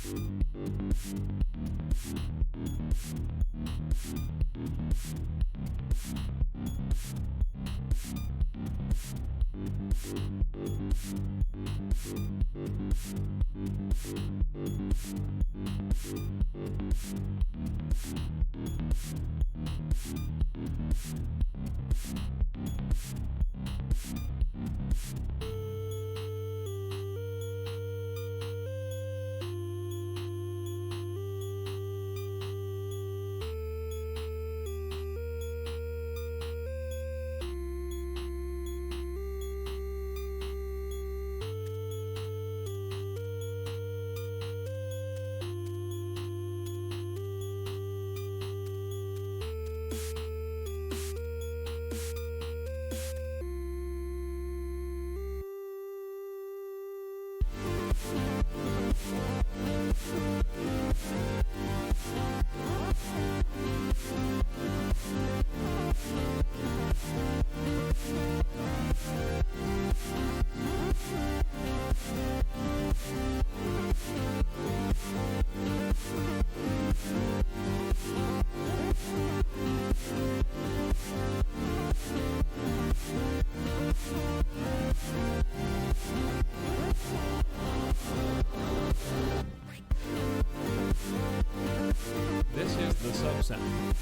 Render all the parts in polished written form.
This is the sub-sound.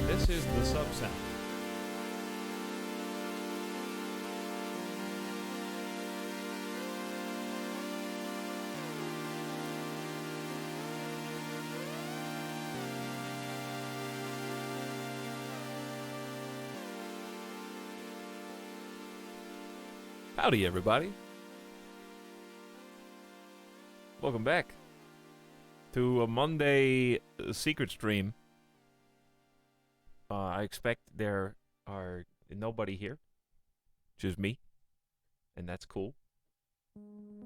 This is the sub-sound. Howdy, everybody. Welcome back to a Monday secret stream. I expect there are nobody here, just me, and that's cool,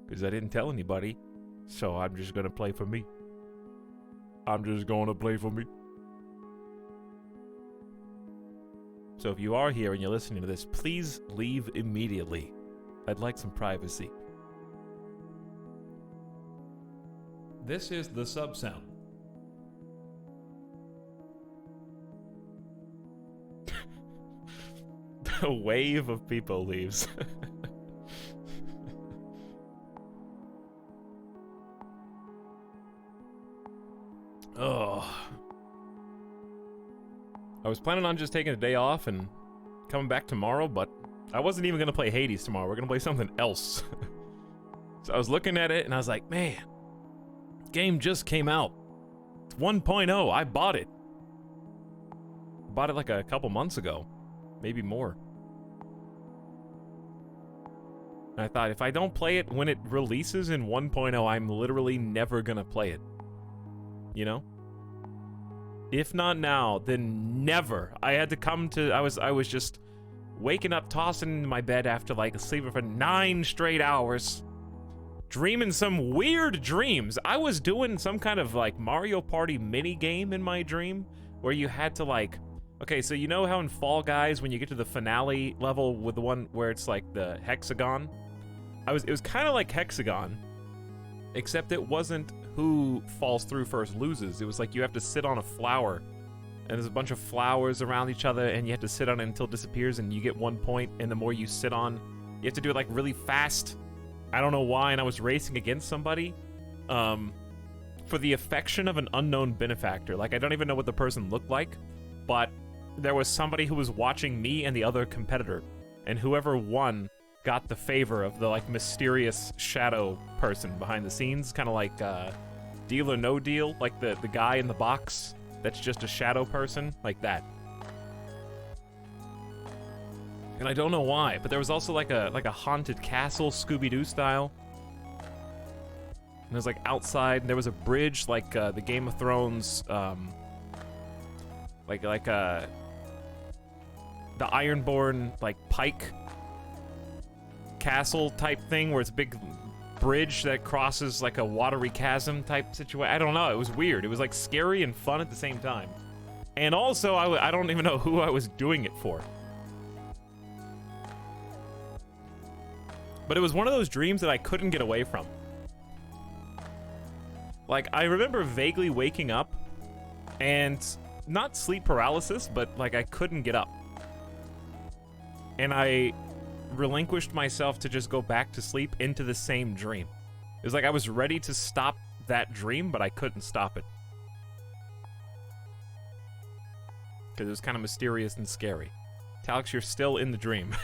because I didn't tell anybody, so I'm just gonna play for me. So if you are here and you're listening to this, please leave immediately. I'd like some privacy. This is the sub-sound. A wave of people leaves. Oh. I was planning on just taking a day off and coming back tomorrow, but I wasn't even going to play Hades tomorrow. We're going to play something else. So I was looking at it and I was like, man, game just came out. It's 1.0. I bought it. Bought it like a couple months ago, maybe more. And I thought, if I don't play it when it releases in 1.0, I'm literally never gonna play it. You know? If not now, then never. I had to come to, I was just waking up, tossing in my bed after like sleeping for 9 straight hours. Dreaming some weird dreams. I was doing some kind of like Mario Party mini game in my dream where you had to like, okay, so you know how in Fall Guys when you get to the finale level with the one where it's like the hexagon? It was kind of like Hexagon, except it wasn't who falls through first loses. It was like you have to sit on a flower, and there's a bunch of flowers around each other, and you have to sit on it until it disappears, and you get 1 point, and the more you sit on, you have to do it like really fast. I don't know why, and I was racing against somebody for the affection of an unknown benefactor. Like, I don't even know what the person looked like, but there was somebody who was watching me and the other competitor, and whoever won got the favor of the like mysterious shadow person behind the scenes, kind of like Deal or No Deal, like the guy in the box that's just a shadow person, like that. And I don't know why, but there was also like a haunted castle, Scooby-Doo style. And it was like outside, and there was a bridge, like the Game of Thrones, like the Ironborn like pike castle type thing, where it's a big bridge that crosses like a watery chasm type situation. I don't know, it was weird. It was like scary and fun at the same time. And also, I don't even know who I was doing it for. But it was one of those dreams that I couldn't get away from. Like, I remember vaguely waking up and not sleep paralysis, but like I couldn't get up. And I relinquished myself to just go back to sleep into the same dream. It was like I was ready to stop that dream, but I couldn't stop it. Because it was kind of mysterious and scary. Talix, you're still in the dream.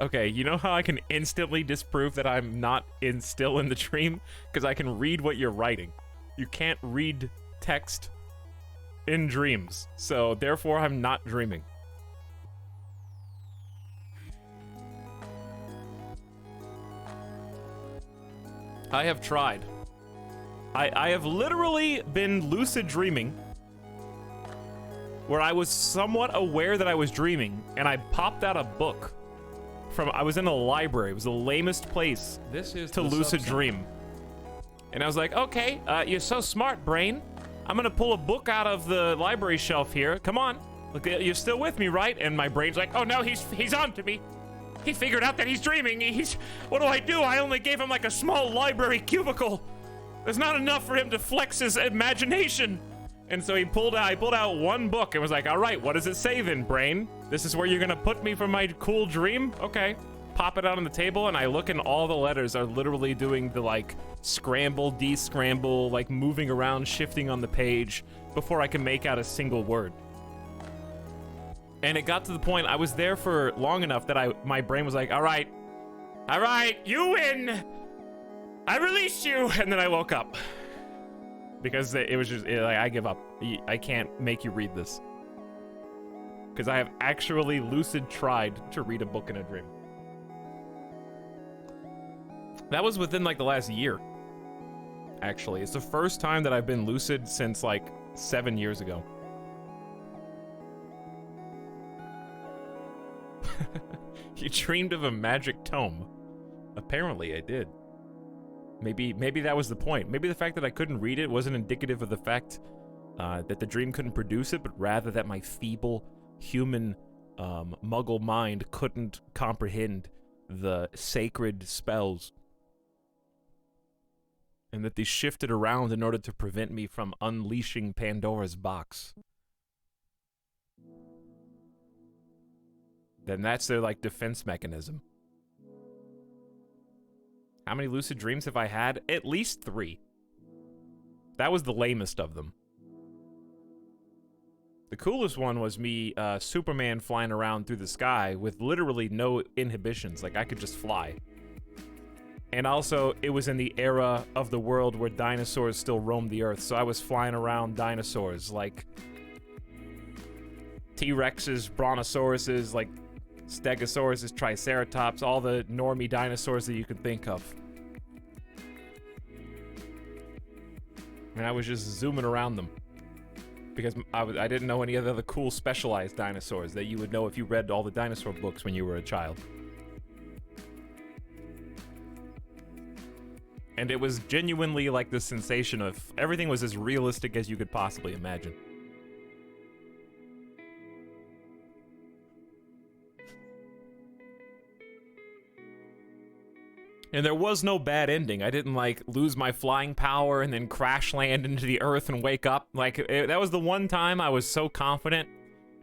Okay, you know how I can instantly disprove that I'm not still in the dream? Because I can read what you're writing. You can't read text in dreams, so therefore I'm not dreaming. I have tried. I have literally been lucid dreaming where I was somewhat aware that I was dreaming, and I popped out a book from, I was in a library. It was the lamest place to lucid dream. And I was like, okay, you're so smart, brain. I'm gonna pull a book out of the library shelf here. Come on. Look, you're still with me, right? And my brain's like, oh no, he's on to me. He figured out that he's dreaming. What do I do? I only gave him like a small library cubicle. There's not enough for him to flex his imagination. And so I pulled out one book and was like, all right, what does it say then, brain? This is where you're gonna put me for my cool dream? Okay. Pop it out on the table, and I look, and all the letters are literally doing the like scramble, de-scramble, like moving around, shifting on the page before I can make out a single word. And it got to the point, I was there for long enough that my brain was like, all right, you win. I released you. And then I woke up because it was just, like, I give up. I can't make you read this. Because I have actually lucid tried to read a book in a dream. That was within like the last year. Actually, it's the first time that I've been lucid since like 7 years ago. You dreamed of a magic tome. Apparently I did. Maybe that was the point. Maybe the fact that I couldn't read it wasn't indicative of the fact that the dream couldn't produce it, but rather that my feeble human muggle mind couldn't comprehend the sacred spells. And that they shifted around in order to prevent me from unleashing Pandora's box. Then that's their, like, defense mechanism. How many lucid dreams have I had? At least 3. That was the lamest of them. The coolest one was me, Superman flying around through the sky with literally no inhibitions. Like, I could just fly. And also, it was in the era of the world where dinosaurs still roamed the earth, so I was flying around dinosaurs, like T-Rexes, Brontosauruses, like Stegosauruses, Triceratops, all the normie dinosaurs that you could think of. And I was just zooming around them. Because I didn't know any of the other cool specialized dinosaurs that you would know if you read all the dinosaur books when you were a child. And it was genuinely like the sensation of everything was as realistic as you could possibly imagine. And there was no bad ending. I didn't, like, lose my flying power and then crash land into the earth and wake up. Like, that was the one time I was so confident.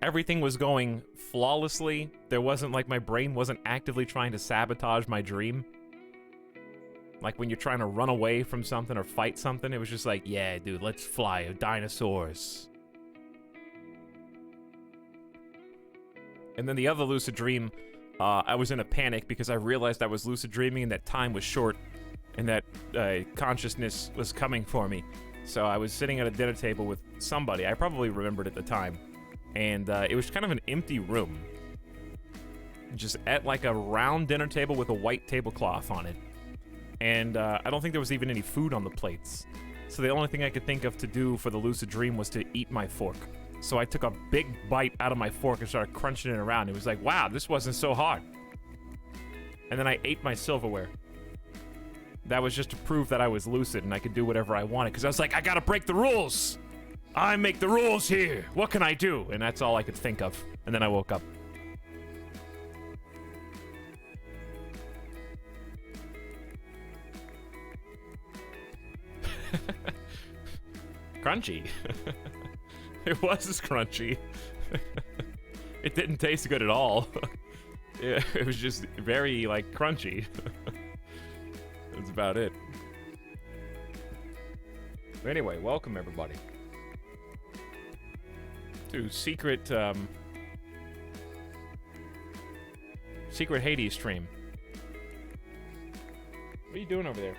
Everything was going flawlessly. There wasn't, like, my brain wasn't actively trying to sabotage my dream. Like, when you're trying to run away from something or fight something, it was just like, yeah, dude, let's fly, dinosaurs. And then the other lucid dream... I was in a panic because I realized I was lucid dreaming and that time was short and that consciousness was coming for me. So I was sitting at a dinner table with somebody. I probably remembered at the time. And it was kind of an empty room. Just at like a round dinner table with a white tablecloth on it. And I don't think there was even any food on the plates. So the only thing I could think of to do for the lucid dream was to eat my fork. So I took a big bite out of my fork and started crunching it around. It was like, wow, this wasn't so hard. And then I ate my silverware. That was just to prove that I was lucid and I could do whatever I wanted. Because I was like, I gotta break the rules! I make the rules here! What can I do? And that's all I could think of. And then I woke up. Crunchy. It was crunchy. It didn't taste good at all. Yeah, it was just very, like, crunchy. That's about it. But anyway, welcome everybody to secret Hades stream. What are you doing over there?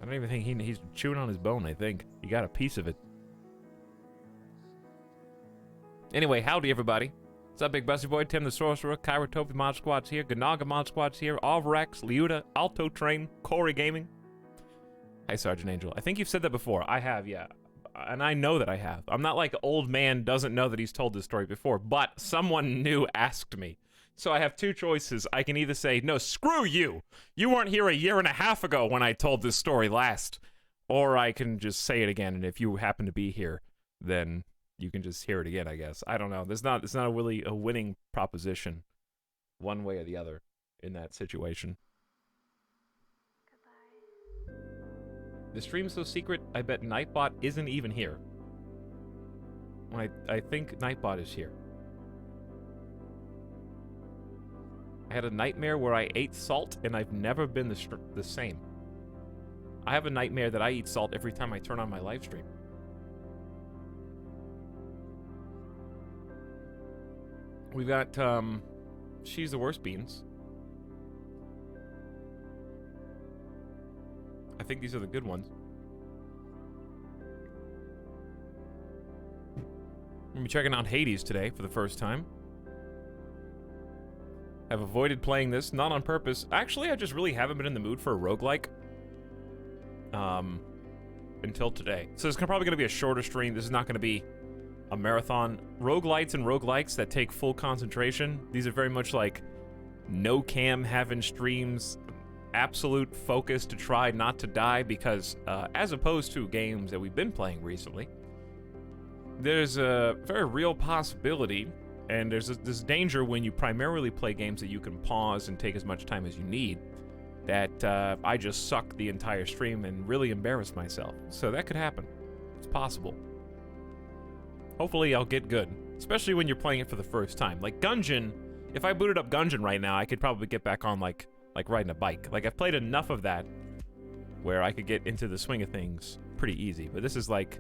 I don't even think he's chewing on his bone, I think. He got a piece of it. Anyway, howdy everybody. What's up, Big Bussy Boy, Tim the Sorcerer, Kyrotopia Mod Squad's here, Ganaga Mod Squad's here, Alvarex, Liuta, Alto Train, Corey Gaming. Hi, Sergeant Angel. I think you've said that before. I have, yeah. And I know that I have. I'm not like old man doesn't know that he's told this story before, but someone new asked me. So I have two choices. I can either say, no, screw you. You weren't here a year and a half ago when I told this story last. Or I can just say it again, and if you happen to be here, then you can just hear it again, I guess. I don't know. It's not really a winning proposition one way or the other in that situation. Goodbye. The stream's so secret, I bet Nightbot isn't even here. I think Nightbot is here. I had a nightmare where I ate salt, and I've never been the same. I have a nightmare that I eat salt every time I turn on my live stream. We've got, She's the Worst Beans. I think these are the good ones. I'm gonna be checking out Hades today for the first time. I've avoided playing this, not on purpose. Actually, I just really haven't been in the mood for a roguelike. Until today. So it's probably going to be a shorter stream. This is not going to be a marathon. Roguelites and roguelikes that take full concentration. These are very much like no cam having streams. Absolute focus to try not to die because as opposed to games that we've been playing recently, there's a very real possibility. And there's this danger when you primarily play games that you can pause and take as much time as you need, that I just suck the entire stream and really embarrass myself. So that could happen. It's possible. Hopefully I'll get good, especially when you're playing it for the first time. Like Gungeon, if I booted up Gungeon right now, I could probably get back on like riding a bike. Like I've played enough of that where I could get into the swing of things pretty easy. But this is like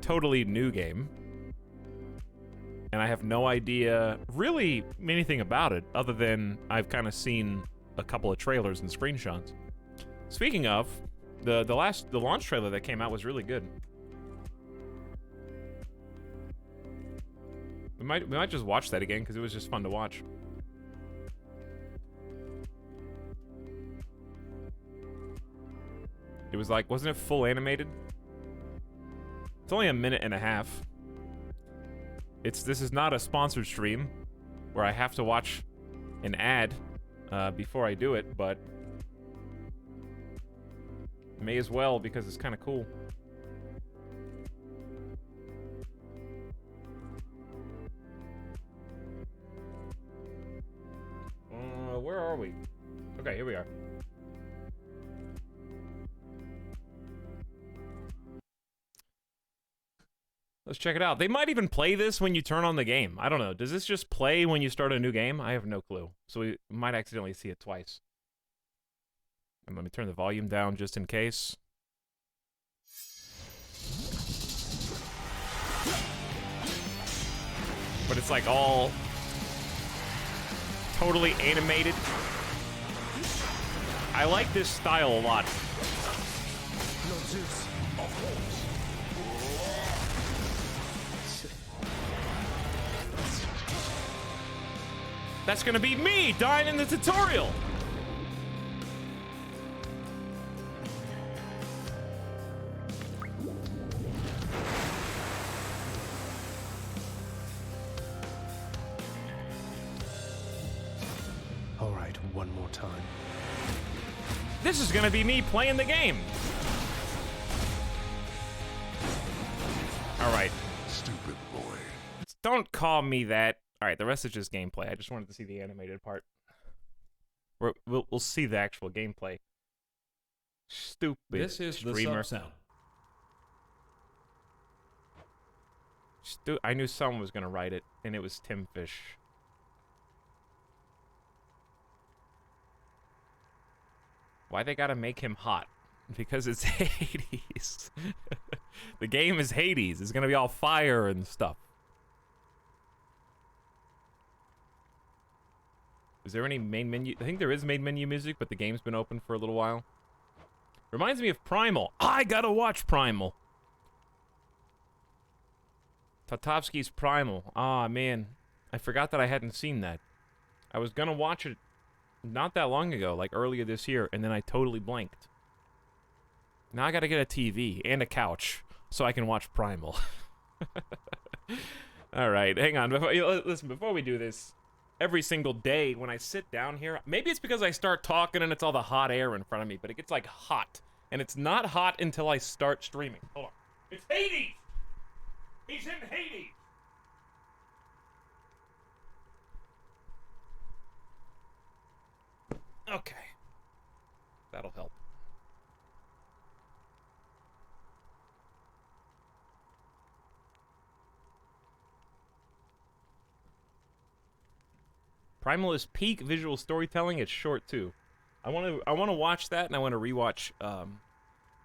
totally new game. and I have no idea really anything about it other than I've kind of seen a couple of trailers and screenshots. Speaking of, the launch trailer that came out was really good. We might just watch that again because it was just fun to watch. It was like, wasn't it full animated? It's only a minute and a half. This is not a sponsored stream where I have to watch an ad before I do it, but may as well because it's kind of cool. Where are we? Okay, here we are. Let's check it out. They might even play this when you turn on the game. I don't know. Does this just play when you start a new game? I have no clue. So we might accidentally see it twice. And let me turn the volume down just in case. But it's like all totally animated. I like this style a lot. That's gonna be me dying in the tutorial. All right, one more time. This is gonna be me playing the game. All right. Stupid boy. Don't call me that. All right, the rest is just gameplay. I just wanted to see the animated part. We'll see the actual gameplay. Stupid. This is streamer. the sub sound. I knew someone was gonna write it, and it was Tim Fish. Why they gotta make him hot? Because it's Hades. The game is Hades. It's gonna be all fire and stuff. Is there any main menu? I think there is main menu music, but the game's been open for a little while. Reminds me of Primal. I gotta watch Primal. Tatovsky's Primal. Ah, man. I forgot that I hadn't seen that. I was gonna watch it not that long ago, like earlier this year, and then I totally blanked. Now I gotta get a TV and a couch so I can watch Primal. Alright, hang on. Listen, before we do this, every single day when I sit down here, maybe it's because I start talking and it's all the hot air in front of me, but it gets like hot. And it's not hot until I start streaming. Hold on. It's Hades! He's in Hades! Okay. That'll help. Primal is peak visual storytelling. It's short too. I want to watch that, and I want to rewatch.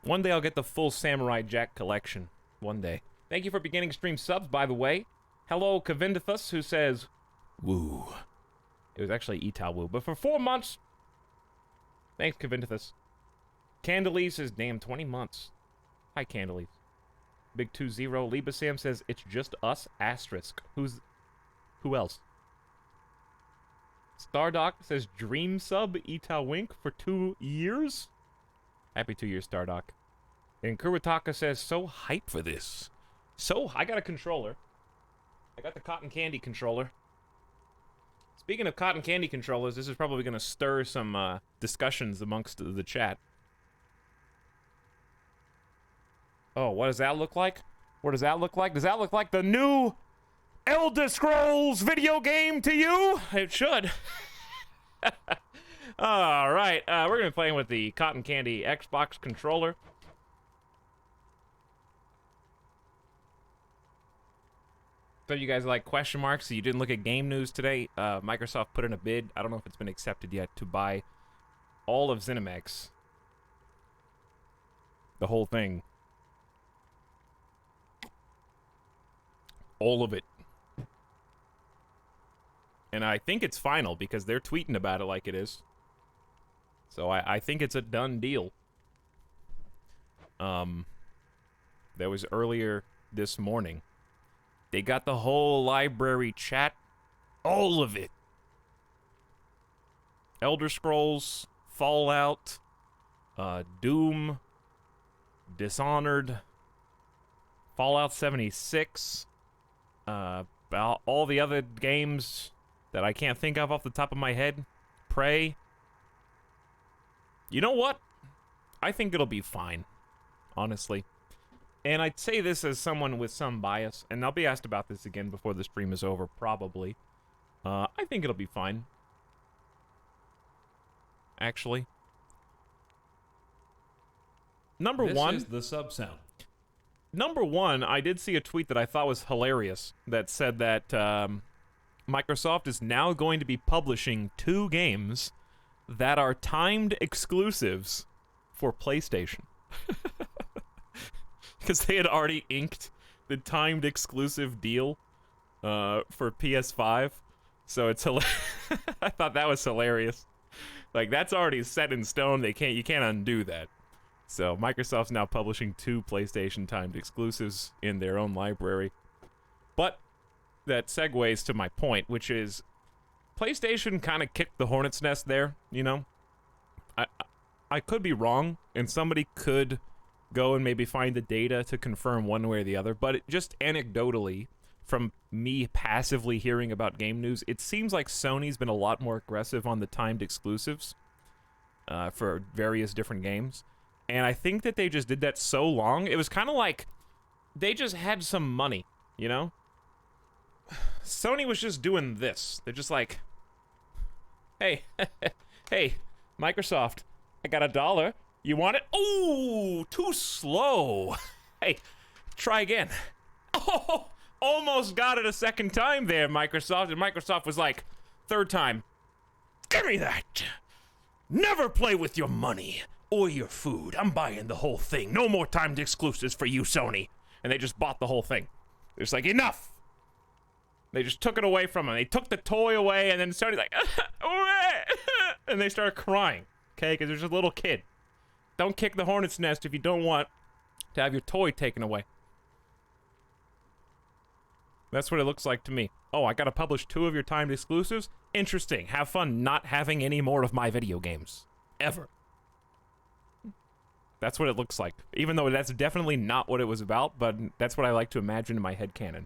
One day I'll get the full Samurai Jack collection. One day. Thank you for beginning stream subs, by the way. Hello, Kavindithus, who says, "Woo." It was actually Ital Woo, but for 4 months. Thanks, Kavindithus. Candelise says, "Damn, 20 months." Hi, Candelise. Big 20. Liba Sam says, "It's just us." Asterisk. Who else? Stardock says, "Dream sub Ital Wink for 2 years." Happy 2 years, Stardock. And Kuritaka says, "So hype for this." So, I got a controller. I got the cotton candy controller. Speaking of cotton candy controllers, this is probably going to stir some discussions amongst the chat. Oh, what does that look like? What does that look like? Does that look like the new Elder Scrolls video game to you? It should. All right, we're going to be playing with the cotton candy Xbox controller. So you guys like question marks? So you didn't look at game news today? Microsoft put in a bid. I don't know if it's been accepted yet to buy all of ZeniMax. The whole thing. All of it. And I think it's final because they're tweeting about it like it is. So I think it's a done deal. That was earlier this morning. They got the whole library chat. All of it. Elder Scrolls, Fallout, Doom, Dishonored, Fallout 76, about all the other games that I can't think of off the top of my head. Prey. You know what? I think it'll be fine, honestly. And I'd say this as someone with some bias, and I'll be asked about this again before the stream is over, probably. I think it'll be fine. Actually. Number one... This is the sub-sound. Number one, I did see a tweet that I thought was hilarious that said that Microsoft is now going to be publishing 2 games that are timed exclusives for PlayStation. Because they had already inked the timed exclusive deal for PS5. So it's I thought that was hilarious. Like, that's already set in stone. You can't undo that. So Microsoft's now publishing 2 PlayStation timed exclusives in their own library. But that segues to my point, which is PlayStation kind of kicked the hornet's nest there, you know? I could be wrong, and somebody could go and maybe find the data to confirm one way or the other, but just anecdotally, from me passively hearing about game news, it seems like Sony's been a lot more aggressive on the timed exclusives for various different games. And I think that they just did that so long, it was kind of like they just had some money, you know? Sony was just doing this. They're just like, hey, hey, Microsoft, I got $1. You want it? Oh, too slow. Hey, try again. Oh, almost got it a second time there, Microsoft. And Microsoft was like, third time, give me that. Never play with your money or your food. I'm buying the whole thing. No more timed exclusives for you, Sony. And they just bought the whole thing. They're just like, enough. They just took it away from them. They took the toy away, and then Sony's like, and they started crying, okay? Because there's a little kid. Don't kick the hornet's nest if you don't want to have your toy taken away. That's what it looks like to me. Oh, I gotta publish 2 of your timed exclusives? Interesting. Have fun not having any more of my video games. Ever. That's what it looks like. Even though that's definitely not what it was about, but that's what I like to imagine in my headcanon.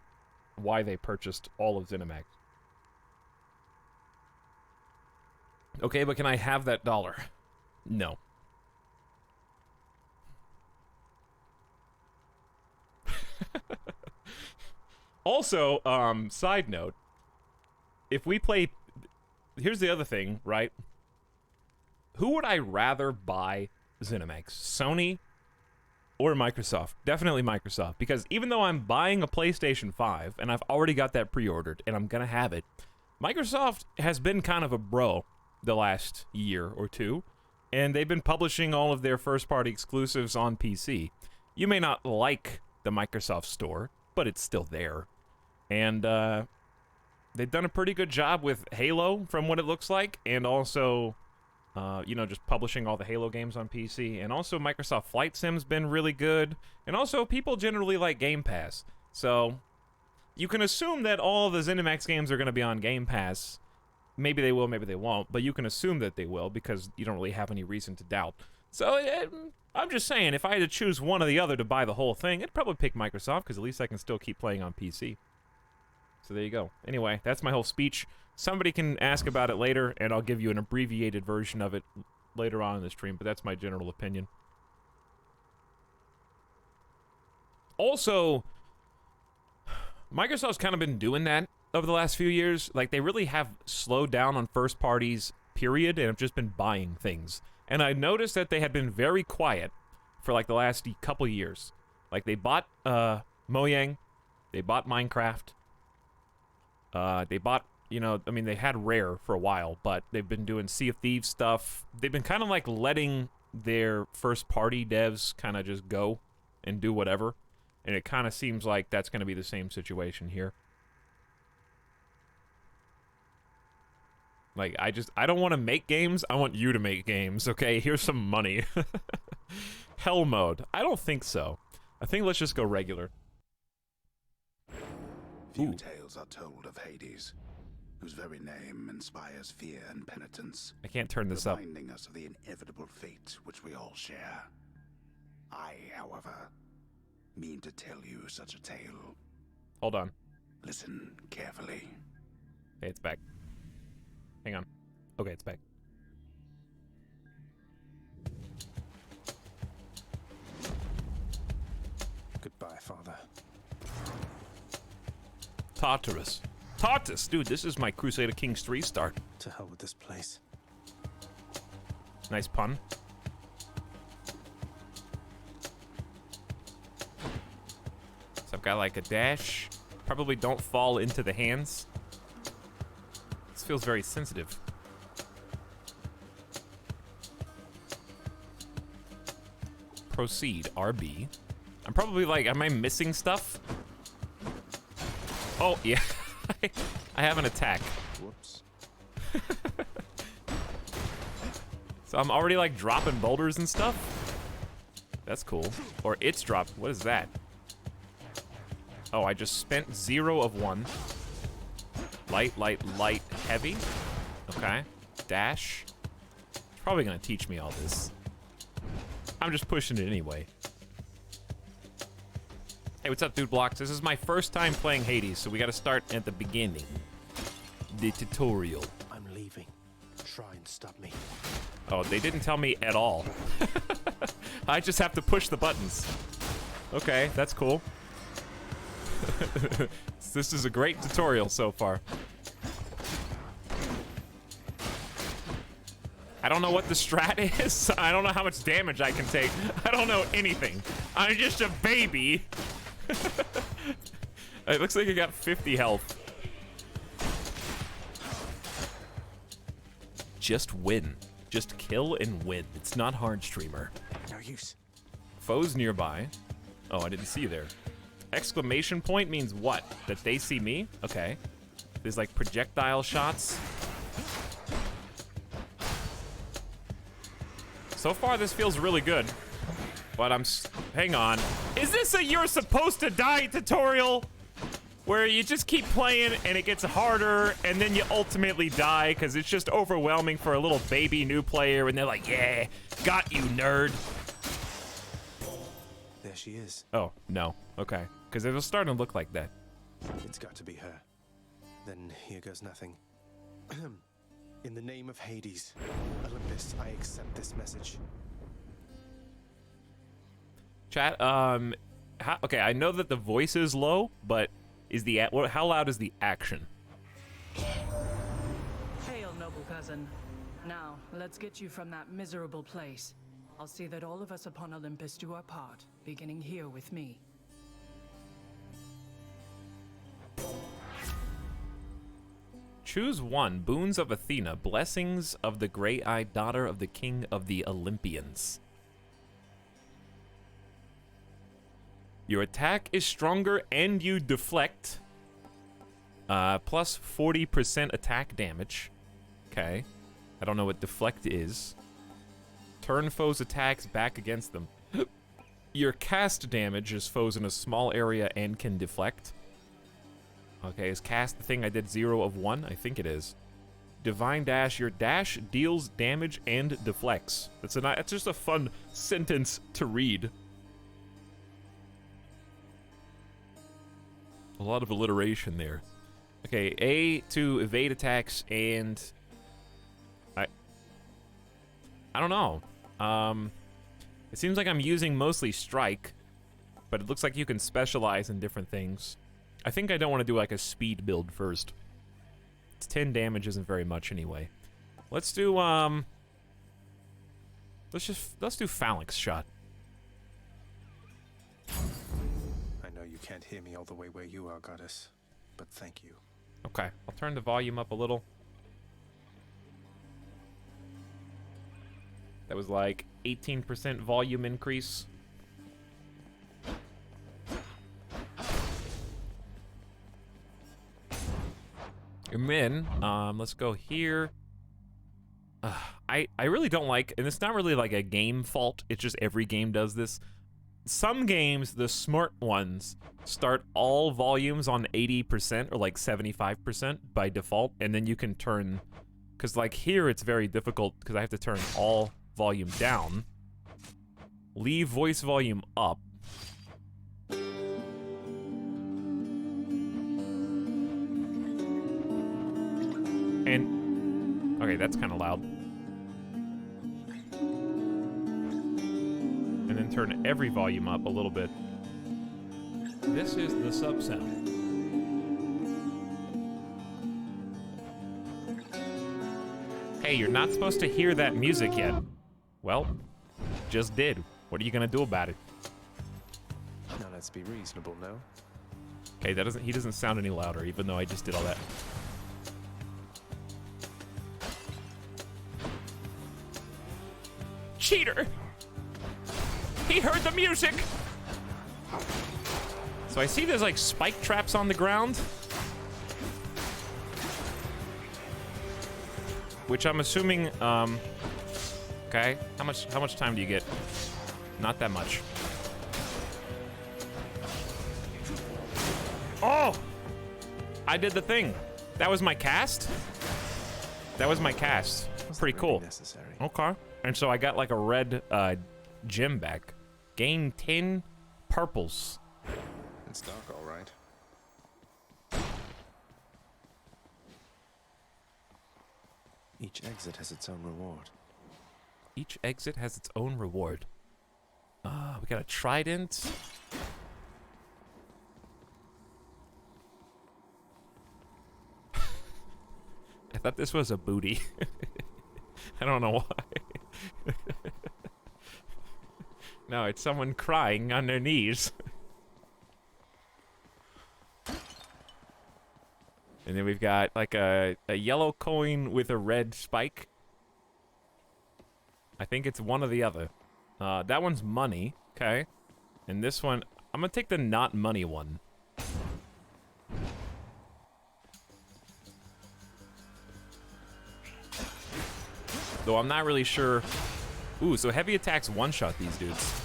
Why they purchased all of ZeniMax. Okay, but can I have that $1? No. Also, side note, if we play... Here's the other thing, right? Who would I rather buy ZeniMax? Sony or Microsoft? Definitely Microsoft, because even though I'm buying a PlayStation 5, and I've already got that pre-ordered, and I'm gonna have it, Microsoft has been kind of a bro the last year or two, and they've been publishing all of their first-party exclusives on PC. You may not like the Microsoft Store, but it's still there. And they've done a pretty good job with Halo, from what it looks like, and also, you know, just publishing all the Halo games on PC. And also Microsoft Flight Sim's been really good. And also, people generally like Game Pass. So, you can assume that all the ZeniMax games are going to be on Game Pass. Maybe they will, maybe they won't, but you can assume that they will, because you don't really have any reason to doubt. So, I'm just saying, if I had to choose one or the other to buy the whole thing, I'd probably pick Microsoft, because at least I can still keep playing on PC. So there you go. Anyway, that's my whole speech. Somebody can ask about it later, and I'll give you an abbreviated version of it later on in the stream, but that's my general opinion. Also, Microsoft's kind of been doing that over the last few years. Like, they really have slowed down on first parties, period, and have just been buying things. And I noticed that they had been very quiet for, like, the last couple years. Like, they bought, Mojang, they bought Minecraft, they bought, you know, I mean, they had Rare for a while, but they've been doing Sea of Thieves stuff. They've been kind of, like, letting their first-party devs kind of just go and do whatever. And it kind of seems like that's going to be the same situation here. Like, I don't want to make games. I want you to make games, okay? Here's some money. Hell mode. I don't think so. I think let's just go regular. Few tales are told of Hades, whose very name inspires fear and penitence. I can't turn this up. Reminding us of the inevitable fate which we all share. I, however, mean to tell you such a tale. Hold on. Listen carefully. Okay, it's back. Hang on. Okay, it's back. Goodbye, Father. Tartarus. Tartarus! Dude, this is my Crusader Kings 3 start. To hell with this place. Nice pun. So I've got like a dash. Probably don't fall into the hands. This feels very sensitive. Proceed, RB. I'm probably like, am I missing stuff? Oh, yeah. I have an attack. Whoops. So I'm already like dropping boulders and stuff. That's cool. Or it's dropped. What is that? Oh, I just spent 0 of 1. Light, light, light, heavy. Okay. Dash. It's probably gonna teach me all this. I'm just pushing it anyway. Hey, what's up, Dude Blocks? This is my first time playing Hades, so we gotta start at the beginning. The tutorial. I'm leaving. Try and stop me. Oh, they didn't tell me at all. I just have to push the buttons. Okay, that's cool. This is a great tutorial so far. I don't know what the strat is. I don't know how much damage I can take. I don't know anything. I'm just a baby. It looks like I got 50 health. Just win. Just kill and win. It's not hard, streamer. No use. Foes nearby. Oh, I didn't see you there. Exclamation point means what? That they see me? Okay. There's like projectile shots. So far, this feels really good. But hang on. Is this a you're supposed to die tutorial? Where you just keep playing and it gets harder and then you ultimately die because it's just overwhelming for a little baby new player and they're like, yeah, got you, nerd. There she is. Oh, no. Okay. Because it was starting to look like that. It's got to be her. Then here goes nothing. In the name of Hades, Olympus, I accept this message. Chat, okay, I know that the voice is low, but is how loud is the action? Hail, noble cousin. Now, let's get you from that miserable place. I'll see that all of us upon Olympus do our part, beginning here with me. Choose one. Boons of Athena. Blessings of the gray-eyed daughter of the king of the Olympians. Your attack is stronger and you deflect. Plus 40% attack damage. Okay. I don't know what deflect is. Turn foes' attacks back against them. Your cast damage is foes in a small area and can deflect. Okay, is cast the thing I did 0 of 1? I think it is. Divine Dash. Your dash deals damage and deflects. That's just a fun sentence to read. A lot of alliteration there. Okay, A to evade attacks and... I don't know. It seems like I'm using mostly strike, but it looks like you can specialize in different things. I think I don't want to do like a speed build first. It's 10 damage isn't very much anyway. Let's do let's do phalanx shot. I know you can't hear me all the way where you are, goddess, but thank you. Okay, I'll turn the volume up a little. That was like 18% volume increase. And then, let's go here. I really don't like, and it's not really like a game fault, it's just every game does this. Some games, the smart ones, start all volumes on 80% or like 75% by default, and then you can turn, because like here it's very difficult because I have to turn all volume down, leave voice volume up, and, okay, that's kind of loud. And then turn every volume up a little bit. This is the sub sound. Hey, you're not supposed to hear that music yet. Well, just did. What are you gonna do about it? Now let's be reasonable, no? Okay, he doesn't sound any louder, even though I just did all that. Cheater! He heard the music! So I see there's like spike traps on the ground. Which I'm assuming, okay. How much time do you get? Not that much. Oh! I did the thing. That was my cast? That was my cast. Pretty cool. Necessary. Okay. And so I got like a red gem back. Gain 10 purples. It's dark, all right. Each exit has its own reward. Each exit has its own reward. We got a trident. I thought this was a booty. I don't know why. No, it's someone crying on their knees. And then we've got like a yellow coin with a red spike. I think it's one or the other. That one's money, okay. And this one, I'm gonna take the not money one. Though I'm not really sure. Ooh, so heavy attacks one-shot these dudes.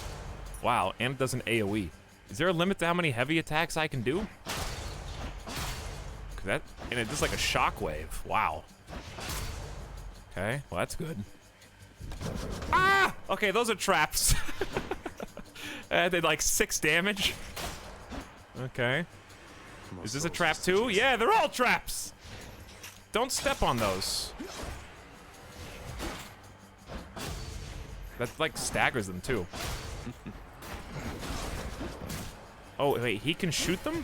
Wow, and it does an AoE. Is there a limit to how many heavy attacks I can do? And it does like a shockwave. Wow. Okay, well that's good. Ah! Okay, those are traps. They did like 6 damage. Okay. Is this a trap too? Yeah, they're all traps! Don't step on those. That like staggers them too. Oh, wait, he can shoot them?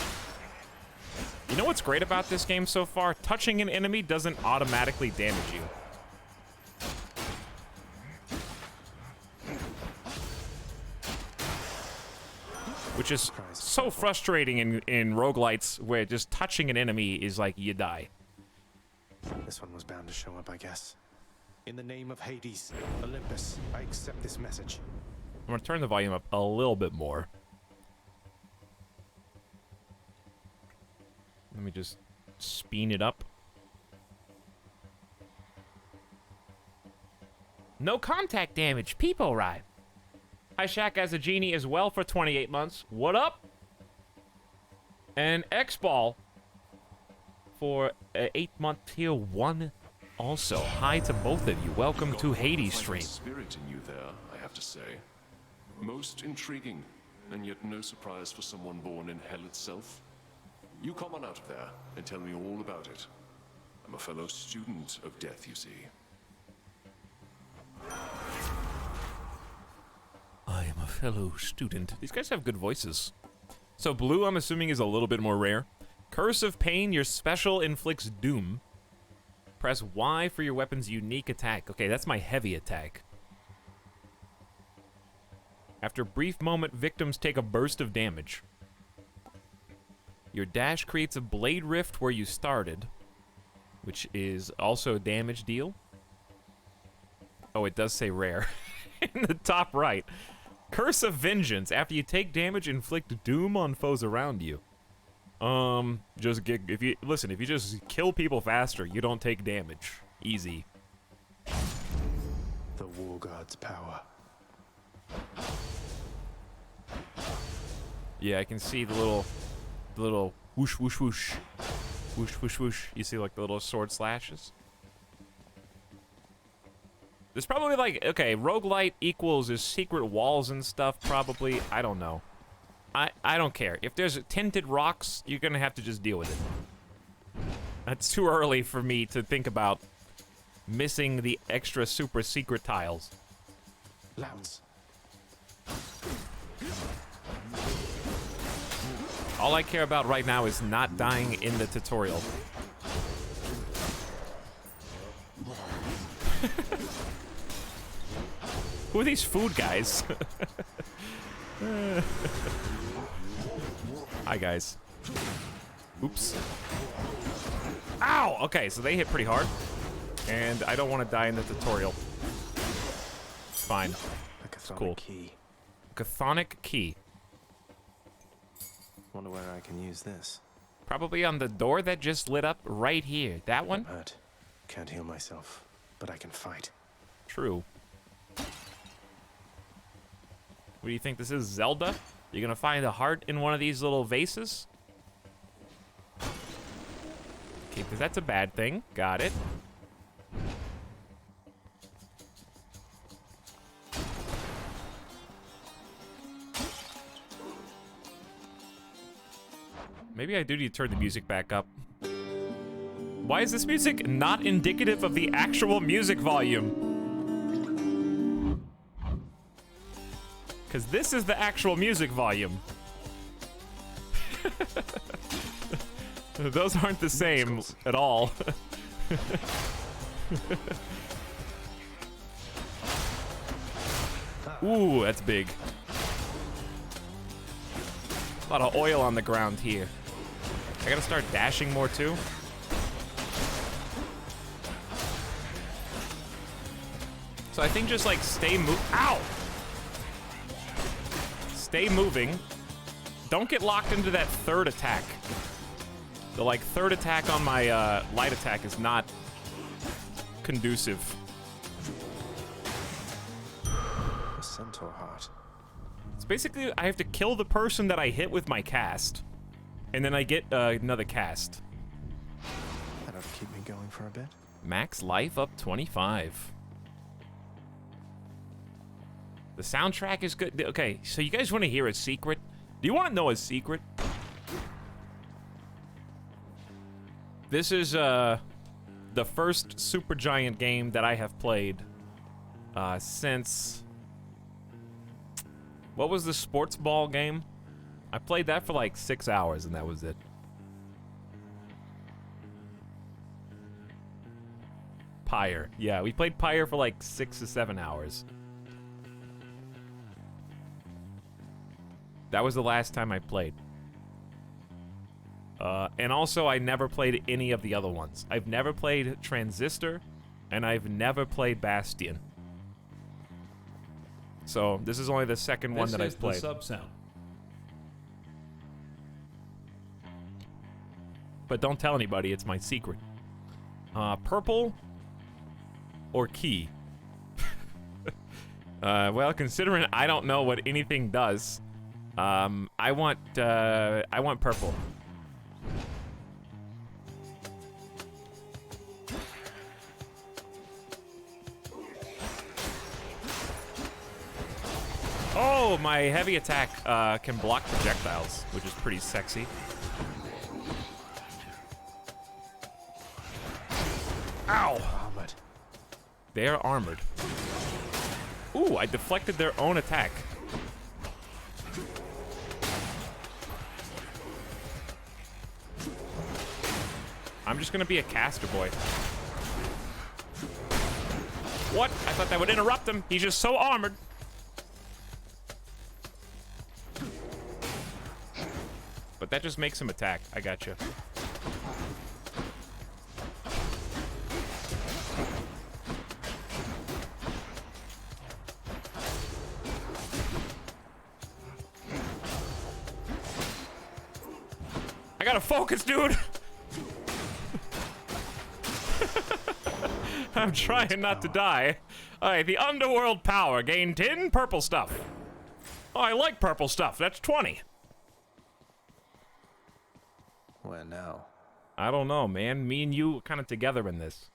You know what's great about this game so far? Touching an enemy doesn't automatically damage you. Which is so frustrating in roguelites where just touching an enemy is like you die. This one was bound to show up, I guess. In the name of Hades, Olympus, I accept this message. I'm gonna turn the volume up a little bit more. Let me just speed it up. No contact damage. People arrive. Hi, Shaq as a genie as well for 28 months. What up? And X-Ball for 8-month tier 1 also. Hi to both of you. Welcome to Hades stream. Spirit in you there, I have to say. Most intriguing, and yet no surprise for someone born in hell itself. You come on out of there and tell me all about it. I'm a fellow student of death, you see. I am a fellow student. These guys have good voices. So blue, I'm assuming, is a little bit more rare. Curse of Pain, your special inflicts doom. Press Y for your weapon's unique attack. Okay, that's my heavy attack. After brief moment, victims take a burst of damage. Your dash creates a blade rift where you started, which is also a damage deal. Oh, it does say rare in the top right. Curse of Vengeance. After you take damage, inflict doom on foes around you. If you just kill people faster, you don't take damage. Easy. the War God's power. Yeah, I can see the little whoosh, whoosh, whoosh. Whoosh, whoosh, whoosh. You see, like, the little sword slashes? There's probably, like, okay, roguelite equals is secret walls and stuff, probably. I don't know. I don't care. If there's tinted rocks, you're gonna have to just deal with it. That's too early for me to think about missing the extra super secret tiles. Louts. All I care about right now is not dying in the tutorial. Who are these food guys? Hi, guys. Oops. Ow! Okay, so they hit pretty hard. And I don't want to die in the tutorial. It's fine. A chthonic cool. key. Chthonic key. Wonder where I can use this. Probably on the door that just lit up right here. That one? I'm hurt. Can't heal myself, but I can fight. True. What do you think this is, Zelda? You're gonna find a heart in one of these little vases? Okay, because that's a bad thing. Got it. Maybe I do need to turn the music back up. Why is this music not indicative of the actual music volume? Because this is the actual music volume. Those aren't the same at all. Ooh, that's big. A lot of oil on the ground here. I gotta start dashing more too. So I think just like ow! Stay moving. Don't get locked into that third attack. The like third attack on my light attack is not conducive. A centaur heart. It's basically I have to kill the person that I hit with my cast, and then I get another cast. That'll keep me going for a bit. Max life up 25. The soundtrack is good. Okay, so you guys want to hear a secret? Do you want to know a secret? This is the first Supergiant game that I have played since... What was the sports ball game? I played that for like 6 hours and that was it. Pyre. Yeah, we played Pyre for like 6 to 7 hours. That was the last time I played. And also, I never played any of the other ones. I've never played Transistor, and I've never played Bastion. So, this is only the second one that I've played. This is the sub-sound. But don't tell anybody, it's my secret. Purple or key? Well, considering I don't know what anything does, I want purple. Oh, my heavy attack can block projectiles, which is pretty sexy. Ow! Armored. They're armored. Ooh, I deflected their own attack. I'm just gonna be a caster boy. What? I thought that would interrupt him. He's just so armored. But that just makes him attack. I gotcha. I gotta focus, dude! I'm trying not to die. Alright, the underworld power. Gain 10 purple stuff. Oh, I like purple stuff. That's 20. Where now? I don't know, man. Me and you kind of together in this.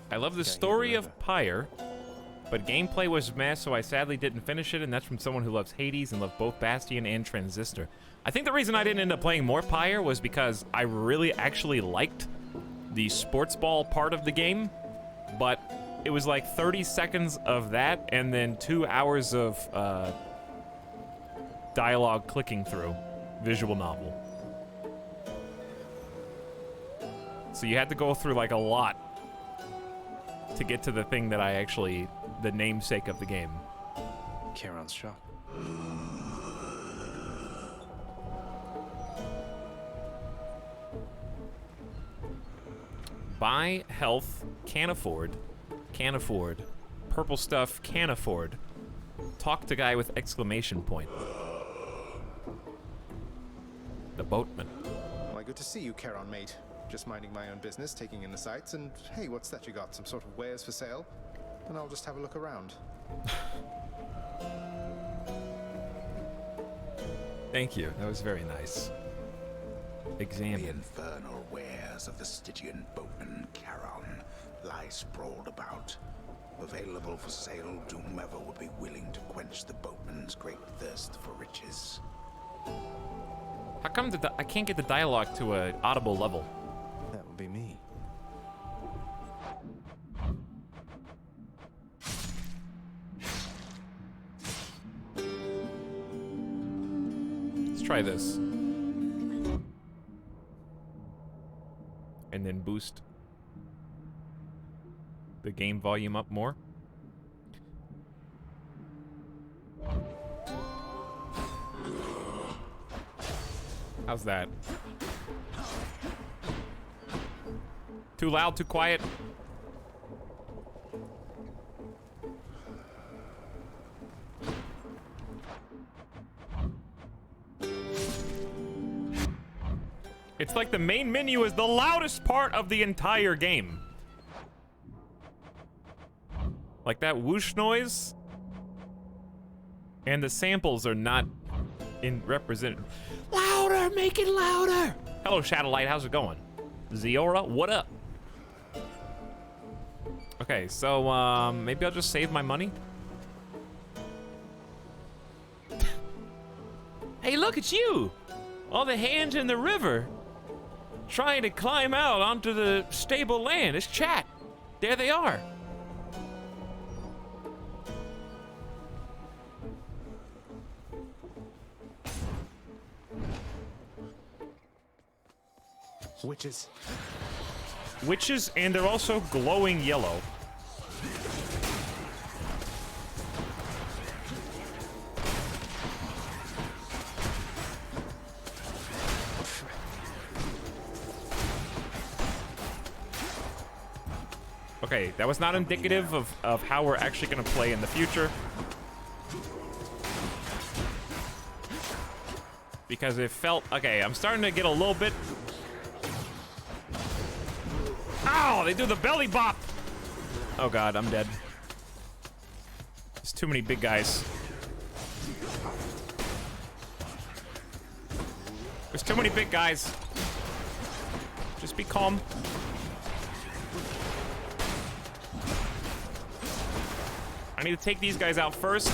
I love the story of Pyre, but gameplay was meh, so I sadly didn't finish it, and that's from someone who loves Hades and loved both Bastion and Transistor. I think the reason I didn't end up playing more Pyre was because I really actually liked the sports ball part of the game, but it was like 30 seconds of that and then 2 hours of dialogue clicking through. Visual novel. So you had to go through like a lot to get to the thing that I actually, the namesake of the game. Kieran's shop. Buy health, can't afford, purple stuff, can't afford, talk to guy with exclamation point. The boatman. Why, good to see you, Kieran, mate. Just minding my own business, taking in the sights, and hey, what's that you got? Some sort of wares for sale? And I'll just have a look around. Thank you, that was very nice. The Examine. infernal wares of the Stygian boatman Charon lie sprawled about, available for sale to whomever would be willing to quench the boatman's great thirst for riches. How come I can't get the dialogue to an audible level? That would be me. Let's try this. And then boost the game volume up more. How's that? Too loud, too quiet? It's like the main menu is the loudest part of the entire game. Like that whoosh noise. And the samples are not represented. Louder, make it louder. Hello, Shadowlight, how's it going? Ziora, what up? Okay, so maybe I'll just save my money. Hey, look at you! All the hands in the river trying to climb out onto the stable land. It's chat. There they are. Witches. Witches, and they're also glowing yellow. Okay, that was not indicative of how we're actually gonna play in the future. Because it felt, okay, I'm starting to get a little bit. Ow, they do the belly bop. Oh God, I'm dead. There's too many big guys. There's too many big guys. Just be calm. I need to take these guys out first.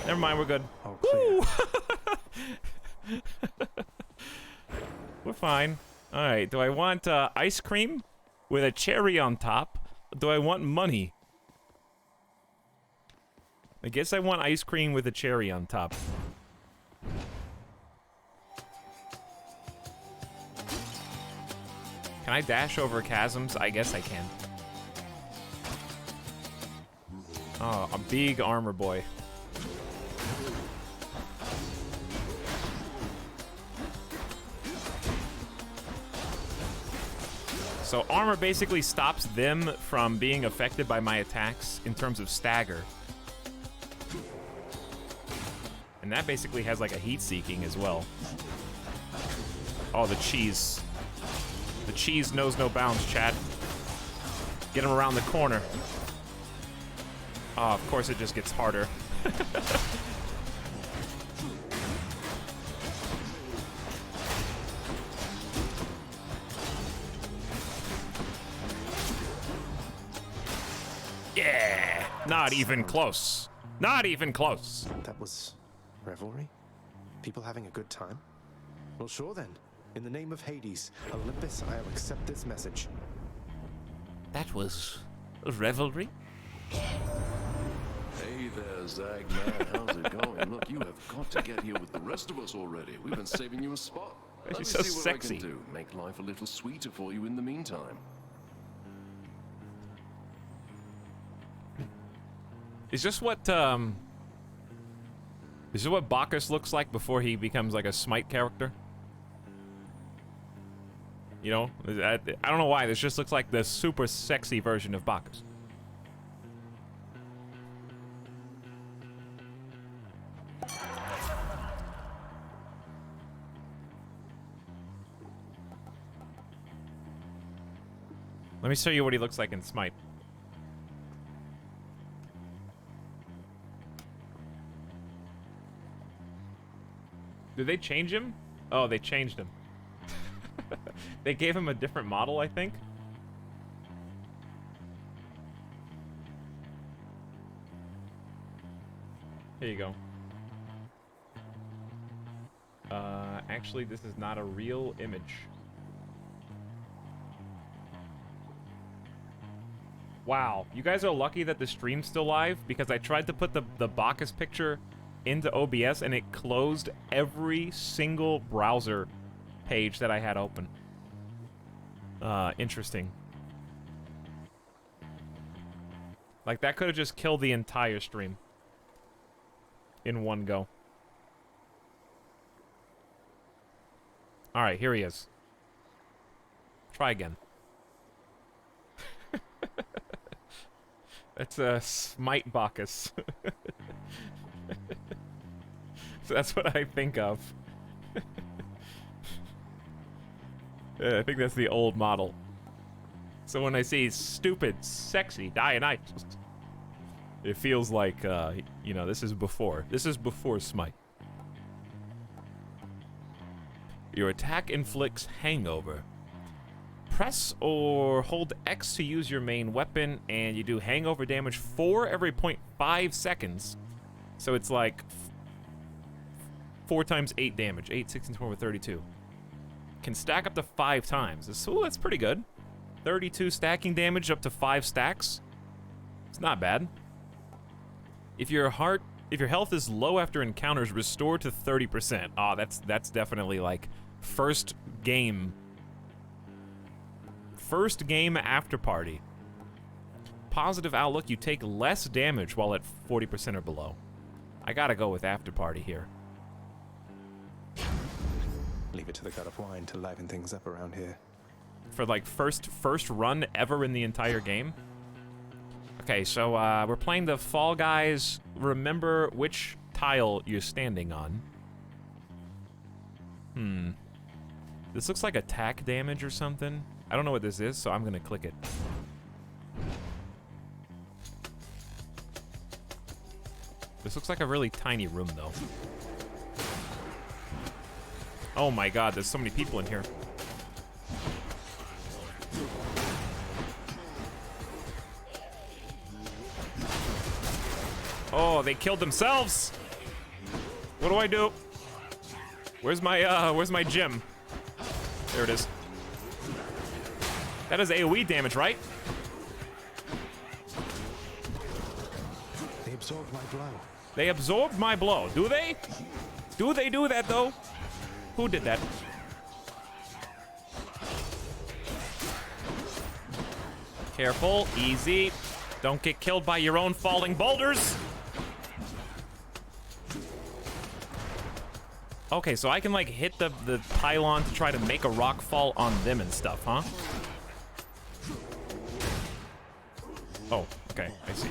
Never mind, we're good. Oh, Woo! We're fine. All right, do I want ice cream with a cherry on top? Or do I want money? I guess I want ice cream with a cherry on top. Can I dash over chasms? I guess I can. Oh, a big armor boy. So armor basically stops them from being affected by my attacks in terms of stagger. And that basically has like a heat seeking as well. Oh, the cheese. The cheese knows no bounds, Chad. Get him around the corner. Oh, of course it just gets harder. Yeah! Not even close. Not even close. That was revelry? People having a good time? Well, sure then. In the name of Hades, Olympus, I'll accept this message. That was revelry? Hey there, Zag man. How's it going? Look, you have got to get here with the rest of us already. We've been saving you a spot. Let me She's so see what sexy. I can do. Make life a little sweeter for you in the meantime. Is this what Bacchus looks like before he becomes like a Smite character? You know, I don't know why. This just looks like the super sexy version of Bacchus. Let me show you what he looks like in Smite. Did they change him? Oh, they changed him. They gave him a different model, I think. Here you go. Actually, this is not a real image. Wow, you guys are lucky that the stream's still live, because I tried to put the Bacchus picture into OBS and it closed every single browser page that I had open. Interesting. Like, that could have just killed the entire stream in one go. Alright, here he is. Try again. That's a Smite Bacchus. So that's what I think of. Yeah, I think that's the old model. So when I see stupid, sexy Dionysus, it feels like, you know, this is before. This is before Smite. Your attack inflicts hangover. Press or hold X to use your main weapon, and you do hangover damage 4 every 0.5 seconds. So it's like 4 times 8 damage. 8, 16, 12, 32. Can stack up to 5 times. So that's pretty good. 32 stacking damage up to 5 stacks. It's not bad. If your health is low after encounters, restore to 30%. Ah, that's definitely like first game after party. Positive outlook, you take less damage while at 40% or below. I gotta go with after party here. Leave it to the god of wine to liven things up around here. For like first run ever in the entire game. Okay, so we're playing the Fall Guys. Remember which tile you're standing on. This looks like attack damage or something. I don't know what this is, so I'm gonna click it. This looks like a really tiny room, though. Oh my god, there's so many people in here. Oh, they killed themselves! What do I do? Where's my gym? There it is. That is AoE damage, right? They absorbed my blow. They absorbed my blow. Do they? Do they do that, though? Who did that? Careful. Easy. Don't get killed by your own falling boulders. Okay, so I can, like, hit the pylon to try to make a rock fall on them and stuff, huh? Oh, okay. I see.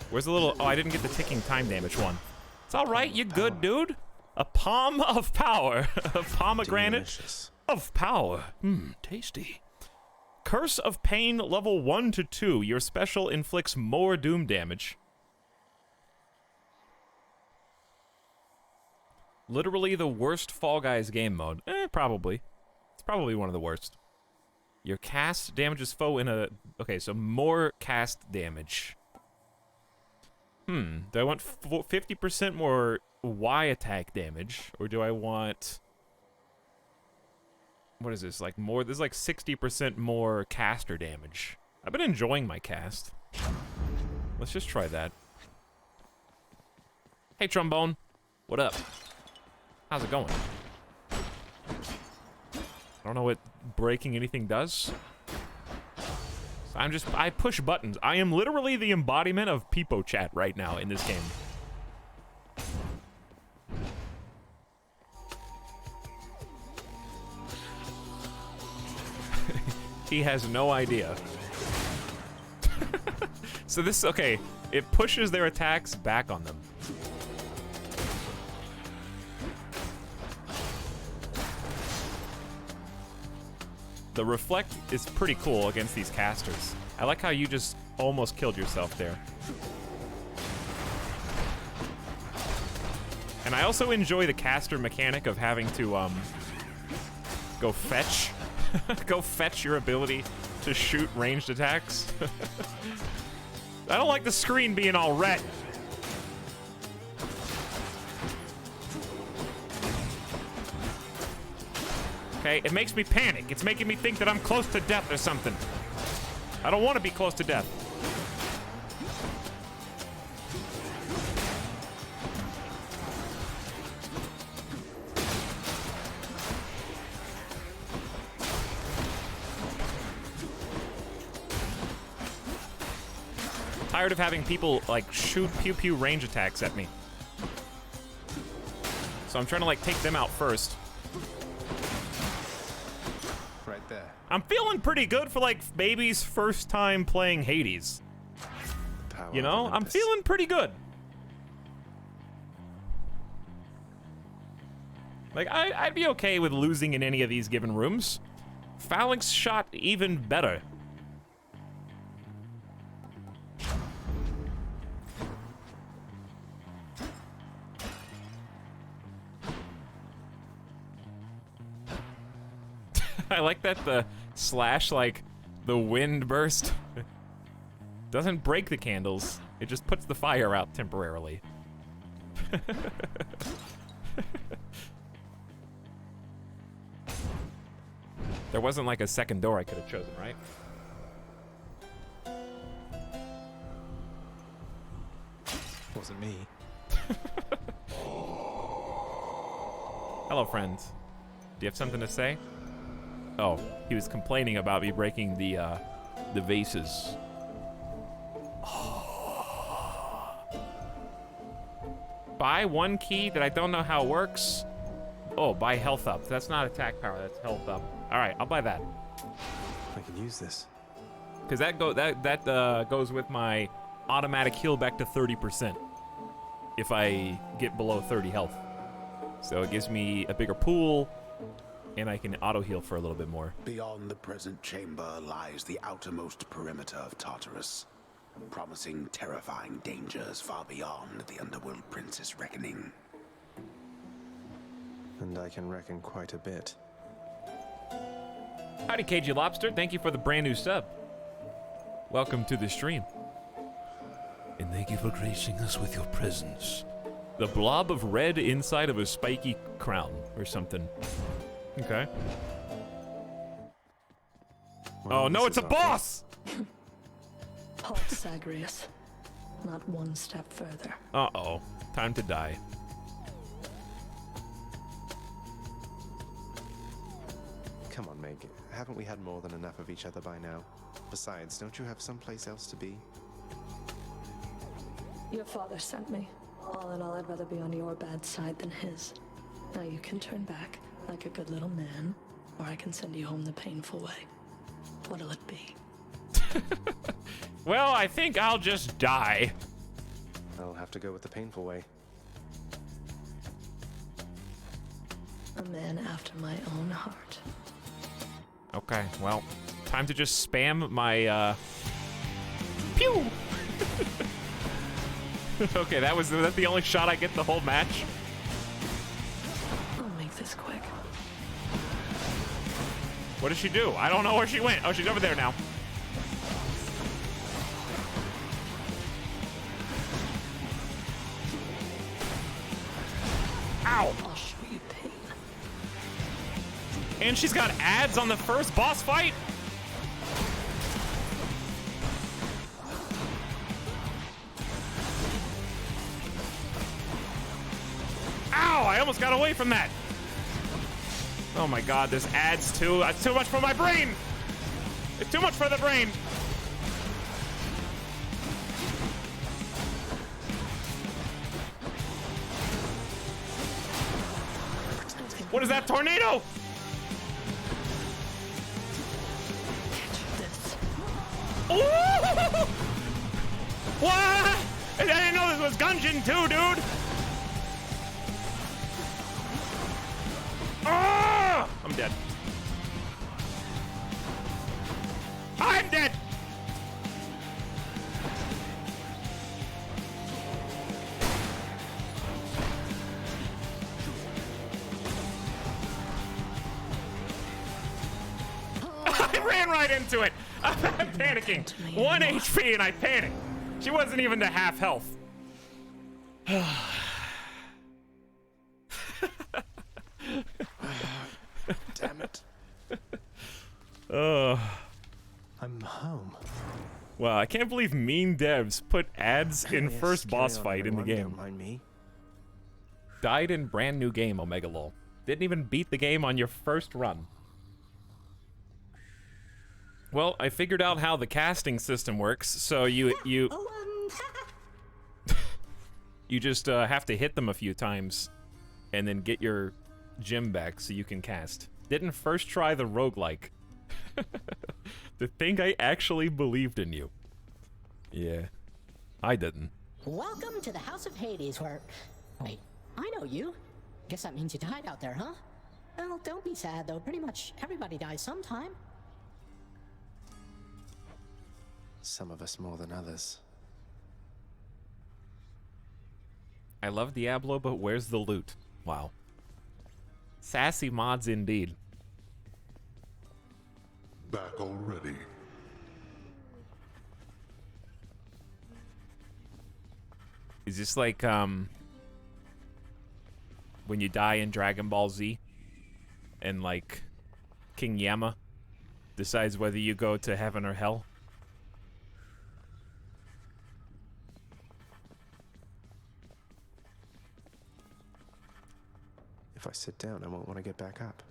Where's the little... Oh, I didn't get the ticking time damage one. It's all right. You're good, dude. A palm of power. A pomegranate Delicious. of power. Tasty. Curse of Pain level 1 to 2. Your special inflicts more doom damage. Literally the worst Fall Guys game mode. Probably. It's probably one of the worst. Your cast damages foe in a... Okay, so more cast damage. Do I want 50% more Y attack damage? Or do I want... What is this? Like more... This is like 60% more caster damage. I've been enjoying my cast. Let's just try that. Hey, Trombone. What up? How's it going? I don't know what breaking anything does. I push buttons. I am literally the embodiment of Peepo chat right now in this game. He has no idea. So this, okay, it pushes their attacks back on them. The reflect is pretty cool against these casters. I like how you just almost killed yourself there. And I also enjoy the caster mechanic of having to go fetch. Go fetch your ability to shoot ranged attacks. I don't like the screen being all red. Okay, it makes me panic. It's making me think that I'm close to death or something. I don't want to be close to death. Tired of having people, like, shoot pew-pew range attacks at me. So I'm trying to, like, take them out first. Right there. I'm feeling pretty good for, like, baby's first time playing Hades. Power You know, of I'm Olympus. feeling pretty good. Like, I'd be okay with losing in any of these given rooms. Phalanx shot even better. I like that the slash, like, the wind burst doesn't break the candles. It just puts the fire out temporarily. There wasn't, like, a second door I could have chosen, right? Wasn't me. Hello, friends. Do you have something to say? Oh, he was complaining about me breaking the vases. Buy one key that I don't know how it works. Oh, buy health up. That's not attack power, that's health up. All right, I'll buy that. I can use this. Because that goes with my automatic heal back to 30% if I get below 30 health. So it gives me a bigger pool, and I can auto-heal for a little bit more. Beyond the present chamber lies the outermost perimeter of Tartarus, promising terrifying dangers far beyond the Underworld Prince's reckoning. And I can reckon quite a bit. Howdy, KG Lobster. Thank you for the brand new sub. Welcome to the stream. And thank you for gracing us with your presence. The blob of red inside of a spiky crown or something. Okay. Well, Oh no, this it's a is awkward. boss! Halt, Zagreus. Not one step further. Uh-oh. Time to die. Come on, Meg. Haven't we had more than enough of each other by now? Besides, don't you have someplace else to be? Your father sent me. All in all, I'd rather be on your bad side than his. Now you can turn back like a good little man, or I can send you home the painful way. What'll it be? Well, I think I'll just die. I'll have to go with the painful way. A man after my own heart. Okay, well, time to just spam my, pew! Okay, that's the only shot I get the whole match? I'll make this quick. What did she do? I don't know where she went. Oh, she's over there now. Ow! I'll show you pain. And she's got ads on the first boss fight? Ow! I almost got away from that. Oh my god, there's ads too. That's too much for my brain! It's too much for the brain! What is that, tornado? Catch this. Ooh! What? I didn't know this was Gungeon too, dude! Oh! I'm dead. I'm dead! I ran right into it! I'm panicking. 1 HP and I panicked. She wasn't even to half health. Damn it. I'm home. Wow, I can't believe mean devs put ads in Yes, first carry boss on, fight in the everyone, game. Don't mind me. Died in brand new game, Omega Lol. Didn't even beat the game on your first run. Well, I figured out how the casting system works, so you just have to hit them a few times and then get your gem back so you can cast. Didn't first try the roguelike. To think I actually believed in you. Yeah, I didn't. Welcome to the House of Hades, where... Wait, I know you. Guess that means you died out there, huh? Well, don't be sad, though. Pretty much everybody dies sometime. Some of us more than others. I love Diablo, but where's the loot? Wow. Sassy mods indeed. Back already. Is this like, when you die in Dragon Ball Z, and like, King Yama decides whether you go to heaven or hell? If I sit down, I won't want to get back up.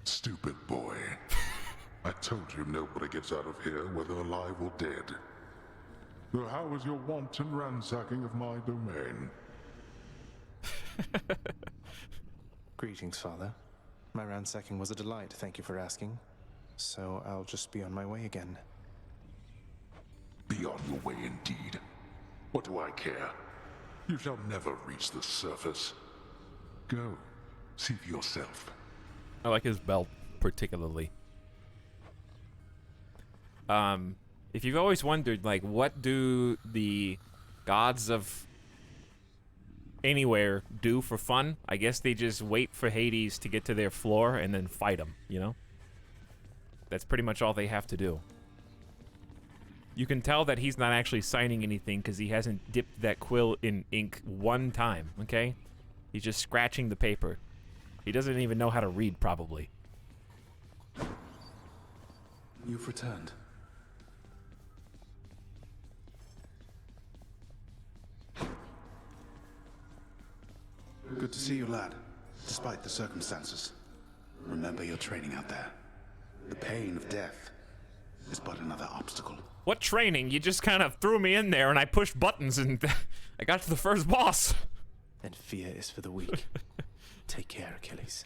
Stupid boy. I told you nobody gets out of here, whether alive or dead. So how was your wanton ransacking of my domain? Greetings, Father. My ransacking was a delight, thank you for asking. So I'll just be on my way again. Be on your way indeed. What do I care? You shall never reach the surface. Go, see for yourself. I like his belt, particularly. If you've always wondered, like, what do the gods of anywhere do for fun? I guess they just wait for Hades to get to their floor and then fight him, you know? That's pretty much all they have to do. You can tell that he's not actually signing anything because he hasn't dipped that quill in ink one time, okay? He's just scratching the paper. He doesn't even know how to read, probably. You've returned. Good to see you, lad. Despite the circumstances. Remember your training out there. The pain of death is but another obstacle. What training? You just kind of threw me in there and I pushed buttons and I got to the first boss. And fear is for the weak. Take care, Achilles.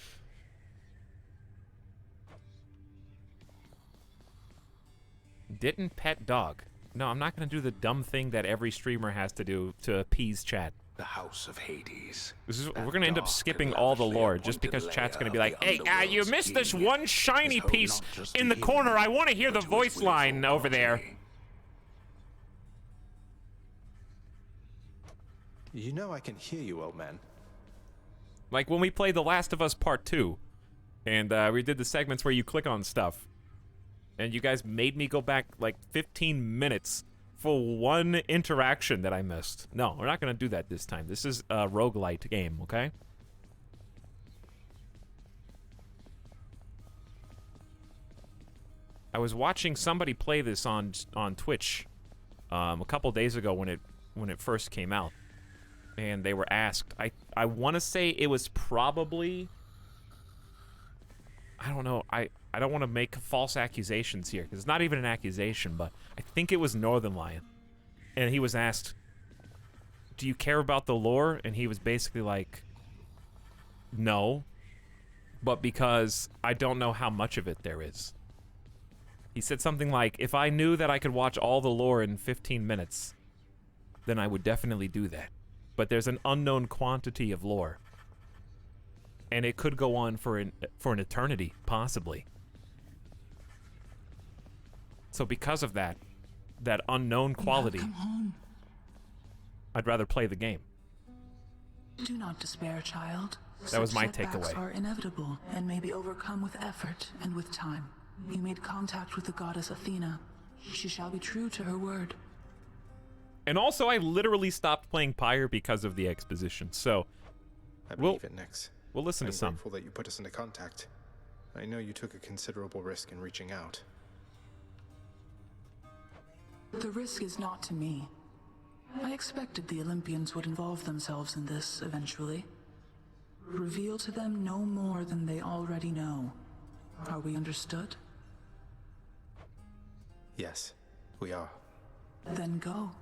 Didn't pet dog. No, I'm not going to do the dumb thing that every streamer has to do to appease chat. The House of Hades. We're gonna end up skipping all the lore just because chat's gonna be like, "Hey, you missed this one shiny piece in the corner. I want to hear the voice line over there." You know I can hear you, old man. Like when we played The Last of Us Part 2, and we did the segments where you click on stuff, and you guys made me go back like 15 minutes for one interaction that I missed. No, we're not going to do that this time. This is a roguelite game, okay? I was watching somebody play this on Twitch a couple days ago when it first came out, and they were asked. I want to say it was probably, I don't know. I don't want to make false accusations here because it's not even an accusation, but I think it was Northern Lion, and he was asked, "Do you care about the lore?" And he was basically like, "No, but because I don't know how much of it there is." He said something like, "If I knew that I could watch all the lore in 15 minutes, then I would definitely do that. But there's an unknown quantity of lore, and it could go on for an eternity, possibly. So because of that unknown quality, Come home. I'd rather play the game." Do not despair, child. That was my Such setbacks takeaway. are inevitable and may be overcome with effort and with time. You made contact with the goddess Athena. She shall be true to her word. And also, I literally stopped playing Pyre because of the exposition, so I believe it, Nix. we'll listen I'm to some. grateful that you put us into contact. I know you took a considerable risk in reaching out. The risk is not to me. I expected the Olympians would involve themselves in this eventually. Reveal to them no more than they already know. Are we understood? Yes, we are. Then go.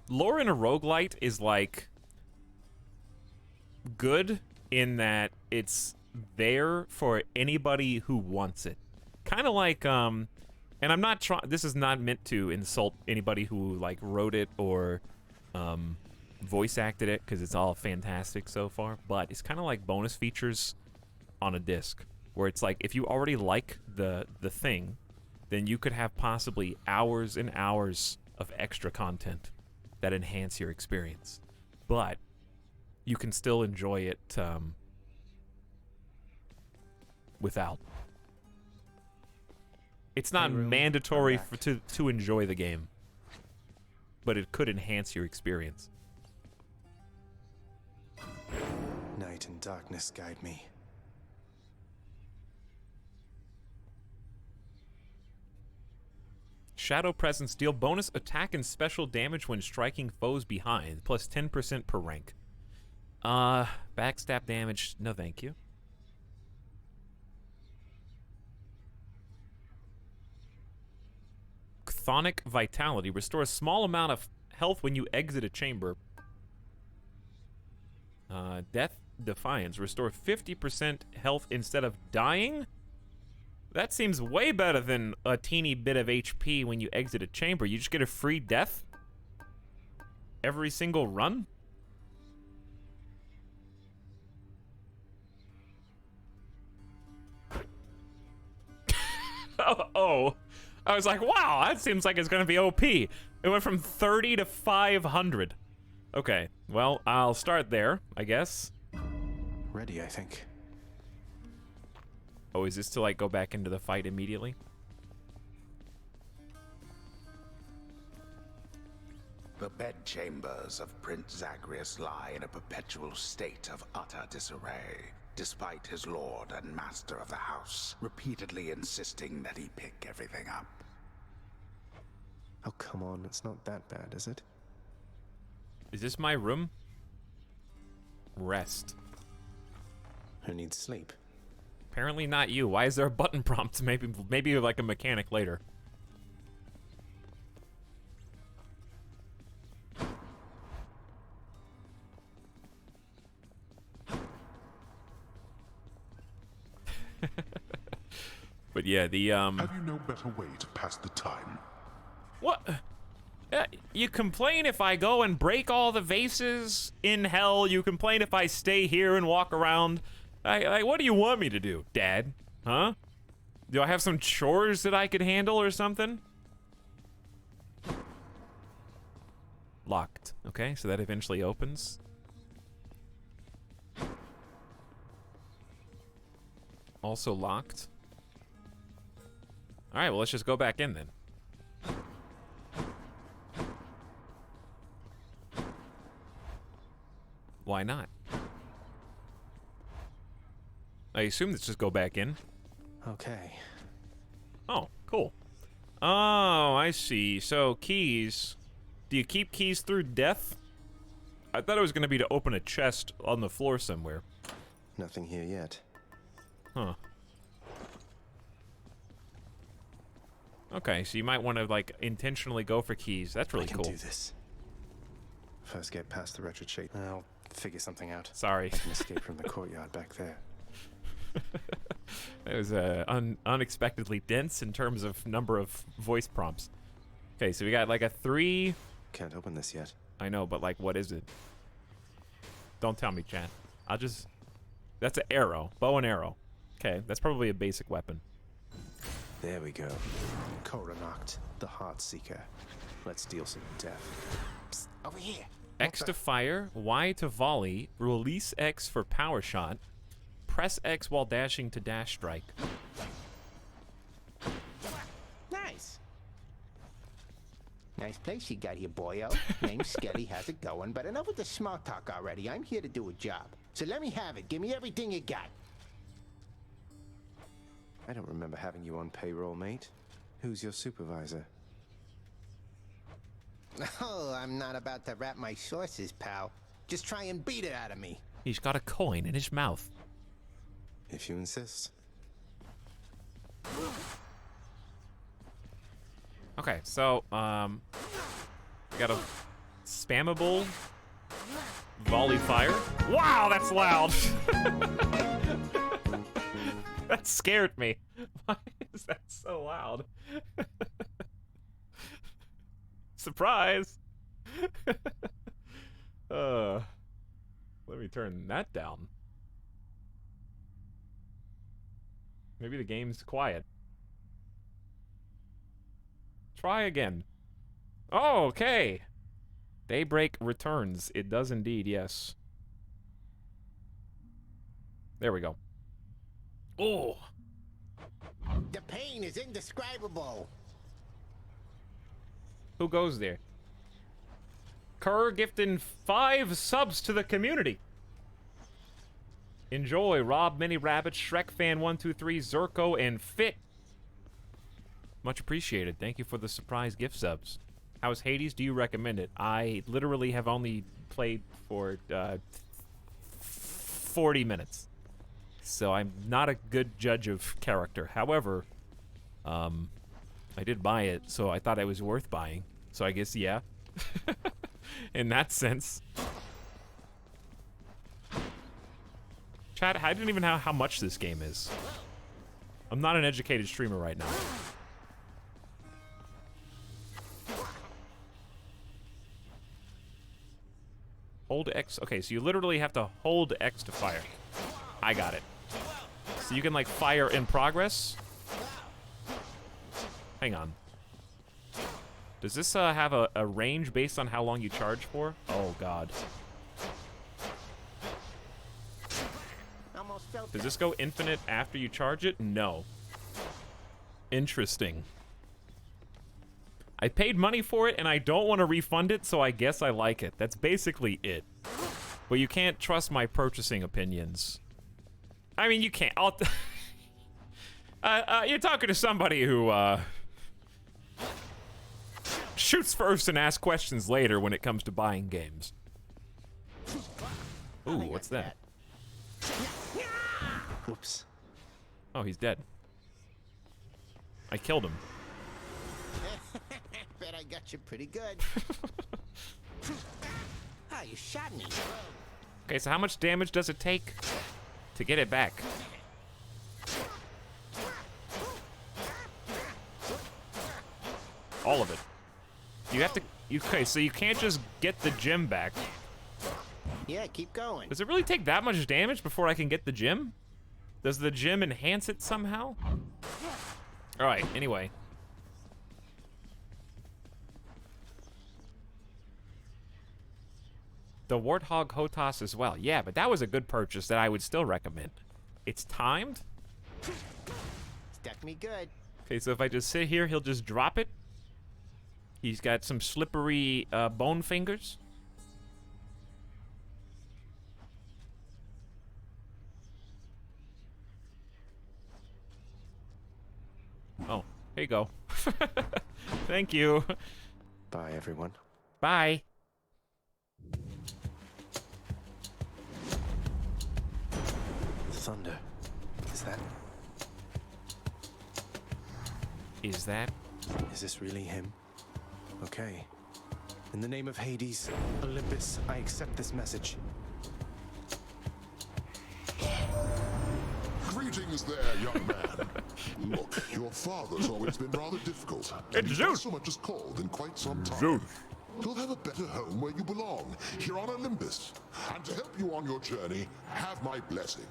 Lore in a roguelite is like good in that it's there for anybody who wants it. Kind of like and I'm not trying, this is not meant to insult anybody who like wrote it or voice acted it, because it's all fantastic so far, but it's kind of like bonus features on a disc where it's like if you already like the thing, then you could have possibly hours and hours of extra content that enhance your experience, but you can still enjoy it without. It's not mandatory to enjoy the game, but it could enhance your experience. Night and darkness guide me. Shadow Presence deal bonus attack and special damage when striking foes behind, plus 10% per rank. Backstab damage, no thank you. Chthonic Vitality, restore a small amount of health when you exit a chamber. Death Defiance, restore 50% health instead of dying? That seems way better than a teeny bit of HP when you exit a chamber. You just get a free death every single run? Oh, I was like, wow, that seems like it's gonna be OP. It went from 30 to 500. Okay, well, I'll start there, I guess. Ready, I think. Oh, is this to, like, go back into the fight immediately? The bedchambers of Prince Zagreus lie in a perpetual state of utter disarray, despite his lord and master of the house repeatedly insisting that he pick everything up. Oh, come on, it's not that bad, is it? Is this my room? Rest. Who needs sleep? Apparently not you. Why is there a button prompt? Maybe like a mechanic later. But yeah, the Have you no better way to pass the time? What? You complain if I go and break all the vases in hell. You complain if I stay here and walk around. What do you want me to do, Dad? Huh? Do I have some chores that I could handle or something? Locked. Okay, so that eventually opens. Also locked. Alright, well, let's just go back in then. Why not? I assume let's just go back in. Okay. Oh, cool. Oh, I see. So, keys. Do you keep keys through death? I thought it was going to be to open a chest on the floor somewhere. Nothing here yet. Huh. Okay, so you might want to, like, intentionally go for keys. That's really cool. I can do this. First get past the retreat. I'll figure something out. Sorry. I can escape from the courtyard back there. It was unexpectedly dense in terms of number of voice prompts. Okay, so we got like a 3. Can't open this yet. I know, but like, what is it? Don't tell me, chat. I'll just... That's an arrow. Bow and arrow. Okay, that's probably a basic weapon. There we go. Koronach, the Heart Seeker. Let's deal some death. Psst, over here. X to fire, Y to volley, release X for power shot, press X while dashing to dash strike. Nice. Nice place you got here, boyo. Name's Skelly, how's it going? But enough with the small talk already. I'm here to do a job. So let me have it. Give me everything you got. I don't remember having you on payroll, mate. Who's your supervisor? Oh, I'm not about to wrap my sources, pal. Just try and beat it out of me. He's got a coin in his mouth. If you insist. Okay, so, we got a spammable volley fire. Wow, that's loud! That scared me. Why is that so loud? Surprise! Let me turn that down. Maybe the game's quiet. Try again. Oh, okay. Daybreak returns. It does indeed, yes. There we go. Oh! The pain is indescribable. Who goes there? Kerr gifting 5 subs to the community. Enjoy, Rob, Mini Rabbit, Shrek Fan 123, Zerko, and Fit. Much appreciated. Thank you for the surprise gift subs. How's Hades? Do you recommend it? I literally have only played for 40 minutes. So I'm not a good judge of character. However, I did buy it, so I thought it was worth buying. So I guess, yeah. In that sense. Chat, I didn't even know how much this game is. I'm not an educated streamer right now. Hold X. Okay, so you literally have to hold X to fire. I got it. So you can, like, fire in progress. Hang on. Does this have a range based on how long you charge for? Oh, God. Does this go infinite after you charge it? No. Interesting. I paid money for it, and I don't want to refund it, so I guess I like it. That's basically it. But you can't trust my purchasing opinions. I mean, you can't. You're talking to somebody who, shoots first and asks questions later when it comes to buying games. Ooh, what's that? Whoops. Oh, he's dead. I killed him. Bet I got you pretty good. Ah, you shot me. Okay, so how much damage does it take to get it back? All of it. Do you have to Okay, so you can't just get the gem back. Yeah, keep going. Does it really take that much damage before I can get the gem? Does the gem enhance it somehow? All right, anyway. The Warthog HOTAS as well. Yeah, but that was a good purchase that I would still recommend. It's timed. Stuck me good. Okay, so if I just sit here, he'll just drop it. He's got some slippery bone fingers. Oh, here you go. Thank you. Bye, everyone. Bye. Thunder. Is that... Is that? Is this really him? Okay. In the name of Hades, Olympus, I accept this message. Greetings there, young man. Look, your father's always been rather difficult. It's He's Zeus. not so much as called in quite some time. Zeus. You'll have a better home where you belong, here on Olympus. And to help you on your journey, have my blessing.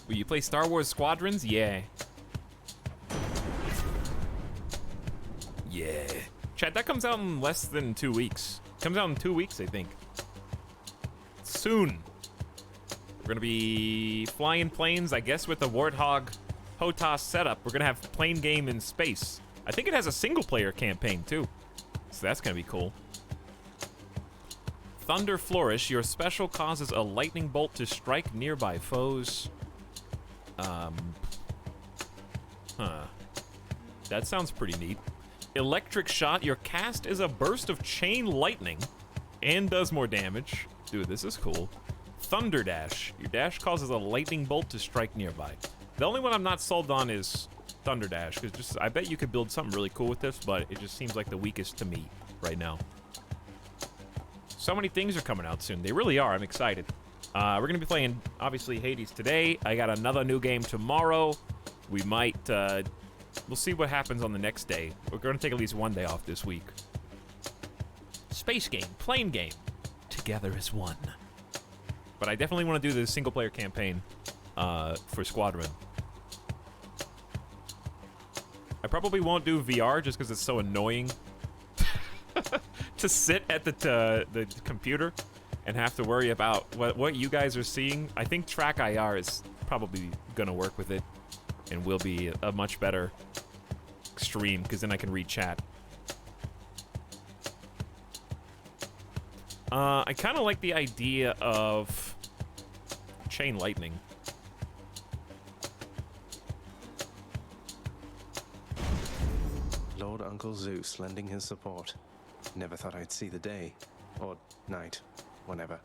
Will you play Star Wars Squadrons? Yeah. Yeah. Chat, that comes out in less than 2 weeks. Comes out in 2 weeks, I think. Soon. We're gonna be flying planes, I guess, with the Warthog HOTAS setup. We're gonna have plane game in space. I think it has a single player campaign too. So that's gonna be cool. Thunder Flourish. Your special causes a lightning bolt to strike nearby foes. That sounds pretty neat. Electric Shot. Your cast is a burst of chain lightning and does more damage. Dude, this is cool. Thunder Dash. Your dash causes a lightning bolt to strike nearby. The only one I'm not sold on is Thunder Dash, because just I bet you could build something really cool with this, but it just seems like the weakest to me right now. So many things are coming out soon. They really are. I'm excited. We're gonna be playing obviously Hades today. I got another new game tomorrow. We might we'll see what happens on the next day. We're gonna take at least one day off this week. Space game, plane game, together as one. But I definitely want to do the single player campaign for Squadron. I probably won't do VR just because it's so annoying to sit at the computer and have to worry about what you guys are seeing. I think Track IR is probably gonna work with it and will be a much better stream because then I can read chat. I kind of like the idea of chain lightning. Lord Uncle Zeus lending his support. Never thought I'd see the day. Or night. Whenever.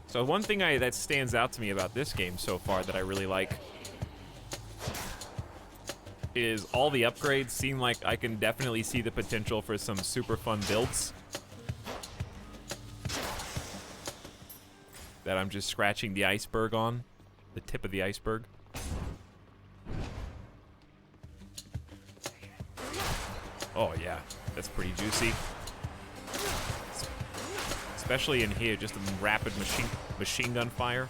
So one thing that stands out to me about this game so far that I really like is all the upgrades seem like I can definitely see the potential for some super fun builds. That I'm just scratching the iceberg on. The tip of the iceberg. Oh yeah, that's pretty juicy. Especially in here, just a rapid machine gun fire.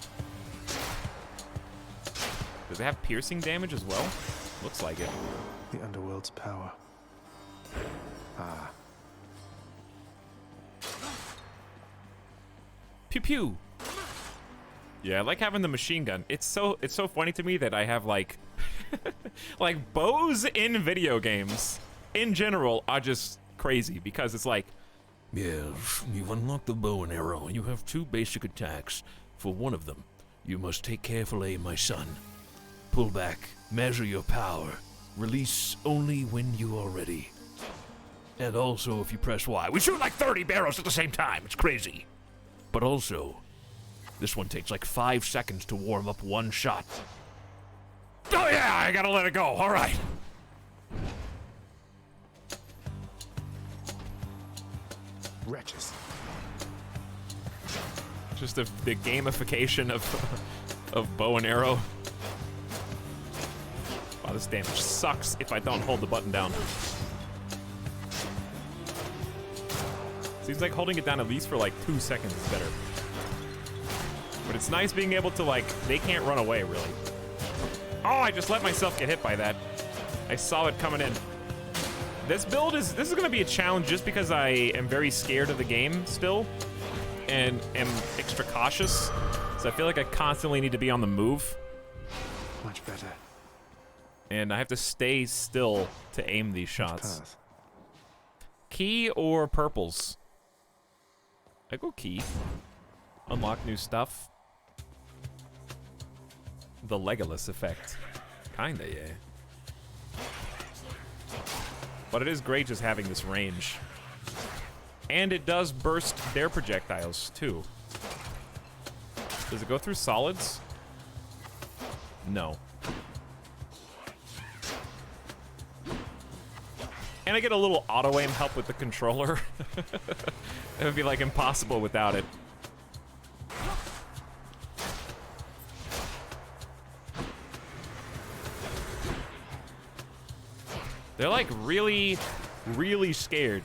Does it have piercing damage as well? Looks like it. The underworld's power. Ah. Pew pew. Yeah, I like having the machine gun. It's so funny to me that I have like like bows in video games in general are just crazy because it's like, yes, you've unlocked the bow and arrow and you have 2 basic attacks. For one of them, you must take careful aim, my son. Pull back, measure your power. Release only when you are ready. And also if you press Y. We shoot like 30 barrels at the same time. It's crazy. But also, this one takes like 5 seconds to warm up 1 shot. Oh yeah, I gotta let it go. All right. Wretches. Just the gamification of bow and arrow. Wow, this damage sucks if I don't hold the button down. Seems like holding it down at least for like 2 seconds is better. But it's nice being able to, like, they can't run away, really. Oh, I just let myself get hit by that. I saw it coming in. This is gonna be a challenge just because I am very scared of the game still. And am extra cautious. So I feel like I constantly need to be on the move. Much better. And I have to stay still to aim these shots. Key or purples? I go key. Unlock new stuff. The Legolas effect. Kinda, yeah. But it is great just having this range. And it does burst their projectiles, too. Does it go through solids? No. And I get a little auto-aim help with the controller. It would be, like, impossible without it. They're, like, really, really scared.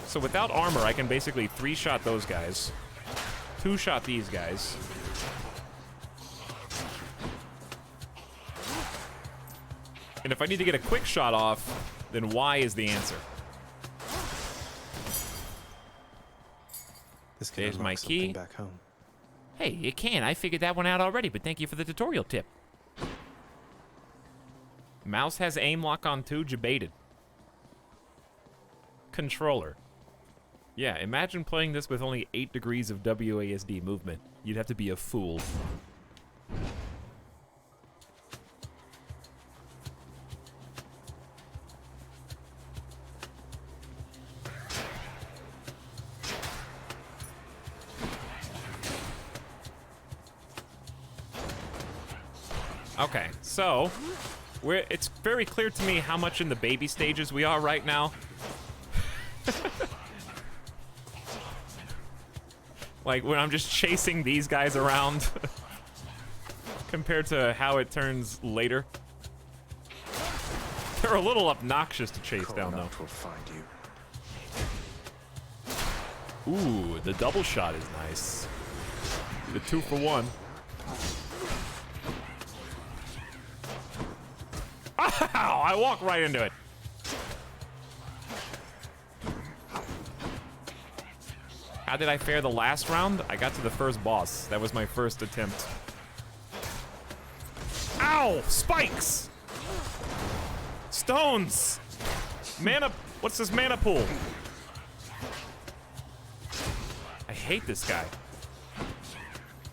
So without armor, I can basically 3-shot those guys. 2-shot these guys. And if I need to get a quick shot off, then Y is the answer. There's my key. Back home. Hey, you can. I figured that one out already, but thank you for the tutorial tip. Mouse has aim lock on too, debated. Controller. Yeah, imagine playing this with only 8 degrees of WASD movement. You'd have to be a fool. Okay, so it's very clear to me how much in the baby stages we are right now. Like when I'm just chasing these guys around compared to how it turns later. They're a little obnoxious to chase down though. Will find you. Ooh, the double shot is nice. The 2-for-1. Ow! I walked right into it. How did I fare the last round? I got to the first boss. That was my first attempt. Ow! Spikes! Stones! Mana... What's this mana pool? I hate this guy.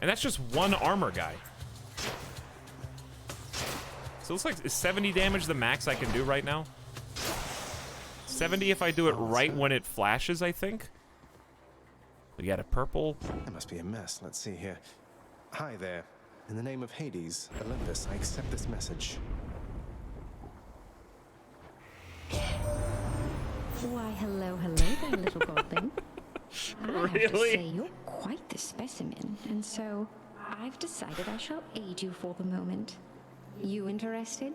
And that's just one armor guy. So it looks like, is 70 damage the max I can do right now? 70 if I do it right when it flashes, I think. We got a purple. That must be a mess. Let's see here. Hi there. In the name of Hades, Olympus, I accept this message. Why, hello there, little godling. I have to say, you're quite the specimen, and so I've decided I shall aid you for the moment. You interested?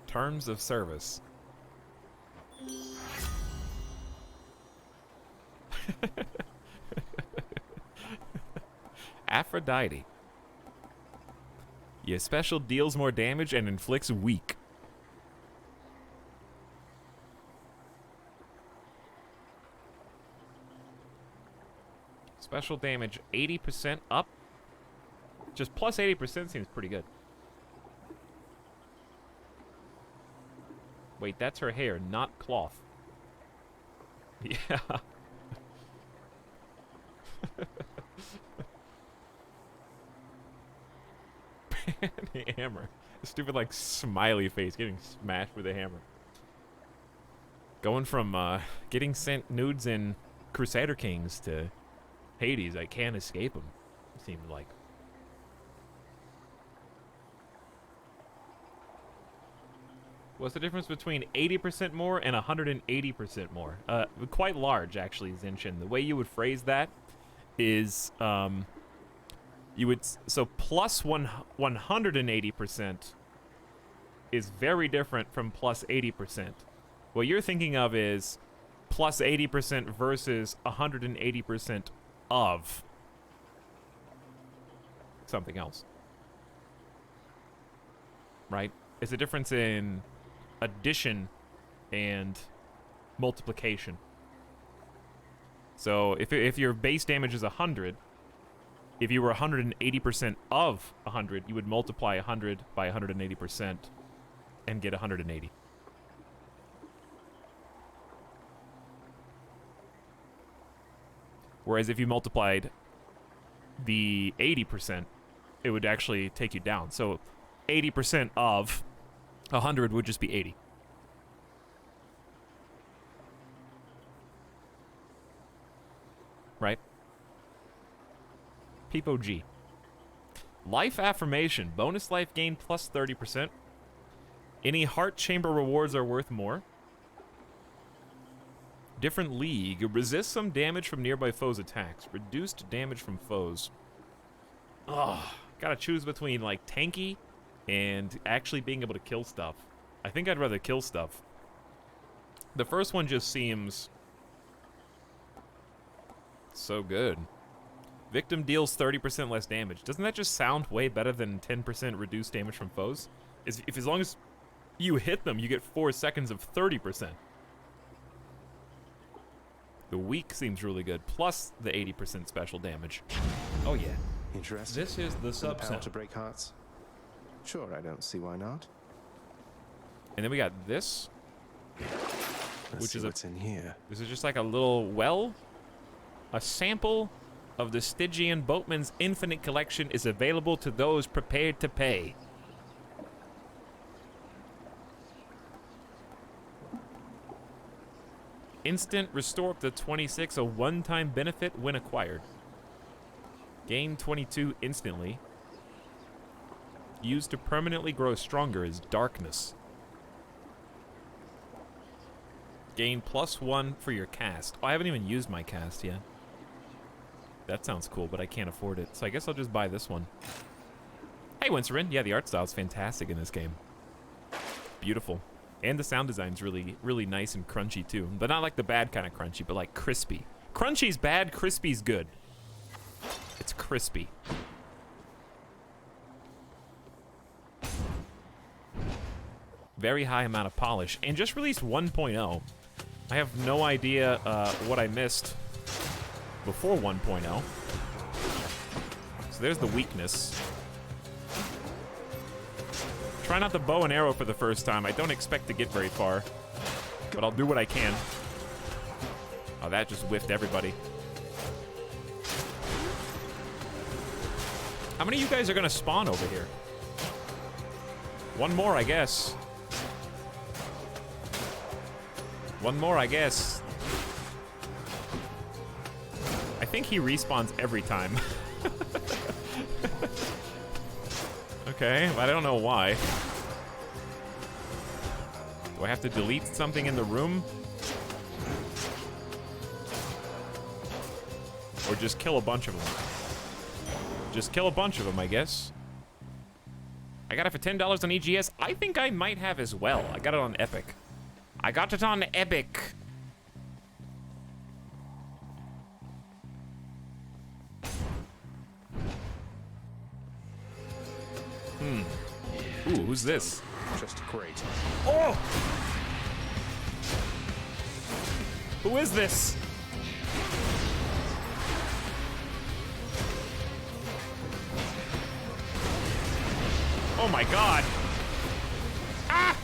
Terms of service. Aphrodite. Your special deals more damage and inflicts weak. Special damage 80% up. Just plus 80% seems pretty good. Wait, that's her hair, not cloth. Yeah. Hammer. Stupid, like, smiley face getting smashed with a hammer. Going from getting sent nudes in Crusader Kings to Hades, I can't escape him, it seemed like. What's the difference between 80% more and 180% more? Quite large, actually, Zinshin. The way you would phrase that is, You would, so plus 180% is very different from plus 80%. What you're thinking of is plus 80% versus 180% of something else. Right? It's a difference in addition and multiplication. So if your base damage is 100, if you were 180% of 100, you would multiply 100 by 180% and get 180. Whereas if you multiplied the 80%, it would actually take you down. So 80% of 100 would just be 80. Right? Peepo G. Life affirmation. Bonus life gain plus 30%. Any heart chamber rewards are worth more. Different league. Resist some damage from nearby foes' attacks. Reduced damage from foes. Ugh. Gotta choose between, like, tanky and actually being able to kill stuff. I think I'd rather kill stuff. The first one just seems so good. Victim deals 30% less damage. Doesn't that just sound way better than 10% reduced damage from foes? If as long as you hit them, you get 4 seconds of 30%. The weak seems really good, plus the 80% special damage. Oh yeah. Interesting. This is the Power subset. to break hearts. Sure, I don't see why not. And then we got this, Let's which see is what's in here. This is just like a little well. A sample of the Stygian Boatman's Infinite Collection is available to those prepared to pay. Instant restore up to 26, a one-time benefit when acquired. Gain 22 instantly. Used to permanently grow stronger is darkness. Gain +1 for your cast. Oh, I haven't even used my cast yet. That sounds cool, but I can't afford it. So I guess I'll just buy this one. Hey, Wincerin. Yeah, the art style's fantastic in this game. Beautiful. And the sound design's really, really nice and crunchy, too. But not like the bad kind of crunchy, but like crispy. Crunchy's bad, crispy's good. It's crispy. Very high amount of polish. And just released 1.0. I have no idea what I missed before 1.0. So there's the weakness. Try not to bow and arrow for the first time. I don't expect to get very far. But I'll do what I can. Oh, that just whiffed everybody. How many of you guys are gonna spawn over here? One more, I guess. One more, I guess. I think he respawns every time. Okay, I don't know why. Do I have to delete something in the room? Or just kill a bunch of them? Just kill a bunch of them, I guess. I got it for $10 on EGS. I think I might have as well. I got it on Epic. I got it on Epic. Ooh, who's this? Just great. Oh! Who is this? Oh my god. Ah!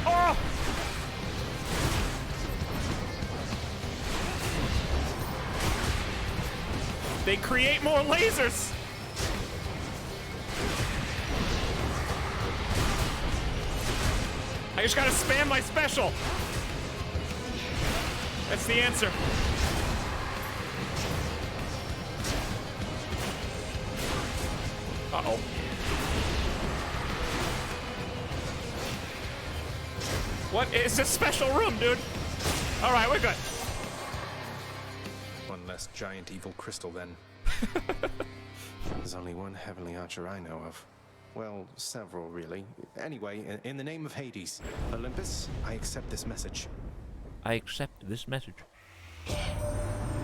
Oh! They create more lasers! I just gotta spam my special. That's the answer. Uh-oh. What? It's a special room, dude. All right, we're good. One one less giant evil crystal, then. There's only one heavenly archer I know of. Well, several, really. Anyway, in the name of Hades, Olympus, I accept this message. I accept this message.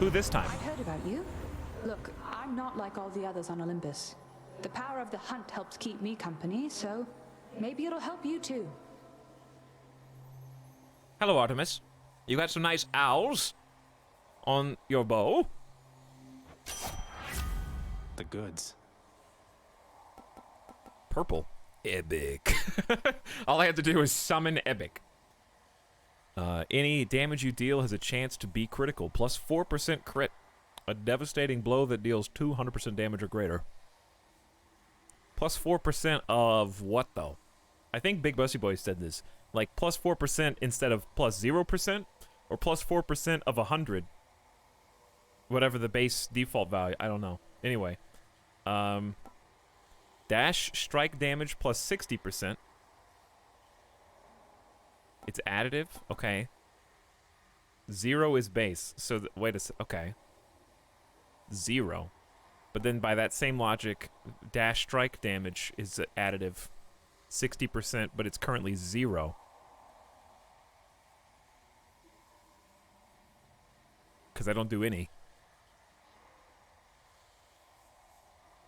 Who this time? I'd heard about you. Look, I'm not like all the others on Olympus. The power of the hunt helps keep me company, so maybe it'll help you too. Hello, Artemis. You got some nice owls on your bow? The goods. Purple. Epic. All I have to do is summon Epic. Any damage you deal has a chance to be critical. Plus 4% crit. A devastating blow that deals 200% damage or greater. Plus 4% of what, though? I think Big Bussy Boy said this. Like, plus 4% instead of plus 0%? Or plus 4% of 100? Whatever the base default value. I don't know. Anyway. Dash strike damage plus 60%. It's additive? Okay. 0 is base. So, wait a sec. Okay. 0. But then by that same logic, dash strike damage is additive 60%, but it's currently 0. Because I don't do any.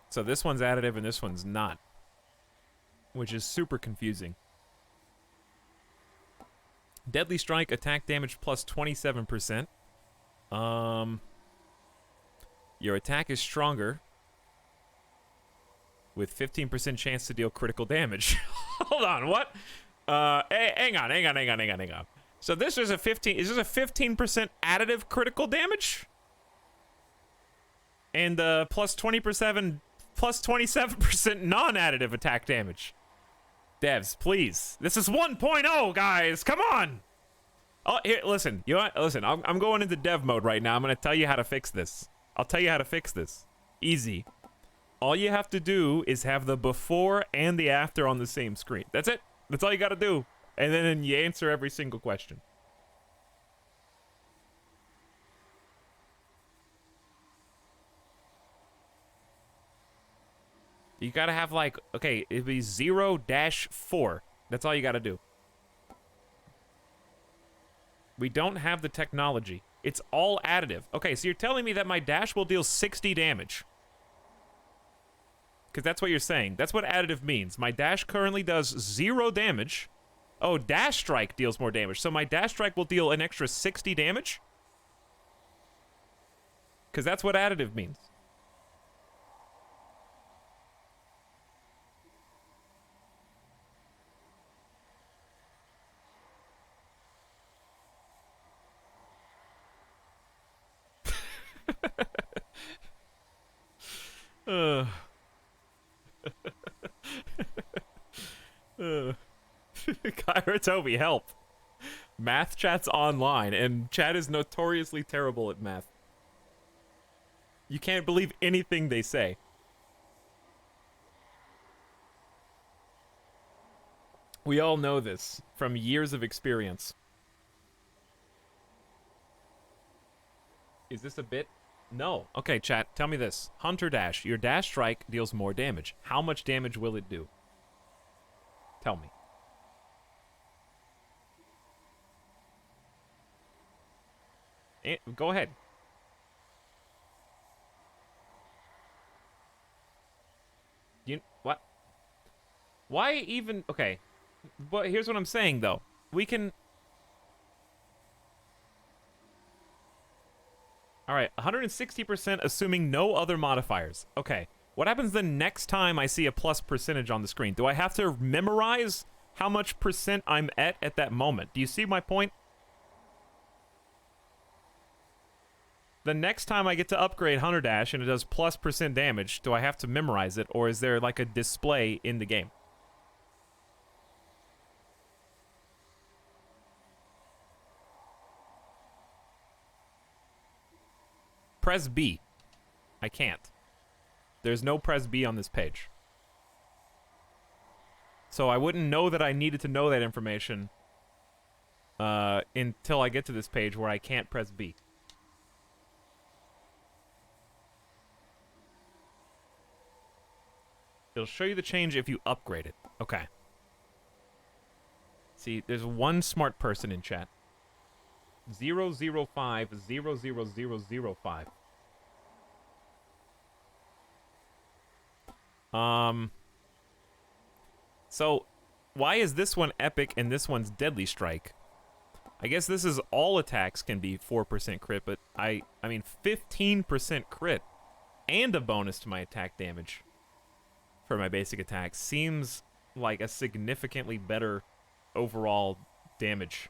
So this one's additive and this one's not. Which is super confusing. Deadly strike, attack damage plus 27%. Your attack is stronger with 15% chance to deal critical damage. Hold on, what? Hang on. So this is a 15. Is this a 15% additive critical damage? And plus 27% non-additive attack damage. Devs, please. This is 1.0, guys. Come on. Oh, here, listen. You know what? Listen, I'm going into dev mode right now. I'm going to tell you how to fix this. I'll tell you how to fix this. Easy. All you have to do is have the before and the after on the same screen. That's it. That's all you got to do. And then you answer every single question. You got to have like, okay, it'd be 0-4. That's all you got to do. We don't have the technology. It's all additive. Okay, so you're telling me that my dash will deal 60 damage. Because that's what you're saying. That's what additive means. My dash currently does 0 damage. Oh, dash strike deals more damage. So my dash strike will deal an extra 60 damage? Because that's what additive means. Kyra Toby, help. Math chat's online, and chat is notoriously terrible at math. You can't believe anything they say. We all know this from years of experience. Is this a bit? No. Okay, chat, tell me this. Hunter dash. Your dash strike deals more damage. How much damage will it do? Tell me. Go ahead. What? Why even... Okay. But here's what I'm saying, though. We can... Alright, 160% assuming no other modifiers. Okay. What happens the next time I see a plus percentage on the screen? Do I have to memorize how much percent I'm at that moment? Do you see my point? The next time I get to upgrade Hunter Dash and it does plus percent damage, do I have to memorize it, or is there like a display in the game? Press B. I can't. There's no press B on this page. So I wouldn't know that I needed to know that information until I get to this page where I can't press B. It'll show you the change if you upgrade it. Okay. See, there's one smart person in chat. 0050005. So, why is this one epic and this one's deadly strike? I guess this is all attacks can be 4% crit, but I mean 15% crit and a bonus to my attack damage for my basic attack seems like a significantly better overall damage.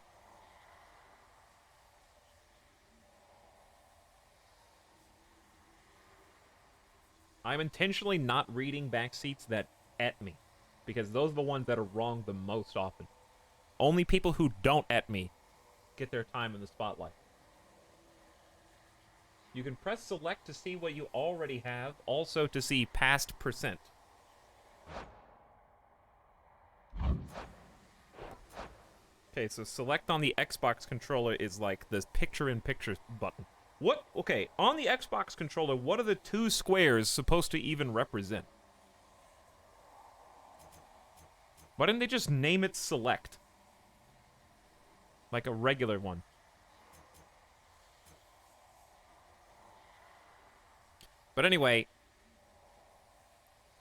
I'm intentionally not reading backseats that at me, because those are the ones that are wrong the most often. Only people who don't at me get their time in the spotlight. You can press select to see what you already have, also to see past percent. Okay, so select on the Xbox controller is like the picture-in-picture button. What? Okay, on the Xbox controller, what are the two squares supposed to even represent? Why didn't they just name it select? Like a regular one. But anyway,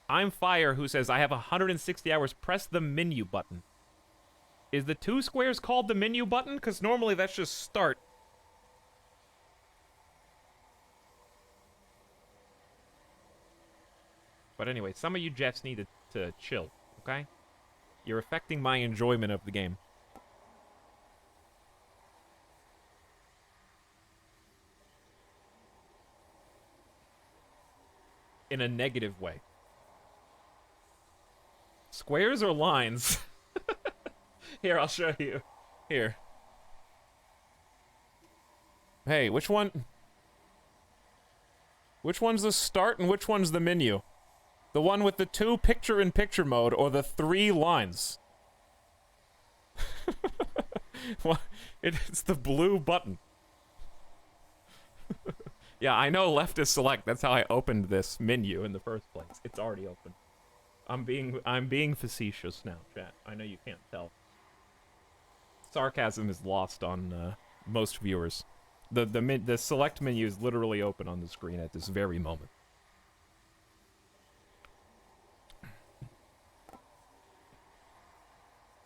I'm Fire, who says, I have 160 hours, press the menu button. Is the two squares called the menu button? Because normally that's just start. But anyway, some of you Jets need to chill, okay? You're affecting my enjoyment of the game. In a negative way. Squares or lines? Here, I'll show you. Here. Hey, which one? Which one's the start and which one's the menu? The one with the 2 picture-in-picture mode or the 3 lines? Well, it's the blue button. Yeah, I know left is select. That's how I opened this menu in the first place. It's already open. I'm being facetious now, chat. I know you can't tell. Sarcasm is lost on most viewers. The select menu is literally open on the screen at this very moment.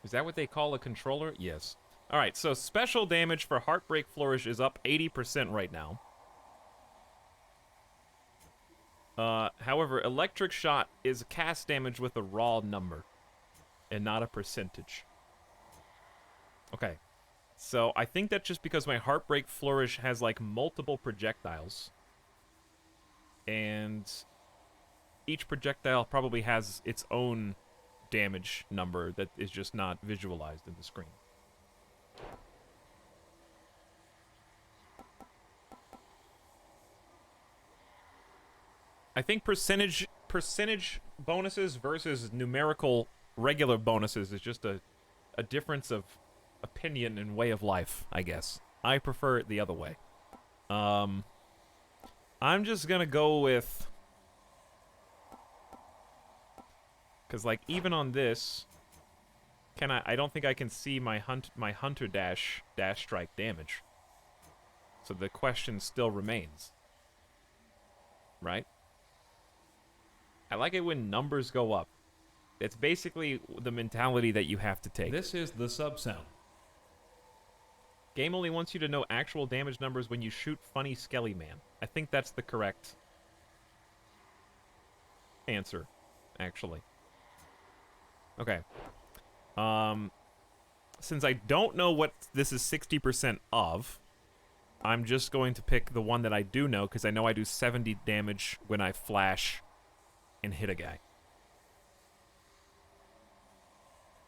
Is that what they call a controller? Yes. Alright, so special damage for Heartbreak Flourish is up 80% right now. However, Electric Shot is cast damage with a raw number, and not a percentage. Okay. So, I think that's just because my Heartbreak Flourish has, like, multiple projectiles. And each projectile probably has its own damage number that is just not visualized in the screen. I think percentage bonuses versus numerical regular bonuses is just a difference of opinion and way of life, I guess. I prefer it the other way. I'm just gonna go with, because like even on this, I don't think I can see my hunter dash strike damage. So the question still remains. Right? I like it when numbers go up. It's basically the mentality that you have to take. This is the sub-sound. Game only wants you to know actual damage numbers when you shoot Funny Skelly Man. I think that's the correct answer, actually. Okay. Since I don't know what this is 60% of, I'm just going to pick the one that I do know, because I know I do 70 damage when I flash and hit a guy.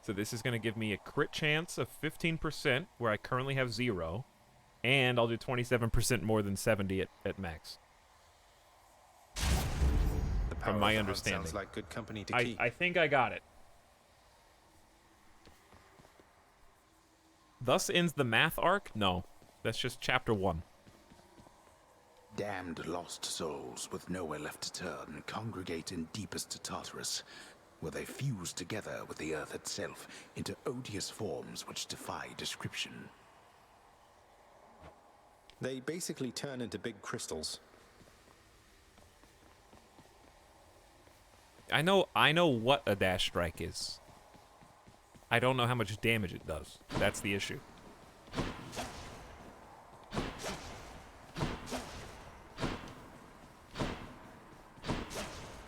So this is going to give me a crit chance of 15%, where I currently have 0, and I'll do 27% more than 70 at max. From my understanding. Sounds like good company to keep. I think I got it. Thus ends the math arc? No, that's just chapter 1. Damned lost souls with nowhere left to turn congregate in deepest Tartarus, where they fuse together with the earth itself into odious forms which defy description. They basically turn into big crystals. I know what a dash strike is. I don't know how much damage it does. That's the issue.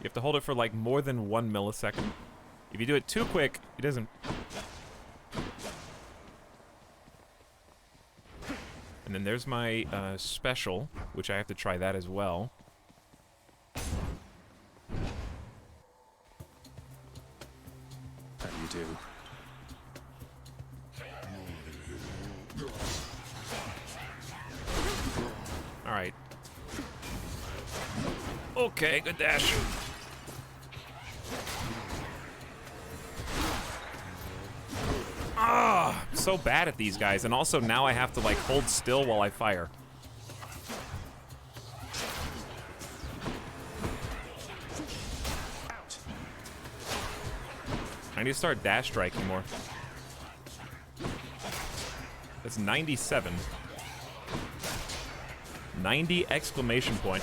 You have to hold it for like more than 1 millisecond. If you do it too quick, it doesn't. And then there's my special, which I have to try that as well. How do you do? All right. Okay, good dash. Ah, I'm so bad at these guys, and also now I have to like hold still while I fire. I need to start dash striking more. That's 97. 90 exclamation point.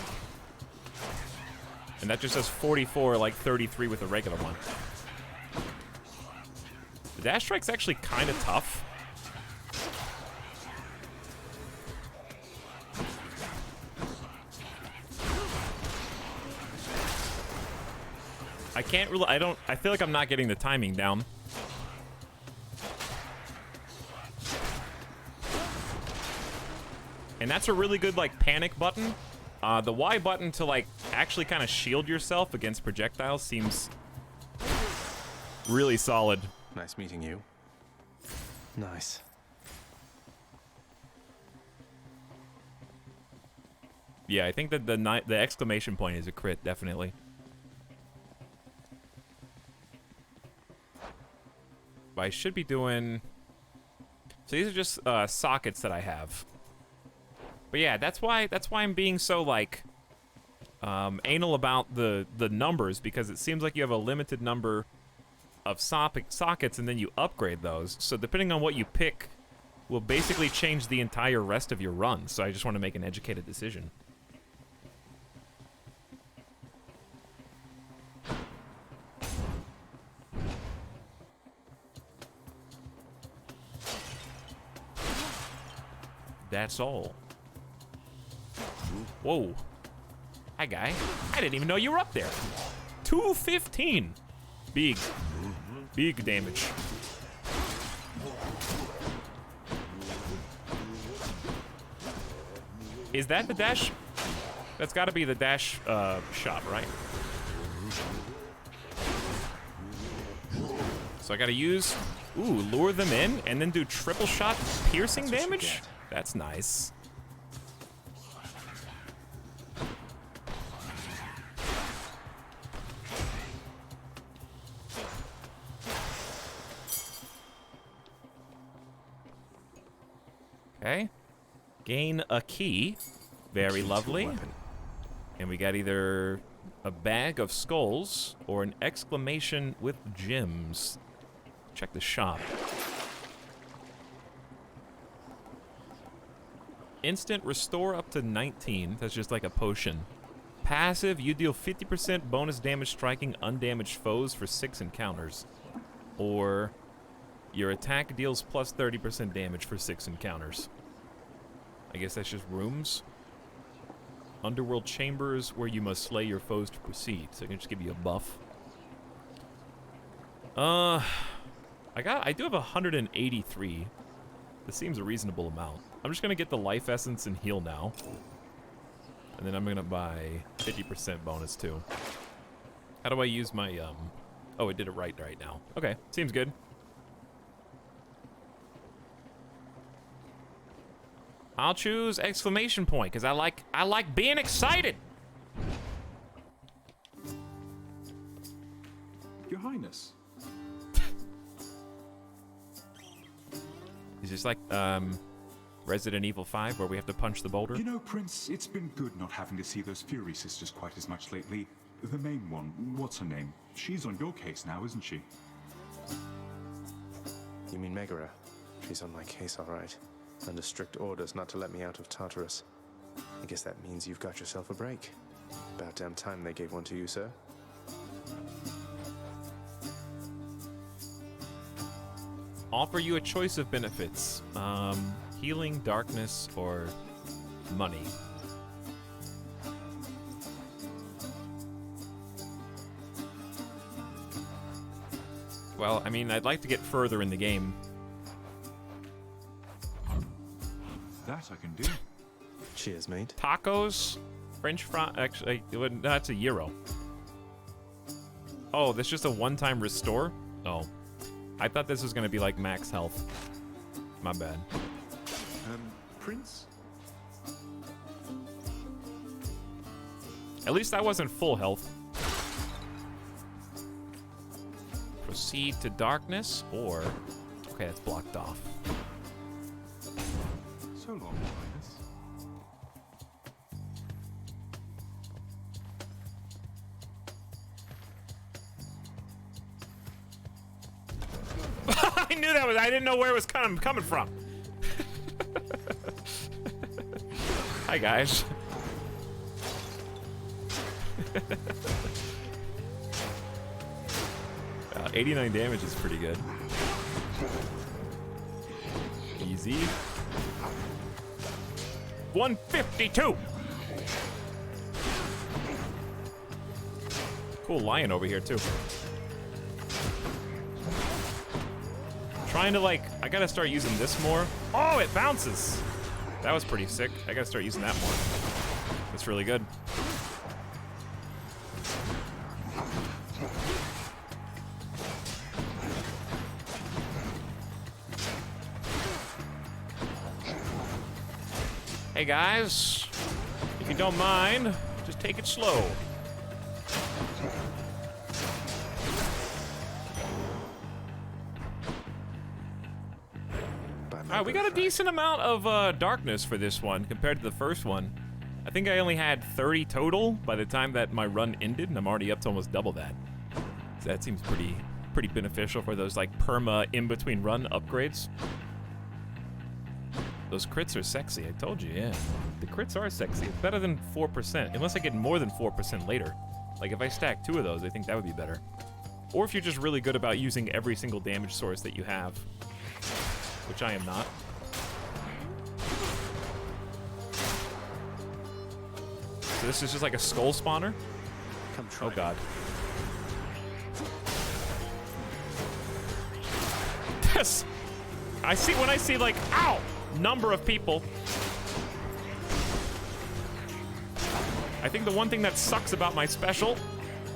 And that just says 44, like 33 with a regular one. The dash strike's actually kind of tough. I can't really, I feel like I'm not getting the timing down. And that's a really good, like, panic button. The Y button to, like, actually kind of shield yourself against projectiles seems really solid. Nice meeting you. Nice. Yeah, I think that the exclamation point is a crit, definitely. But I should be doing... So these are just sockets that I have. But yeah, that's why I'm being so, like, anal about the numbers, because it seems like you have a limited number of sockets and then you upgrade those. So depending on what you pick will basically change the entire rest of your run. So I just want to make an educated decision. That's all. Whoa. Hi, guy. I didn't even know you were up there. 215. Big. Big damage. Is that the dash? That's got to be the dash shot, right? So I got to use... Ooh, lure them in and then do triple shot piercing damage? That's nice. Okay. Gain a key. Very lovely. And we got either a bag of skulls or an exclamation with gems. Check the shop. Instant restore up to 19. That's just like a potion. Passive, you deal 50% bonus damage striking undamaged foes for 6 encounters. Or your attack deals plus 30% damage for 6 encounters. I guess that's just rooms. Underworld chambers where you must slay your foes to proceed. So I can just give you a buff. I do have 183. This seems a reasonable amount. I'm just gonna get the life essence and heal now. And then I'm gonna buy 50% bonus too. How do I use my, oh, it did it right now. Okay, seems good. I'll choose exclamation point, because I like being excited. Your Highness. He's just like, Resident Evil 5, where we have to punch the boulder. You know, Prince, it's been good not having to see those Fury sisters quite as much lately. The main one, what's her name? She's on your case now, isn't she? You mean Megara? She's on my case, all right. Under strict orders not to let me out of Tartarus. I guess that means you've got yourself a break. About damn time they gave one to you, sir. Offer you a choice of benefits. Healing, darkness, or money. Well, I mean, I'd like to get further in the game. That I can do. Cheers, mate. Tacos, French fry. Actually, that's a euro. Oh, that's just a one-time restore? Oh. I thought this was gonna be like max health. My bad. Prince? At least I wasn't full health. Proceed to darkness, or... Okay, it's blocked off. So long, Linus. I knew that was... I didn't know where it was coming from. Hi, guys. 89 damage is pretty good. Easy. 152! Cool lion over here, too. Trying to, like... I gotta start using this more. Oh, it bounces! That was pretty sick. I gotta start using that more. That's really good. Hey guys, if you don't mind, just take it slow. Alright, we got a decent amount of darkness for this one compared to the first one. I think I only had 30 total by the time that my run ended, and I'm already up to almost double that. So that seems pretty beneficial for those like perma in-between run upgrades. Those crits are sexy, I told you, yeah. The crits are sexy. It's better than 4%, unless I get more than 4% later. Like, if I stack 2 of those, I think that would be better. Or if you're just really good about using every single damage source that you have. Which I am not. So this is just like a skull spawner? Oh god. Yes! When I see like, ow! Number of people. I think the one thing that sucks about my special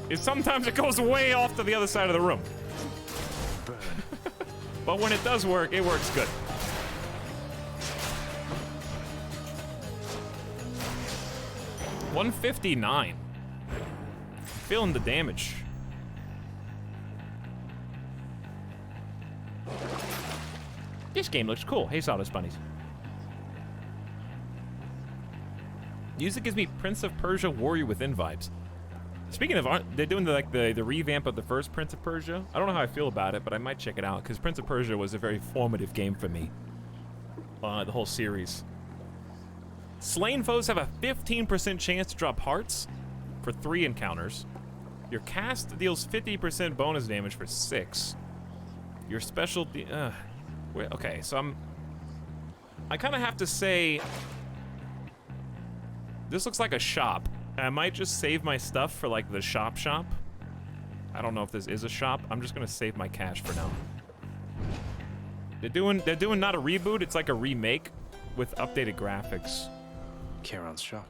is sometimes it goes way off to the other side of the room. But when it does work, it works good. $159. Feeling the damage. This game looks cool. Hey, Sawdust Bunnies. Music gives me Prince of Persia Warrior Within vibes. Speaking of, they're doing the revamp of the first Prince of Persia. I don't know how I feel about it, but I might check it out because Prince of Persia was a very formative game for me. The whole series. Slain foes have a 15% chance to drop hearts for 3 encounters. Your cast deals 50% bonus damage for 6. Your special... okay, so I kind of have to say... This looks like a shop. I might just save my stuff for, like, the shop. I don't know if this is a shop. I'm just gonna save my cash for now. They're doing not a reboot, it's like a remake with updated graphics. Charon's shop.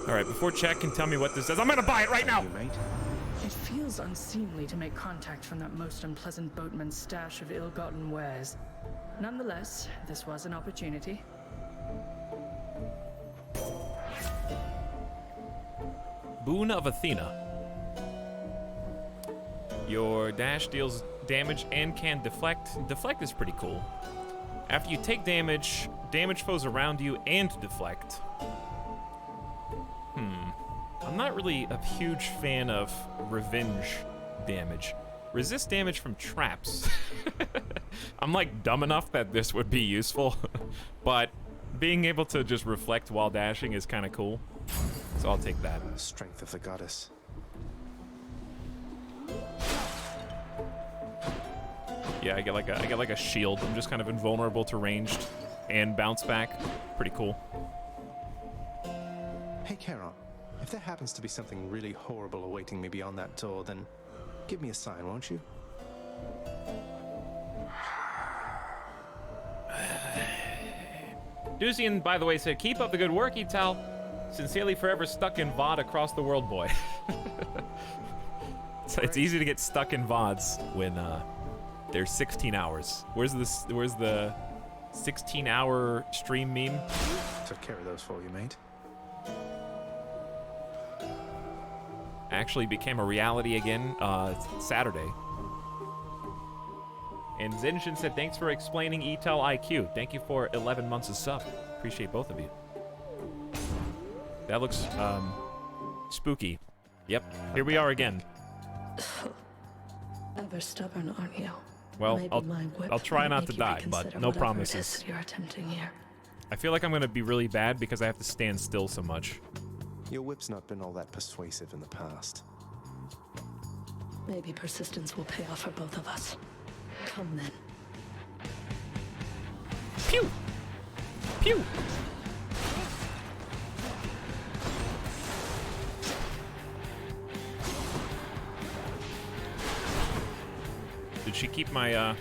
Alright, before Chat can tell me what this is, I'm gonna buy it right now! It feels unseemly to make contact from that most unpleasant boatman's stash of ill-gotten wares. Nonetheless, this was an opportunity. Boon of Athena. Your dash deals damage and can deflect. Deflect is pretty cool. After you take damage, damage foes around you and deflect. I'm not really a huge fan of revenge damage. Resist damage from traps. I'm like dumb enough that this would be useful, but being able to just reflect while dashing is kind of cool. So I'll take that. Strength of the goddess. Yeah, I get like a shield. I'm just kind of invulnerable to ranged and bounce back. Pretty cool. Hey, Charon. If there happens to be something really horrible awaiting me beyond that door, then give me a sign, won't you? Duzian, by the way, said, keep up the good work, Etal. Sincerely forever stuck in VOD across the world, boy. It's easy to get stuck in VODs when there's 16 hours. Where's the 16-hour stream meme? Took care of those for you, mate. Actually became a reality again Saturday. And Zenshin said, thanks for explaining Etel IQ. Thank you for 11 months of sub. Appreciate both of you. That looks spooky. Yep, here we are again. Ever stubborn, aren't you? Well, Maybe my whip I'll try might not make to you die, but reconsider no whatever it promises. is you're attempting here. I feel like I'm gonna be really bad because I have to stand still so much. Your whip's not been all that persuasive in the past. Maybe persistence will pay off for both of us. Come then. Pew! Pew! Did she keep my, I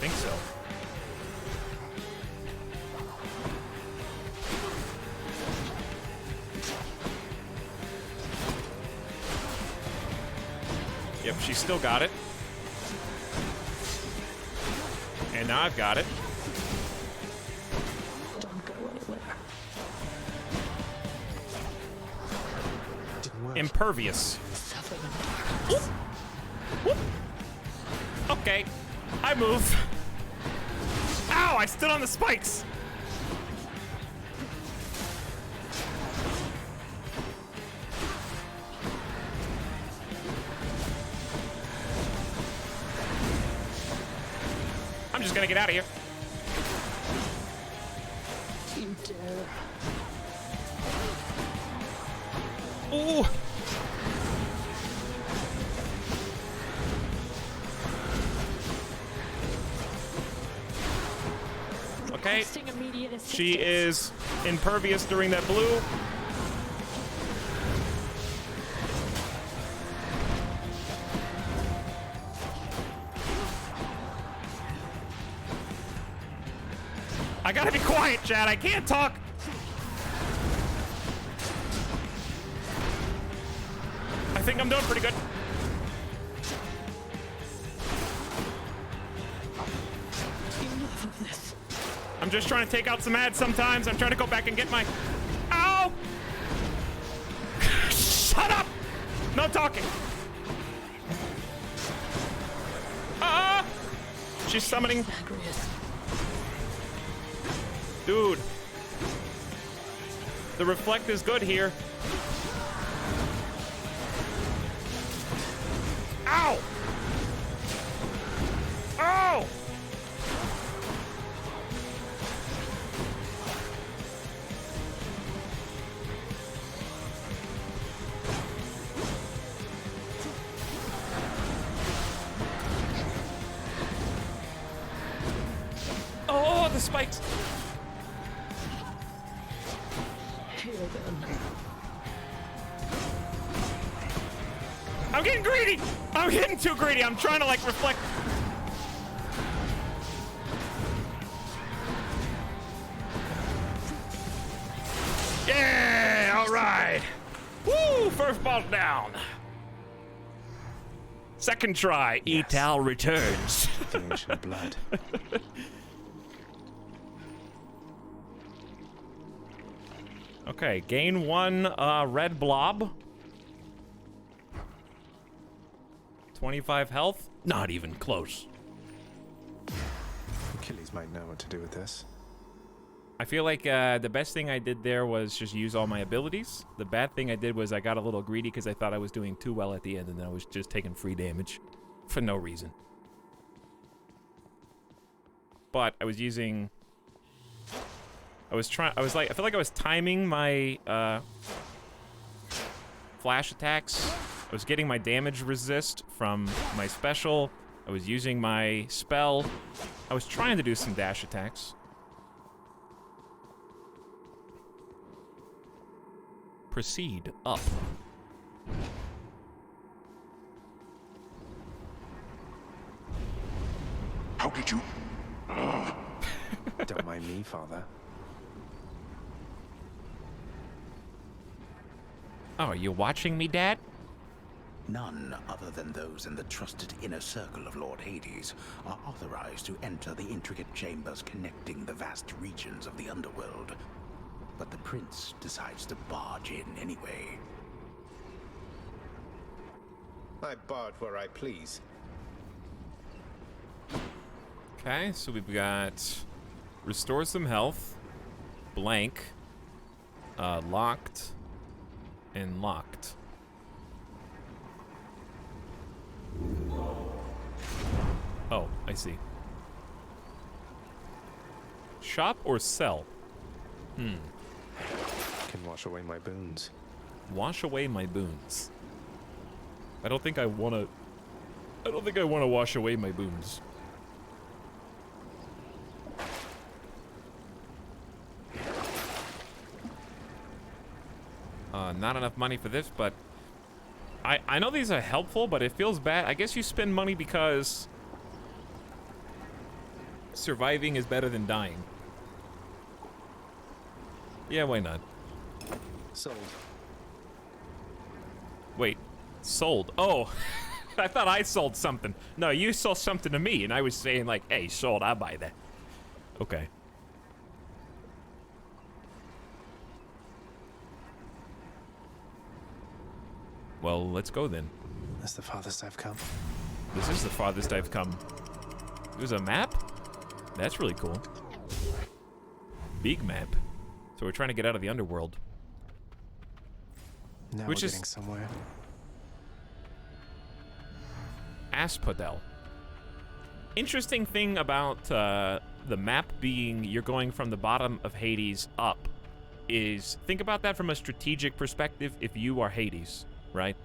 think so. Yep, she still got it. And now I've got it. Don't go anywhere. Impervious. Whoop. Whoop. Okay, I move. Ow, I stood on the spikes. I'm just gonna get out of here. You dare. Ooh. Okay. She is impervious during that blue. I gotta be quiet, Chad. I can't talk. I think I'm doing pretty good. Enough of this. I'm just trying to take out some ads sometimes. I'm trying to go back and get my... Ow! Shut up! No talking. She's summoning... Dude. The reflect is good here. Ow! Ow! Oh, the spikes! Here then. I'm getting greedy! I'm getting too greedy. I'm trying to, like, reflect. Yeah! All right. Woo! First ball's down. Second try. Yes. Etal returns. The ancient blood. Okay, gain one red blob. 25 health? Not even close. Achilles Hades might know what to do with this. I feel like the best thing I did there was just use all my abilities. The bad thing I did was I got a little greedy because I thought I was doing too well at the end, and then I was just taking free damage for no reason. But I was using... I feel like I was timing my flash attacks. I was getting my damage resist from my special. I was using my spell. I was trying to do some dash attacks. Proceed up. How did you... Don't mind me, Father. Oh, are you watching me, Dad? None other than those in the trusted inner circle of Lord Hades are authorized to enter the intricate chambers connecting the vast regions of the underworld. But the prince decides to barge in anyway. I barge where I please. Okay, so we've got restore some health, blank, locked, and locked. Oh, I see. Shop or sell? Can wash away my boons. Wash away my boons. I don't think I want to wash away my boons. Not enough money for this, but I know these are helpful, but it feels bad. I guess you spend money because surviving is better than dying. Yeah, why not? Sold. Wait, sold. Oh, I thought I sold something. No, you sold something to me, and I was saying like, hey, sold, I'll buy that. Okay. Well, let's go then. That's the farthest I've come. This is the farthest I've come. There's a map? That's really cool. Big map. So we're trying to get out of the underworld. Now Which we're is getting somewhere. Asphodel. Interesting thing about the map being you're going from the bottom of Hades up is, think about that from a strategic perspective if you are Hades, right?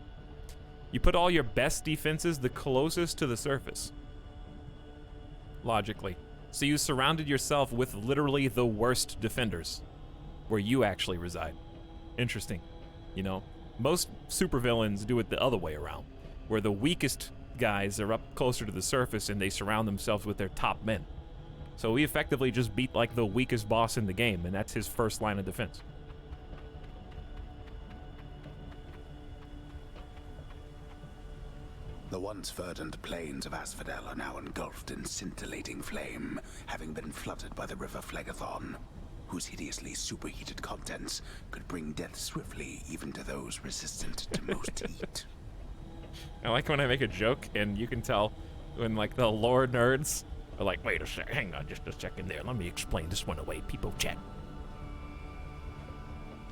You put all your best defenses the closest to the surface. Logically. So you surrounded yourself with literally the worst defenders where you actually reside. Interesting. You know, most supervillains do it the other way around, where the weakest guys are up closer to the surface and they surround themselves with their top men. So we effectively just beat like the weakest boss in the game, and that's his first line of defense. The once verdant plains of Asphodel are now engulfed in scintillating flame, having been flooded by the river Phlegethon, whose hideously superheated contents could bring death swiftly even to those resistant to most heat. I like when I make a joke and you can tell when like the lore nerds are like, wait a sec, hang on just a second there, let me explain this one away, people chat.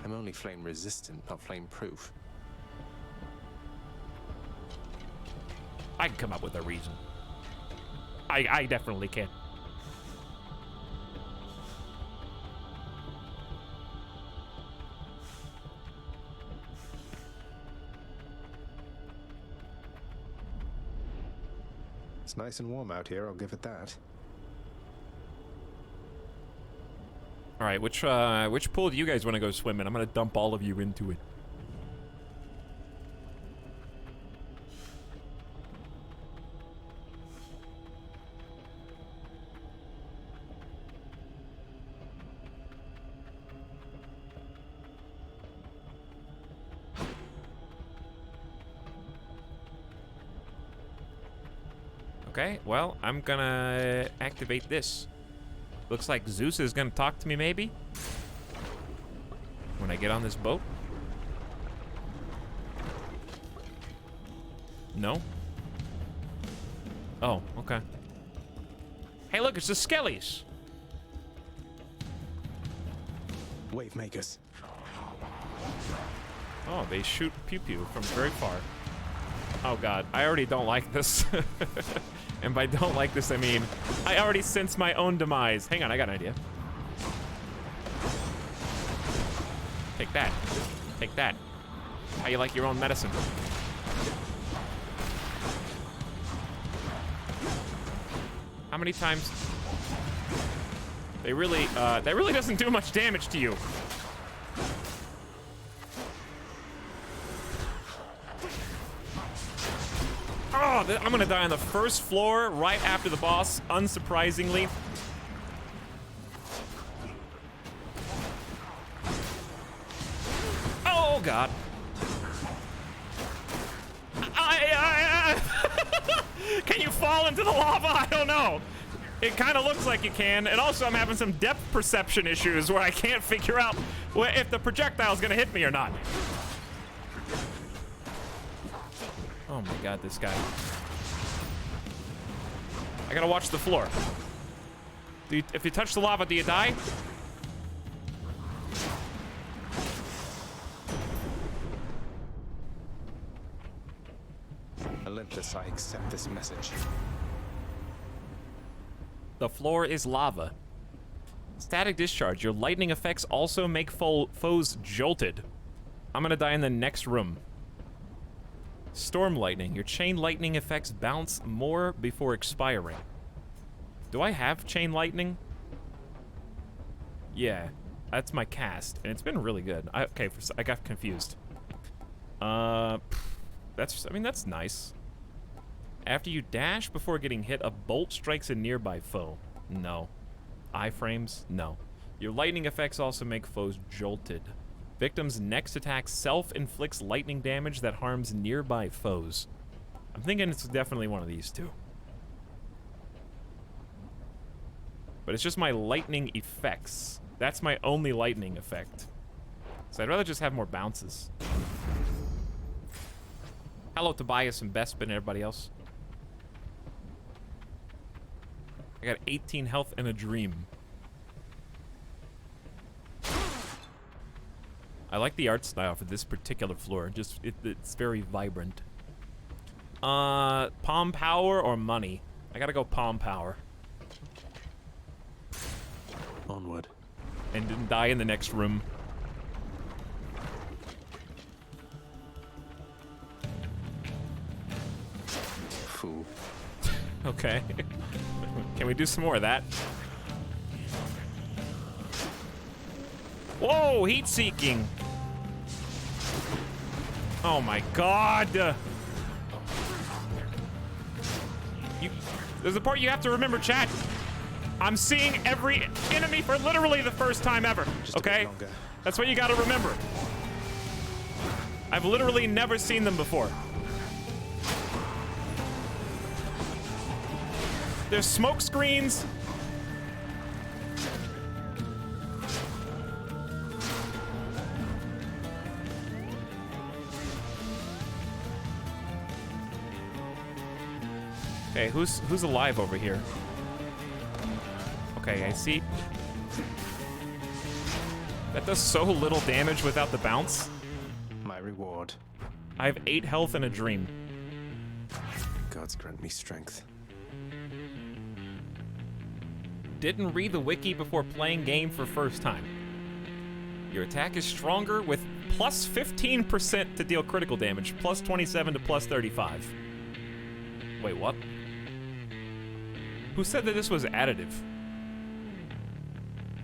I'm only flame resistant, not flame proof. I can come up with a reason. I definitely can. It's nice and warm out here, I'll give it that. All right, which pool do you guys want to go swim in? I'm gonna dump all of you into it. Okay, well, I'm gonna activate this. Looks like Zeus is gonna talk to me, maybe? When I get on this boat? No? Oh, okay. Hey, look, it's the Skellies. Wave makers. Oh, they shoot pew-pew from very far. Oh god, I already don't like this. And by don't like this, I mean, I already sense my own demise. Hang on, I got an idea. Take that. Take that. How you like your own medicine? How many times? They really, that really doesn't do much damage to you. Oh, I'm gonna die on the first floor right after the boss, unsurprisingly. Oh, God. Can you fall into the lava? I don't know. It kind of looks like you can. And also, I'm having some depth perception issues where I can't figure out if the projectile's gonna hit me or not. Oh my god, this guy. I gotta watch the floor. If you touch the lava, do you die? Olympus, I accept this message. The floor is lava. Static discharge. Your lightning effects also make foes jolted. I'm gonna die in the next room. Storm lightning. Your chain lightning effects bounce more before expiring. Do I have chain lightning? Yeah, that's my cast, and it's been really good. I got confused. I mean, that's nice. After you dash before getting hit, a bolt strikes a nearby foe. No. Iframes? No. Your lightning effects also make foes jolted. Victim's next attack self-inflicts lightning damage that harms nearby foes. I'm thinking it's definitely one of these two. But it's just my lightning effects. That's my only lightning effect. So I'd rather just have more bounces. Hello, Tobias and Bespin and everybody else. I got 18 health and a dream. I like the art style for this particular floor. Just it's very vibrant. Palm power or money? I gotta go palm power. Onward. And didn't die in the next room. Fool. Okay. Can we do some more of that? Whoa, heat seeking. Oh my god. There's a part you have to remember, chat. I'm seeing every enemy for literally the first time ever, okay? That's what you gotta remember. I've literally never seen them before. There's smoke screens. Okay, who's alive over here? Okay, I see. That does so little damage without the bounce. My reward. I have 8 health and a dream. Gods grant me strength. Didn't read the wiki before playing game for first time. Your attack is stronger with plus 15% to deal critical damage, plus 27 to plus 35. Wait, what? Who said that this was additive?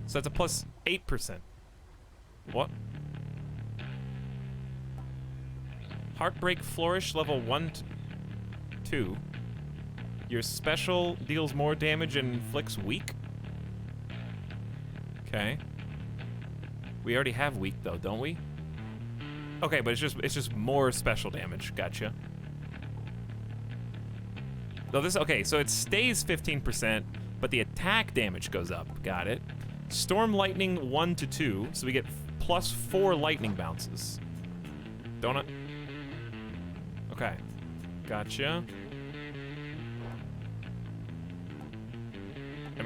So that's a plus 8%. What? Heartbreak Flourish level 1 to 2. Your special deals more damage and inflicts weak? Okay. We already have weak though, don't we? Okay, but it's just more special damage. Gotcha. So this, okay, so it stays 15%, but the attack damage goes up. Got it. Storm Lightning 1 to 2, so we get plus 4 lightning bounces. Don't it? Okay. Gotcha.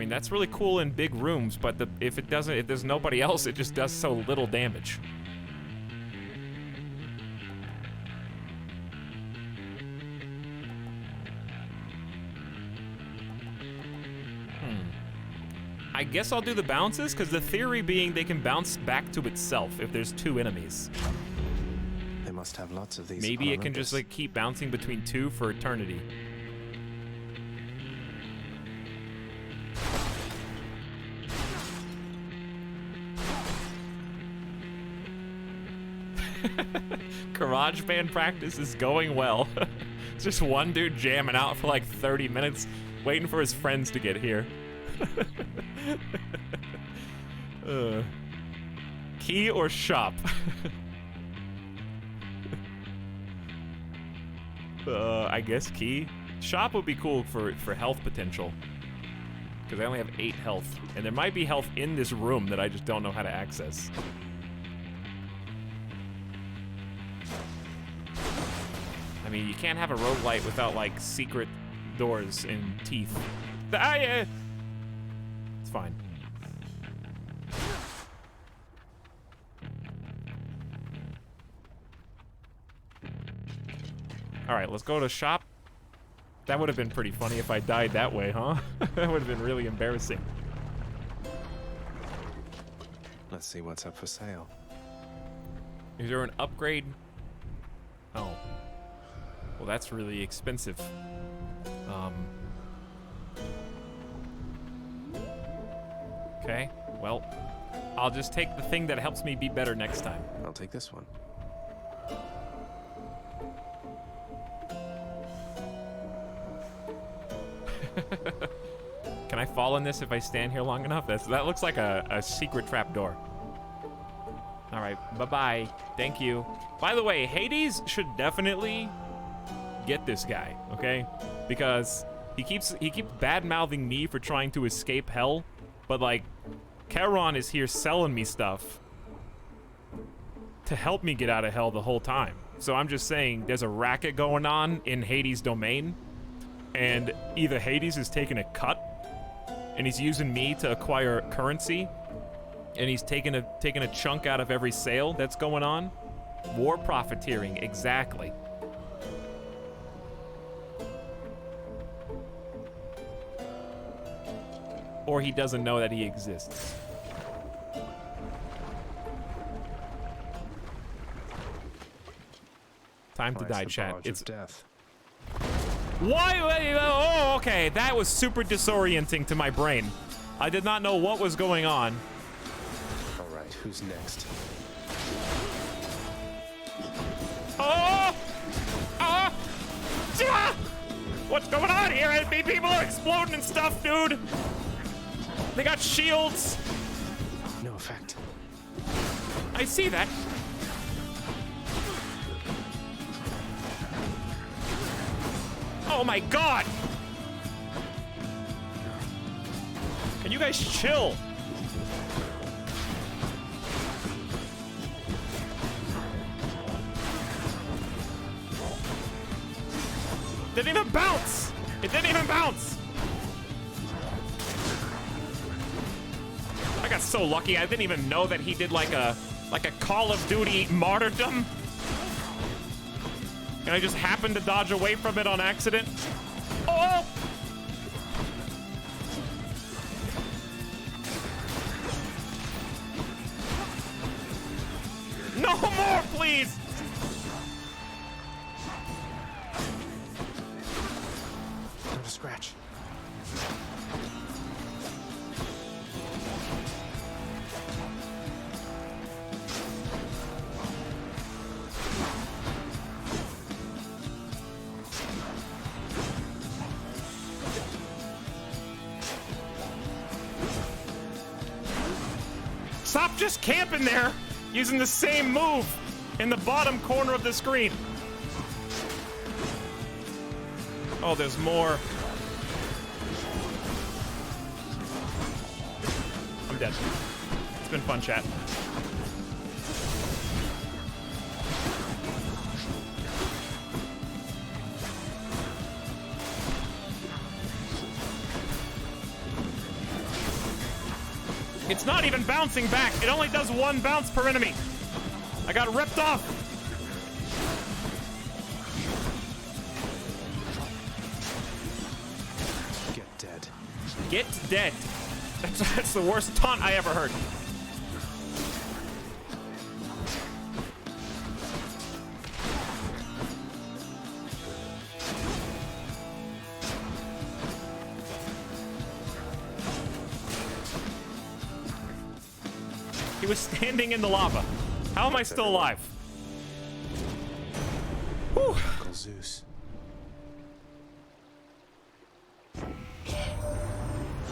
mean, that's really cool in big rooms, but if there's nobody else, it just does so little damage. I guess I'll do the bounces, because the theory being they can bounce back to itself if there's 2 enemies. They must have lots of these. Maybe it can just like keep bouncing between 2 for eternity. Garage band practice is going well. It's just one dude jamming out for like 30 minutes, waiting for his friends to get here. Key or shop? I guess key. Shop would be cool for health potential, because I only have 8 health, and there might be health in this room that I just don't know how to access. I mean, you can't have a roguelite without like secret doors and teeth. Yeah. It's fine. All right, let's go to shop. That would have been pretty funny if I died that way, huh? That would have been really embarrassing. Let's see what's up for sale. Is there an upgrade? Oh. Well, that's really expensive. Okay, well, I'll just take the thing that helps me be better next time. I'll take this one. Can I fall in this if I stand here long enough? That looks like a secret trap door. All right, bye-bye. Thank you. By the way, Hades should definitely get this guy, okay? Because he keeps bad-mouthing me for trying to escape hell, but like, Charon is here selling me stuff to help me get out of hell the whole time. So I'm just saying, there's a racket going on in Hades' domain, and either Hades is taking a cut, and he's using me to acquire currency, and he's taking a chunk out of every sale that's going on. War profiteering, exactly. Or he doesn't know that he exists. Time to die, chat. It's death. Why? Oh, okay. That was super disorienting to my brain. I did not know what was going on. All right, who's next? Oh! Ah! Ah! What's going on here? People are exploding and stuff, dude. They got shields. No effect. I see that. Oh my god! Can you guys chill? Didn't even bounce! It didn't even bounce! I got so lucky, I didn't even know that he did like a Call of Duty martyrdom. And I just happened to dodge away from it on accident. Oh! No more, please! Not a scratch. Stop just camping there, using the same move in the bottom corner of the screen. Oh, there's more. I'm dead. It's been fun, chat. It's not even bouncing back. It only does 1 bounce per enemy. I got ripped off. Get dead. Get dead. That's the worst taunt I ever heard. He was standing in the lava. How am I still alive? Whew. Uncle Zeus.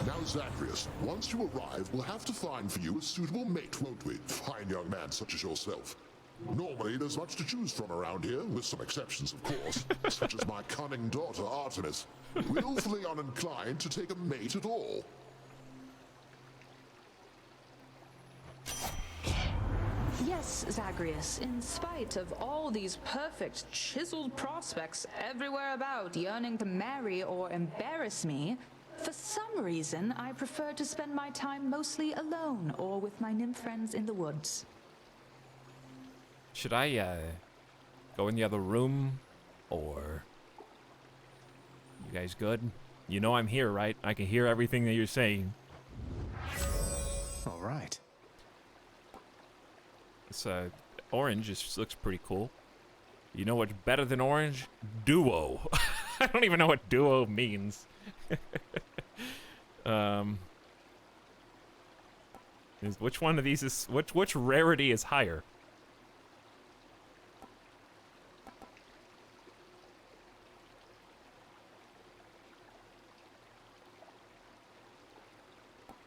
Now, Zacharias, once you arrive, we'll have to find for you a suitable mate, won't we? Fine young man such as yourself. Normally, there's much to choose from around here, with some exceptions, of course, such as my cunning daughter, Artemis, willfully uninclined to take a mate at all. Yes, Zagreus, in spite of all these perfect, chiseled prospects everywhere about yearning to marry or embarrass me, for some reason I prefer to spend my time mostly alone or with my nymph friends in the woods. Should I, go in the other room? Or... You guys good? You know I'm here, right? I can hear everything that you're saying. All right. This, orange just looks pretty cool. You know what's better than orange? Duo. I don't even know what duo means. Which one of these is... Which rarity is higher?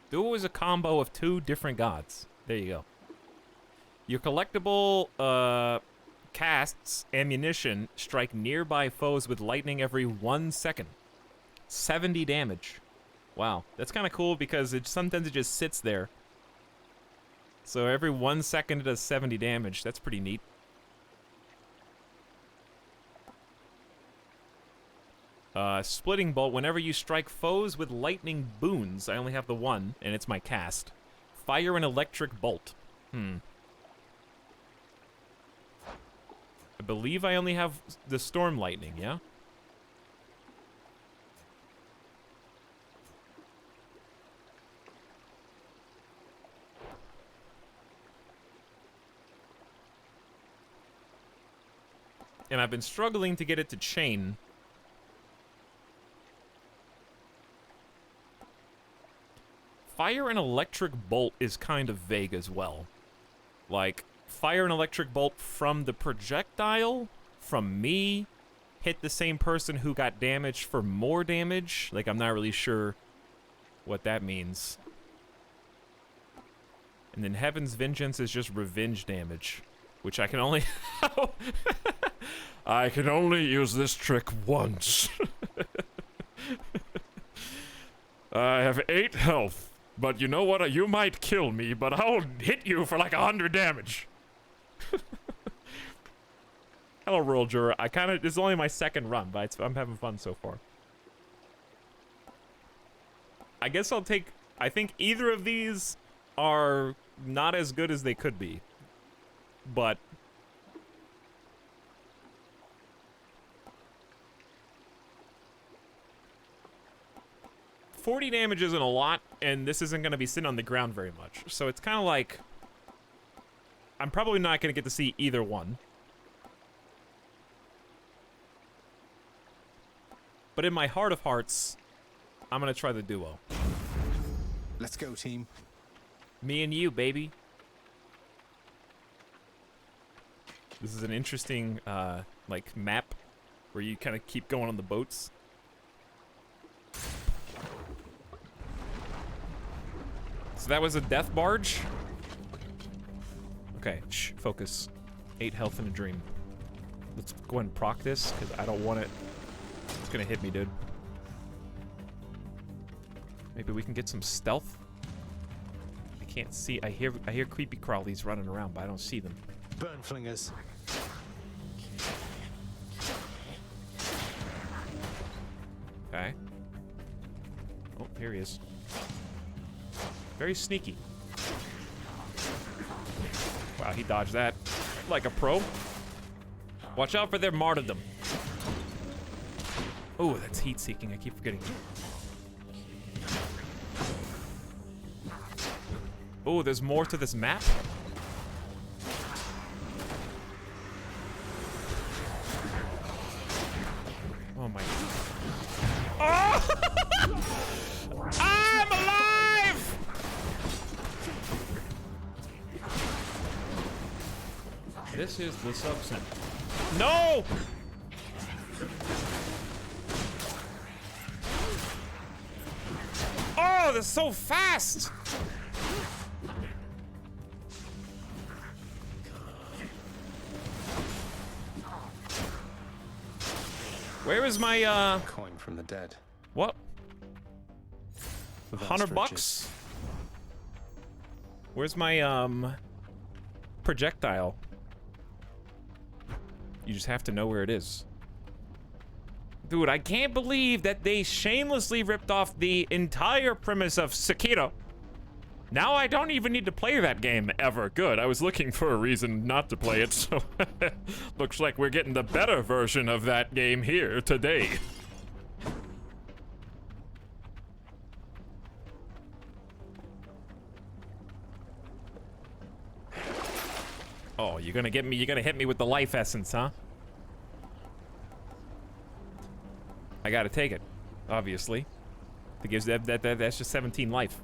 Duo is a combo of 2 different gods. There you go. Your collectible casts ammunition strike nearby foes with lightning every 1 second. 70 damage. Wow, that's kind of cool because sometimes it just sits there. So every 1 second it does 70 damage. That's pretty neat. Splitting bolt. Whenever you strike foes with lightning boons, I only have the 1, and it's my cast. Fire an electric bolt. I believe I only have the storm lightning, yeah? And I've been struggling to get it to chain. Fire an electric bolt is kind of vague as well. Like, fire an electric bolt from the projectile, from me, hit the same person who got damaged for more damage. Like, I'm not really sure what that means. And then Heaven's Vengeance is just revenge damage, which I can only... I can only use this trick once. I have 8 health. But you know what? You might kill me, but I'll hit you for like 100 damage. Hello, Rural Juror. This is only my 2nd run, but I'm having fun so far. I guess I'll take... I think either of these are not as good as they could be. But... 40 damage isn't a lot, and this isn't going to be sitting on the ground very much. So it's kind of like... I'm probably not going to get to see either one. But in my heart of hearts, I'm going to try the duo. Let's go, team. Me and you, baby. This is an interesting, like, map where you kind of keep going on the boats. So that was a death barge? Okay, shh, focus. 8 health in a dream. Let's go ahead and proc this, because I don't want it. It's gonna hit me, dude. Maybe we can get some stealth? I can't see. I hear creepy crawlies running around, but I don't see them. Burn flingers. Okay. Oh, here he is. Very sneaky. Wow, he dodged that like a pro. Watch out for their martyrdom. Oh, that's heat-seeking. I keep forgetting. Oh, there's more to this map? Oh my god. Oh! I'm alive! This is the subcenter. No! Oh, they're so fast! Where is my, coin from the dead. What? Vast 100 riches. bucks? Where's my, projectile? You just have to know where it is. Dude, I can't believe that they shamelessly ripped off the entire premise of Sekiro. Now I don't even need to play that game ever. Good, I was looking for a reason not to play it, so looks like we're getting the better version of that game here today. Oh, you're gonna get me, you're gonna hit me with the life essence, huh? I gotta take it, obviously. That gives that's just 17 life.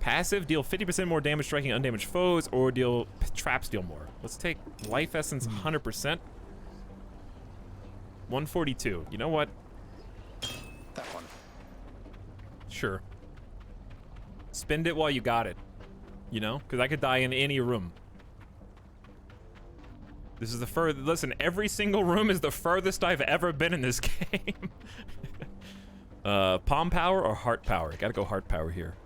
Passive, deal 50% more damage striking undamaged foes, or deal traps deal more. Let's take life essence 100%. 142. You know what? That one. Sure. Spend it while you got it. You know? Because I could die in any room. This is the furthest. Listen, every single room is the furthest I've ever been in this game. Palm power or heart power? Gotta go heart power here.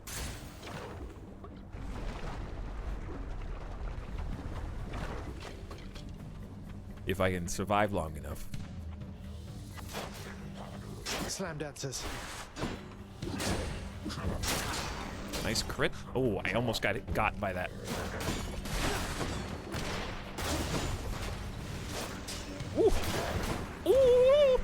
If I can survive long enough. Slam dances. Nice crit. Oh, I almost got by that. Ooh. Ooh.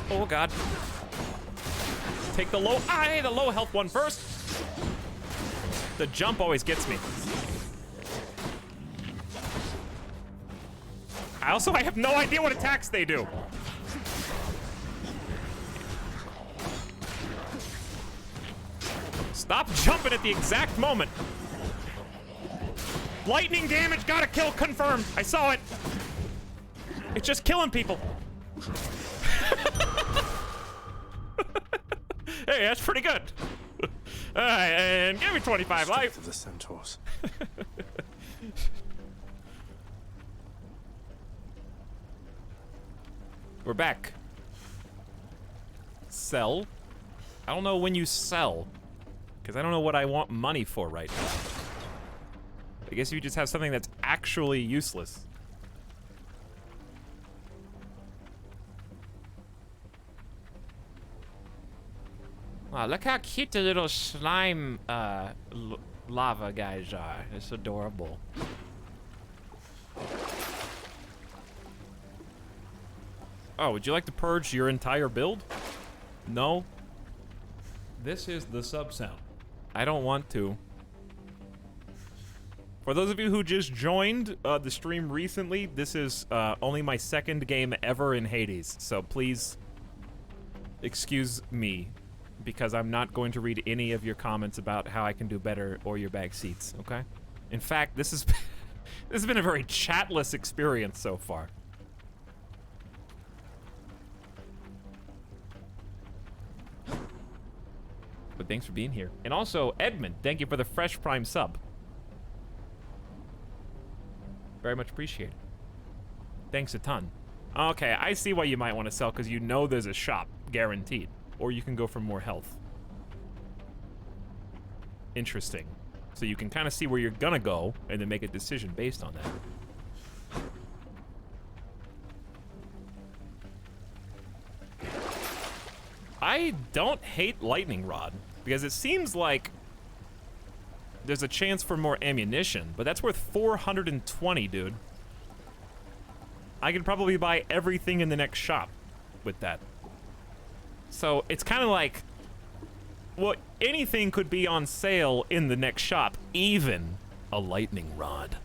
Oh god. Take the low. The low health one first. The jump always gets me. I have no idea what attacks they do. Stop jumping at the exact moment. Lightning damage, gotta kill, confirmed. I saw it. It's just killing people. Hey, that's pretty good. All right, and give me 25 life. Of the centaurs. We're back. Sell. I don't know when you sell, because I don't know what I want money for right now. I guess you just have something that's actually useless. Wow, look how cute the little slime lava guys are. It's adorable. Oh, would you like to purge your entire build? No? This is the sub sound. I don't want to. For those of you who just joined the stream recently, this is only my second game ever in Hades, so please excuse me, because I'm not going to read any of your comments about how I can do better or your back seats, okay? In fact, this has been a very chatless experience so far. But thanks for being here. And also, Edmund, thank you for the fresh prime sub. Very much appreciated. Thanks a ton. Okay, I see why you might want to sell, because you know there's a shop, guaranteed. Or you can go for more health. Interesting. So you can kind of see where you're gonna go, and then make a decision based on that. I don't hate Lightning Rod, because it seems like there's a chance for more ammunition, but that's worth 420, dude. I could probably buy everything in the next shop with that. So it's kind of like, well, anything could be on sale in the next shop, even a lightning rod.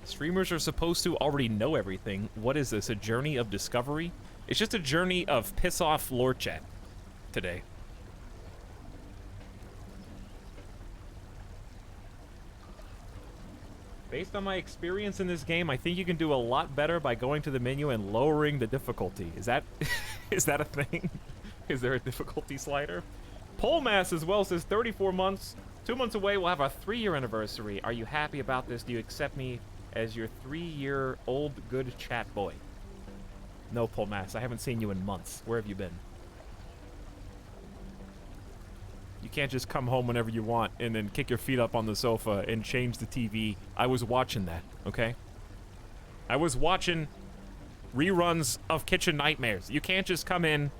Streamers are supposed to already know everything. What is this, a journey of discovery? It's just a journey of piss off lore chat today. Based on my experience in this game, I think you can do a lot better by going to the menu and lowering the difficulty. Is that is that a thing? Is there a difficulty slider? Polemass as well says 34 months. 2 months away, we'll have our 3-year anniversary. Are you happy about this? Do you accept me as your 3-year-old good chat boy? No, Polemass, I haven't seen you in months. Where have you been? You can't just come home whenever you want and then kick your feet up on the sofa and change the TV. I was watching that, okay? I was watching reruns of Kitchen Nightmares. You can't just come in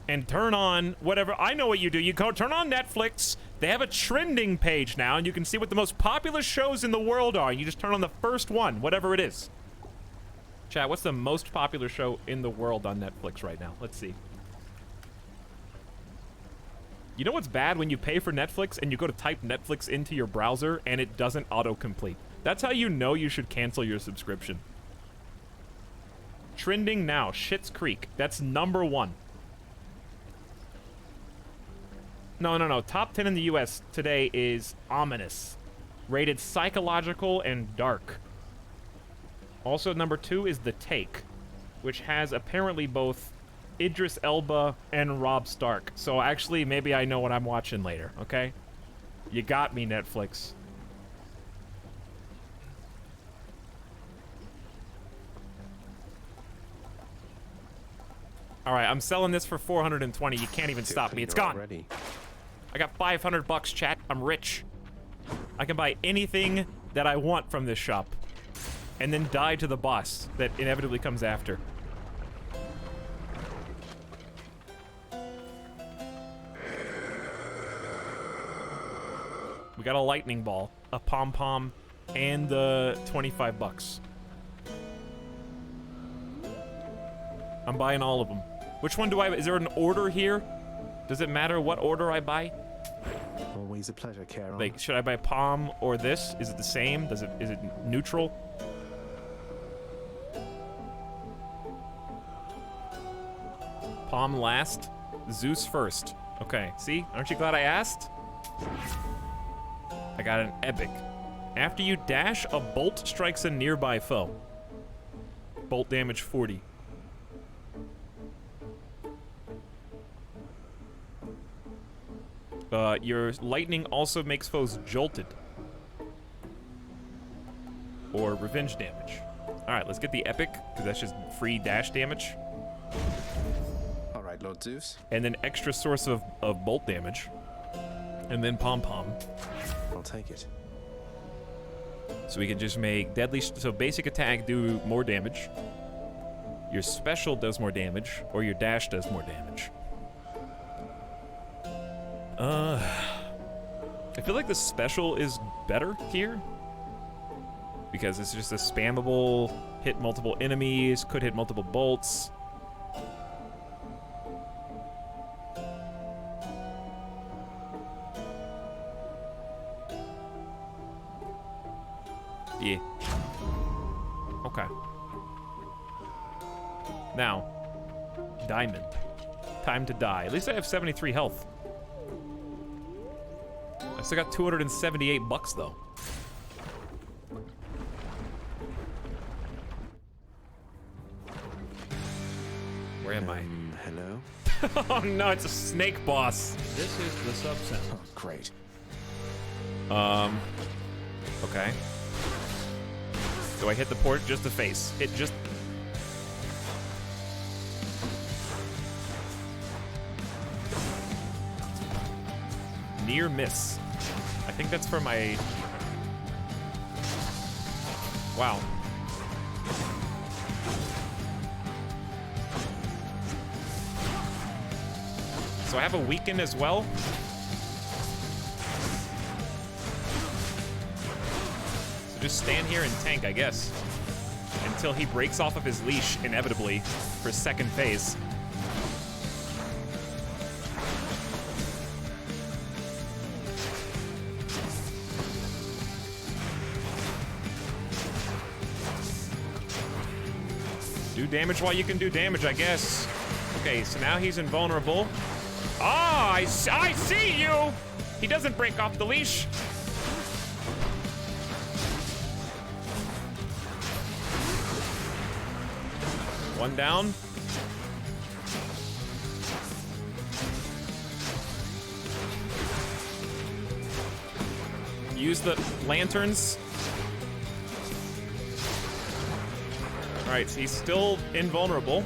and turn on whatever. I know what you do. You go turn on Netflix. They have a trending page now, and you can see what the most popular shows in the world are. You just turn on the first one, whatever it is. Chat, what's the most popular show in the world on Netflix right now? Let's see. You know what's bad when you pay for Netflix and you go to type Netflix into your browser and it doesn't autocomplete? That's how you know you should cancel your subscription. Trending now, Schitt's Creek. That's #1. No. Top 10 in the US today is Ominous. Rated psychological and dark. Also #2 is The Take, which has apparently both Idris Elba and Rob Stark. So actually, maybe I know what I'm watching later, okay? You got me, Netflix. All right, I'm selling this for 420. You can't even stop me. It's gone. Already. I got 500 bucks, chat. I'm rich. I can buy anything that I want from this shop and then die to the boss that inevitably comes after. We got a lightning ball, a pom-pom, and 25 bucks. I'm buying all of them. Which one do I... Is there an order here? Does it matter what order I buy? Always a pleasure, Carol. Like, should I buy Pom or this? Is it the same? Is it neutral? Pom last, Zeus first. Okay, see? Aren't you glad I asked? I got an epic. After you dash, a bolt strikes a nearby foe. Bolt damage 40. Your lightning also makes foes jolted. Or revenge damage. Alright, let's get the epic, because that's just free dash damage. Alright, Lord Zeus. And then extra source of bolt damage. And then pom-pom. I'll take it. So we can just make deadly... So basic attack do more damage. Your special does more damage. Or your dash does more damage. I feel like the special is better here. Because it's just a spammable, hit multiple enemies, could hit multiple bolts. Yeah. Okay. Now, diamond. Time to die. At least I have 73 health. I still got 278 bucks though. Where am I? Hello? Oh no, it's a snake boss. This is the subcenter. Oh, great. Okay. Do I hit the port? Just the face. Hit just... Near miss. I think that's for my... Wow. So I have a weaken as well. So just stand here and tank, I guess. Until he breaks off of his leash, inevitably, for second phase. Do damage while you can do damage, I guess. Okay, so now he's invulnerable. Ah, I see you! He doesn't break off the leash. One down. Use the lanterns. All right, so he's still invulnerable.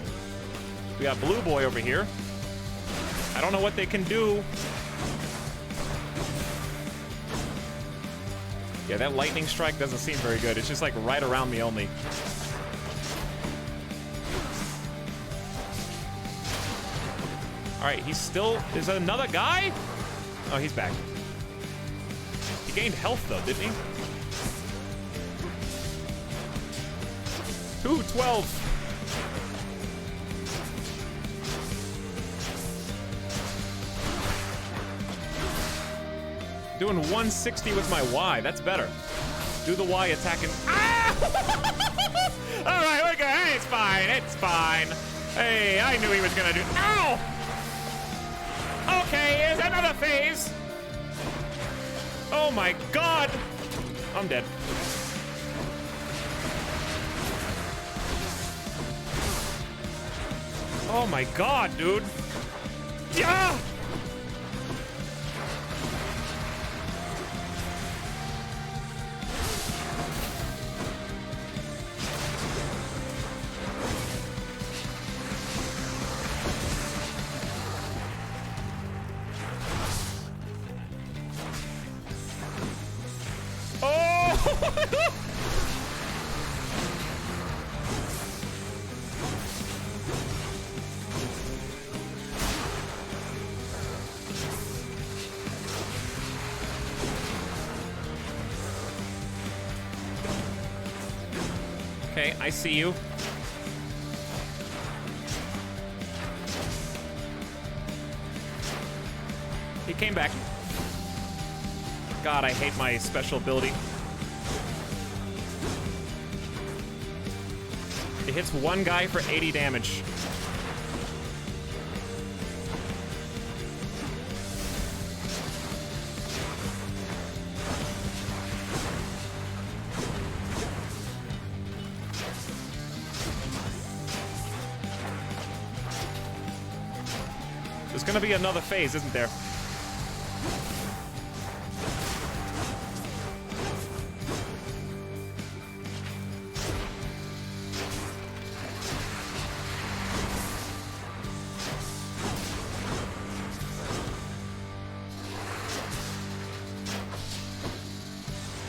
We got Blue Boy over here. I don't know what they can do. Yeah, that lightning strike doesn't seem very good. It's just like right around me only. All right, he's still... Is that another guy? Oh, he's back. He gained health, though, didn't he? 212. Doing 160 with my Y. That's better. Do the Y attacking. Ah! All right, we're good. Hey, it's fine. It's fine. Hey, I knew he was gonna do. Ow! Okay, here's another phase. Oh my God. I'm dead. Oh my God, dude. Yeah! Okay, I see you. He came back. God, I hate my special ability. It hits one guy for 80 damage. There's gonna be another phase, isn't there?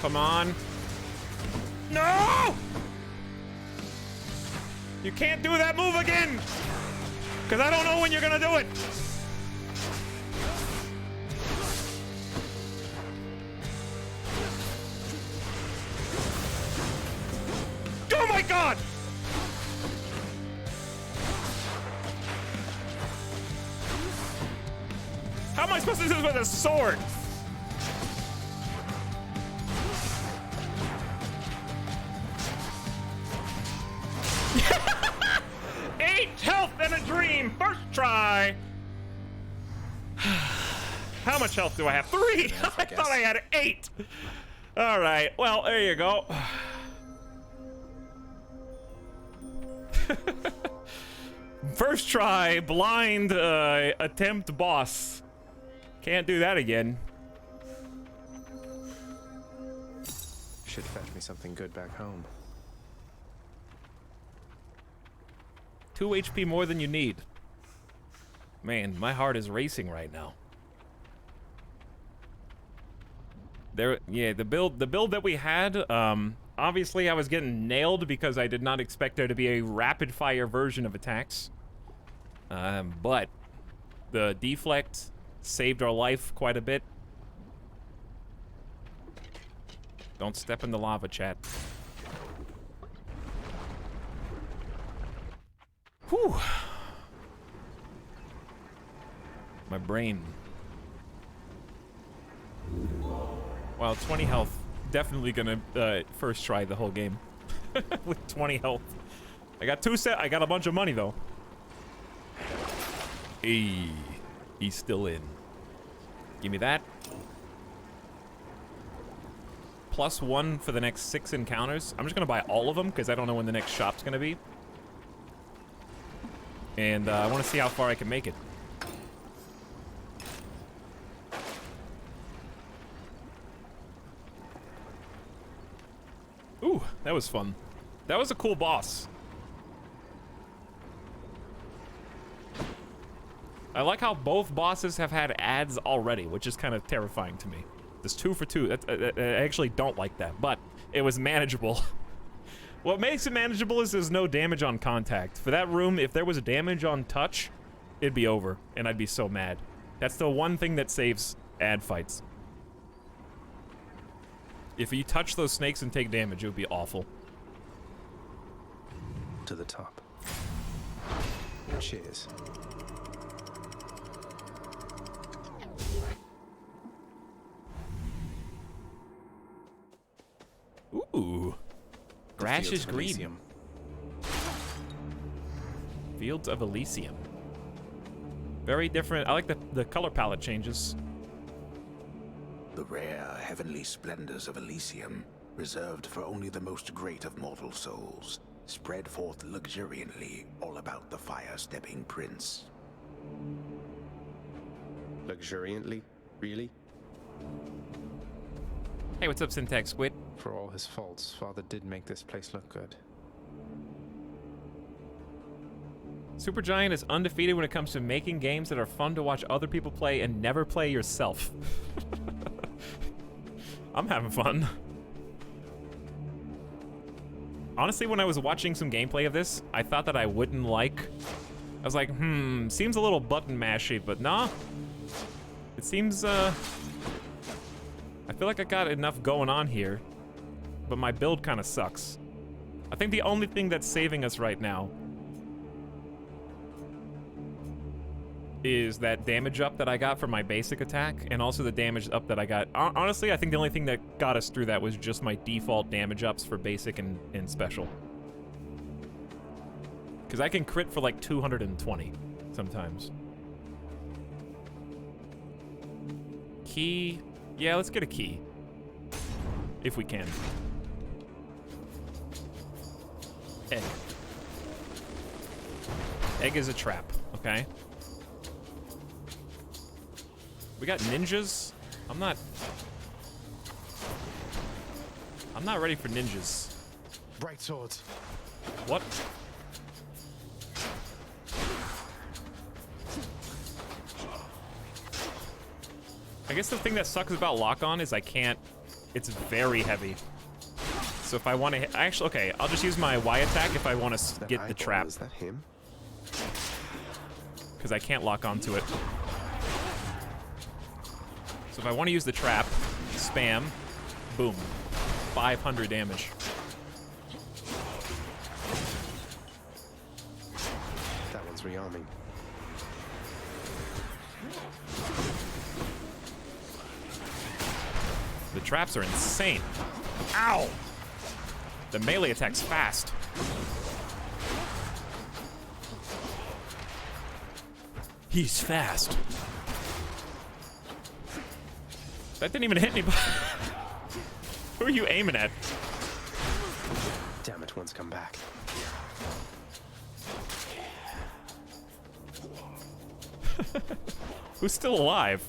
Come on. No! You can't do that move again! Because I don't know when you're gonna do it! Oh my God! How am I supposed to do this with a sword? Health and a dream. First try. How much health do I have? 3. I thought I had 8. All right. Well, there you go. First try, blind attempt boss. Can't do that again. Should fetch me something good back home. 2 HP more than you need. Man, my heart is racing right now. Yeah, the build that we had, obviously I was getting nailed because I did not expect there to be a rapid fire version of attacks. But The deflect saved our life quite a bit. Don't step in the lava, chat. Whew. My brain. Well, 20 health. Definitely gonna first try the whole game with 20 health. I got I got a bunch of money though. Hey, he's still in. Give me that. +1 for the next 6 encounters. I'm just gonna buy all of them because I don't know when the next shop's gonna be. And I want to see how far I can make it. Ooh, that was fun. That was a cool boss. I like how both bosses have had ads already, which is kind of terrifying to me. There's 2 for 2. I actually don't like that, but it was manageable. What makes it manageable is there's no damage on contact. For that room, if there was damage on touch, it'd be over, and I'd be so mad. That's the one thing that saves ad fights. If you touch those snakes and take damage, it would be awful. To the top. Cheers. Ooh. Grass is green. Elysium. Fields of Elysium. Very different. I like the color palette changes. The rare heavenly splendors of Elysium, reserved for only the most great of mortal souls, spread forth luxuriantly all about the fire-stepping prince. Luxuriantly? Really? Hey, what's up, Syntax Squid? For all his faults, Father did make this place look good. Supergiant is undefeated when it comes to making games that are fun to watch other people play and never play yourself. I'm having fun. Honestly, when I was watching some gameplay of this, I thought that I wouldn't like. I was like, seems a little button mashy, but nah. It seems, I feel like I got enough going on here, but my build kind of sucks. I think the only thing that's saving us right now is that damage up that I got from my basic attack, and also the damage up that I got. Honestly, I think the only thing that got us through that was just my default damage ups for basic and special. Because I can crit for like 220 sometimes. Key. Yeah, let's get a key. If we can. Egg. Egg is a trap, okay? We got ninjas. I'm not ready for ninjas. Bright swords. What? I guess the thing that sucks about lock-on is I can't. It's very heavy. So if I want to hit, actually, okay, I'll just use my Y attack if I want to get the trap. Is that him? Because I can't lock onto it. So if I want to use the trap, spam, boom, 500 damage. That one's rearming. The traps are insane. Ow! The melee attack's fast. He's fast. That didn't even hit anybody. Who are you aiming at? Damn it, one's come back. Who's still alive?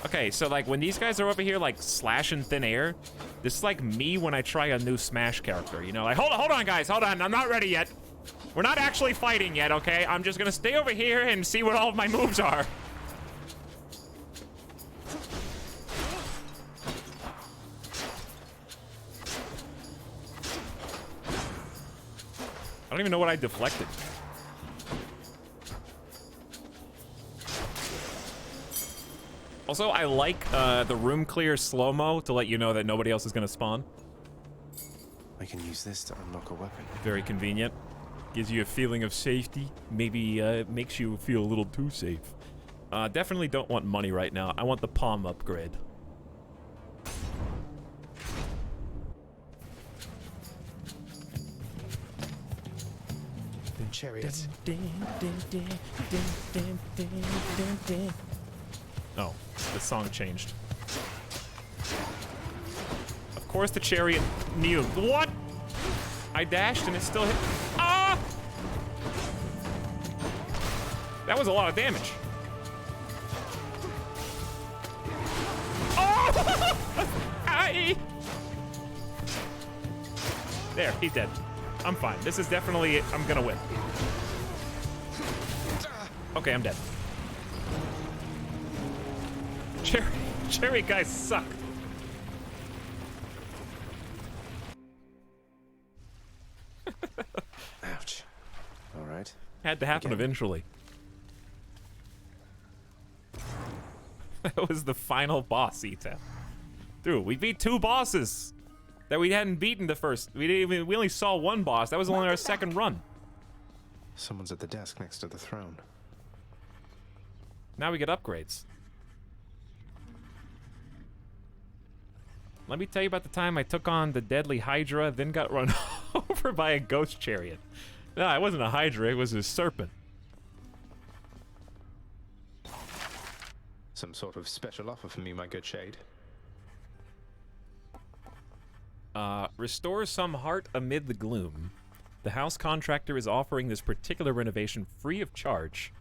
Okay, so like when these guys are over here like slashing thin air, this is like me when I try a new Smash character, you know? Like, hold on guys, hold on, I'm not ready yet. We're not actually fighting yet, okay? I'm just gonna stay over here and see what all of my moves are. I don't even know what I deflected. Also, I like the room clear slow-mo to let you know that nobody else is going to spawn. I can use this to unlock a weapon. Very convenient. Gives you a feeling of safety. Maybe makes you feel a little too safe. Definitely don't want money right now. I want the palm upgrade. Chariots. Oh, the song changed. Of course the chariot knew. What? I dashed and it still hit. Ah! That was a lot of damage. Oh! Aye! There, he's dead. I'm fine. This is definitely, I'm gonna win. Okay, I'm dead. Chariot guys suck. Ouch. All right. Had to happen eventually. That was the final boss, Ita. Dude, we beat 2 bosses that we hadn't beaten the first. We only saw 1 boss. That was only our second run. Someone's at the desk next to the throne. Now we get upgrades. Let me tell you about the time I took on the deadly Hydra, then got run over by a ghost chariot. No, it wasn't a Hydra, it was a serpent. Some sort of special offer for me, my good shade. Restore some heart amid the gloom. The house contractor is offering this particular renovation free of charge.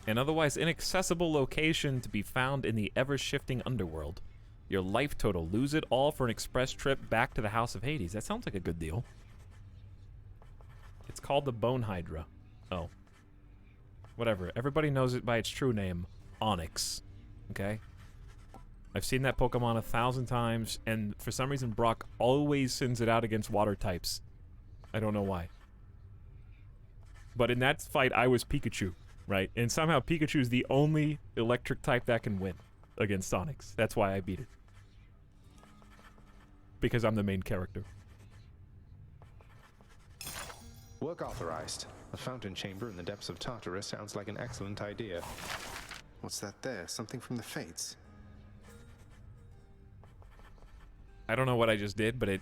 An otherwise inaccessible location to be found in the ever-shifting underworld. Your life total. Lose it all for an express trip back to the House of Hades. That sounds like a good deal. It's called the Bone Hydra. Oh. Whatever. Everybody knows it by its true name. Onyx. Okay? I've seen that Pokemon 1,000 times, and for some reason Brock always sends it out against water types. I don't know why. But in that fight, I was Pikachu. Right? And somehow Pikachu is the only electric type that can win against Onyx. That's why I beat it. Because I'm the main character. Work authorized. A fountain chamber in the depths of Tartarus sounds like an excellent idea. What's that there? Something from the Fates? I don't know what I just did, but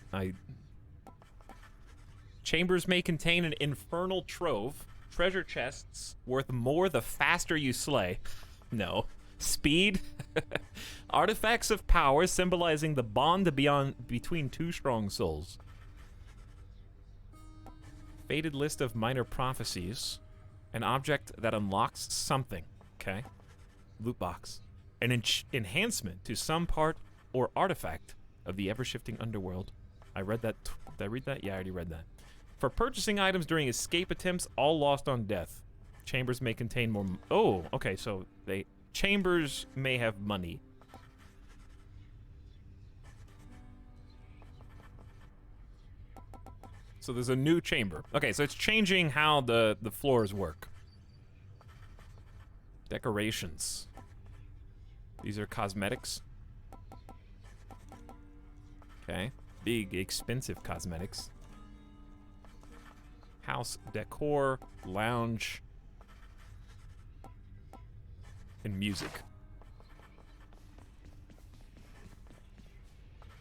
Chambers may contain an infernal trove. Treasure chests worth more the faster you slay. No. Speed. Artifacts of power symbolizing the bond between 2 strong souls. Faded list of minor prophecies. An object that unlocks something. Okay. Loot box. An enhancement to some part or artifact of the ever-shifting underworld. I read that. Did I read that? Yeah, I already read that. For purchasing items during escape attempts, all lost on death. Chambers may contain more... Oh, okay, so chambers may have money. So there's a new chamber. Okay, so it's changing how the floors work. Decorations. These are cosmetics. Okay. Big, expensive cosmetics. House decor, lounge, and music.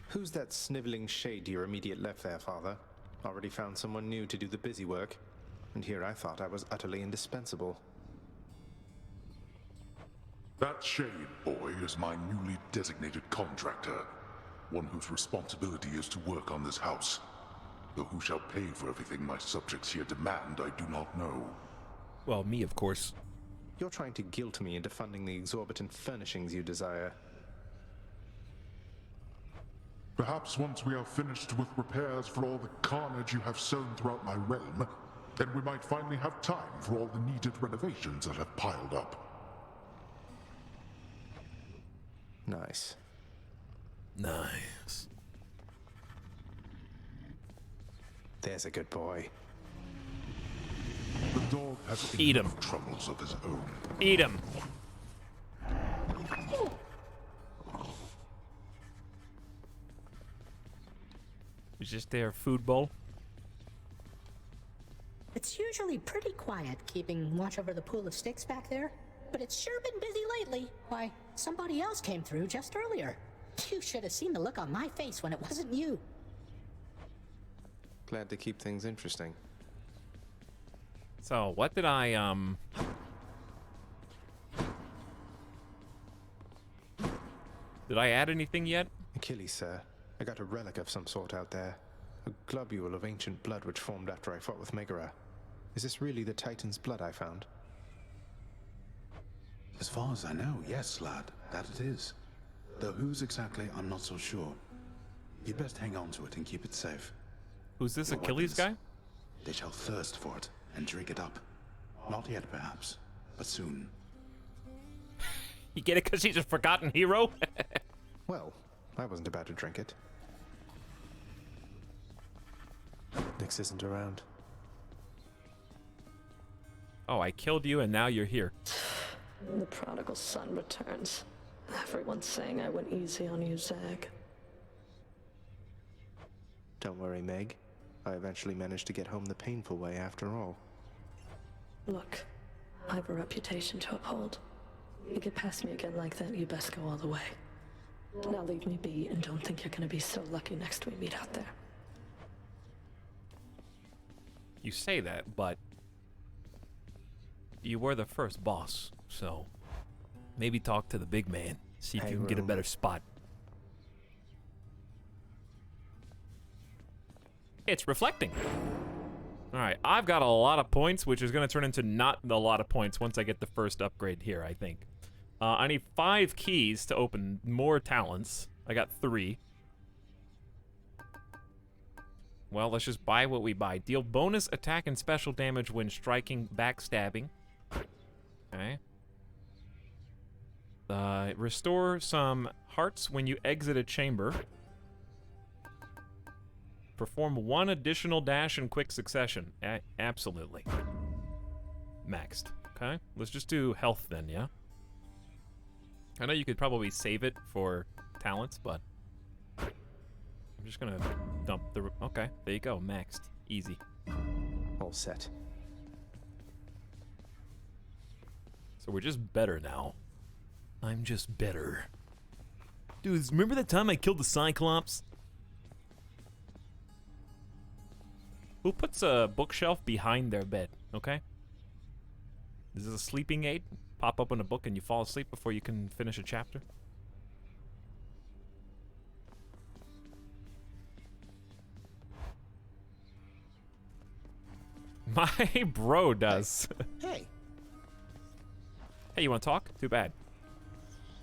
Who's that sniveling shade to your immediate left there, Father? Already found someone new to do the busy work. And here I thought I was utterly indispensable. That shade boy is my newly designated contractor. One whose responsibility is to work on this house. Though who shall pay for everything my subjects here demand, I do not know. Well, me, of course. You're trying to guilt me into funding the exorbitant furnishings you desire. Perhaps once we are finished with repairs for all the carnage you have sown throughout my realm, then we might finally have time for all the needed renovations that have piled up. Nice. Nice. There's a good boy. The The dog has Eat enough him. troubles of his own. Eat him. Is this their food bowl? It's usually pretty quiet keeping watch over the pool of sticks back there, but it's sure been busy lately. Why, somebody else came through just earlier. You should have seen the look on my face when it wasn't you. Glad to keep things interesting. So, what did I, Did I add anything yet? Achilles, sir. I got a relic of some sort out there. A globule of ancient blood which formed after I fought with Megara. Is this really the Titan's blood I found? As far as I know, yes, lad, that it is. Though whose exactly, I'm not so sure. You'd best hang on to it and keep it safe. Who's this Your Achilles weapons, guy? They shall thirst for it and drink it up. Not yet, perhaps, but soon. You get it because he's a forgotten hero? Well, I wasn't about to drink it. Nyx isn't around. Oh, I killed you and now you're here. The prodigal son returns. Everyone's saying I went easy on you, Zag. Don't worry, Meg. I eventually managed to get home the painful way after all. Look, I have a reputation to uphold. You get past me again like that, you best go all the way. Now leave me be and don't think you're gonna be so lucky next we meet out there. You say that, but you were the first boss, so maybe talk to the big man. See if you can get a better spot. It's reflecting. Alright, I've got a lot of points, which is going to turn into not a lot of points once I get the first upgrade here, I think. I need 5 keys to open more talents. I got 3. Well, let's just buy what we buy. Deal bonus attack and special damage when striking, backstabbing. Okay. Restore some hearts when you exit a chamber. Perform 1 additional dash in quick succession. Absolutely. Maxed. Okay, let's just do health then, yeah? I know you could probably save it for talents, but I'm just gonna dump the... Okay, there you go, maxed. Easy. All set. So we're just better now. I'm just better. Dudes, remember that time I killed the Cyclops? Who puts a bookshelf behind their bed, okay? This is a sleeping aid. Pop open a book and you fall asleep before you can finish a chapter. My bro does. Hey. Hey, you want to talk? Too bad.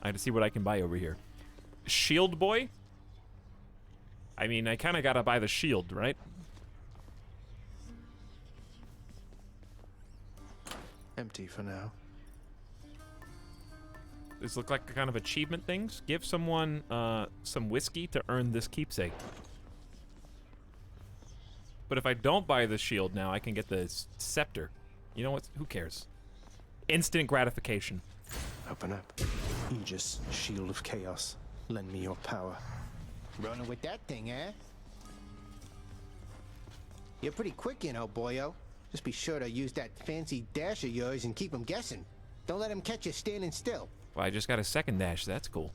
I have to see what I can buy over here. Shield boy? I mean, I kind of got to buy the shield, right? Empty for now. These look like kind of achievement things. Give someone some whiskey to earn this keepsake. But if I don't buy the shield now, I can get the scepter. You know what? Who cares? Instant gratification. Open up. Aegis, shield of chaos. Lend me your power. Running with that thing, eh? You're pretty quick, you know, boyo. Just be sure to use that fancy dash of yours and keep them guessing. Don't let them catch you standing still. Well, I just got a second dash. That's cool.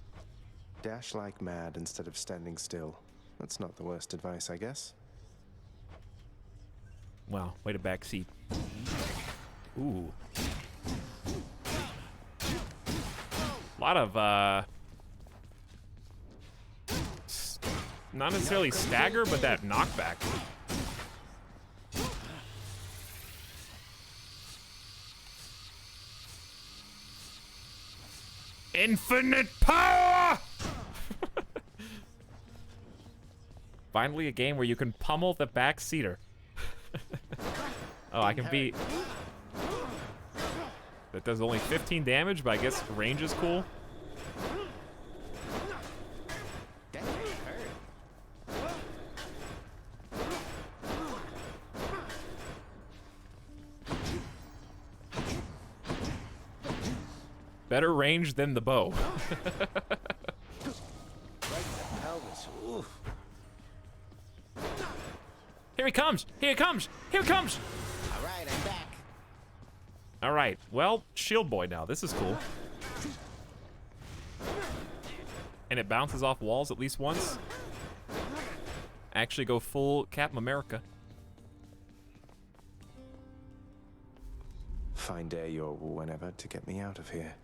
Dash like mad instead of standing still. That's not the worst advice, I guess. Wow, way to backseat. Ooh. A lot of, not necessarily stagger, but that knockback. Infinite power! Finally a game where you can pummel the backseater. Oh, I can beat... That does only 15 damage, but I guess range is cool. better range than the bow. Pelvis. Oof. Here he comes! Here he comes! Here he comes! All right, I'm back. All right. Well, shield boy now. This is cool. And it bounces off walls at least once. Actually go full Captain America. Find day or whenever to get me out of here.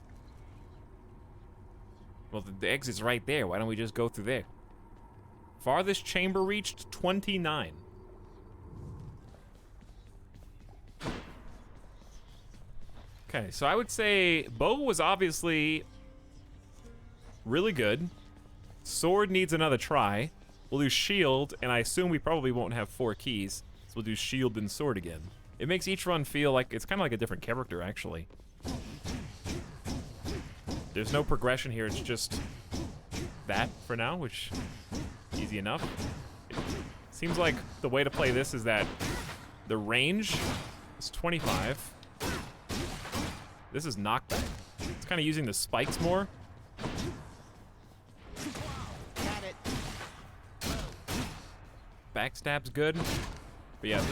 Well, the exit's right there. Why don't we just go through there? Farthest chamber reached, 29. Okay, so I would say bow was obviously really good. Sword needs another try. We'll do shield, and I assume we probably won't have 4 keys, so we'll do shield and sword again. It makes each run feel like it's kind of like a different character, actually. There's no progression here, it's just that for now, which easy enough. It seems like the way to play this is that the range is 25. This is knockback. It's kind of using the spikes more. Got it. Backstab's good. But yeah.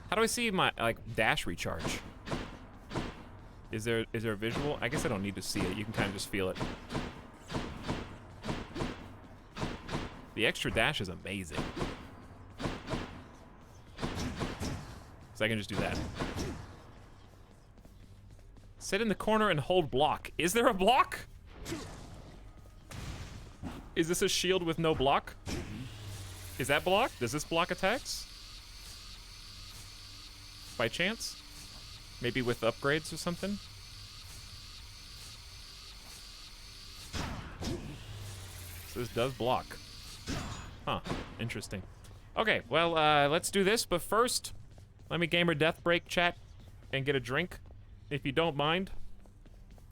How do I see my, like, dash recharge? Is there a visual? I guess I don't need to see it. You can kind of just feel it. The extra dash is amazing. So I can just do that. Sit in the corner and hold block. Is there a block? Is this a shield with no block? Is that block? Does this block attacks? By chance? Maybe with upgrades or something? So this does block. Huh, interesting. Okay, well, let's do this, but first, let me gamer death break chat and get a drink, if you don't mind.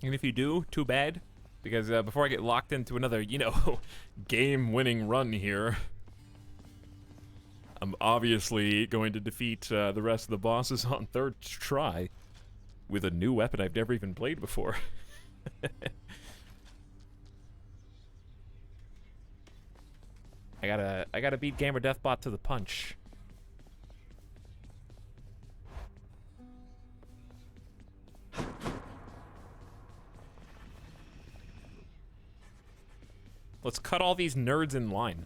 And if you do, too bad. Because before I get locked into another, you know, game-winning run here, I'm obviously going to defeat the rest of the bosses on 3rd try with a new weapon I've never even played before. I gotta beat Gamer Deathbot to the punch. Let's cut all these nerds in line.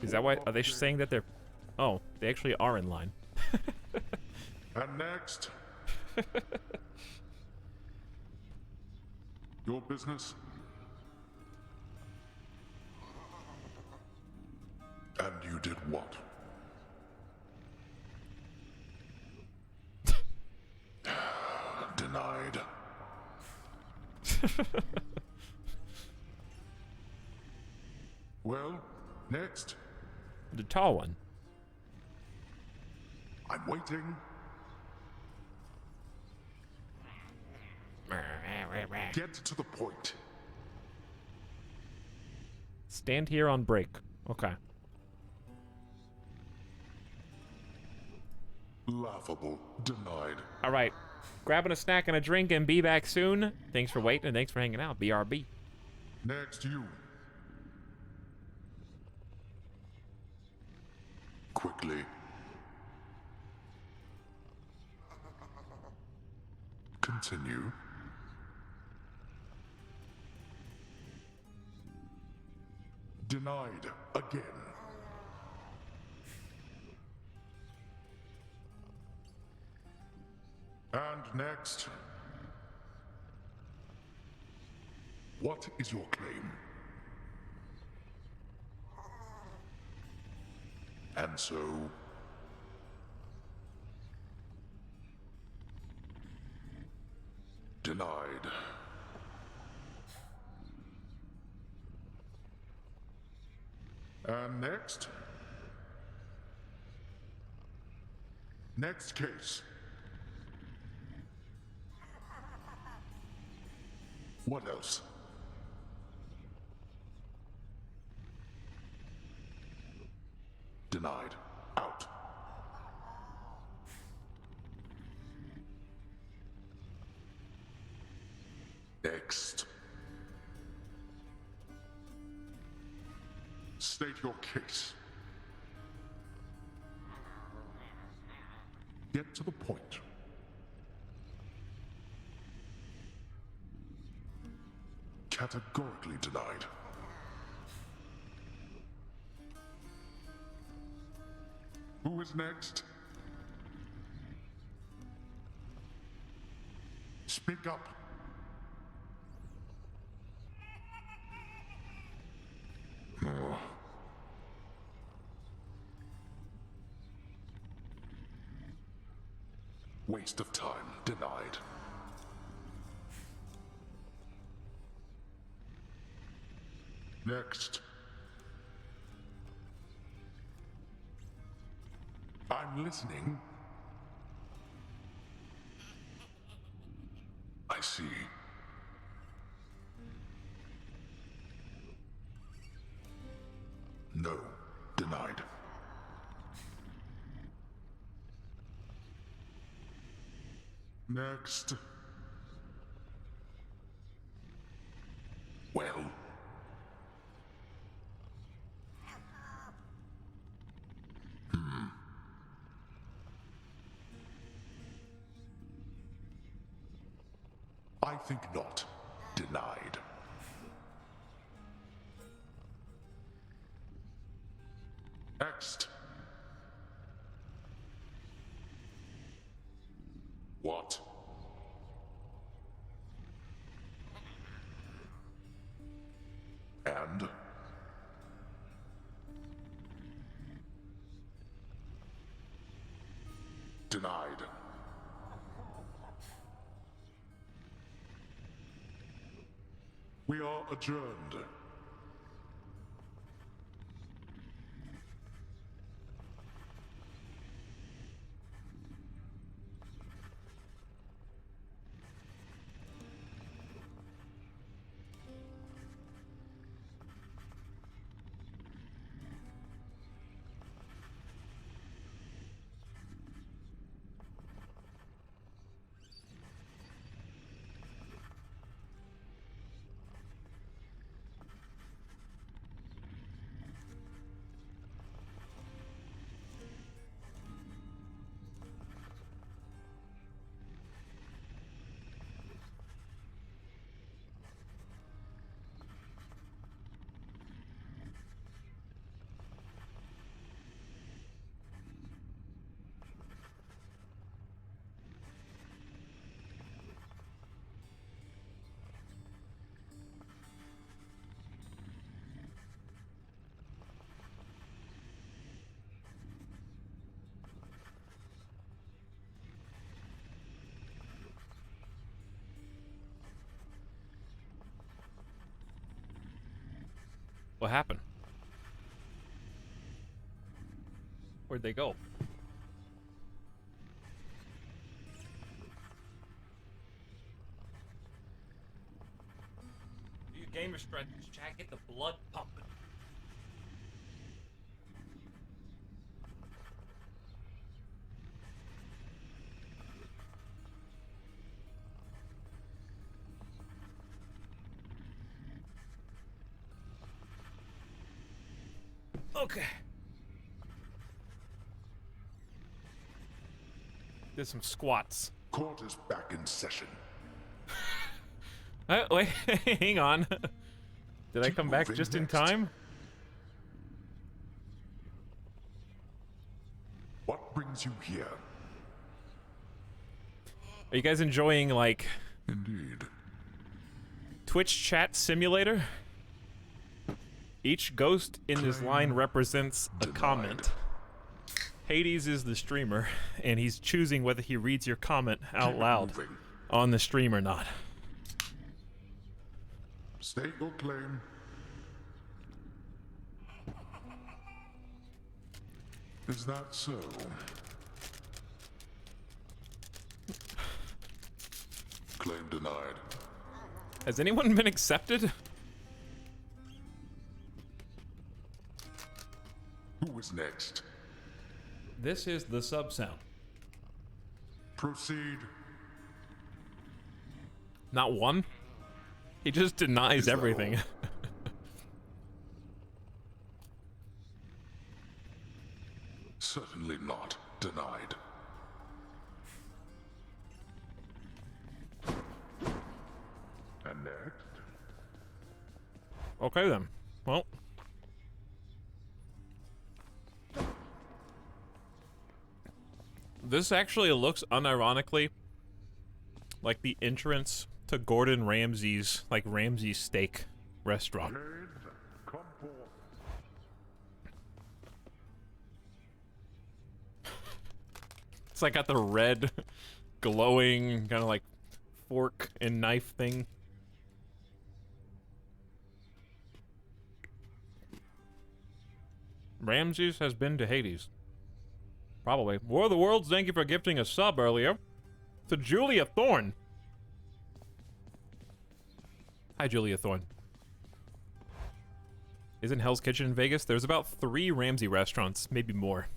Is that why? Are they saying that they're... Oh, they actually are in line. And next, your business. And you did what? Denied. Well, next. The tall one. I'm waiting. Get to the point. Stand here on break. Okay. Laughable. Denied. All right. Grabbing a snack and a drink and be back soon. Thanks for waiting and thanks for hanging out. BRB. Next, you. Quickly. Continue. Denied again. And next. What is your claim? And so... Denied. And next? Next case. What else? Denied. Out. State your case. Get to the point. Categorically denied. Who is next? Speak up. Oh. Waste of time. Denied. Next. I'm listening. I see. No. Denied. Next. Well. I think not. Denied. Next. What? And? Denied. We are adjourned. What happened? Where'd they go? Do your gamer strategies, Jack. Get the blood pumping. Okay. Did some squats. Court is back in session. Wait, hang on. Did I come back just in time? What brings you here? Are you guys enjoying, like... Indeed. Twitch chat simulator? Each ghost in this line represents a comment. Hades is the streamer, and he's choosing whether he reads your comment out loud on the stream or not. State your claim. Is that so? Claim denied. Has anyone been accepted? Who is next? This is the sub sound. Proceed. Not one? He just denies everything. Denied. And next? Okay then. Well. This actually looks unironically like the entrance to Gordon Ramsay's, like, Ramsay's Steak restaurant. It's like got the red, glowing, kind of like fork and knife thing. Ramses has been to Hades. Probably. War of the Worlds, thank you for gifting a sub earlier. To Julia Thorne. Hi, Julia Thorne. Isn't Hell's Kitchen in Vegas? There's about 3 Ramsay restaurants, maybe more.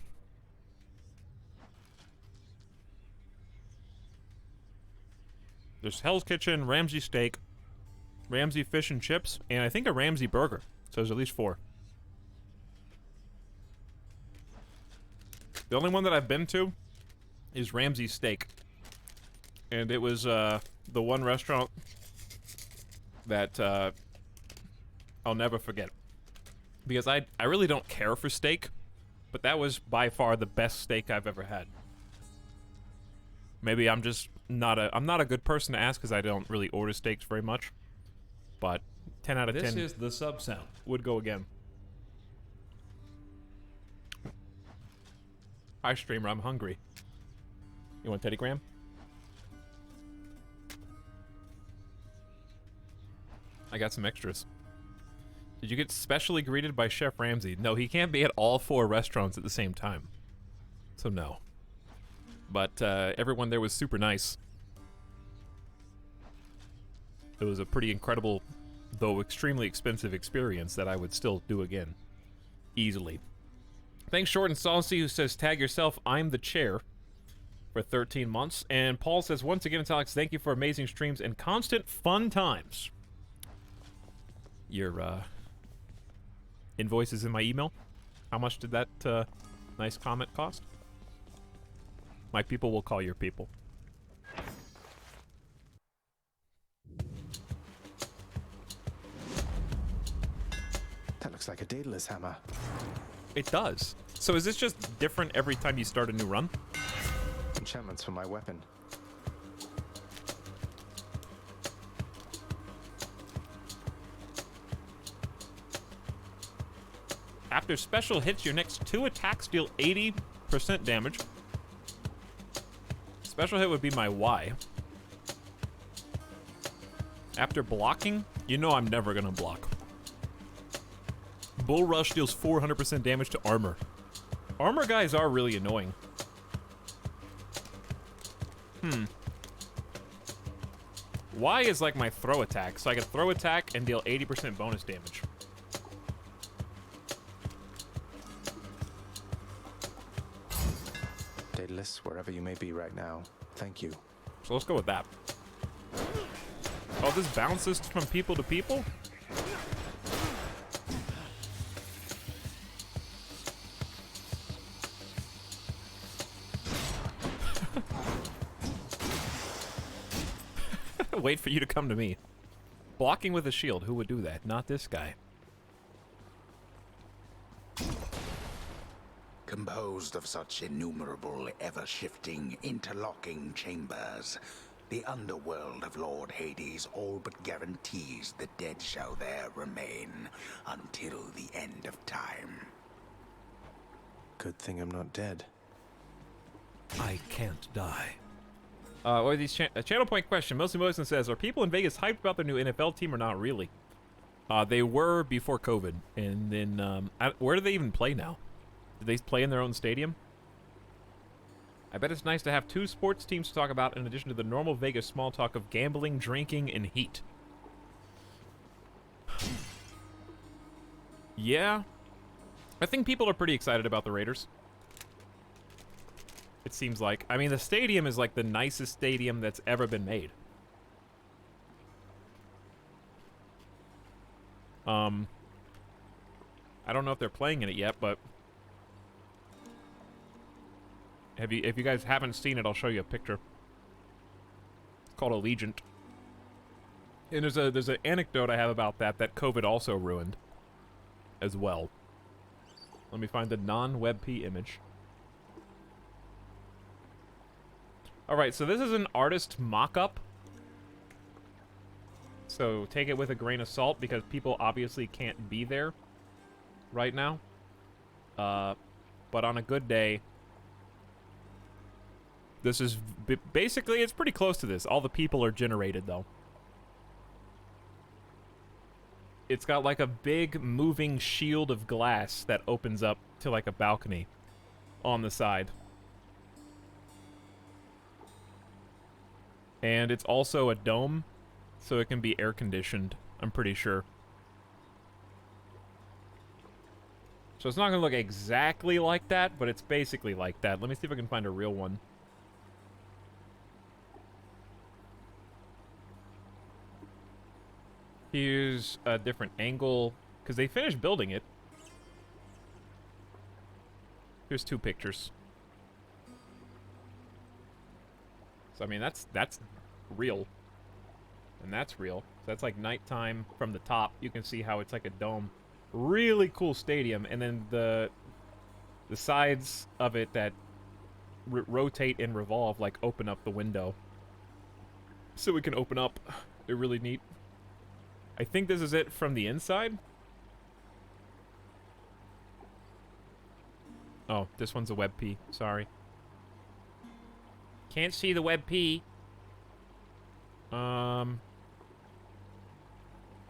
There's Hell's Kitchen, Ramsay Steak, Ramsay Fish and Chips, and I think a Ramsay Burger. So there's at least 4. The only one that I've been to is Ramsay Steak. And it was the one restaurant that I'll never forget. Because I really don't care for steak, but that was by far the best steak I've ever had. Maybe I'm just not a good person to ask because I don't really order steaks very much. But 10 out of 10. This is the sub sound. Would go again. Hi, streamer. I'm hungry. You want Teddy Graham? I got some extras. Did you get specially greeted by Chef Ramsay? No, he can't be at all 4 restaurants at the same time. So no. But everyone there was super nice. It was a pretty incredible, though extremely expensive experience that I would still do again. Easily. Thanks, Short and Saucy, who says, tag yourself, I'm the chair, for 13 months. And Paul says, once again, it's Alex, thank you for amazing streams and constant fun times. Your invoice is in my email. How much did that nice comment cost? My people will call your people. That looks like a Daedalus hammer. It does. So is this just different every time you start a new run? Enchantments for my weapon. After special hits, your next 2 attacks deal 80% damage. Special hit would be my Y. After blocking, you know I'm never gonna block. Bull Rush deals 400% damage to armor. Armor guys are really annoying. Y is like my throw attack, so I can throw attack and deal 80% bonus damage. Daedalus, wherever you may be right now, thank you. So let's go with that. Oh, this bounces from people to people? Wait for you to come to me. Blocking with a shield. Who would do that? Not this guy. Composed of such innumerable, ever-shifting, interlocking chambers, the underworld of Lord Hades all but guarantees the dead shall there remain until the end of time. Good thing I'm not dead. I can't die. Or these channel point question. Mostly Mosen says, are people in Vegas hyped about their new NFL team or not really? They were before COVID. And then, where do they even play now? Do they play in their own stadium? I bet it's nice to have 2 sports teams to talk about in addition to the normal Vegas small talk of gambling, drinking, and heat. Yeah. I think people are pretty excited about the Raiders. It seems like. I mean, the stadium is like the nicest stadium that's ever been made. I don't know if they're playing in it yet, but If you guys haven't seen it, I'll show you a picture. It's called Allegiant. And there's an anecdote I have about that COVID also ruined as well. Let me find the non-WebP image. Alright, so this is an artist mock-up. So take it with a grain of salt because people obviously can't be there right now. But on a good day, this is basically, it's pretty close to this. All the people are generated though. It's got like a big moving shield of glass that opens up to like a balcony on the side. And it's also a dome, so it can be air conditioned, I'm pretty sure. So it's not gonna look exactly like that, but it's basically like that. Let me see if I can find a real one. Here's a different angle, because they finished building it. Here's 2 pictures. So, I mean, that's real. And that's real. So that's like nighttime from the top. You can see how it's like a dome. Really cool stadium. And then the sides of it that rotate and revolve, like, open up the window. So we can open up. They're really neat. I think this is it from the inside. Oh, this one's a WebP. Sorry. Can't see the WebP.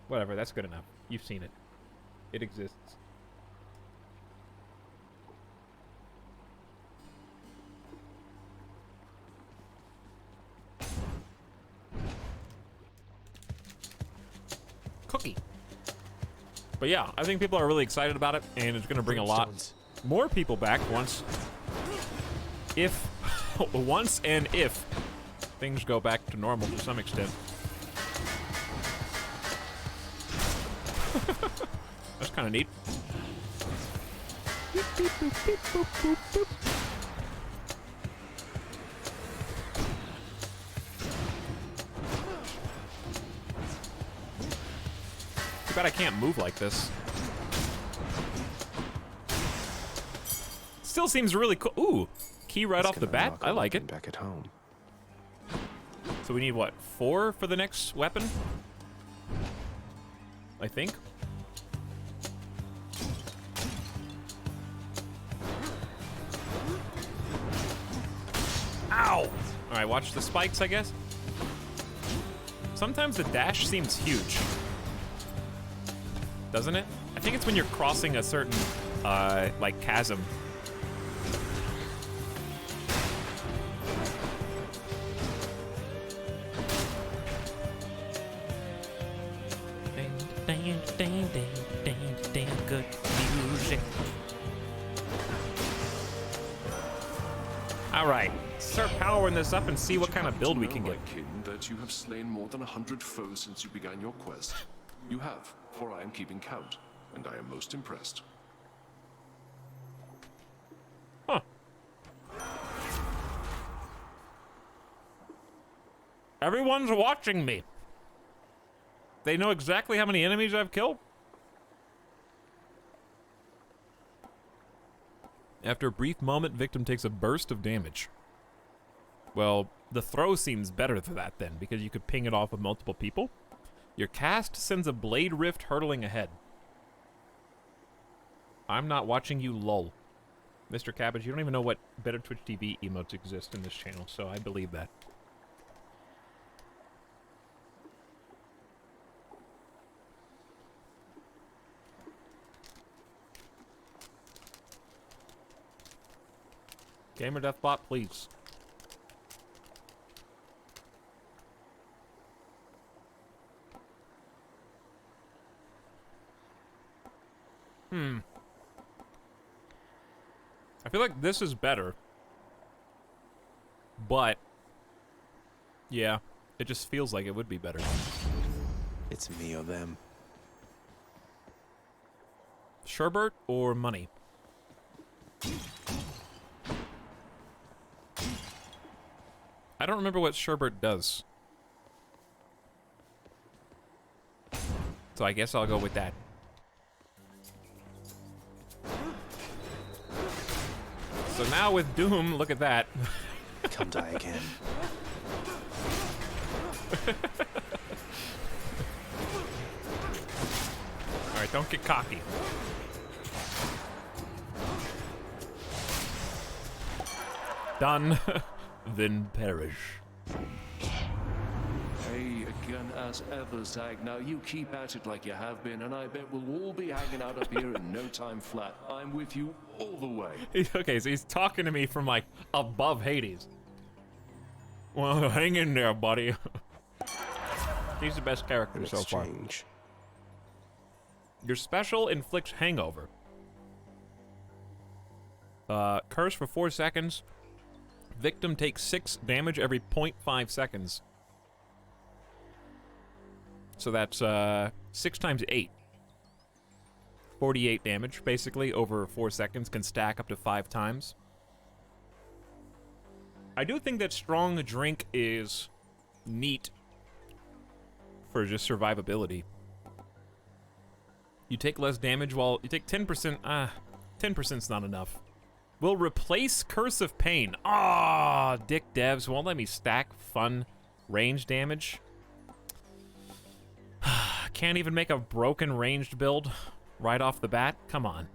Whatever, that's good enough. You've seen it. It exists. Cookie. But yeah, I think people are really excited about it, and it's going to bring a lot more people back once and if things go back to normal to some extent. That's kind of neat. Beep, beep, boop, beep, boop, boop, boop. Too bad I can't move like this. Still seems really cool. Ooh, key right off the bat. I like it. Back at home. So we need what? 4 for the next weapon? I think. Ow! Alright, watch the spikes, I guess. Sometimes the dash seems huge. Doesn't it? I think it's when you're crossing a certain, like, chasm. Good music. All right, start powering this up and see what kind of build we can get. Kin, that you have slain more than 100 foes since you began your quest. You have, for I am keeping count, and I am most impressed. Huh. Everyone's watching me. They know exactly how many enemies I've killed. After a brief moment, victim takes a burst of damage. Well, the throw seems better for that then, because you could ping it off of multiple people. Your cast sends a blade rift hurtling ahead. I'm not watching you, lol. Mr. Cabbage, you don't even know what Better Twitch TV emotes exist in this channel, so I believe that. Gamer Deathbot, please. I feel like this is better. But, yeah, it just feels like it would be better. It's me or them. Sherbert or money? I don't remember what sherbet does. So I guess I'll go with that. So now with Doom, look at that. Come die again. Alright, don't get cocky. Done. Then perish. Hey, again as ever, Zag. Now you keep at it like you have been, and I bet we'll all be hanging out up here in no time flat. I'm with you all the way. Okay, so he's talking to me from like above Hades. Well, hang in there, buddy. He's the best character so far. Your special inflicts hangover. Curse for 4 seconds. Victim takes 6 damage every 0.5 seconds. So that's 6 times 8. 48 damage, basically, over 4 seconds. Can stack up to 5 times. I do think that strong drink is neat for just survivability. You take less damage while you take 10%. 10%'s not enough. Will replace Curse of Pain. Ah, dick devs won't let me stack fun range damage. Can't even make a broken ranged build right off the bat. Come on.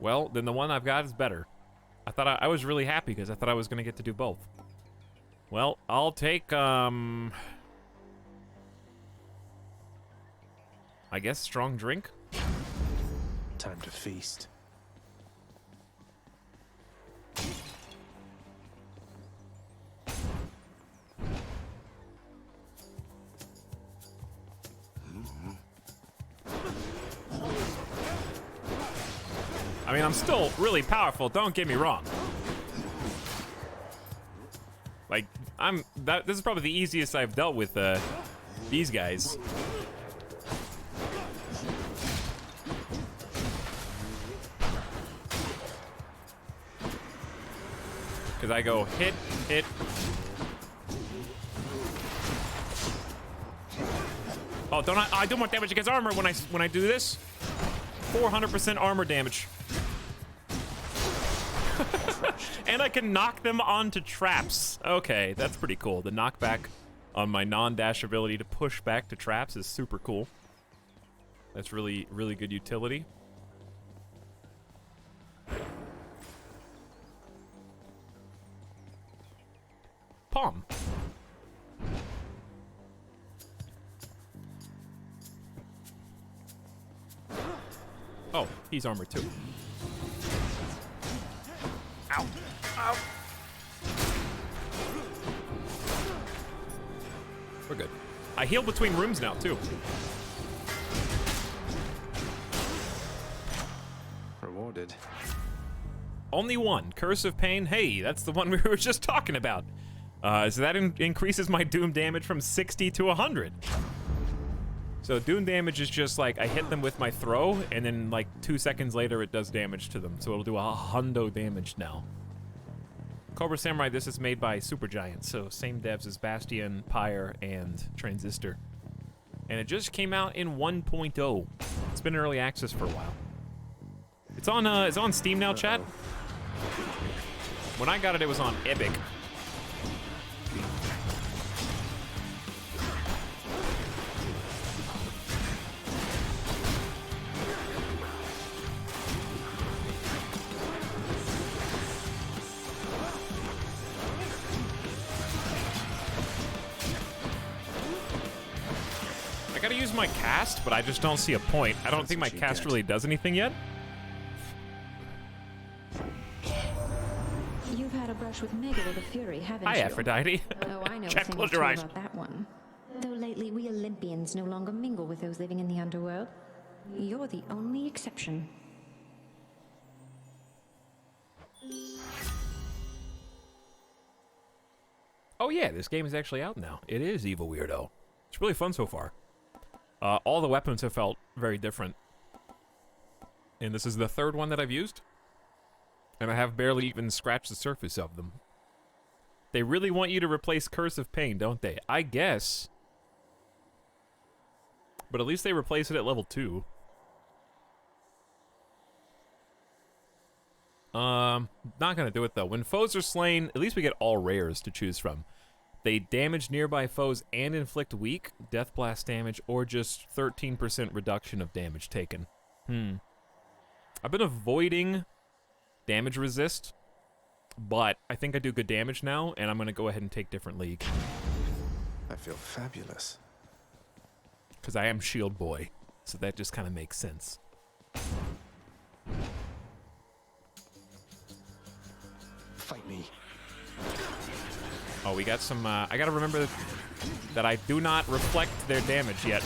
Well, then the one I've got is better. I was really happy because I thought I was gonna get to do both. Well, I'll take I guess strong drink. Time to feast. I mean, I'm still really powerful, don't get me wrong. Like, this is probably the easiest I've dealt with these guys. Because I go hit, hit. Oh, don't I do more damage against armor when I do this? 400% armor damage. And I can knock them onto traps. Okay, that's pretty cool. The knockback on my non-dash ability to push back to traps is super cool. That's really, really good utility. Palm. Oh, he's armored too. Ow. Ow. We're good. I heal between rooms now too. Rewarded. Only one. Curse of Pain. Hey, that's the one we were just talking about. So that increases my Doom damage from 60 to 100. So Doom damage is just like, I hit them with my throw, and then like 2 seconds later it does damage to them. So it'll do 100 damage now. Cobra Samurai, this is made by Supergiant, so same devs as Bastion, Pyre, and Transistor. And it just came out in 1.0. It's been in early access for a while. It's on Steam now, chat. When I got it, it was on Epic. I gotta use my cast, but I just don't see a point. I don't think my cast really does anything yet. You've had a brush with Mega the Fury, haven't you? Hi, Aphrodite. Oh, I know Check, a thing or close two your eyes. about that one. Though lately we Olympians no longer mingle with those living in the underworld. You're the only exception. Oh yeah, this game is actually out now. It is Evil Weirdo. It's really fun so far. All the weapons have felt very different. And this is the third one that I've used. And I have barely even scratched the surface of them. They really want you to replace Curse of Pain, don't they? I guess. But at least they replace it at level 2. Not gonna do it though. When foes are slain, at least we get all rares to choose from. They damage nearby foes and inflict weak, death blast damage, or just 13% reduction of damage taken. I've been avoiding damage resist, but I think I do good damage now, and I'm gonna go ahead and take different league. I feel fabulous. Because I am Shield Boy, so that just kind of makes sense. Fight me. Oh, we got some, I gotta remember that I do not reflect their damage yet.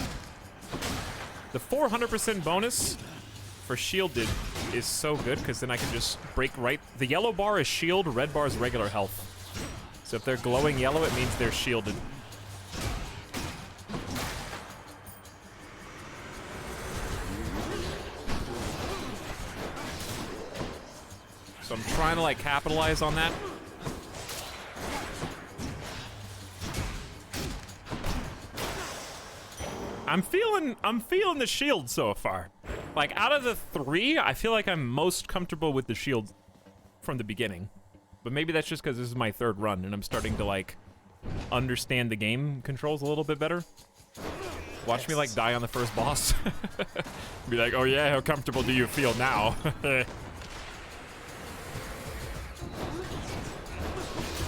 The 400% bonus for shielded is so good, because then I can just break right. The yellow bar is shield, red bar is regular health. So if they're glowing yellow, it means they're shielded. So I'm trying to like capitalize on that. I'm feeling the shield so far. Like out of the 3, I feel like I'm most comfortable with the shield from the beginning. But maybe that's just because this is my 3rd run and I'm starting to like understand the game controls a little bit better. Watch me like die on the first boss. Be like, oh yeah, how comfortable do you feel now?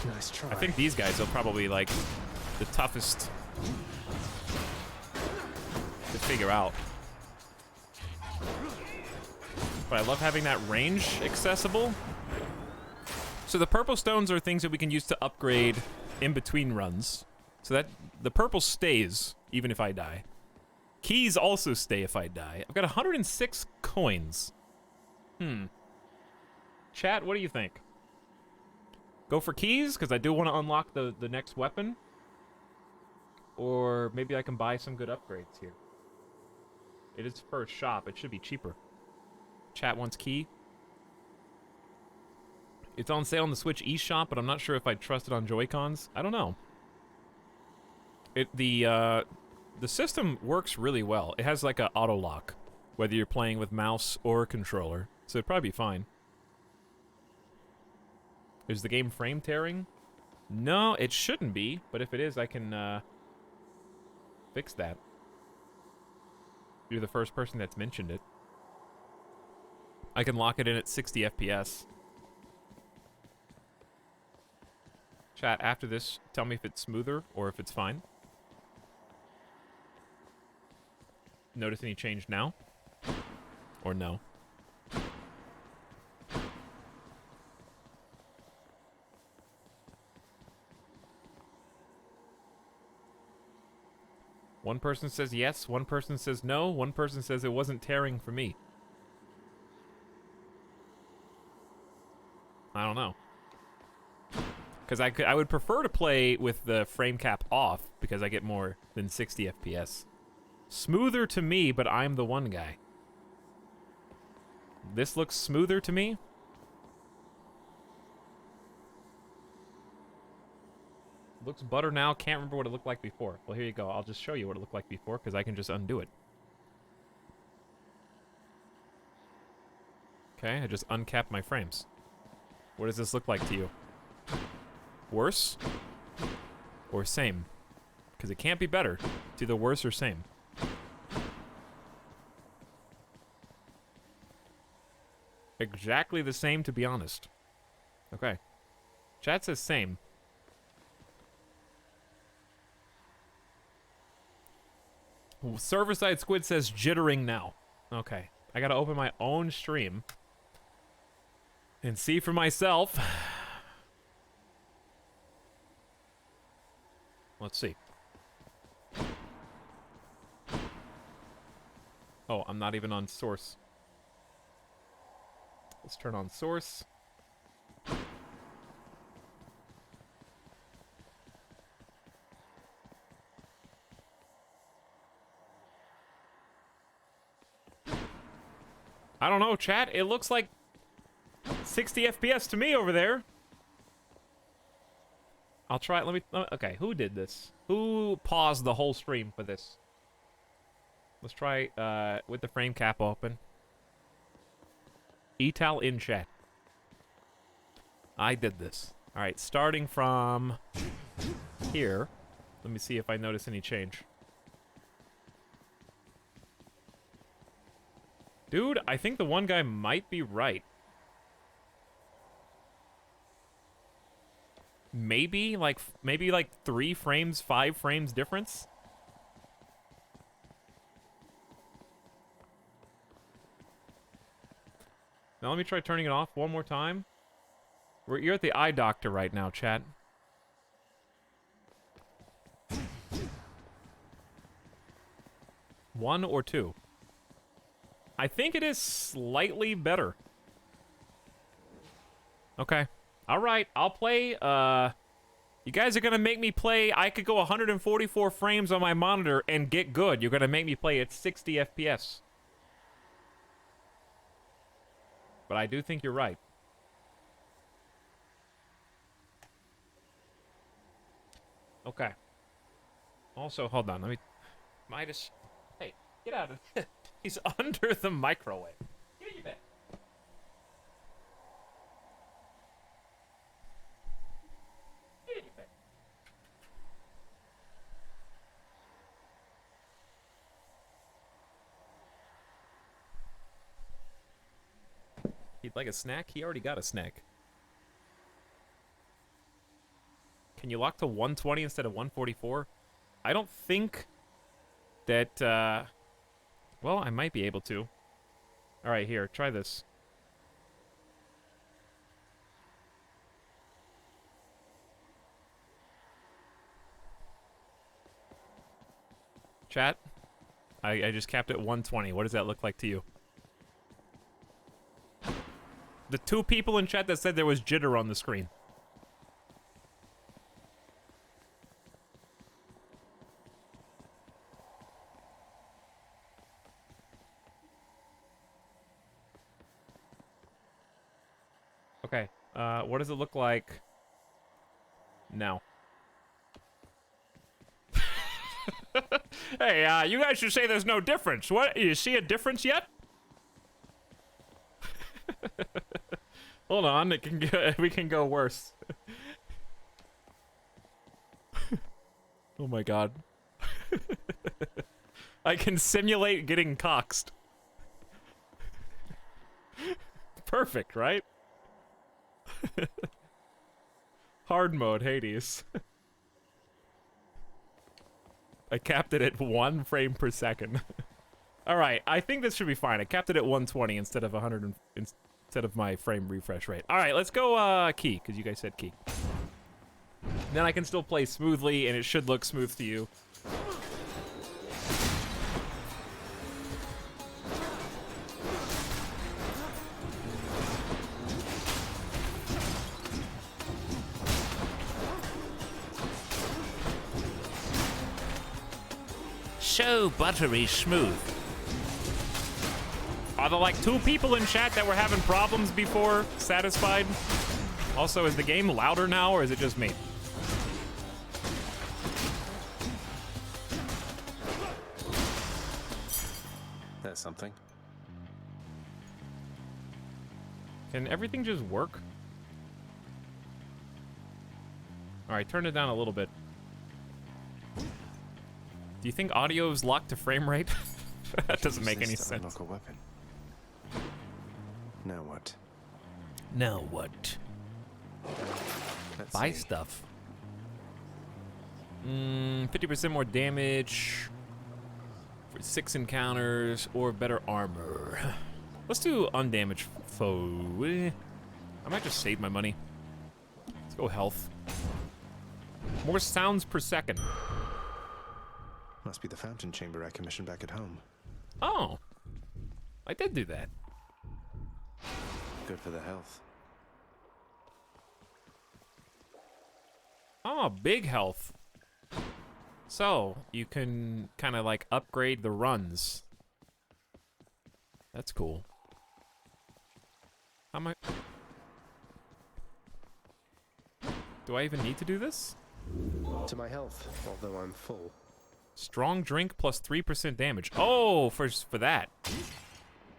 Nice try. I think these guys are probably like the toughest to figure out. But I love having that range accessible. So the purple stones are things that we can use to upgrade in between runs. So that the purple stays even if I die. Keys also stay if I die. I've got 106 coins. Chat, what do you think? Go for keys, because I do want to unlock the next weapon. Or maybe I can buy some good upgrades here. It is for a shop. It should be cheaper. Chat wants key. It's on sale on the Switch eShop, but I'm not sure if I'd trust it on Joy-Cons. I don't know. The system works really well. It has like a auto lock, whether you're playing with mouse or controller, so it'd probably be fine. Is the game frame tearing? No, it shouldn't be, but if it is, I can fix that. You're the first person that's mentioned it. I can lock it in at 60 FPS. Chat, after this, tell me if it's smoother or if it's fine. Notice any change now? Or no? One person says yes, one person says no, one person says it wasn't tearing for me. I don't know. Because I would prefer to play with the frame cap off, because I get more than 60 FPS. Smoother to me, but I'm the one guy. This looks smoother to me. Looks butter now, can't remember what it looked like before. Well, here you go. I'll just show you what it looked like before, because I can just undo it. Okay, I just uncapped my frames. What does this look like to you? Worse? Or same? Because it can't be better. It's either worse or same. Exactly the same, to be honest. Okay. Chat says same. Server-side Squid says jittering now. Okay. I gotta open my own stream and see for myself. Let's see. Oh, I'm not even on source. Let's turn on source. I don't know, chat. It looks like 60 FPS to me over there. I'll try. Okay, who did this? Who paused the whole stream for this? Let's try with the frame cap open. Etal in chat. I did this. All right, starting from here. Let me see if I notice any change. Dude, I think the one guy might be right. Maybe like 3 frames, 5 frames difference. Now let me try turning it off one more time. You're at the eye doctor right now, chat. One or two? I think it is slightly better. Okay. All right, I'll play. You guys are gonna make me play. I could go 144 frames on my monitor and get good. You're gonna make me play at 60 FPS. But I do think you're right. Okay. Also, hold on. Let me. Midas. Hey, get out of. He's under the microwave. Get you back. Get you back. He'd like a snack? He already got a snack. Can you lock to 120 instead of 144? I don't think that, well, I might be able to. Alright, here, try this. Chat, I just capped at 120. What does that look like to you? The 2 people in chat that said there was jitter on the screen. Okay, what does it look like now? Hey, you guys should say there's no difference. What? You see a difference yet? Hold on, it can go, we can go worse. Oh my god. I can simulate getting coxed. Perfect, right? Hard mode, Hades. I capped it at 1 frame per second. Alright, I think this should be fine. I capped it at 120 instead of 100 instead of my frame refresh rate. Alright, let's go key, because you guys said key. Then I can still play smoothly, and it should look smooth to you. So buttery smooth. Are there like 2 people in chat that were having problems before satisfied? Also, is the game louder now, or is it just me? That's something. Can everything just work? Alright, turn it down a little bit. Do you think audio is locked to frame rate? That doesn't make any sense. Unlock a weapon. Now what? Now what? Let's Buy see. stuff. 50% more damage for 6 encounters or better armor. Let's do undamaged foe. I might just save my money. Let's go health. More sounds per second. Must be the fountain chamber I commissioned back at home. Oh, I did do that. Good for the health. Oh, big health. So, you can kind of like upgrade the runs. That's cool. How am I... Do I even need to do this? To my health, although I'm full. Strong drink plus 3% damage. Oh, for that.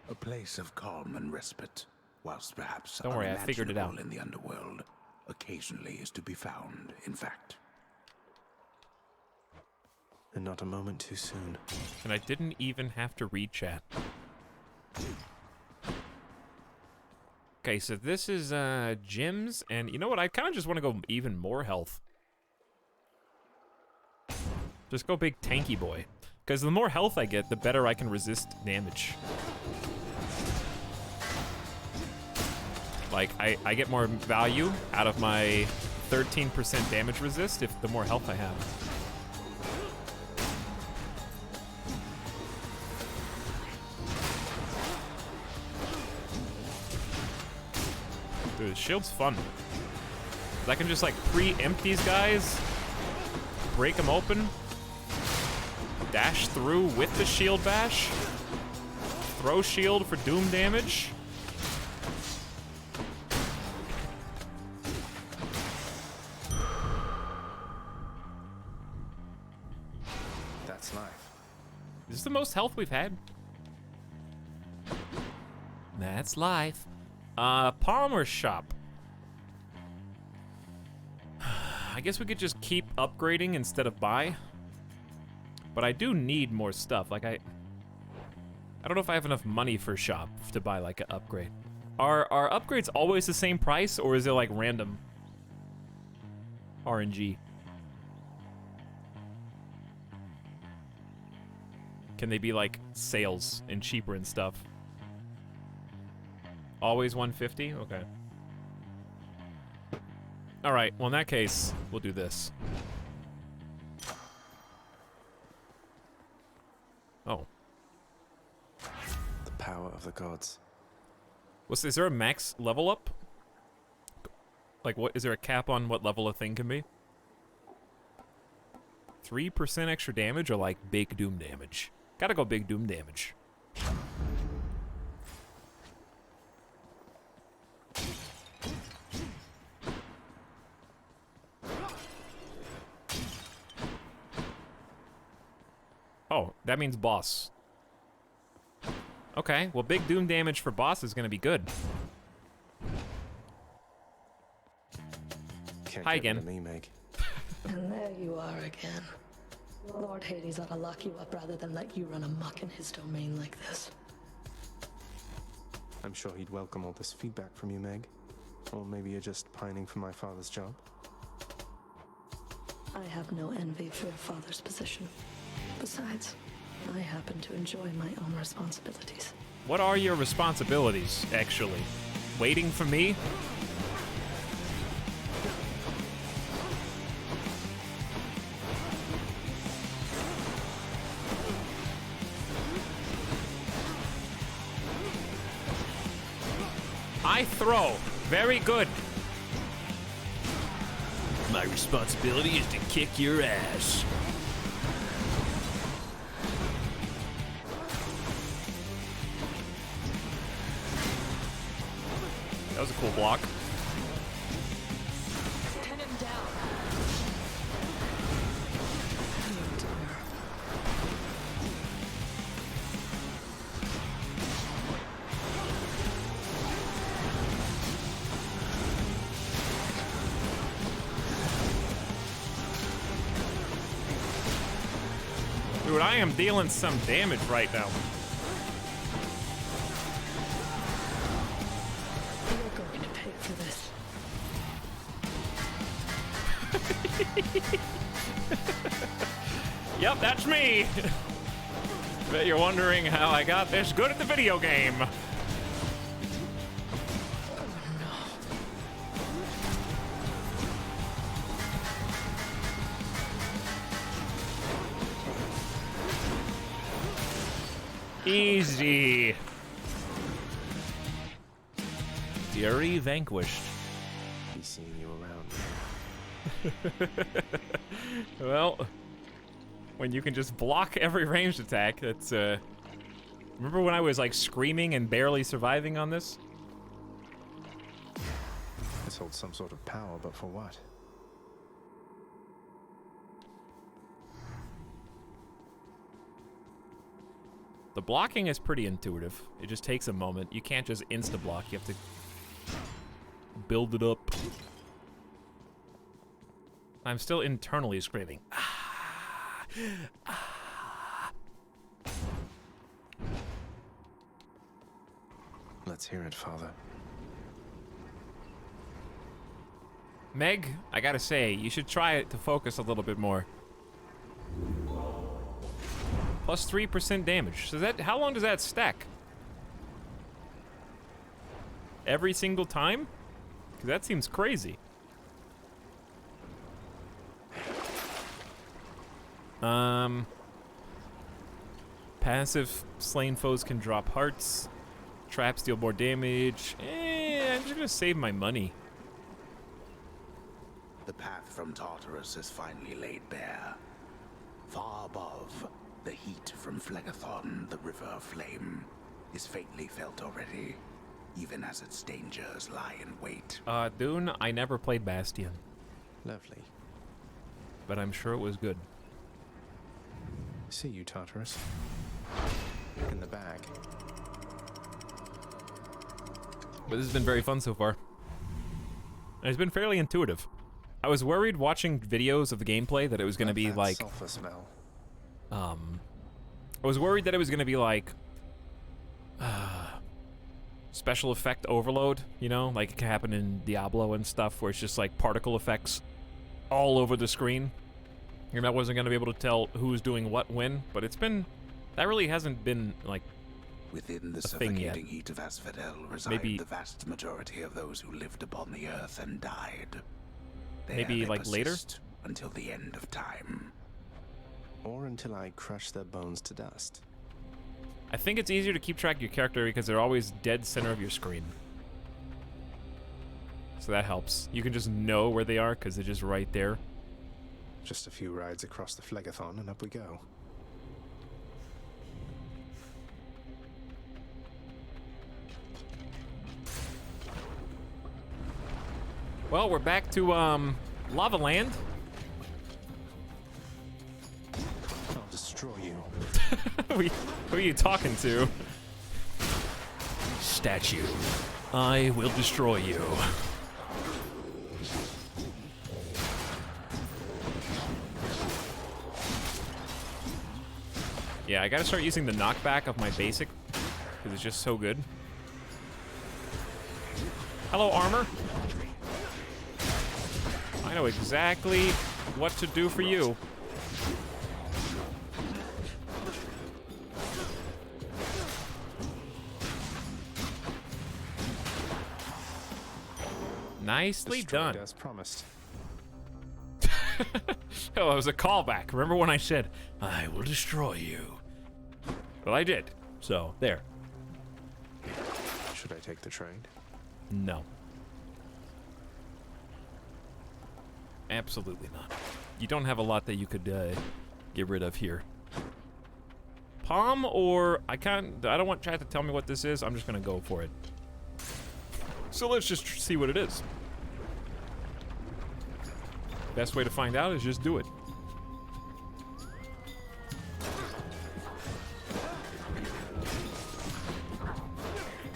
A place of calm and respite, whilst perhaps Don't worry, I figured it out. unimaginable in the underworld, occasionally is to be found, in fact. And not a moment too soon. And I didn't even have to read chat. Okay, so this is gyms, and you know what? I kind of just want to go even more health. Just go big tanky boy. Because the more health I get, the better I can resist damage. Like, I get more value out of my 13% damage resist if the more health I have. Dude, shield's fun. I can just like preempt these guys, break them open, dash through with the shield bash, throw shield for doom damage. That's life. Is this the most health we've had? That's life. Palmer's shop. I guess we could just keep upgrading instead of buy. But I do need more stuff. Like I don't know if I have enough money for shop to buy like an upgrade. Are upgrades always the same price, or is it like random RNG? Can they be like sales and cheaper and stuff? Always 150? Okay. All right, well in that case, we'll do this. Oh. The power of the gods. Is there a max level up? Like what, is there a cap on what level a thing can be? 3% extra damage or like big doom damage? Gotta go big doom damage. Oh, that means boss. Okay, well big doom damage for boss is gonna be good. Can't Hi get rid again. of me, Meg. And there you are again. Lord Hades ought to lock you up rather than let you run amok in his domain like this. I'm sure he'd welcome all this feedback from you, Meg. Or maybe you're just pining for my father's job. I have no envy for your father's position. Besides, I happen to enjoy my own responsibilities. What are your responsibilities, actually? Waiting for me? I throw. Very good. My responsibility is to kick your ass. That was a cool block. Pin him down. Dude, I am dealing some damage right now. You're going to pay for this. Yep, that's me. Bet you're wondering how I got this good at the video game. Easy. Fury vanquished. Be seeing you around. Well, when you can just block every ranged attack, that's remember when I was like screaming and barely surviving on this? holds some sort of power, but for what? The blocking is pretty intuitive. It just takes a moment. You can't just insta-block. You have to build it up. I'm still internally screaming. Ah! Ah! Let's hear it, Father. Meg, I gotta say, you should try to focus a little bit more. Plus 3% damage. So that, how long does that stack? Every single time? 'Cause that seems crazy. Passive slain foes can drop hearts. Traps deal more damage. I'm just gonna save my money. The path from Tartarus is finally laid bare. Far above, the heat from Phlegethon, the river of flame, is faintly felt already, even as its dangers lie in wait. Dune, I never played Bastion. Lovely. But I'm sure it was good. See you, Tartarus. In the bag. But this has been very fun so far. And it's been fairly intuitive. I was worried watching videos of the gameplay that it was going to be like... sulfur smell. I was worried that it was going to be like... special effect overload, you know? Like it can happen in Diablo and stuff, where it's just like particle effects all over the screen. And I wasn't going to be able to tell who's doing what when, but it's been... That really hasn't been, like, Within the a thing yet. suffocating heat of Asphodel reside Maybe- the vast majority of those who lived upon the earth and died. There Maybe, they like, later? persist until the end of time. Or until I crush their bones to dust. I think it's easier to keep track of your character because they're always dead center of your screen. So that helps. You can just know where they are because they're just right there. Just a few rides across the Phlegethon and up we go. Well, we're back to, Lava Land. I'll destroy you. Who are you talking to? Statue. I will destroy you. Yeah, I gotta start using the knockback of my basic, because it's just so good. Hello, armor. I know exactly what to do for you. Nicely Destroyed done. as promised. Oh, it was a callback. Remember when I said, I will destroy you? Well, I did. So, there. Should I take the trade? No. Absolutely not. You don't have a lot that you could get rid of here. Palm or... I don't want chat to tell me what this is. I'm just going to go for it. So let's just see what it is. Best way to find out is just do it.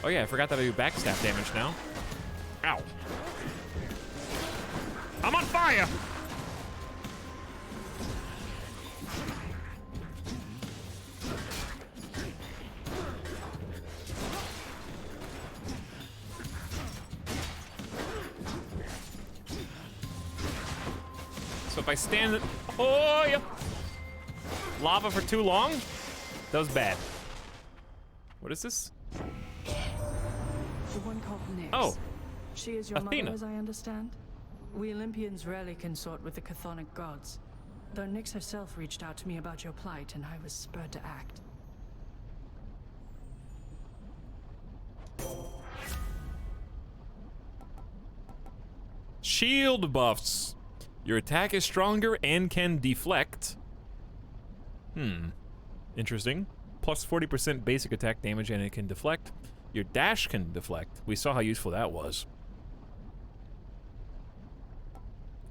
Oh yeah, I forgot that I do backstab damage now. Ow. I'm on fire! So if I stand... Oh, yeah. Lava for too long? That was bad. What is this? The one called Nyx. Oh. She is your Athena. mother, as I understand? We Olympians rarely consort with the chthonic gods. Though Nyx herself reached out to me about your plight, and I was spurred to act. Shield buffs. Your attack is stronger and can deflect. Interesting. Plus 40% basic attack damage and it can deflect. Your dash can deflect. We saw how useful that was.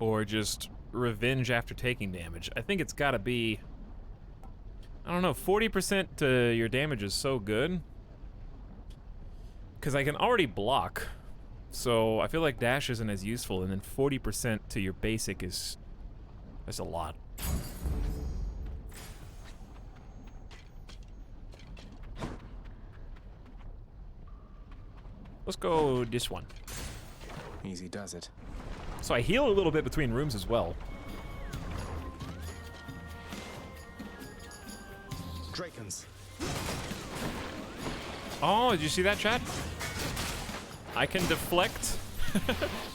or just revenge after taking damage. I think it's gotta be, I don't know, 40% to your damage is so good. Because I can already block, so I feel like dash isn't as useful, and then 40% to your basic is, that's a lot. Let's go this one. Easy does it. So I heal a little bit between rooms as well. Drakens. Oh, did you see that, chat? I can deflect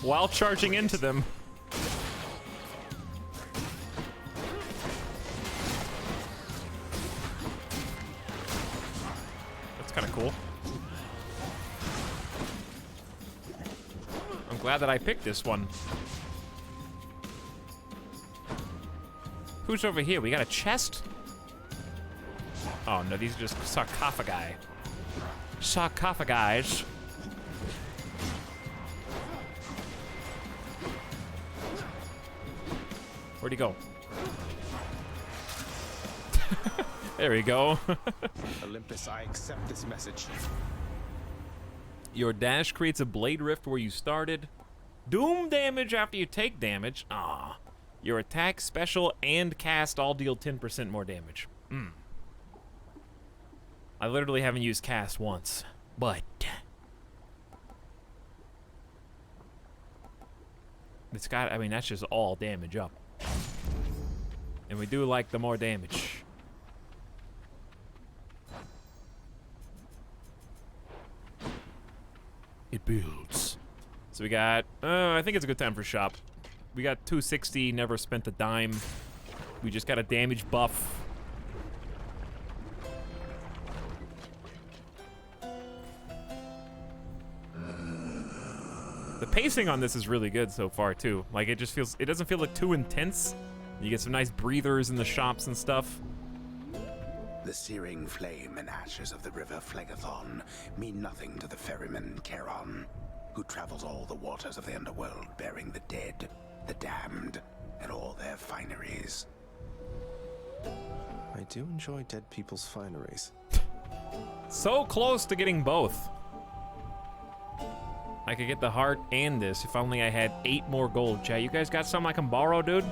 while charging into them. That's kind of cool. I'm glad that I picked this one. Who's over here? We got a chest? Oh no, these are just sarcophagi. Sarcophagi. Where'd he go? There we go. Olympus, I accept this message. Your dash creates a blade rift where you started. Doom damage after you take damage. Ah. Your attack, special, and cast all deal 10% more damage. I literally haven't used cast once, but it's got, I mean, that's just all damage up. And we do like the more damage. It builds. So we got, I think it's a good time for shop. We got 260, never spent a dime. We just got a damage buff. The pacing on this is really good so far too. Like, it just feels, it doesn't feel like too intense. You get some nice breathers in the shops and stuff. The searing flame and ashes of the river Phlegethon mean nothing to the ferryman Charon, who travels all the waters of the underworld bearing the dead, the damned, and all their fineries. I do enjoy dead people's fineries. So close to getting both. I could get the heart and this if only I had 8 more gold. Chat, you guys got some I can borrow, dude?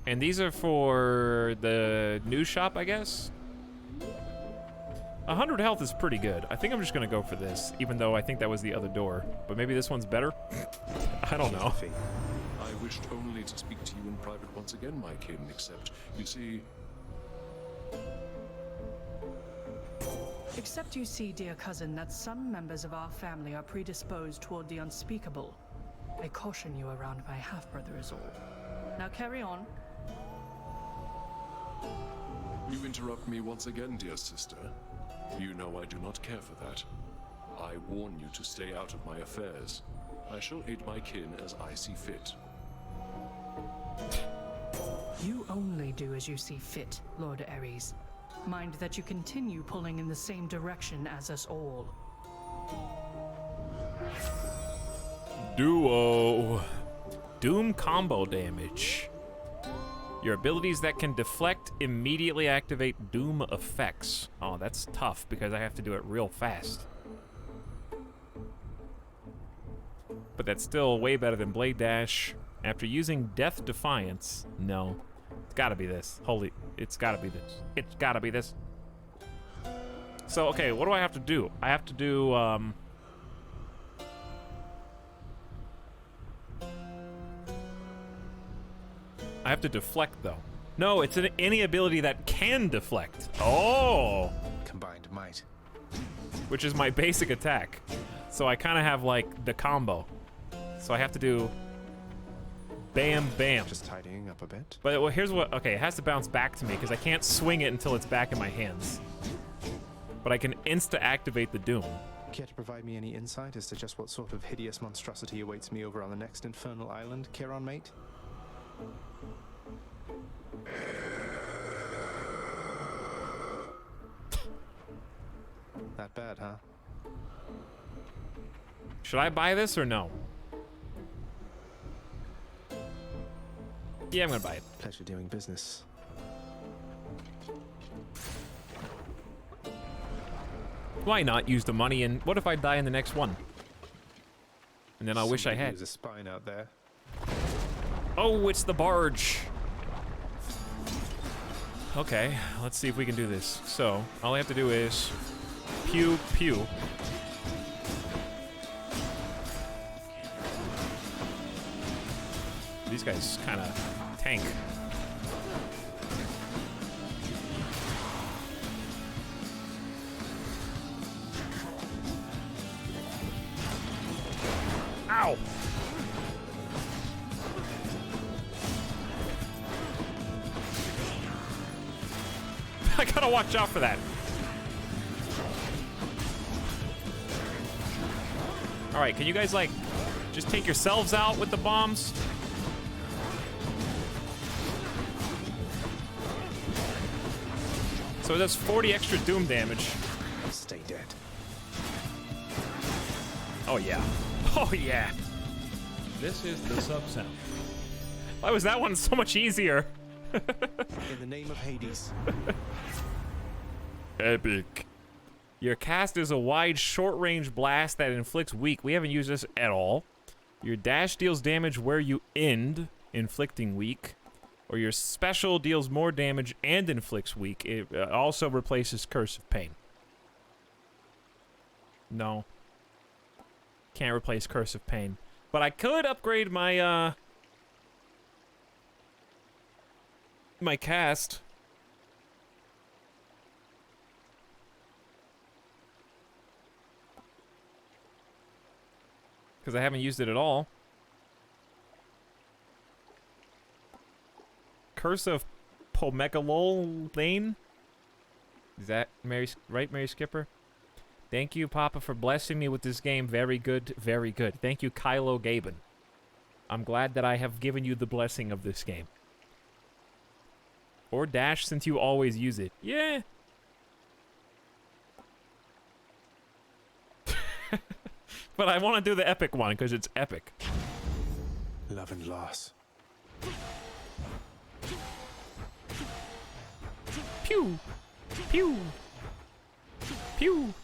And these are for the new shop, I guess? 100 health is pretty good. I think I'm just gonna go for this, even though I think that was the other door. But maybe this one's better? I don't know. I wished only to speak to you in private once again, my kin, except, you see... Except you see, dear cousin, that some members of our family are predisposed toward the unspeakable. I caution you around my half-brother is all. Now carry on. You interrupt me once again, dear sister. You know I do not care for that. I warn you to stay out of my affairs. I shall aid my kin as I see fit. You only do as you see fit, Lord Ares. Mind that you continue pulling in the same direction as us all. Duo. Doom combo damage. Your abilities that can deflect immediately activate Doom effects. Oh, that's tough because I have to do it real fast. But that's still way better than Blade Dash. After using Death Defiance, no. It's gotta be this. Holy, it's gotta be this. It's gotta be this. So, okay, what do I have to do? I have to do, I have to deflect, though. No, it's any ability that can deflect. Oh! Combined might. Which is my basic attack. So I kind of have, like, the combo. So I have to do... Bam, bam. Just tidying up a bit. But, well, here's what... Okay, it has to bounce back to me, because I can't swing it until it's back in my hands. But I can insta-activate the Doom. Care to provide me any insight as to just what sort of hideous monstrosity awaits me over on the next infernal island, Charon, mate? That bad, huh? Should I buy this or no? Yeah, I'm gonna buy it. Pleasure doing business. Why not use the money and what if I die in the next one? And then I wish I had. There's a spine out there. Oh, it's the barge. Okay, let's see if we can do this. So, all I have to do is pew pew. These guys kind of tank. Ow! I gotta watch out for that. Alright, can you guys, like, just take yourselves out with the bombs? So it does 40 extra doom damage. Stay dead. Oh, yeah. Oh, yeah. This is the sub-sound. Why was that one so much easier? In the name of Hades. Epic. Your cast is a wide, short-range blast that inflicts weak. We haven't used this at all. Your dash deals damage where you end, inflicting weak. Or your special deals more damage and inflicts weak. It also replaces Curse of Pain. No. Can't replace Curse of Pain. But I could upgrade my, my cast. Because I haven't used it at all. Curse of Pomegalol-Thane? Is that Mary, right, Mary Skipper? Thank you, Papa, for blessing me with this game. Very good, very good. Thank you, Kylo Gaben. I'm glad that I have given you the blessing of this game. Or dash, since you always use it. Yeah. But I want to do the epic one, because it's epic. Love and loss. Pew! Pew! Pew!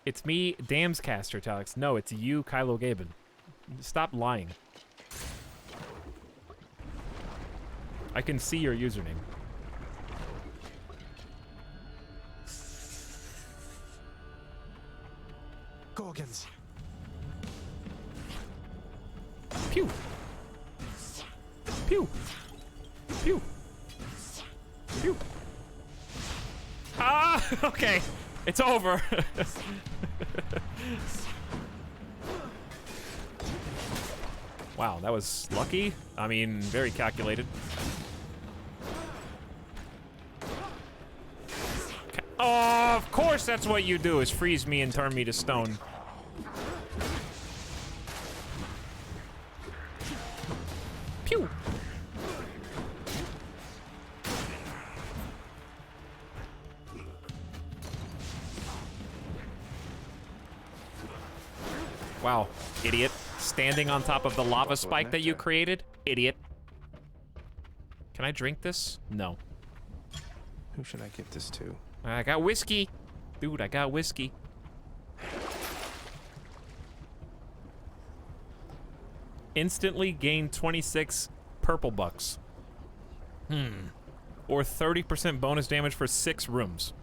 It's me, Damscaster, Talix. No, it's you, Kylo Gaben. Stop lying. I can see your username. Gorgons. Pew! Pew! Pew! Pew! Ah! Okay. It's over. Wow, that was lucky. I mean, very calculated. Oh, of course that's what you do, is freeze me and turn me to stone. Pew! Wow, idiot. Standing on top of the lava spike that you created? Idiot. Can I drink this? No. Who should I give this to? I got whiskey. Dude, I got whiskey. Instantly gain 26 purple bucks. Or 30% bonus damage for 6 rooms.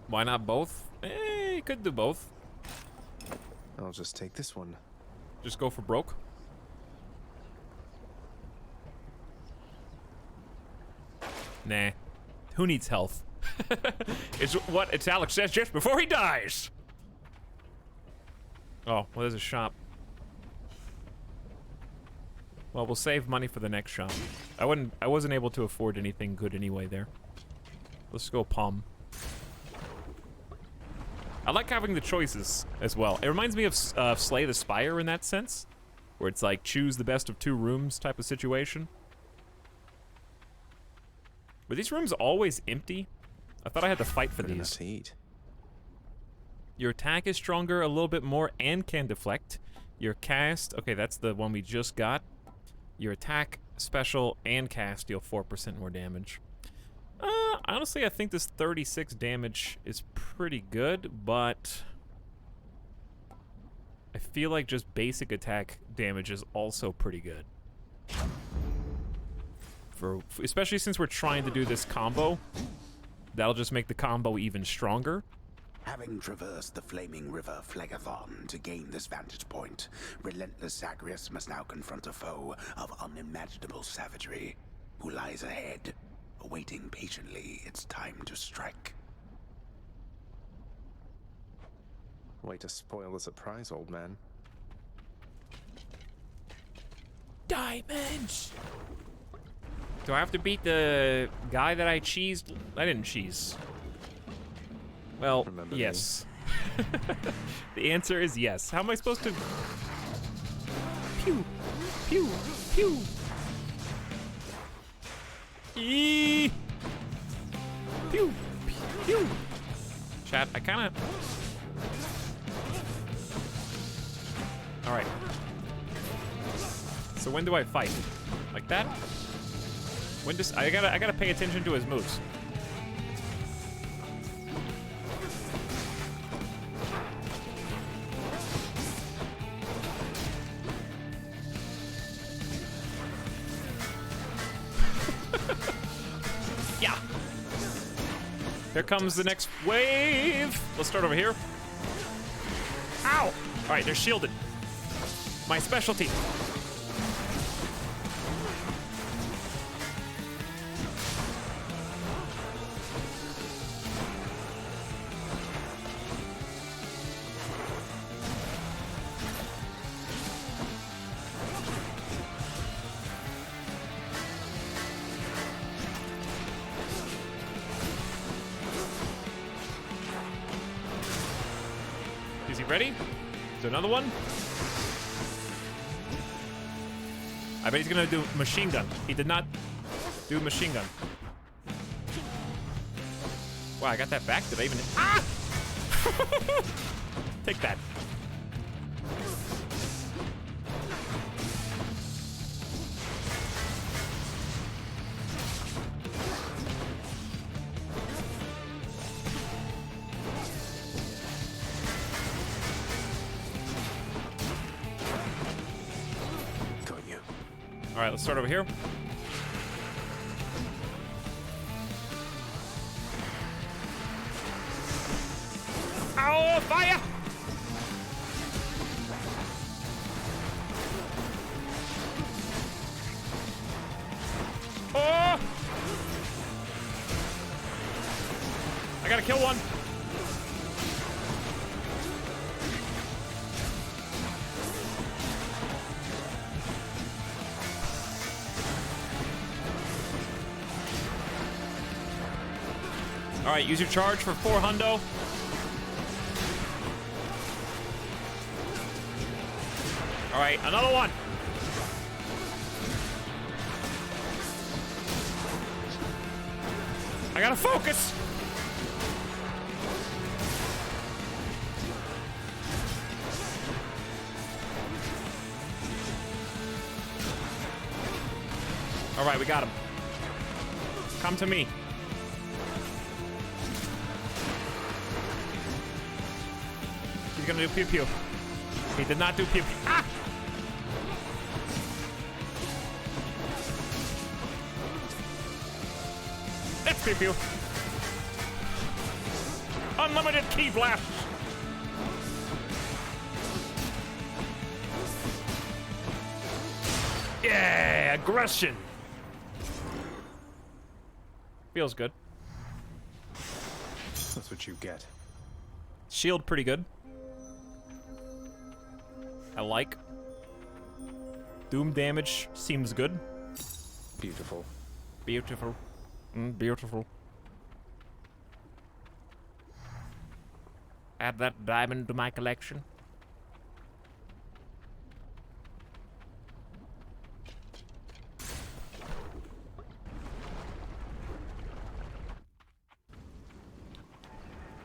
Why not both? You could do both. I'll just take this one. Just go for broke? Nah. Who needs health? It's what it's Alex says just before he dies. Oh, well, there's a shop. Well, we'll save money for the next shop. I wasn't able to afford anything good anyway there. Let's go Palm. I like having the choices as well. It reminds me of Slay the Spire in that sense, where it's like choose the best of two rooms type of situation. Were these rooms always empty? I thought I had to fight for these. To eat. Your attack is stronger a little bit more and can deflect. Your cast, okay, that's the one we just got. Your attack, special, and cast deal 4% more damage. Honestly, I think this 36 damage is pretty good, but I feel like just basic attack damage is also pretty good. Especially since we're trying to do this combo, that'll just make the combo even stronger. Having traversed the flaming river Phlegethon to gain this vantage point, relentless Zagreus must now confront a foe of unimaginable savagery, who lies ahead, awaiting patiently its time to strike. Way to spoil the surprise, old man. Diamonds! Do I have to beat the guy that I cheesed? I didn't cheese. Well, Remember yes. The answer is yes. How am I supposed to... Pew! Pew! Pew! Eee! Pew! Pew! Chat, I kinda... Alright. So when do I fight? Like that? When does... I gotta pay attention to his moves. Yeah. Here comes the next wave. Let's start over here. Ow! All right, they're shielded. My specialty. Is he ready? Is there another one? I bet he's gonna do machine gun. He did not do machine gun. Wow, I got that back. Did I even... Ah! Take that. All right, let's start over here. Ow, fire! Oh! I gotta kill one. All right, use your charge for 4 hundo. All right, another one. I gotta focus. All right, we got him. Come to me. He's gonna do pew pew. He did not do pew pew. Ah! That's pew pew. Unlimited key blast. Yeah, aggression. Feels good. That's what you get. Shield pretty good. I like. Doom damage seems good. Beautiful. Beautiful. Beautiful. Add that diamond to my collection.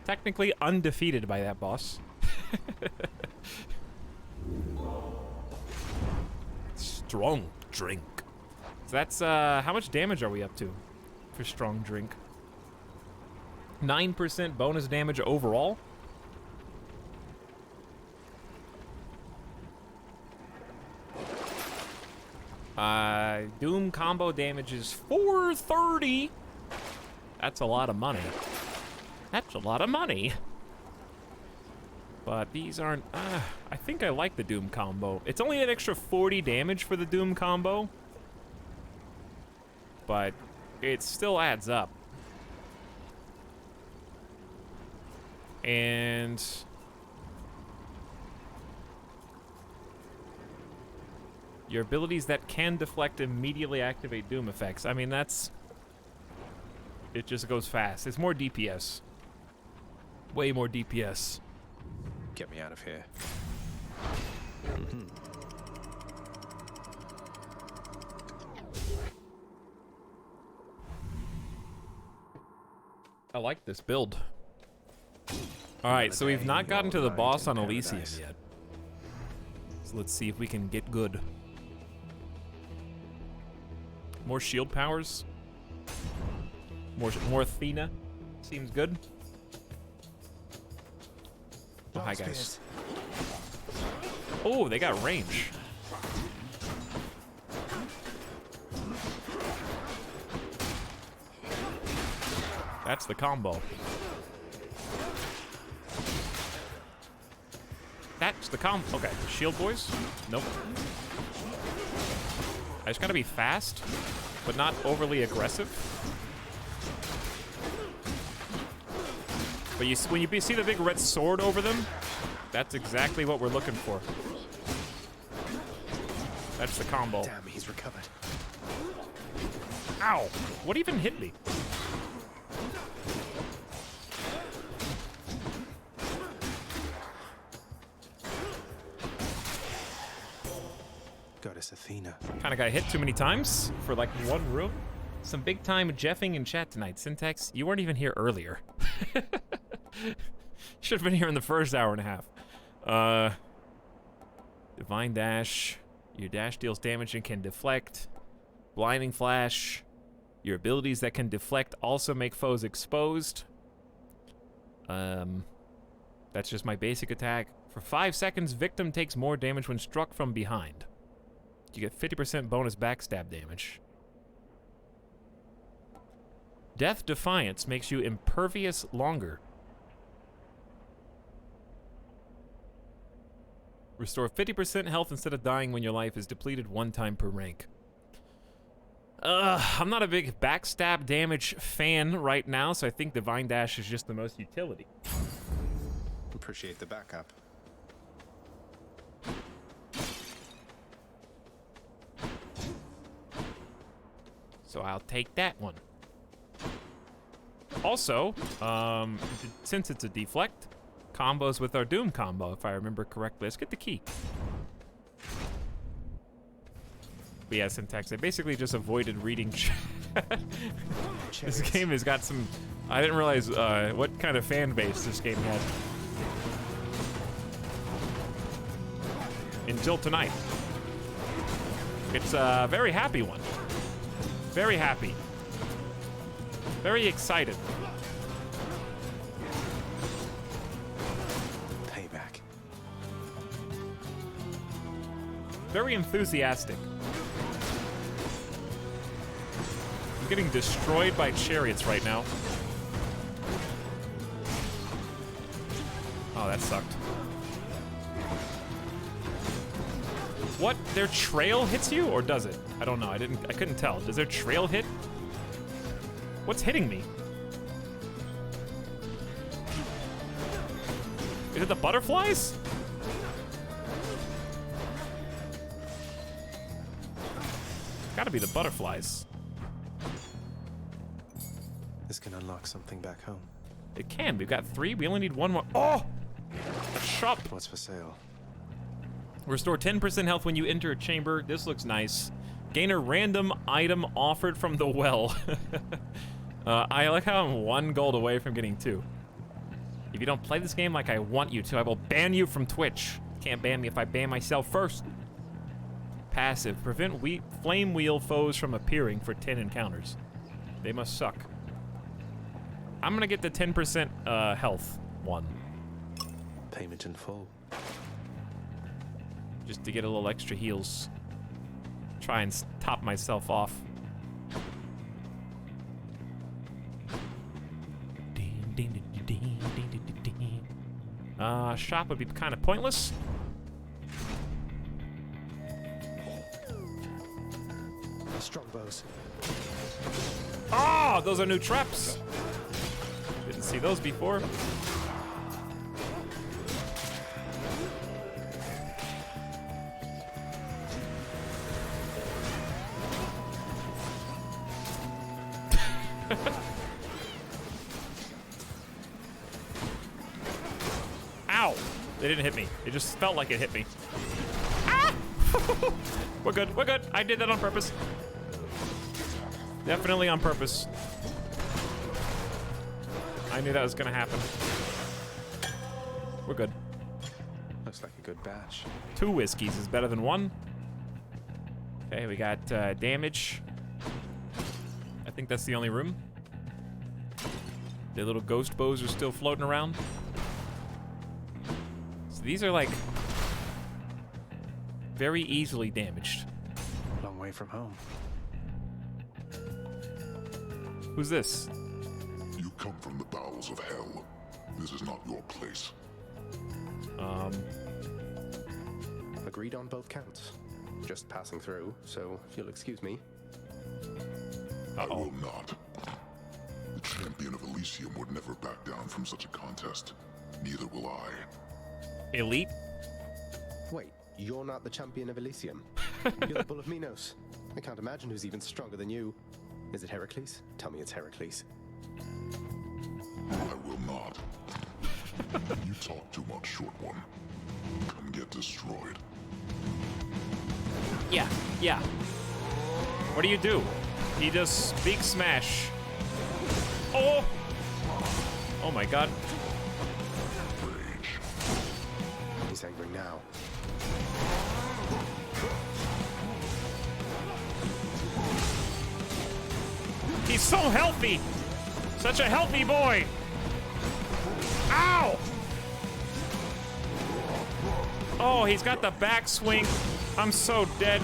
Technically undefeated by that boss. Strong drink. So that's, how much damage are we up to for strong drink? 9% bonus damage overall? Doom combo damage is 430. That's a lot of money. That's a lot of money. But these aren't, I think I like the Doom combo. It's only an extra 40 damage for the Doom combo. But it still adds up. And your abilities that can deflect immediately activate Doom effects. I mean, that's... It just goes fast. It's more DPS. Way more DPS. Get me out of here. I like this build. Alright, so we've not gotten to the boss on Elysium yet. So let's see if we can get good. More shield powers. More Athena. Seems good. Oh, hi guys. Oh, they got range. That's the combo. That's the combo. Okay, shield boys? Nope. I just gotta be fast, but not overly aggressive. But when you see the big red sword over them, that's exactly what we're looking for. That's the combo. Damn, he's recovered. Ow! What even hit me? Goddess Athena. Kinda got hit too many times for like one room. Some big time jeffing in chat tonight. Syntax, you weren't even here earlier. Should have been here in the first hour and a half. Divine Dash. Your dash deals damage and can deflect. Blinding Flash. Your abilities that can deflect also make foes exposed. That's just my basic attack. For 5 seconds, victim takes more damage when struck from behind. You get 50% bonus backstab damage. Death Defiance makes you impervious longer. Restore 50% health instead of dying when your life is depleted 1 time per rank. I'm not a big backstab damage fan right now, so I think Divine Dash is just the most utility. Appreciate the backup. So I'll take that one. Also, since it's a deflect, combos with our Doom combo, if I remember correctly. Let's get the key. But yeah, Syntax, I basically just avoided reading This game has got some... I didn't realize what kind of fan base this game had. Until tonight. It's a very happy one. Very happy. Very excited. Payback. Very enthusiastic. I'm getting destroyed by chariots right now. Oh, that sucked. What? Their trail hits you, or does it? I don't know. I couldn't tell. Does their trail hit? What's hitting me? Is it the butterflies? Gotta be the butterflies. This can unlock something back home. It can. We've got 3. We only need 1 more. Oh! A shop. What's for sale? Restore 10% health when you enter a chamber. This looks nice. Gain a random item offered from the well. I like how I'm 1 gold away from getting 2. If you don't play this game like I want you to, I will ban you from Twitch. Can't ban me if I ban myself first. Passive. Prevent flame wheel foes from appearing for 10 encounters. They must suck. I'm gonna get the 10% health one. Payment in full. Just to get a little extra heals. Try and top myself off. Shop would be kind of pointless. Strongbows. Oh, those are new traps. Didn't see those before. Ow! They didn't hit me. It just felt like it hit me. Ah! We're good. We're good. I did that on purpose. Definitely on purpose. I knew that was gonna happen. We're good. Looks like a good batch. 2 whiskeys is better than 1. Okay, we got damage. I think that's the only room. The little ghost bows are still floating around. So these are like very easily damaged. Long way from home. Who's this? You come from the bowels of hell. This is not your place. Agreed on both counts. Just passing through, so if you'll excuse me. I will not. The champion of Elysium would never back down from such a contest. Neither will I. Elite? Wait, you're not the champion of Elysium? You're the Bull of Minos. I can't imagine who's even stronger than you. Is it Heracles? Tell me it's Heracles. I will not. You talk too much, short one. Come get destroyed. Yeah, yeah. What do you do? He does big smash. Oh! Oh my god. Rage. He's angry now. He's so healthy! Such a healthy boy! Ow! Oh, he's got the backswing. I'm so dead.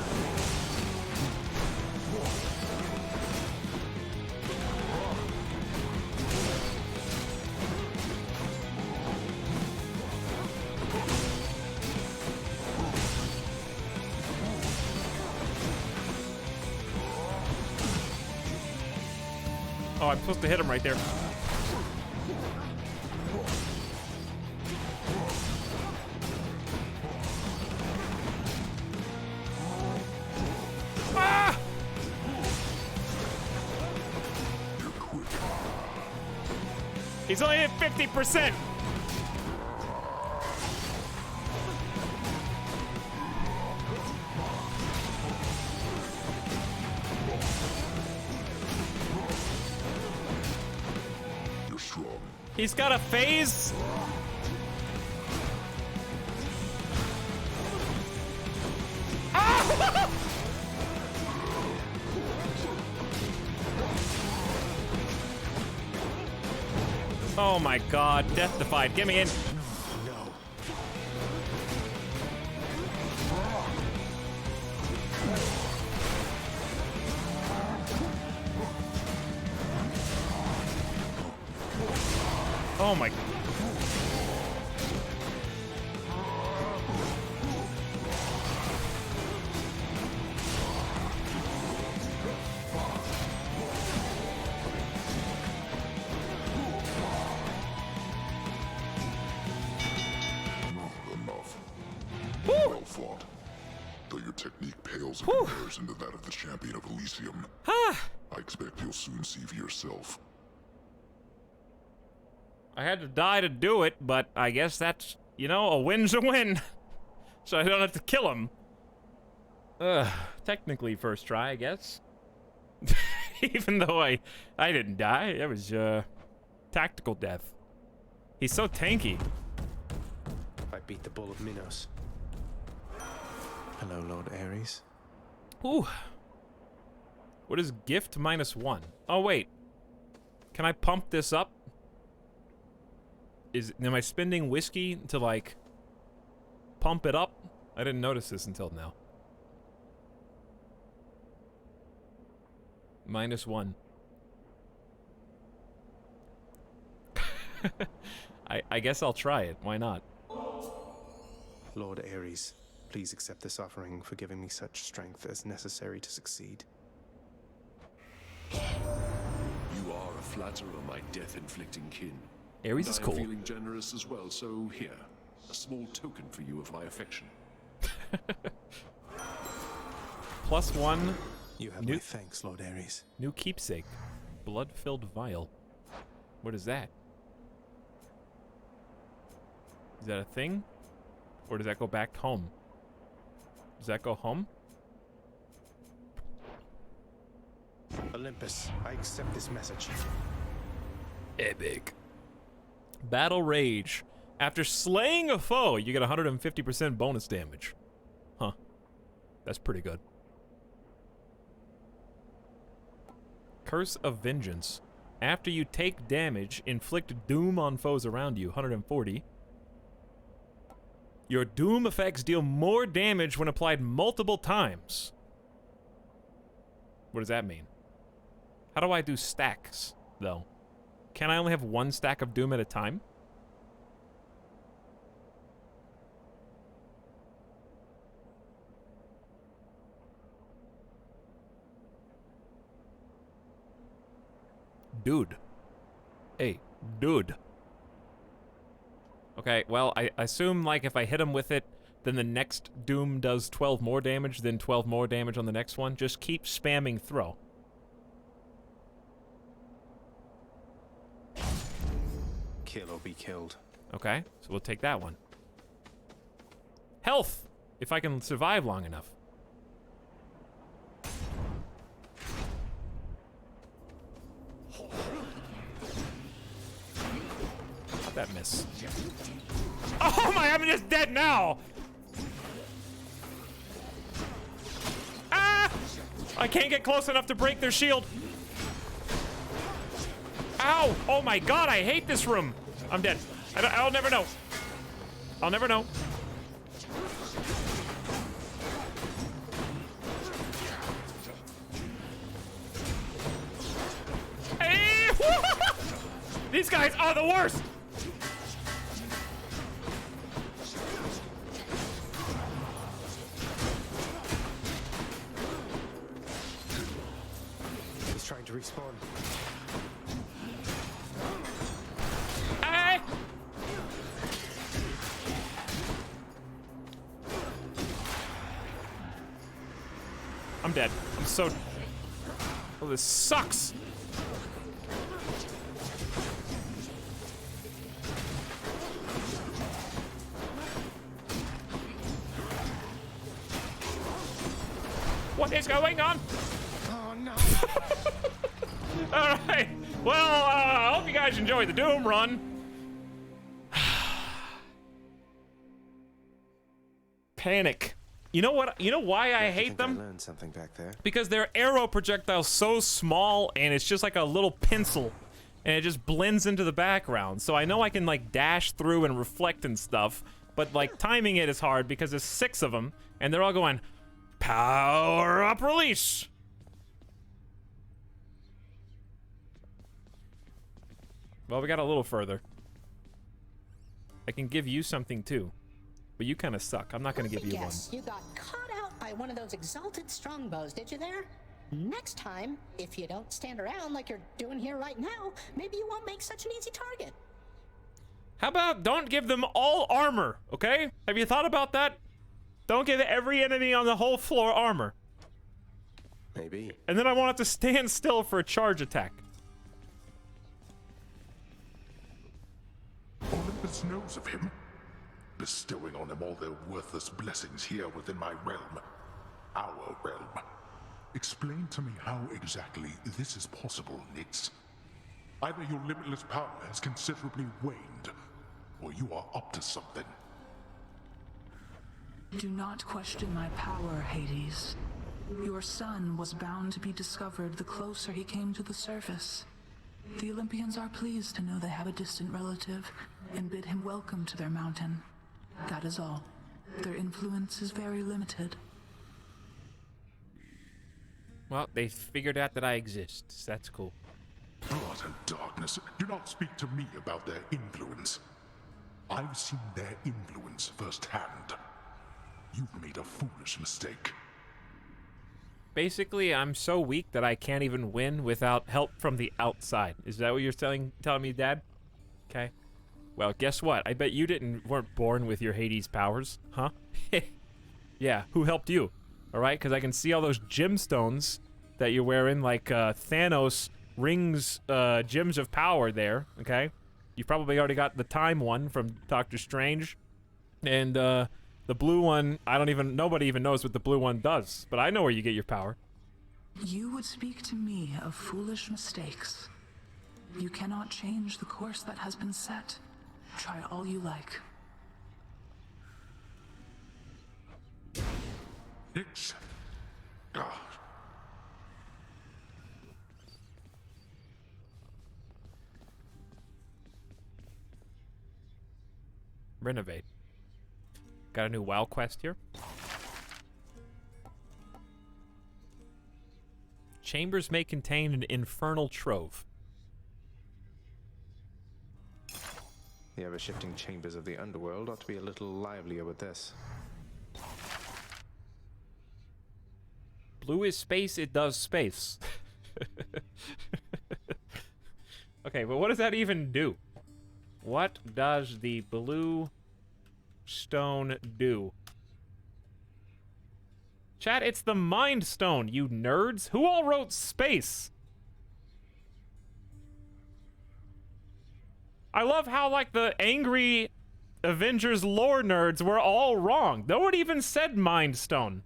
Oh, I'm supposed to hit him right there. Ah! He's only at 50%. You're strong. He's got a phase. Ah! Oh my god, death defied. Get me in. No. Oh my. Enough. Well fought. Though your technique pales in comparison to that of the champion of Elysium. I expect you'll soon see for yourself. I had to die to do it, but I guess that's, you know, a win's a win. So I don't have to kill him. Technically first try, I guess. Even though I didn't die. It was, tactical death. He's so tanky. I beat the Bull of Minos. Hello, Lord Ares. Ooh. What is gift -1? Oh, wait. Can I pump this up? Am I spending whiskey to, like, pump it up? I didn't notice this until now. -1. I guess I'll try it. Why not? Lord Ares, please accept this offering for giving me such strength as necessary to succeed. You are a flatterer, my death-inflicting kin. Ares is cool. I'm feeling generous as well, so here, a small token for you of my affection. +1. You have my thanks, Lord Ares. New keepsake. Blood-filled vial. What is that? Is that a thing? Or does that go back home? Does that go home? Olympus, I accept this message. Epic. Battle Rage. After slaying a foe, you get 150% bonus damage. Huh. That's pretty good. Curse of Vengeance. After you take damage, inflict doom on foes around you, 140. Your doom effects deal more damage when applied multiple times. What does that mean? How do I do stacks, though? Can I only have one stack of doom at a time? Dude. Hey, dude. Okay, well, I assume, like, if I hit him with it, then the next doom does 12 more damage, then 12 more damage on the next one. Just keep spamming throw. Kill or be killed. Okay, so we'll take that one. Health! If I can survive long enough. How'd that miss? Oh my, I'm just dead now! Ah! I can't get close enough to break their shield. Ow! Oh my god, I hate this room. I'm dead. I'll never know. I'll never know. Hey! These guys are the worst! He's trying to respawn. Hey! I'm dead. I'm so... Oh, this sucks! What is going on? Oh no! Alright, well, I hope you guys enjoyed the Doom run. Panic. You know what? You know why I hate them? I learned something back there. Because their arrow projectile's so small and it's just like a little pencil. And it just blends into the background. So I know I can like dash through and reflect and stuff. But like timing it is hard because there's 6 of them. And they're all going, power up release. Well, we got a little further. I can give you something too. But you kind of suck. I'm not going to give you one. You got caught out by one of those exalted strongbows, did you there? Next time, if you don't stand around like you're doing here right now, maybe you won't make such an easy target. How about don't give them all armor, okay? Have you thought about that? Don't give every enemy on the whole floor armor. Maybe. And then I won't have to stand still for a charge attack. goddess knows of him, bestowing on him all their worthless blessings here within my realm. Our realm. Explain to me how exactly this is possible, Nyx. Either your limitless power has considerably waned, or you are up to something. Do not question my power, Hades. Your son was bound to be discovered the closer he came to the surface. The Olympians are pleased to know they have a distant relative and bid him welcome to their mountain. That is all. Their influence is very limited. Well, they figured out that I exist. So that's cool. Blood and darkness. Do not speak to me about their influence. I've seen their influence firsthand. You've made a foolish mistake. Basically, I'm so weak that I can't even win without help from the outside. Is that what you're telling me, Dad? Okay. Well, guess what? I bet you weren't born with your Hades powers, huh? Yeah, who helped you? All right, because I can see all those gemstones that you're wearing, like Thanos rings, gems of power there. Okay, you probably already got the time one from Doctor Strange, and the blue one. Nobody even knows what the blue one does, but I know where you get your power. You would speak to me of foolish mistakes. You cannot change the course that has been set. Try all you like. Nyx. Ah. Renovate. Got a new WoW quest here. Chambers may contain an infernal trove. The ever-shifting chambers of the underworld ought to be a little livelier with this. Blue is space, it does space. Okay, but what does that even do? What does the blue stone do? Chat, it's the Mind Stone, you nerds. Who all wrote space? I love how, like, the angry Avengers lore nerds were all wrong. No one even said Mind Stone.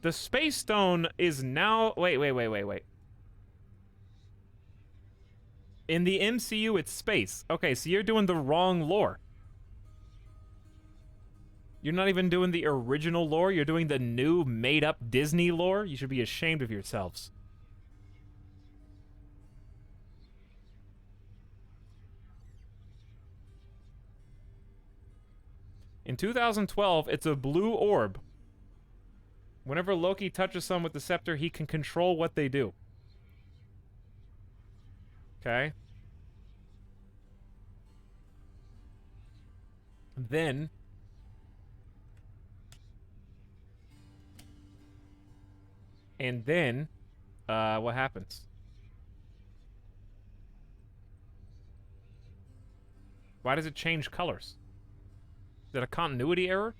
The Space Stone is now... Wait. In the MCU, it's space. Okay, so you're doing the wrong lore. You're not even doing the original lore. You're doing the new, made-up Disney lore. You should be ashamed of yourselves. In 2012, it's a blue orb. Whenever Loki touches someone with the scepter, he can control what they do. Okay? Then... And then, what happens? Why does it change colors? Is that a continuity error?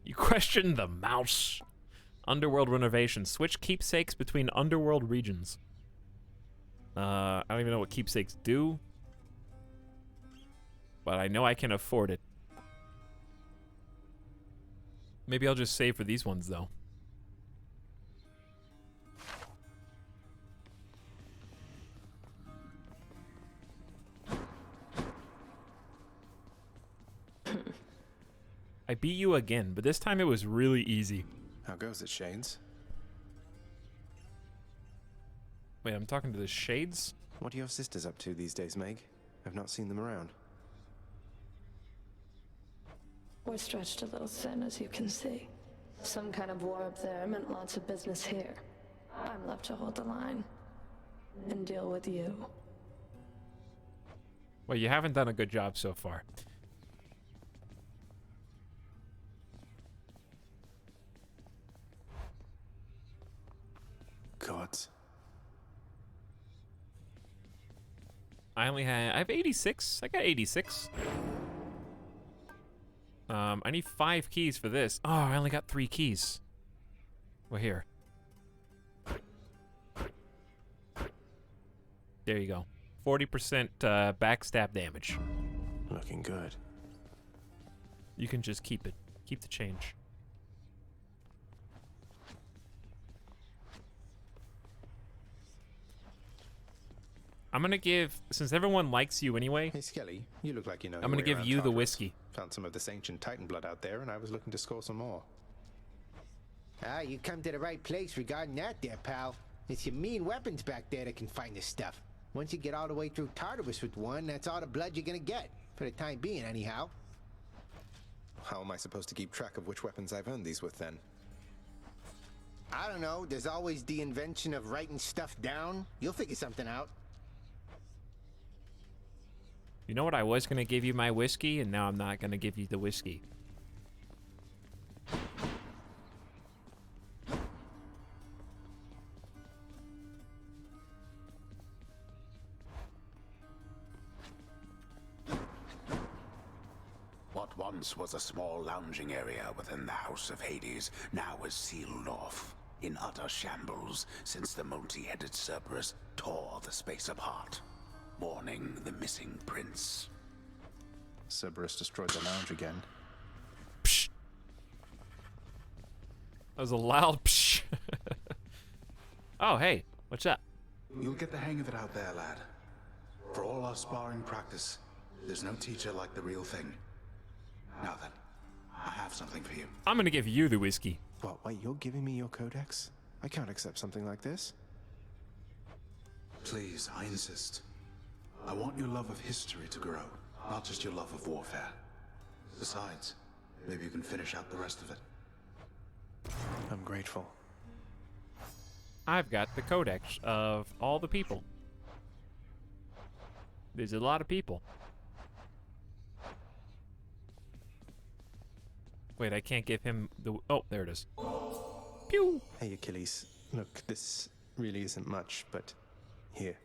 You question the mouse. Underworld renovation. Switch keepsakes between underworld regions. I don't even know what keepsakes do. But I know I can afford it. Maybe I'll just save for these ones, though. I beat you again, but this time it was really easy. How goes it, Shades? Wait, I'm talking to the Shades? What are your sisters up to these days, Meg? I've not seen them around. We're stretched a little thin, as you can see. Some kind of war up there meant lots of business here. I'm left to hold the line and deal with you. Well, you haven't done a good job so far. Gods. I have 86. I got 86. I need 5 keys for this. Oh, I only got 3 keys. We're here. There you go. 40% backstab damage. Looking good. You can just keep it. Keep the change. I'm gonna give, since everyone likes you anyway. Hey Skelly, you look like you know. I'm gonna give you the whiskey. Found some of this ancient Titan blood out there, and I was looking to score some more. Ah, you come to the right place regarding that there, pal. It's your mean weapons back there that can find this stuff. Once you get all the way through Tartarus with one, that's all the blood you're gonna get. For the time being, anyhow. How am I supposed to keep track of which weapons I've earned these with, then? I don't know. There's always the invention of writing stuff down. You'll figure something out. You know what? I was gonna give you my whiskey, and now I'm not gonna give you the whiskey. What once was a small lounging area within the House of Hades now is sealed off, in utter shambles, since the multi-headed Cerberus tore the space apart, mourning the missing prince. Cerberus destroyed the lounge again. Psh. That was a loud psh. Oh, hey, what's up? You'll get the hang of it out there, lad. For all our sparring practice, there's no teacher like the real thing. Now then, I have something for you. I'm gonna give you the whiskey. What, wait, you're giving me your codex? I can't accept something like this. Please, I insist. I want your love of history to grow, not just your love of warfare. Besides, maybe you can finish out the rest of it. I'm grateful. I've got the codex of all the people. There's a lot of people. Wait, I can't give him the... Oh, there it is. Pew! Hey, Achilles. Look, this really isn't much, but here.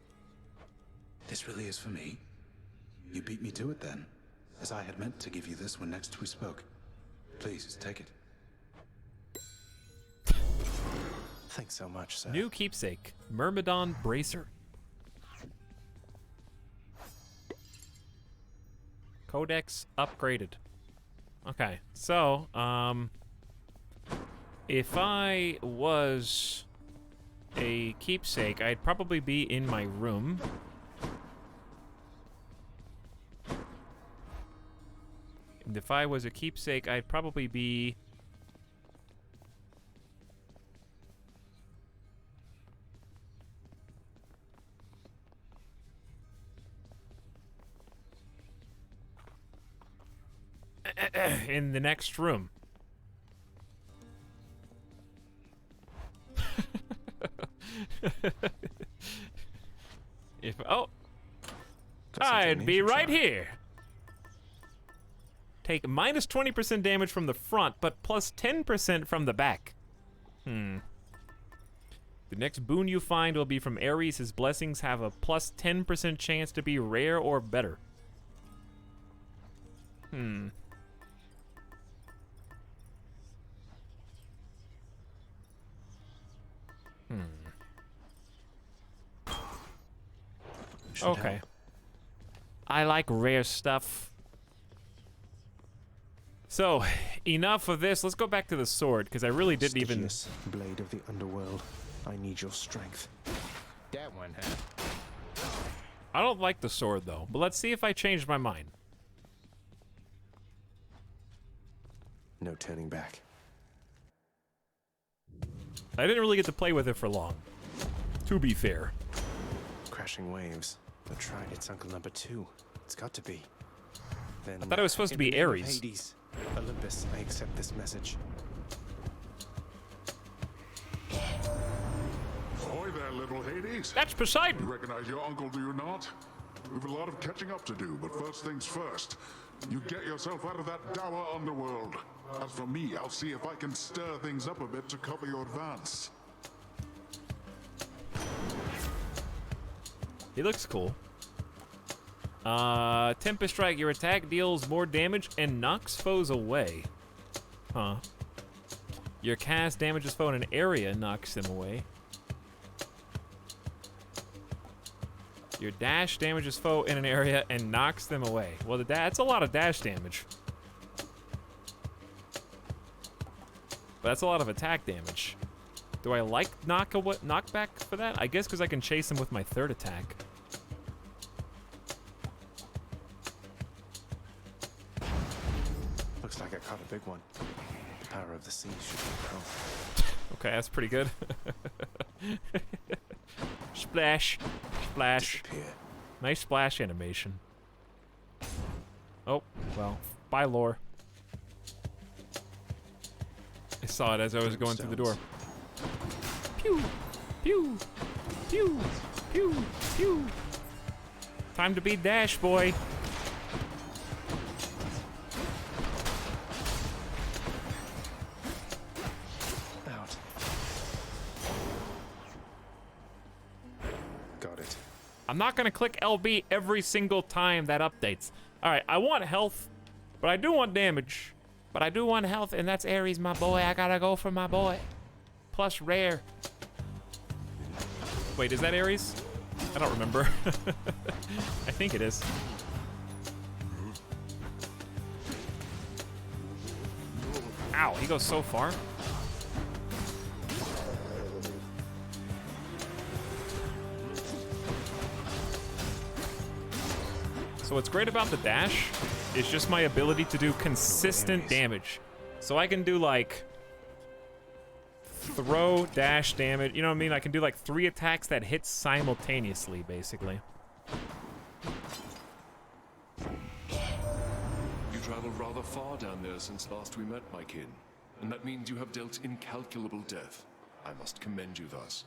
This really is for me? You beat me to it then, as I had meant to give you this when next we spoke. Please, take it. Thanks so much, sir. New keepsake, Myrmidon Bracer. Codex upgraded. Okay, so, if I was a keepsake, I'd probably be in my room. And if I was a keepsake, I'd probably be... in the next room. I'd be right here. Take minus 20% damage from the front, but plus 10% from the back. The next boon you find will be from Ares. His blessings have a plus 10% chance to be rare or better. Okay. I like rare stuff. So, enough of this. Let's go back to the sword, because I really didn't even... Blade of the underworld. I need your strength. That one, huh? I don't like the sword, though. But let's see if I change my mind. No turning back. I didn't really get to play with it for long, to be fair. Crashing waves. The Trident's uncle number 2. It's got to be. Then I thought it was supposed to be in the name of Ares. Hades, Olympus, I accept this message. Ahoy there, little Hades. That's Poseidon. You recognize your uncle, do you not? We've a lot of catching up to do, but first things first. You get yourself out of that dour underworld. As for me, I'll see if I can stir things up a bit to cover your advance. He looks cool. Tempest Strike, your attack deals more damage and knocks foes away. Huh. Your cast damages foe in an area and knocks them away. Your dash damages foe in an area and knocks them away. Well, that's a lot of dash damage. But that's a lot of attack damage. Do I like knockback for that? I guess because I can chase them with my third attack. Looks like I caught a big one. The power of the sea should be pro. Okay, that's pretty good. Splash. Splash. Nice splash animation. Oh, well, bye, lore. I saw it as I was going through the door. Pew! Pew! Pew! Pew! Pew! Time to be Dash Boy. Out. Got it. I'm not gonna click LB every single time that updates. Alright, I want health, but I do want damage. But I do want health, and that's Ares, my boy. I gotta go for my boy. Plus rare. Wait, is that Ares? I don't remember. I think it is. Ow, he goes so far. So what's great about the dash is just my ability to do consistent damage. So I can do like throw, dash, damage, you know what I mean? I can do like 3 attacks that hit simultaneously, basically. You traveled rather far down there since last we met, my kin. And that means you have dealt incalculable death. I must commend you thus.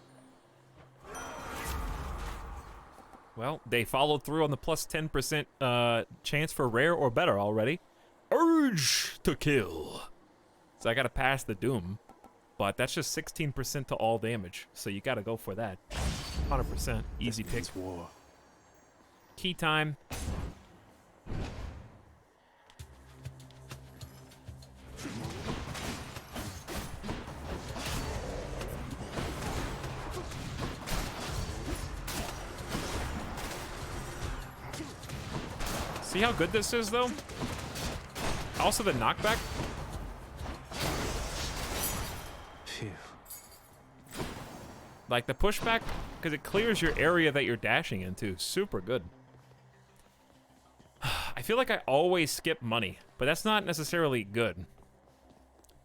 Well, they followed through on the plus 10% chance for rare or better already. Urge to kill. So I gotta pass the Doom. But that's just 16% to all damage. So you gotta go for that. 100%. Easy pick. War. Key time. See how good this is, though? Also, the knockback. Phew. Like the pushback, because it clears your area that you're dashing into. Super good. I feel like I always skip money, but that's not necessarily good.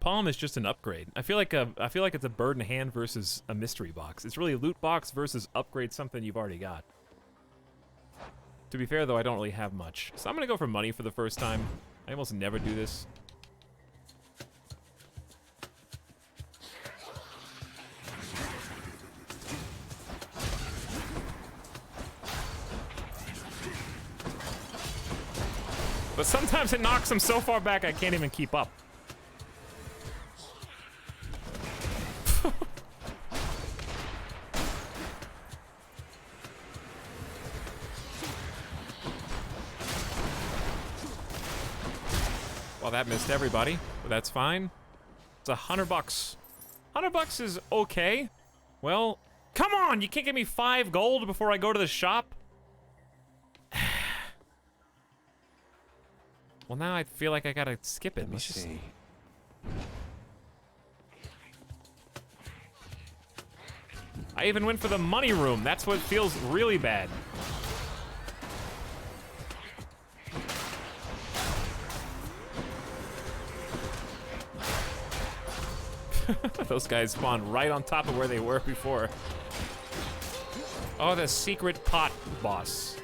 Palm is just an upgrade. I feel like it's a bird in hand versus a mystery box. It's really a loot box versus upgrade something you've already got. To be fair, though, I don't really have much. So I'm going to go for money for the first time. I almost never do this. But sometimes it knocks them so far back I can't even keep up. Well, that missed everybody, but that's fine. It's $100. $100 is okay. Well, come on! You can't give me 5 gold before I go to the shop? Well, now I feel like I gotta skip it. Let me see. I even went for the money room. That's what feels really bad. Those guys spawned right on top of where they were before. Oh, the secret pot boss.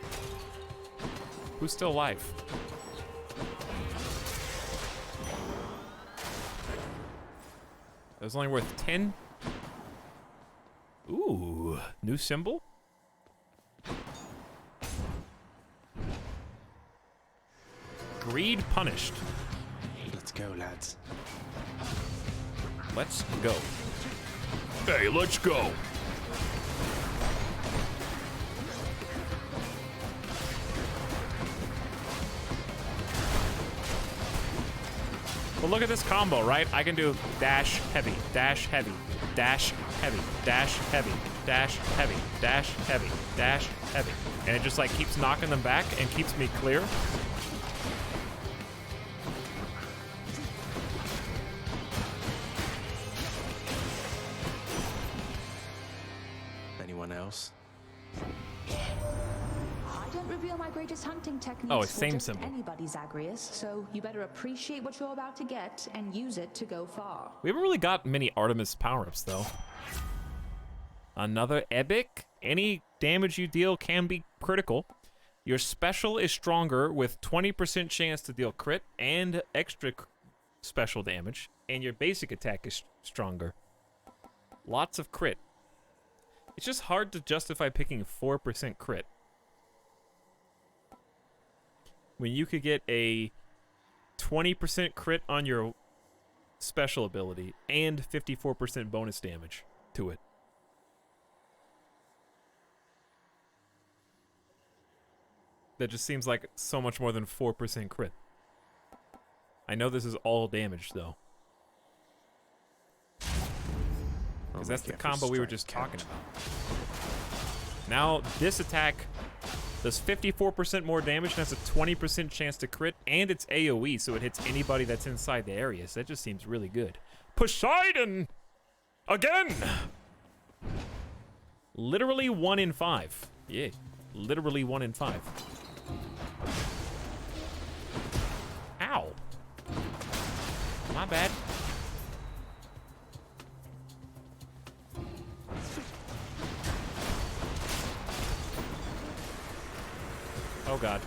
Who's still alive? That was only worth 10? Ooh, new symbol? Greed punished. Let's go, lads. Let's go. Hey, let's go. But look at this combo, right? I can do dash heavy, dash heavy, dash heavy, dash heavy, dash heavy, dash heavy, dash heavy. And it just like keeps knocking them back and keeps me clear. Anyone else? I don't reveal my greatest hunting techniques Oh, it's for same just symbol. anybody, Zagreus, so you better appreciate what you're about to get and use it to go far. We haven't really got many Artemis power-ups, though. Another epic. Any damage you deal can be critical. Your special is stronger with 20% chance to deal crit and extra special damage. And your basic attack is stronger. Lots of crit. It's just hard to justify picking 4% crit when you could get a 20% crit on your special ability and 54% bonus damage to it. That just seems like so much more than 4% crit. I know this is all damage, though. Because that's the combo we were just talking about. Now, this attack does 54% more damage and has a 20% chance to crit, and it's AoE, so it hits anybody that's inside the area, so that just seems really good. Poseidon! Again! Literally 1 in 5. Yeah, literally 1 in 5. Ow. My bad. Oh god.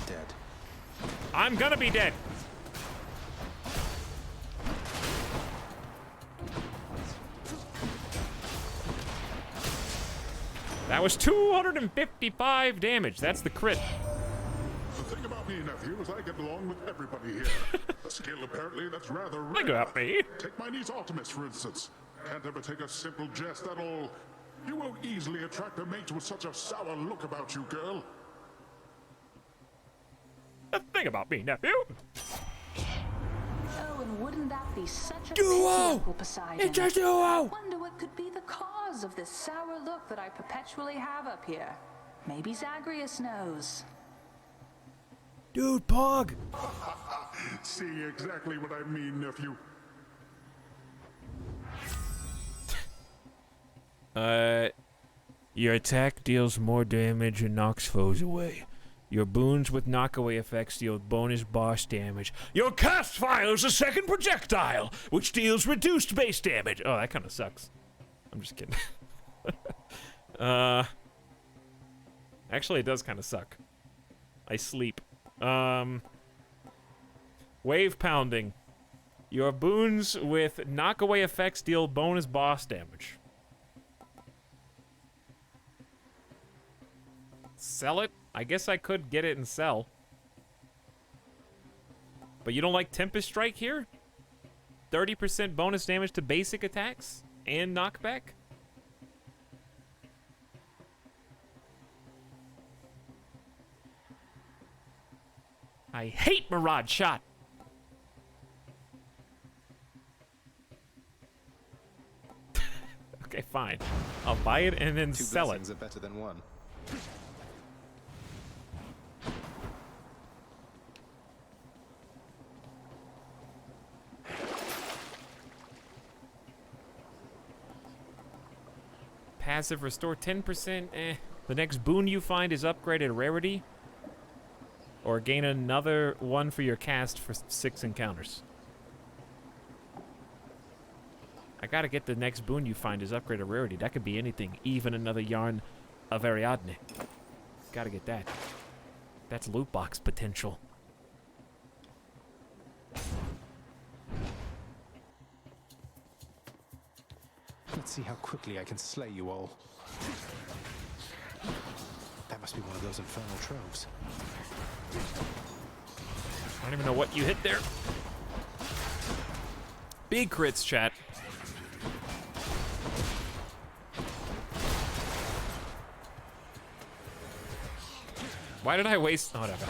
Dead. I'm gonna be dead. That was 255 damage. That's the crit. The thing about me, nephew, is I get along with everybody here. A skill apparently that's rather rare. Think about me. Take my niece Artemis, for instance. Can't ever take a simple jest at all. You won't easily attract a mate with such a sour look about you, girl. The thing about me, nephew. Oh, and wouldn't that be such a Duo! pity, Uncle Poseidon? It's a duo! I wonder what could be the cause of this sour look that I perpetually have up here. Maybe Zagreus knows. Dude, Pog! See exactly what I mean, nephew. Your attack deals more damage and knocks foes away. Your boons with knockaway effects deal bonus boss damage. Your cast fires a second projectile, which deals reduced base damage. Oh, that kind of sucks. I'm just kidding. Actually, it does kind of suck. I sleep. Wave pounding. Your boons with knockaway effects deal bonus boss damage. Sell it? I guess I could get it and sell. But you don't like Tempest Strike here? 30% bonus damage to basic attacks and knockback? I hate Mirage Shot. Okay, fine. I'll buy it and then sell it. Two blessings are better than one. Passive restore 10%. The next boon you find is upgraded rarity. Or gain another one for your cast for 6 encounters. I gotta get the next boon you find is upgraded rarity. That could be anything, even another Yarn of Ariadne. Gotta get that. That's loot box potential. Let's see how quickly I can slay you all. That must be one of those infernal troves. I don't even know what you hit there. Big crits, chat. Why did I waste... Oh, whatever.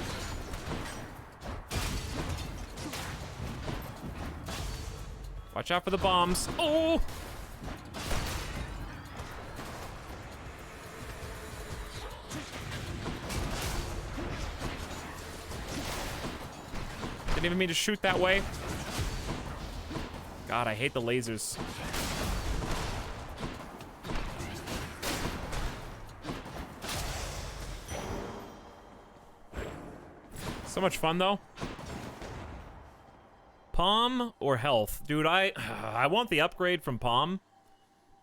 Watch out for the bombs. Oh! Didn't even mean to shoot that way. God, I hate the lasers. So much fun, though. Palm or health? Dude, I want the upgrade from Palm,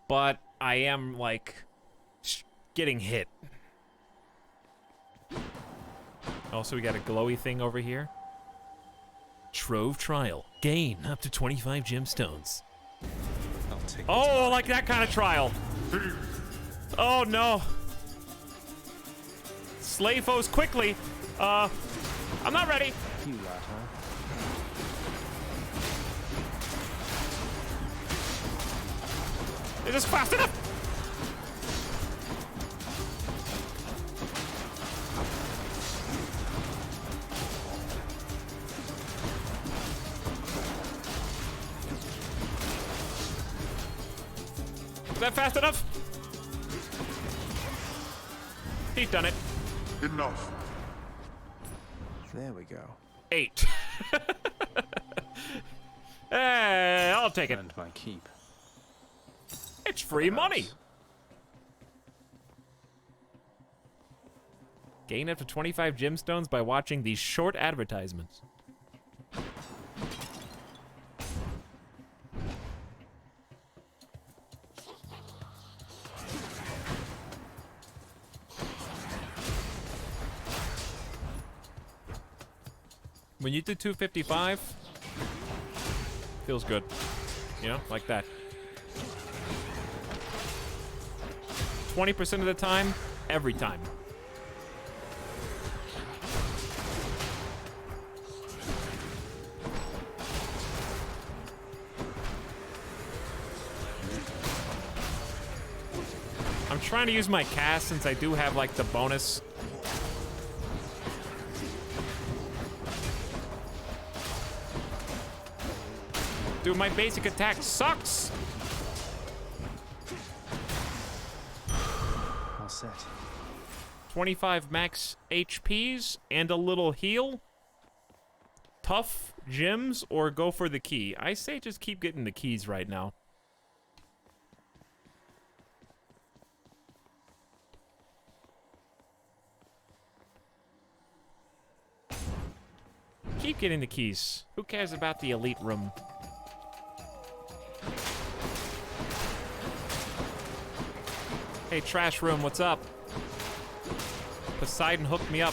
but I am, like, getting hit. Also, we got a glowy thing over here. Trove Trial. Gain up to 25 gemstones. I'll take Oh, like that kind of trial. Oh, no. Slay foes quickly. I'm not ready. You lot, huh? Is this fast enough? Is that fast enough? He's done it. Enough. There we go. 8. Hey, I'll take it. And my keep. It's free money. Gain up to 25 gemstones by watching these short advertisements. When you did 255, feels good. You know, like that. 20% of the time, every time. I'm trying to use my cast since I do have like the bonus. Dude, my basic attack sucks. All set. 25 max HPs and a little heal. Tough gems or go for the key. I say just keep getting the keys right now. Keep getting the keys. Who cares about the elite room? Hey, trash room, what's up? Poseidon hooked me up.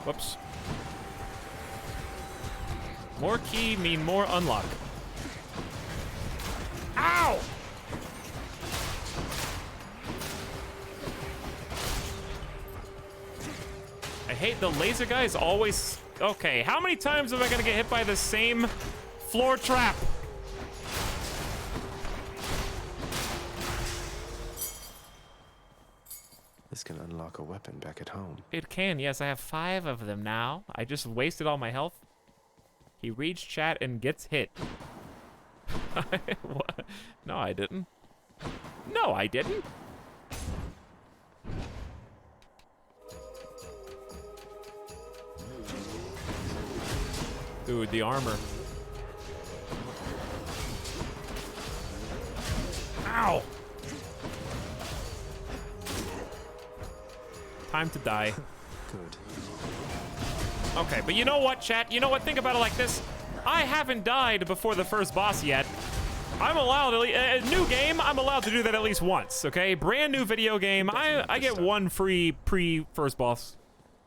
Whoops. More key mean more unlock. Ow! I hate the laser guy is always... Okay, how many times am I gonna get hit by the same floor trap? This can unlock a weapon back at home. It can, yes. I have 5 of them now. I just wasted all my health. He reads chat and gets hit. What? No, I didn't. No, I didn't. Dude, the armor. Ow! Time to die. Good. Okay, but you know what, chat? You know what? Think about it like this. I haven't died before the first boss yet. I'm allowed, new game, I'm allowed to do that at least once, okay? Brand new video game, I get one free pre-first boss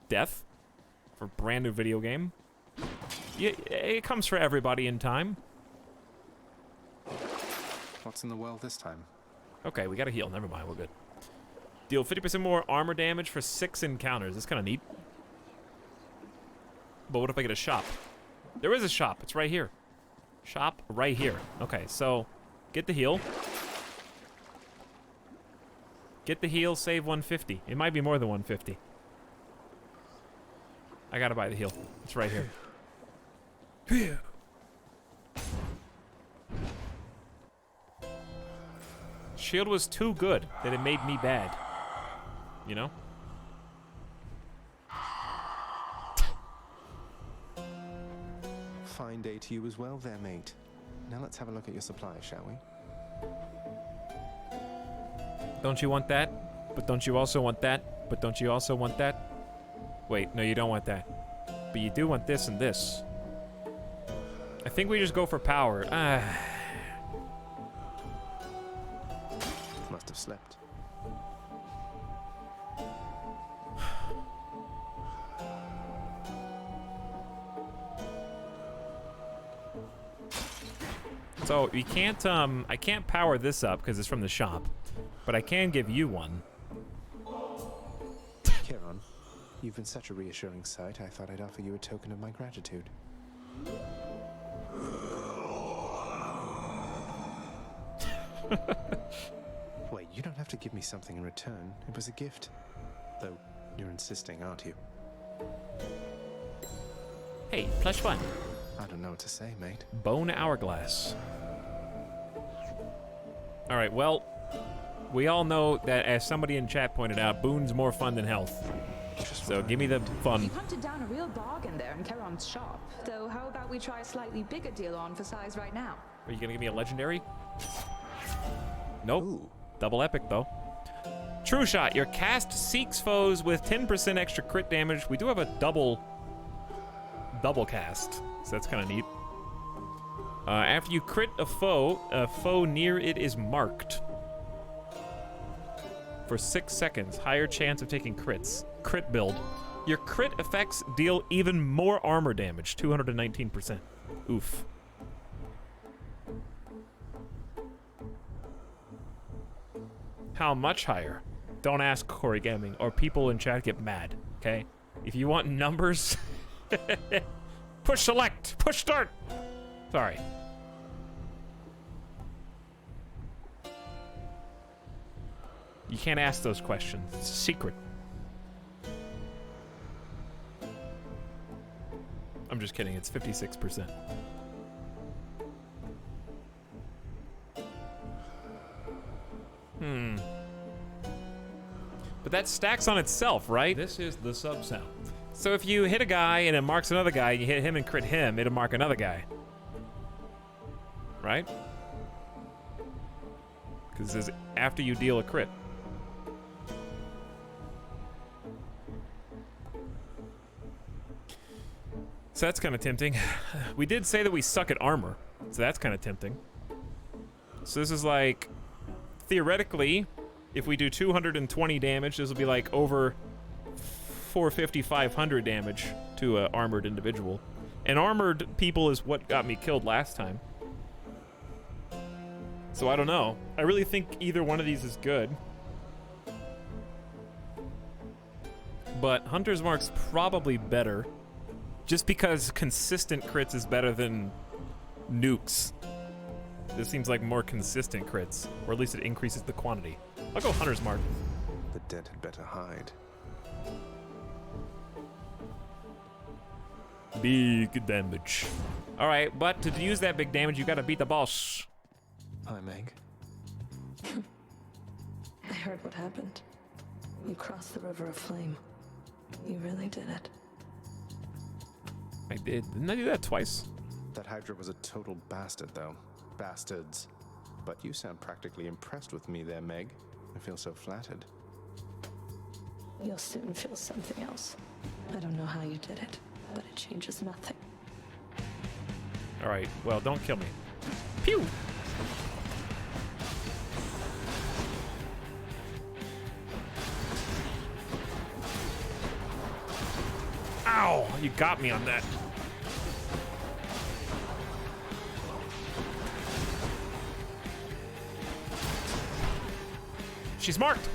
death for brand new video game. It comes for everybody in time. What's in the well this time? Okay, we gotta heal. Never mind, we're good. Deal 50% more armor damage for 6 encounters. That's kind of neat. But what if I get a shop? There is a shop. It's right here. Shop right here. Okay, so get the heal. Get the heal, save 150. It might be more than 150. I gotta buy the heal. It's right here. Phew. Shield was too good that it made me bad. You know? Fine day to you as well there, mate. Now let's have a look at your supply, shall we? Don't you want that? But don't you also want that? But don't you also want that? Wait, no, you don't want that. But you do want this and this. I think we just go for power. Must have slept. So we can't, I can't power this up because it's from the shop, but I can give you one. Charon, you've been such a reassuring sight, I thought I'd offer you a token of my gratitude. Wait, you don't have to give me something in return. It was a gift. Though, you're insisting, aren't you? Hey, +1. I don't know what to say, mate. Bone hourglass. All right, well, we all know that, as somebody in chat pointed out, boon's more fun than health. So give me the fun. You hunted down a real bargain there in Charon's shop. Though how about we try a slightly bigger deal on for size right now? Are you gonna give me a legendary? Nope. Ooh. Double epic though. True shot. Your cast seeks foes with 10% extra crit damage. We do have a double cast, so that's kind of neat. After you crit a foe near it is marked. For 6 seconds, higher chance of taking crits. Crit build. Your crit effects deal even more armor damage, 219%. Oof. How much higher? Don't ask Corey Gaming, or people in chat get mad, okay? If you want numbers, push select, push start. Sorry. You can't ask those questions. It's a secret. I'm just kidding. It's 56%. But that stacks on itself, right? This is the sub sound. So if you hit a guy and it marks another guy, you hit him and crit him, it'll mark another guy. Right? Because this is after you deal a crit. So that's kind of tempting. We did say that we suck at armor, so that's kind of tempting. So this is like, theoretically, if we do 220 damage, this will be like over 450, 500 damage to an armored individual. And armored people is what got me killed last time. So I don't know. I really think either one of these is good. But Hunter's Mark's probably better. Just because consistent crits is better than nukes. This seems like more consistent crits, or at least it increases the quantity. I'll go Hunter's Mark. The dead had better hide. Big damage. All right, but to use that big damage, you gotta beat the boss. Hi, Meg. I heard what happened. You crossed the river of flame. You really did it. I did. Didn't I do that twice? That Hydra was a total bastard, though. Bastards. But you sound practically impressed with me there, Meg. I feel so flattered. You'll soon feel something else. I don't know how you did it, but it changes nothing. All right, well, don't kill me. Pew! Ow! You got me on that. She's marked.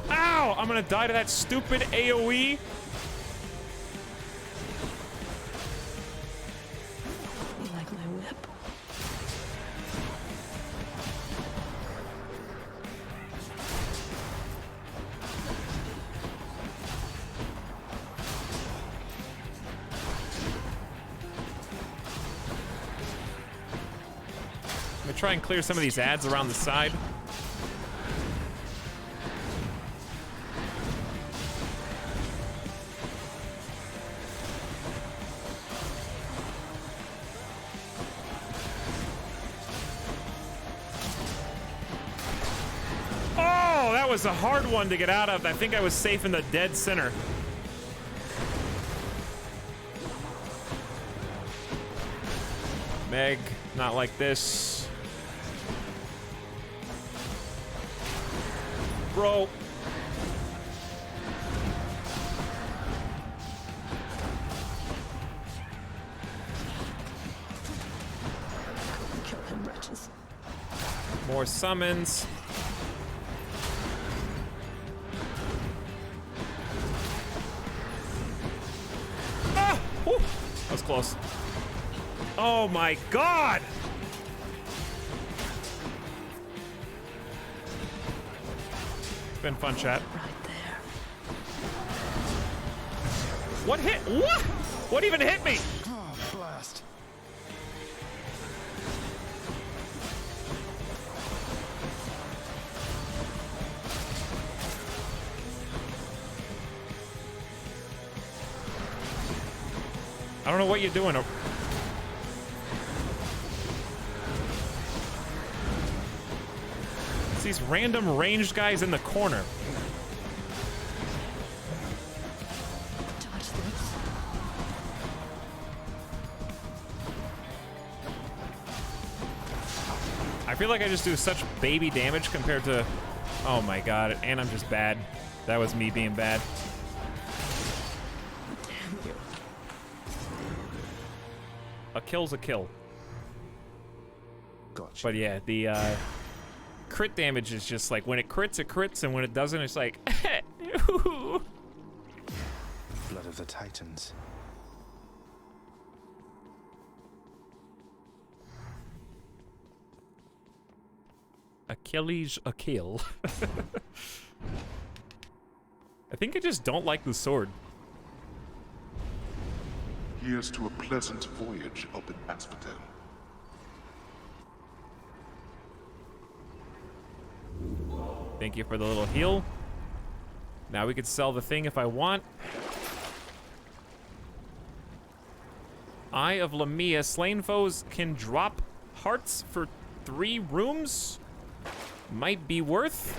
Ow! I'm gonna die to that stupid AoE. You like my whip? me try and clear some of these ads around the side. Oh, that was a hard one to get out of. I think I was safe in the dead center. Meg, not like this. Bro. Kill him, wretches. More summons. Ah! Whew. That was close. Oh my god! It's been fun, chat. Right there. What hit? What? What even hit me? Oh, blast. I don't know what you're doing. It's these random ranged guys in the corner. Dodge this. I feel like I just do such baby damage compared to... Oh my god, and I'm just bad. That was me being bad. Damn you. A kill's a kill. Gotcha. But yeah, the crit damage is just like, when it crits, and when it doesn't, it's like... Blood of the Titans. Achilles a kill. I think I just don't like the sword. Here's to a pleasant voyage up in Asphodel. Thank you for the little heal. Now we could sell the thing if I want. Eye of Lamia. Slain foes can drop hearts for 3 rooms. Might be worth.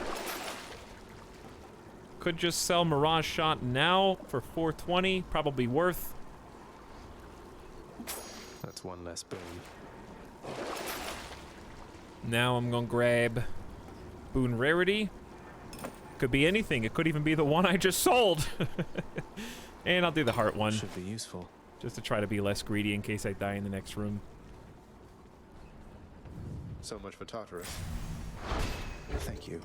Could just sell Mirage Shot now for 420. Probably worth. That's one less boon. Now I'm gonna grab Boon Rarity. Could be anything. It could even be the one I just sold. And I'll do the heart one. Should be useful. Just to try to be less greedy in case I die in the next room. So much for Tartarus. Thank you.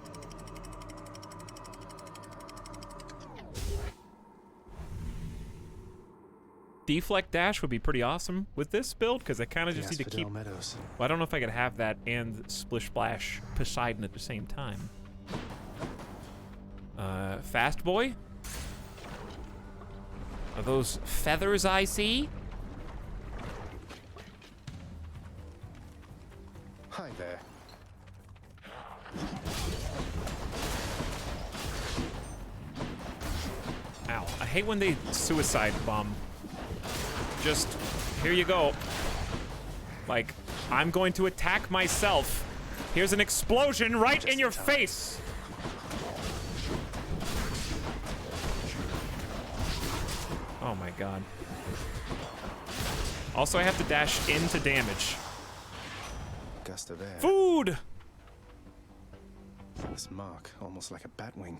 Deflect dash would be pretty awesome with this build because I kind of just need to keep. Meadows. Well, I don't know if I could have that and Splish Splash Poseidon at the same time. Fast Boy. Are those feathers I see? Hi there. Ow. I hate when they suicide bomb. Just, here you go. Like, I'm going to attack myself. Here's an explosion right in your face. Oh my god. Also, I have to dash into damage. Gust of air. Food! This mark, almost like a bat wing.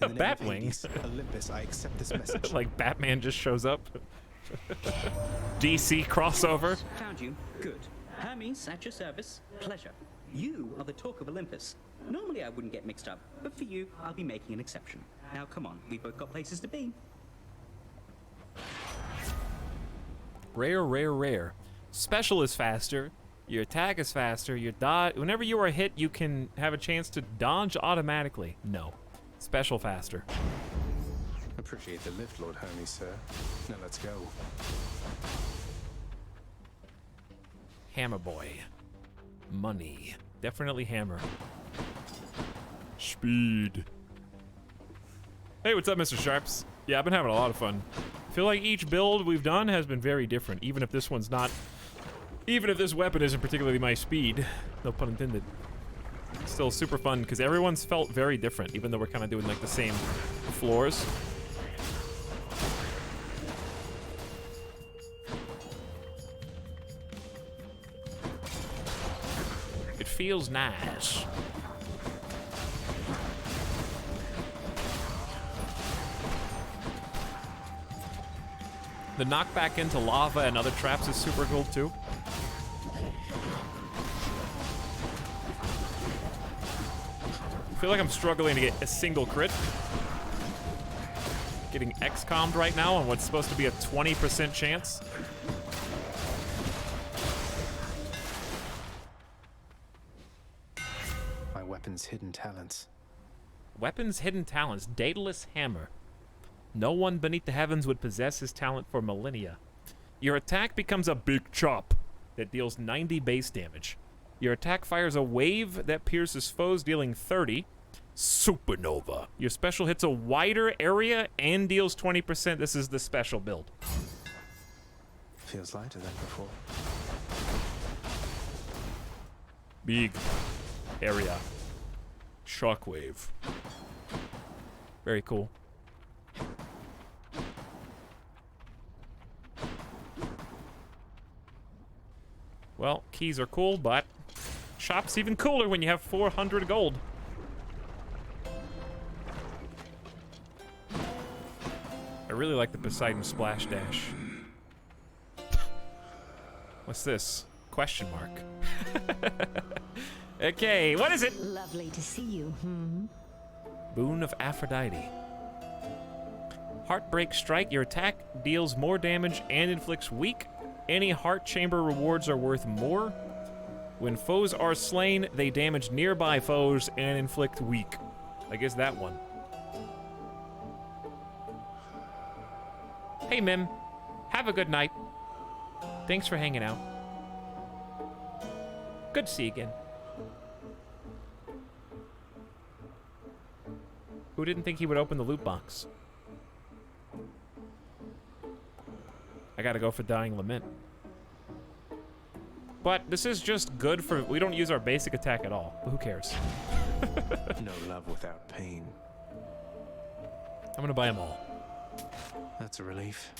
A bat wing? Olympus, I accept this message. Like Batman just shows up. DC crossover. Found you. Good. Hermes, at your service. Pleasure. You are the talk of Olympus. Normally I wouldn't get mixed up, but for you, I'll be making an exception. Now come on, we've both got places to be. Rare, rare, rare. Special is faster. Your attack is faster. Your dodge. Whenever you are hit, you can have a chance to dodge automatically. No. Special faster. Appreciate the lift, Lord Hermes, sir. Now let's go. Hammer Boy. Money. Definitely hammer. Speed. Hey, what's up, Mr. Sharps? Yeah, I've been having a lot of fun. I feel like each build we've done has been very different, even if this one's not... Even if this weapon isn't particularly my speed. No pun intended. Still super fun, because everyone's felt very different, even though we're kind of doing, like, the same floors. It feels nice. The knockback into lava and other traps is super cool too. I feel like I'm struggling to get a single crit. Getting XCOM'd right now on what's supposed to be a 20% chance. My weapon's hidden talents. Weapons hidden talents. Daedalus hammer. No one beneath the heavens would possess his talent for millennia. Your attack becomes a big chop that deals 90 base damage. Your attack fires a wave that pierces foes, dealing 30. Supernova. Your special hits a wider area and deals 20%. This is the special build. Feels lighter than before. Big area. Shockwave. Very cool. Well, keys are cool, but shop's even cooler when you have 400 gold. I really like the Poseidon Splash Dash. What's this? Question mark. Okay, what is it? Lovely to see you, Boon of Aphrodite. Heartbreak Strike. Your attack deals more damage and inflicts weak. Any heart chamber rewards are worth more. When foes are slain, they damage nearby foes and inflict weak. I guess that one. Hey, Mim. Have a good night. Thanks for hanging out. Good to see you again. Who didn't think he would open the loot box? I gotta go for Dying Lament. But this is just good for... We don't use our basic attack at all. But who cares? No love without pain. I'm gonna buy them all. That's a relief.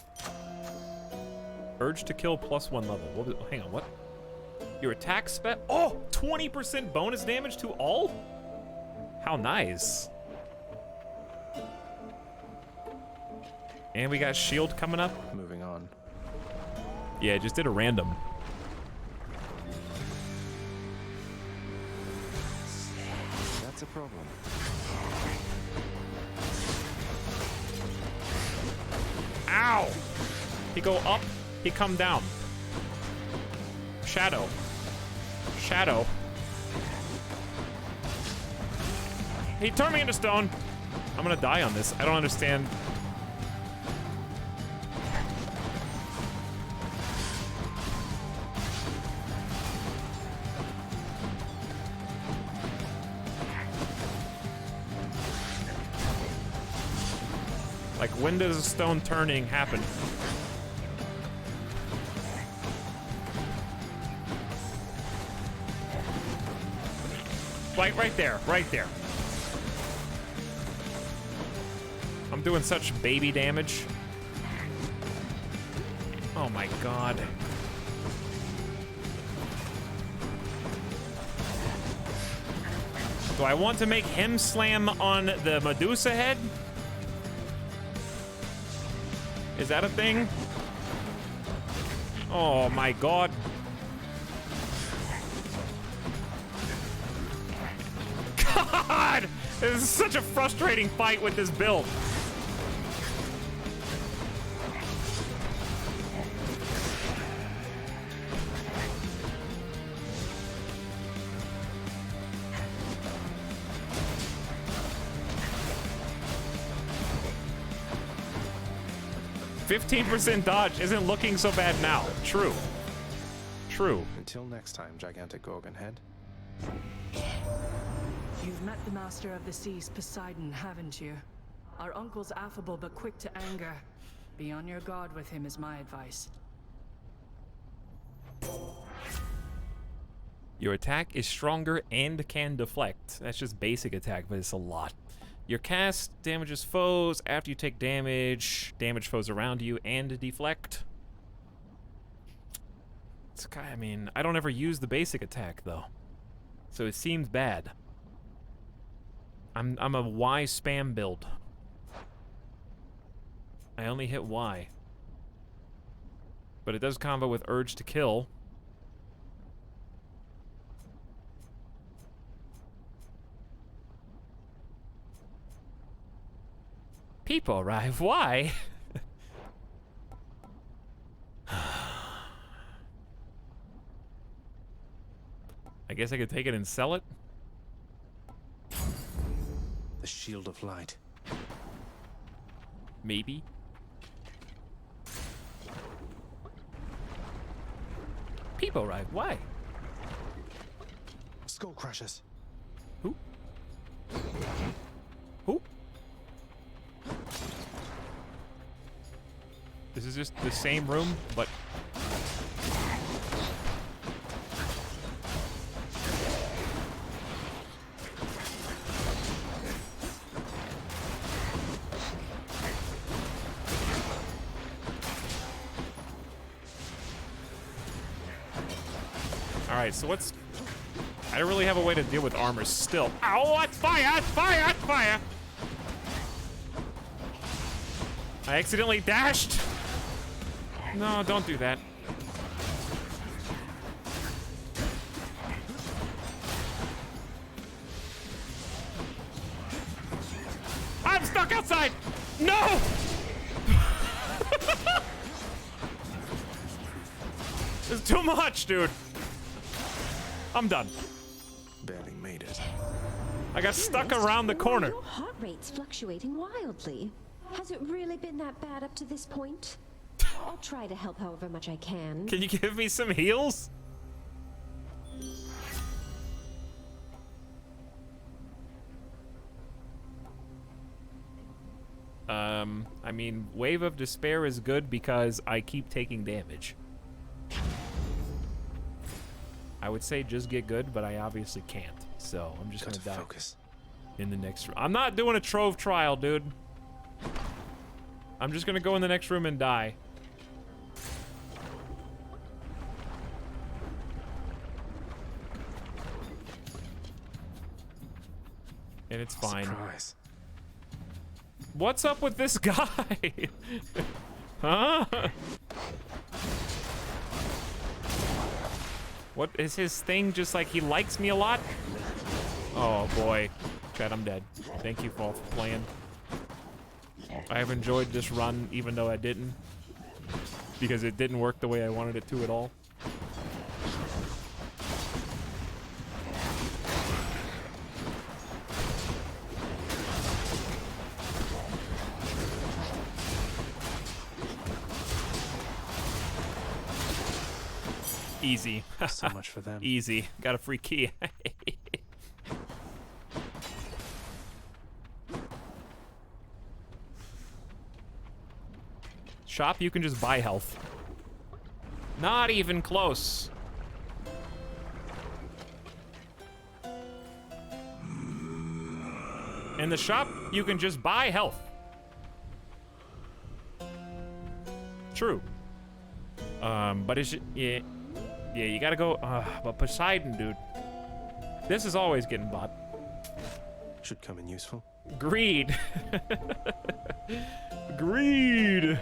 Urge to kill +1 level. What was, hang on, what? Your attack spec... Oh! 20% bonus damage to all? How nice. And we got shield coming up. Moving on. Yeah, just did a random. That's a problem. Ow! He go up, he come down. Shadow. Shadow. He turned me into stone. I'm gonna die on this. I don't understand. Like, when does stone turning happen? Right there, right there. I'm doing such baby damage. Oh my god. Do I want to make him slam on the Medusa head? Is that a thing? Oh my god. God! This is such a frustrating fight with this build. .15% dodge isn't looking so bad now. True. True. Until next time, gigantic Gorgon head. You've met the Master of the Seas, Poseidon, haven't you? Our uncle's affable but quick to anger. Be on your guard with him is my advice. Your attack is stronger and can deflect. That's just basic attack, but it's a lot. Your cast damages foes after you take damage, damage foes around you, and deflect. It's kind of, I mean, I don't ever use the basic attack though, so it seems bad. I'm a Y spam build. I only hit Y, but it does combo with Urge to Kill. People arrive. Why? I guess I could take it and sell it. The Shield of Light. Maybe. People arrive. Why? Skull Crushers. Who? Who? This is just the same room, but... Alright, so what's... I don't really have a way to deal with armor still. Ow, it's fire! It's fire! It's fire! I accidentally dashed! No, don't do that. I'm stuck outside! No! It's too much, dude. I'm done. Barely made it. I got stuck around the corner. Your heart rate's fluctuating wildly. Has it really been that bad up to this point? I'll try to help however much I can. Can you give me some heals? I mean, Wave of Despair is good because I keep taking damage. I would say just get good, but I obviously can't. So I'm just gonna die focus in the next room. I'm not doing a Trove trial, dude. I'm just gonna go in the next room and die. And it's fine. Surprise. What's up with this guy? Huh? What is his thing? Just like he likes me a lot? Oh boy. Chad, I'm dead. Thank you for playing. I have enjoyed this run even though I didn't. Because it didn't work the way I wanted it to at all. Easy. So much for them. Easy. Got a free key. Shop, you can just buy health. Not even close. In the shop, you can just buy health. True. But it's... Yeah. Yeah, you gotta go... but Poseidon, dude. This is always getting bought. Should come in useful. Greed. Greed.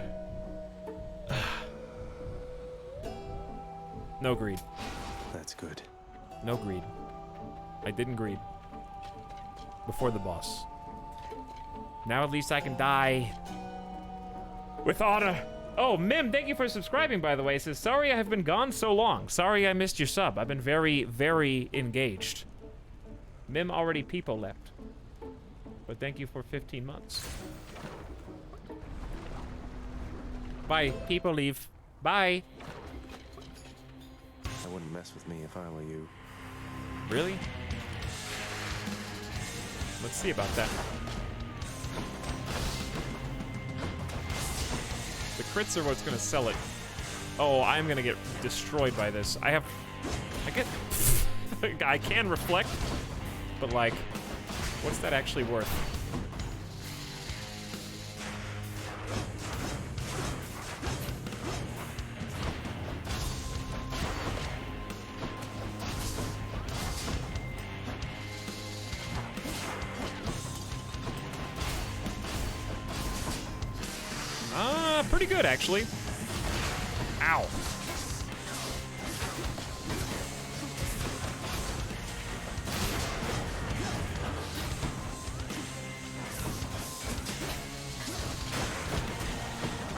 No greed. That's good. No greed. I didn't greed. Before the boss. Now at least I can die with honor. Oh, Mim, thank you for subscribing, by the way. It says, sorry I have been gone so long. Sorry I missed your sub. I've been very, very engaged. Mim already people left. But thank you for 15 months. Bye. People leave. Bye. I wouldn't mess with me if I were you. Really? Let's see about that. The crits are what's gonna sell it. Oh, I'm gonna get destroyed by this. I can reflect, but like, what's that actually worth? Pretty good, actually. Ow.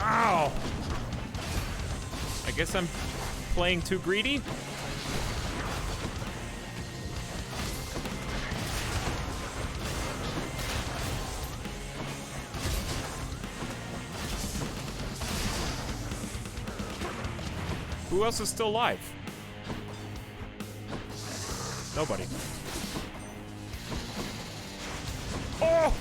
Ow. I guess I'm playing too greedy. Who else is still alive? Nobody. Oh!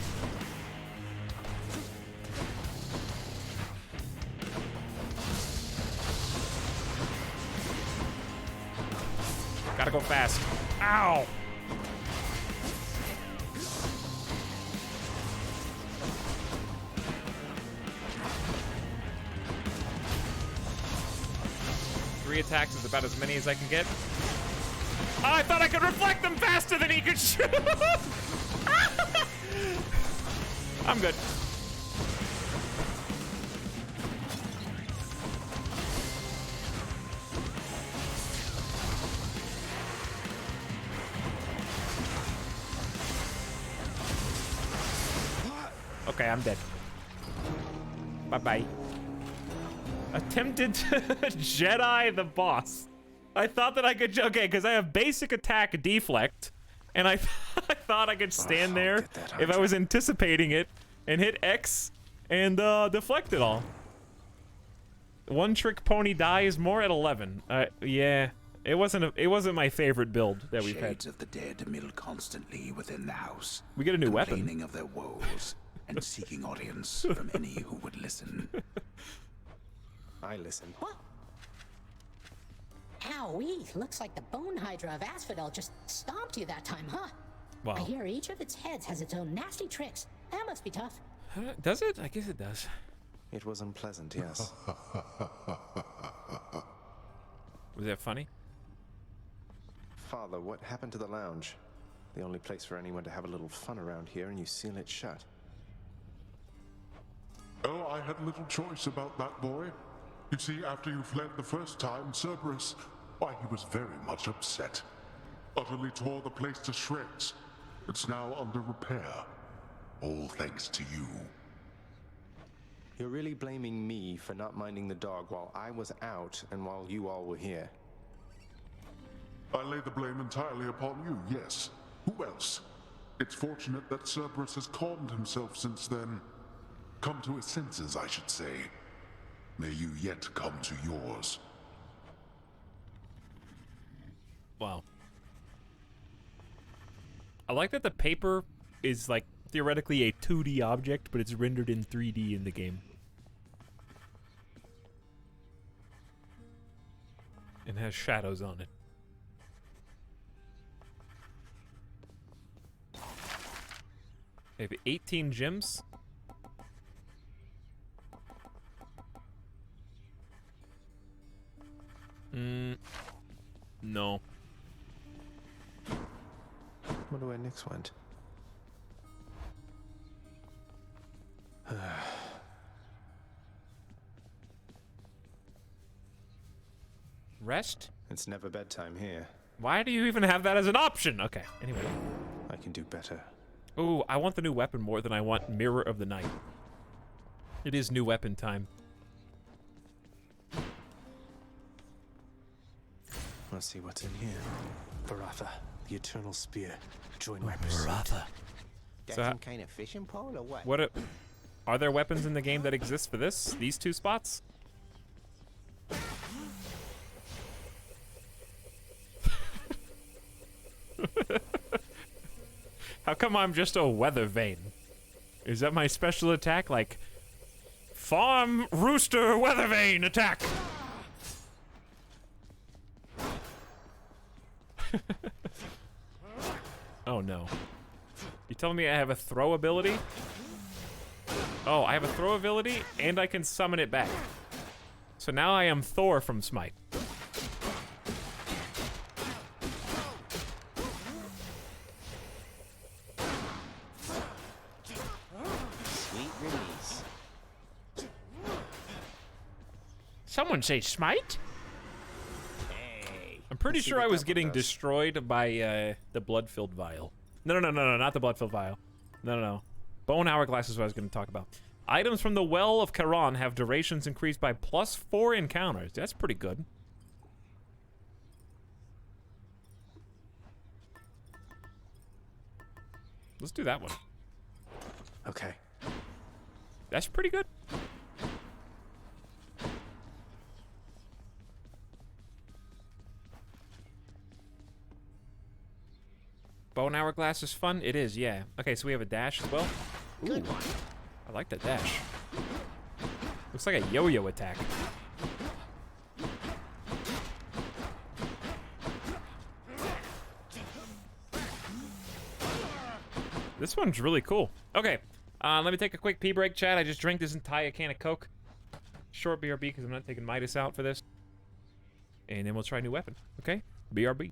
Gotta go fast. Ow! Attacks is about as many as I can get. Oh, I thought I could reflect them faster than he could shoot. I'm good. Okay, I'm dead. Bye-bye. Attempted to Jedi the boss. I thought that I could, okay, because I have basic attack deflect, and I thought I could stand there if I was anticipating it and hit X and deflect it all. One trick pony dies more at 11. Yeah, it wasn't my favorite build that we've had. Shades of the dead mill constantly within the house. We get a new weapon. Complaining of their woes and seeking audience from any who would listen. I listen. What? Owie, looks like the Bone Hydra of Asphodel just stomped you that time, huh? Wow. I hear each of its heads has its own nasty tricks. That must be tough. Does it? I guess it does. It was unpleasant, yes. Was that funny? Father, what happened to the lounge? The only place for anyone to have a little fun around here, and you seal it shut. Oh, I had little choice about that, boy. You see, after you fled the first time, Cerberus, why, he was very much upset. Utterly tore the place to shreds. It's now under repair. All thanks to you. You're really blaming me for not minding the dog while I was out and while you all were here. I lay the blame entirely upon you, yes. Who else? It's fortunate that Cerberus has calmed himself since then. Come to his senses, I should say. May you yet come to yours. Wow. I like that the paper is like theoretically a 2D object, but it's rendered in 3D in the game. And has shadows on it. I have 18 gems. No. Wonder where Nyx went. Rest? It's never bedtime here. Why do you even have that as an option? Okay, anyway. I can do better. Ooh, I want the new weapon more than I want Mirror of the Night. It is new weapon time. Let's see what's in here. Baratha, the Eternal Spear. Join my Baratha. That's So some kind of fishing pole or what? What are there weapons in the game that exist for this? These two spots? How come I'm just a weather vane? Is that my special attack? Like, farm rooster weather vane attack! Oh no. You telling me I have a throw ability? Oh, I have a throw ability and I can summon it back. So now I am Thor from Smite. Sweet release. Someone say Smite? Hey. I'm pretty Let's see sure what I was that one getting does. destroyed by the blood-filled vial. No, not the blood-filled vial. No. Bone hourglass is what I was going to talk about. Items from the Well of Charon have durations increased by +4 encounters. That's pretty good. Let's do that one. Okay. That's pretty good. Bone hourglass is fun? It is, yeah. Okay, so we have a dash as well. Good one. I like that dash. Looks like a yo-yo attack. This one's really cool. Okay, let me take a quick pee break, chat. I just drank this entire can of Coke. Short BRB because I'm not taking Midas out for this. And then we'll try a new weapon, okay? BRB.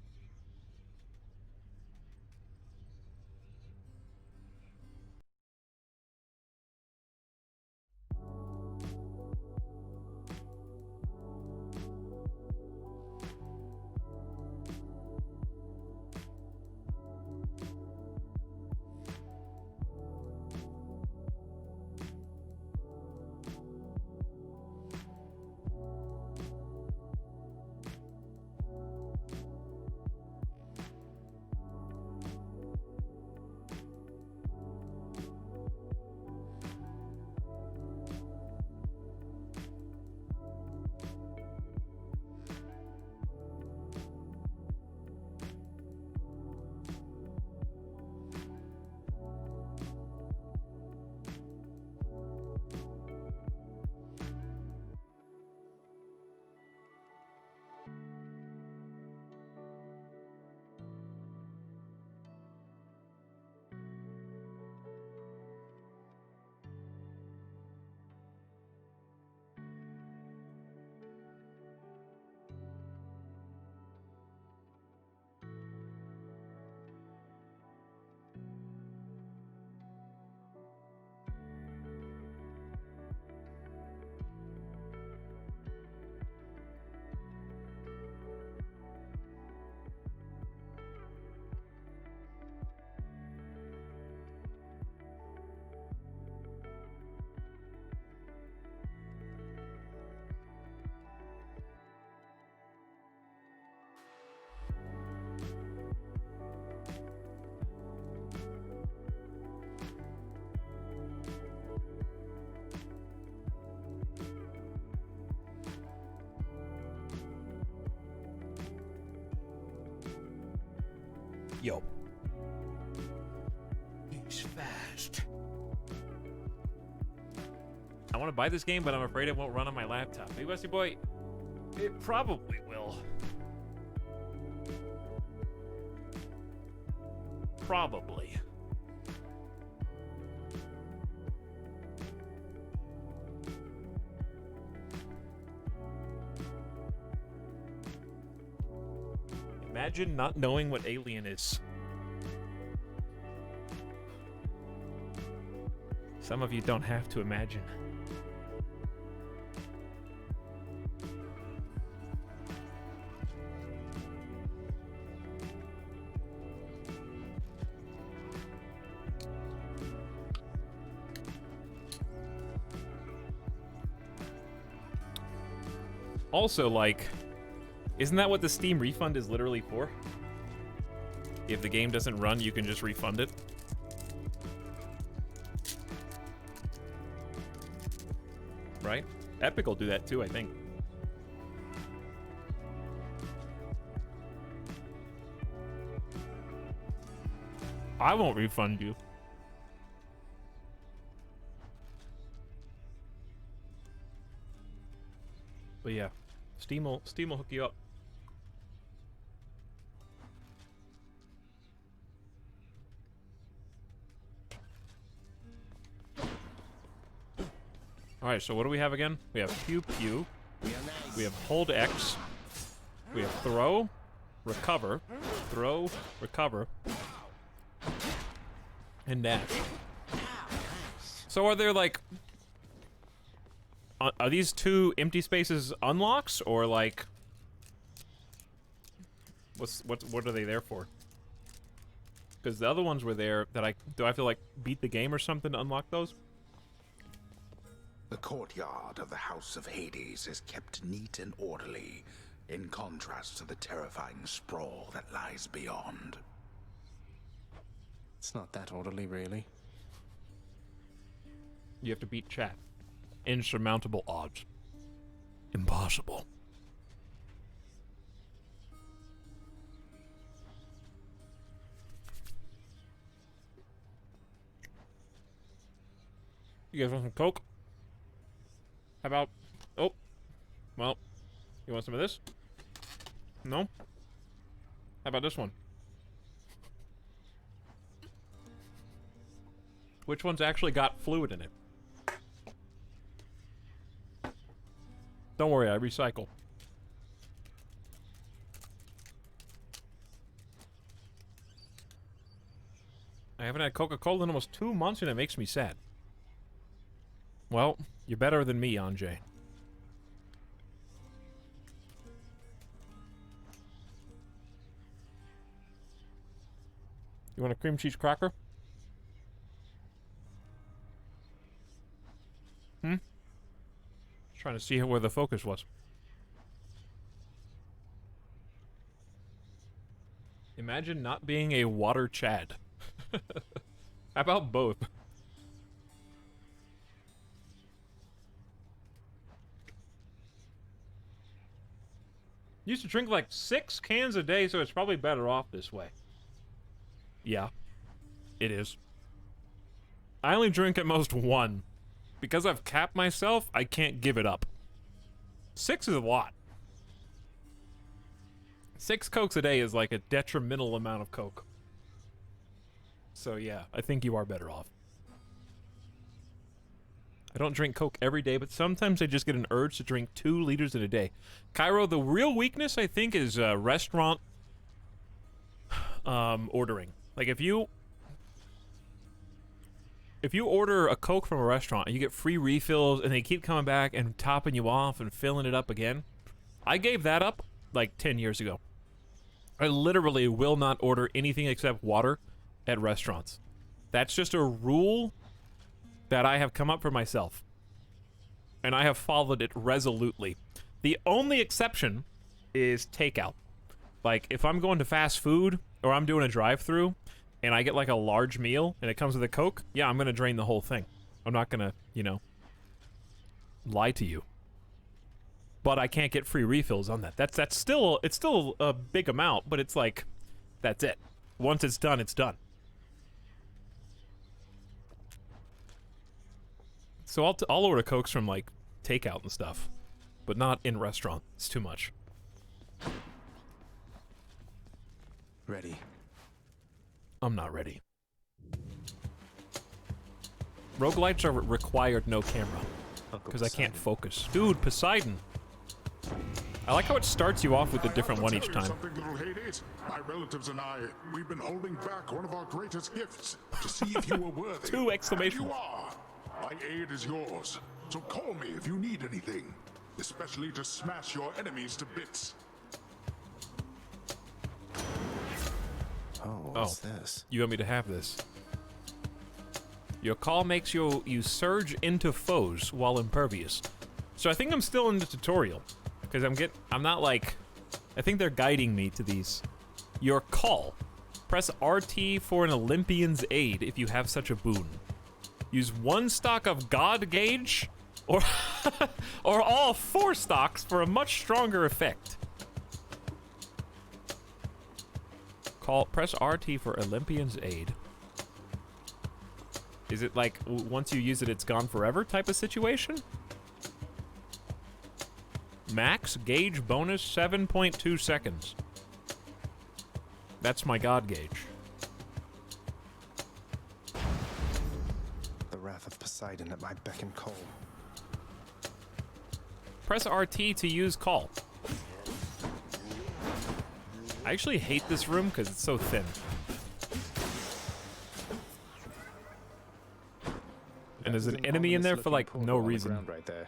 Yo. He's fast. I want to buy this game, but I'm afraid it won't run on my laptop. Hey, Westy Boy, it probably will. Probably. Imagine not knowing what Alien is. Some of you don't have to imagine. Also, like, isn't that what the Steam refund is literally for? If the game doesn't run, you can just refund it. Right? Epic will do that too, I think. I won't refund you. But yeah, Steam will hook you up. Alright, so what do we have again? We have pew pew. We have hold X. We have throw, recover, throw, recover, and dash. So are there like... Are these two empty spaces unlocks, or like... What are they there for? Because the other ones were there that do I have to like beat the game or something to unlock those? The courtyard of the House of Hades is kept neat and orderly, in contrast to the terrifying sprawl that lies beyond. It's not that orderly, really. You have to beat chat. Insurmountable odds. Impossible. You guys want some Coke? How about... Oh. Well. You want some of this? No? How about this one? Which one's actually got fluid in it? Don't worry, I recycle. I haven't had Coca-Cola in almost 2 months and it makes me sad. Well, you're better than me, Anjay. You want a cream cheese cracker? Trying to see where the focus was. Imagine not being a water Chad. How about both? Used to drink like 6 cans a day, so it's probably better off this way. Yeah, it is. I only drink at most 1. Because I've capped myself, I can't give it up. 6 is a lot. 6 Cokes a day is like a detrimental amount of Coke. So yeah, I think you are better off. I don't drink Coke every day, but sometimes I just get an urge to drink 2 liters in a day. Cairo, the real weakness, I think, is restaurant ordering. Like, if you order a Coke from a restaurant and you get free refills and they keep coming back and topping you off and filling it up again, I gave that up like 10 years ago. I literally will not order anything except water at restaurants. That's just a rule that I have come up for myself. And I have followed it resolutely. The only exception is takeout. Like, if I'm going to fast food or I'm doing a drive-thru and I get like a large meal and it comes with a Coke, yeah, I'm gonna drain the whole thing. I'm not gonna, you know, lie to you. But I can't get free refills on that. It's still a big amount, but it's like, that's it. Once it's done, it's done. So I'll order Cokes from like takeout and stuff, but not in restaurant. It's too much. Ready. I'm not ready. Roguelites are required no camera. Because I can't focus. Dude, Poseidon. I like how it starts you off with a different one each time. Something, little Hades. My relatives and I, we've been holding back one of our greatest gifts to see if you were worthy. 2 exclamation. And you are. My aid is yours. So call me if you need anything, especially to smash your enemies to bits. Oh, what's this? You want me to have this? Your call makes you surge into foes while impervious. So I think I'm still in the tutorial. Because I'm not like... I think they're guiding me to these. Your call. Press RT for an Olympian's aid if you have such a boon. Use 1 stock of God Gauge, or or all 4 stocks for a much stronger effect. Press RT for Olympian's aid. Is it like, once you use it, it's gone forever type of situation? Max gauge bonus 7.2 seconds. That's my god gauge. The wrath of Poseidon at my beck and call. Press RT to use call. I actually hate this room because it's so thin. And there's an enemy in there for like no reason. Right there.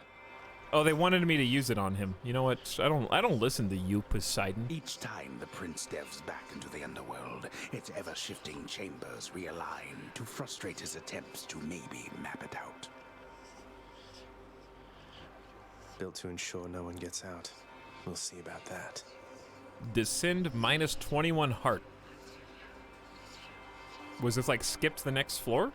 Oh, they wanted me to use it on him. You know what? I don't listen to you, Poseidon. Each time the prince delves back into the underworld, its ever-shifting chambers realign to frustrate his attempts to maybe map it out. Built to ensure no one gets out. We'll see about that. Descend minus 21 heart. Was this like skip to the next floor?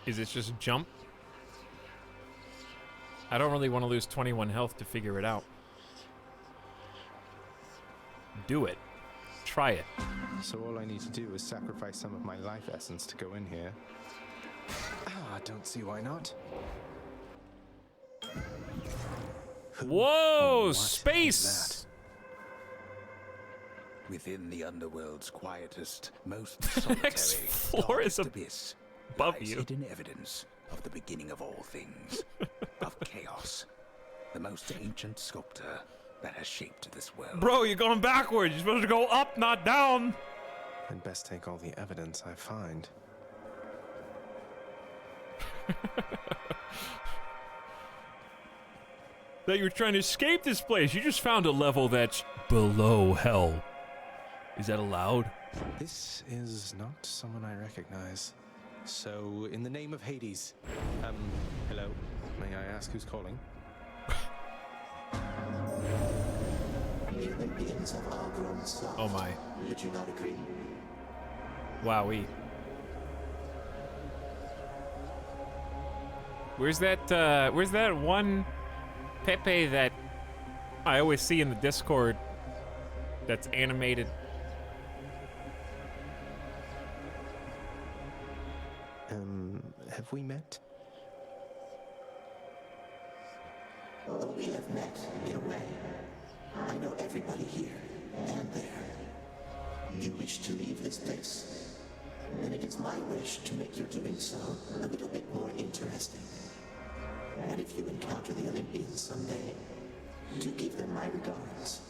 Is it just jump? I don't really want to lose 21 health to figure it out. Do it. Try it. So all I need to do is sacrifice some of my life essence to go in here. Ah, I don't see why not. Whoa, space! Within the underworld's quietest, most The next solitary, floor is darkest abyss above lies you. hidden evidence of the beginning of all things, of chaos, the most ancient sculptor that has shaped this world. Bro, you're going backwards. You're supposed to go up, not down. I'd best take all the evidence I find. That you were trying to escape this place. You just found a level that's below hell. Is that allowed? This is not someone I recognize. So, in the name of Hades, hello? May I ask who's calling? Oh my. Would you not agree? Wowee. Where's that one Pepe that I always see in the Discord that's animated? Have we met? Well, we have met, in a way. I know everybody here and there. You wish to leave this place, and it is my wish to make your doing so a little bit more interesting. And if you encounter the Olympians someday, do give them my regards.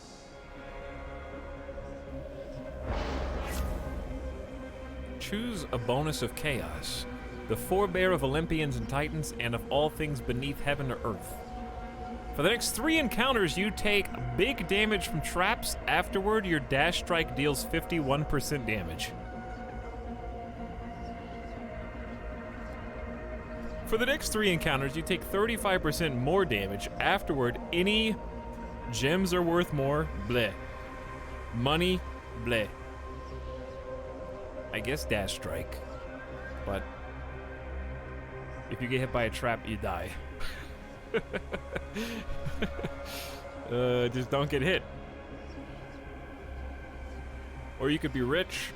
Choose a bonus of chaos. The forebear of Olympians and Titans, and of all things beneath heaven or earth. For the next 3 encounters, you take big damage from traps. Afterward, your dash strike deals 51% damage. For the next 3 encounters, you take 35% more damage. Afterward, any gems are worth more. Bleh. Money. Bleh. I guess dash strike. But if you get hit by a trap, you die. Just don't get hit. Or you could be rich.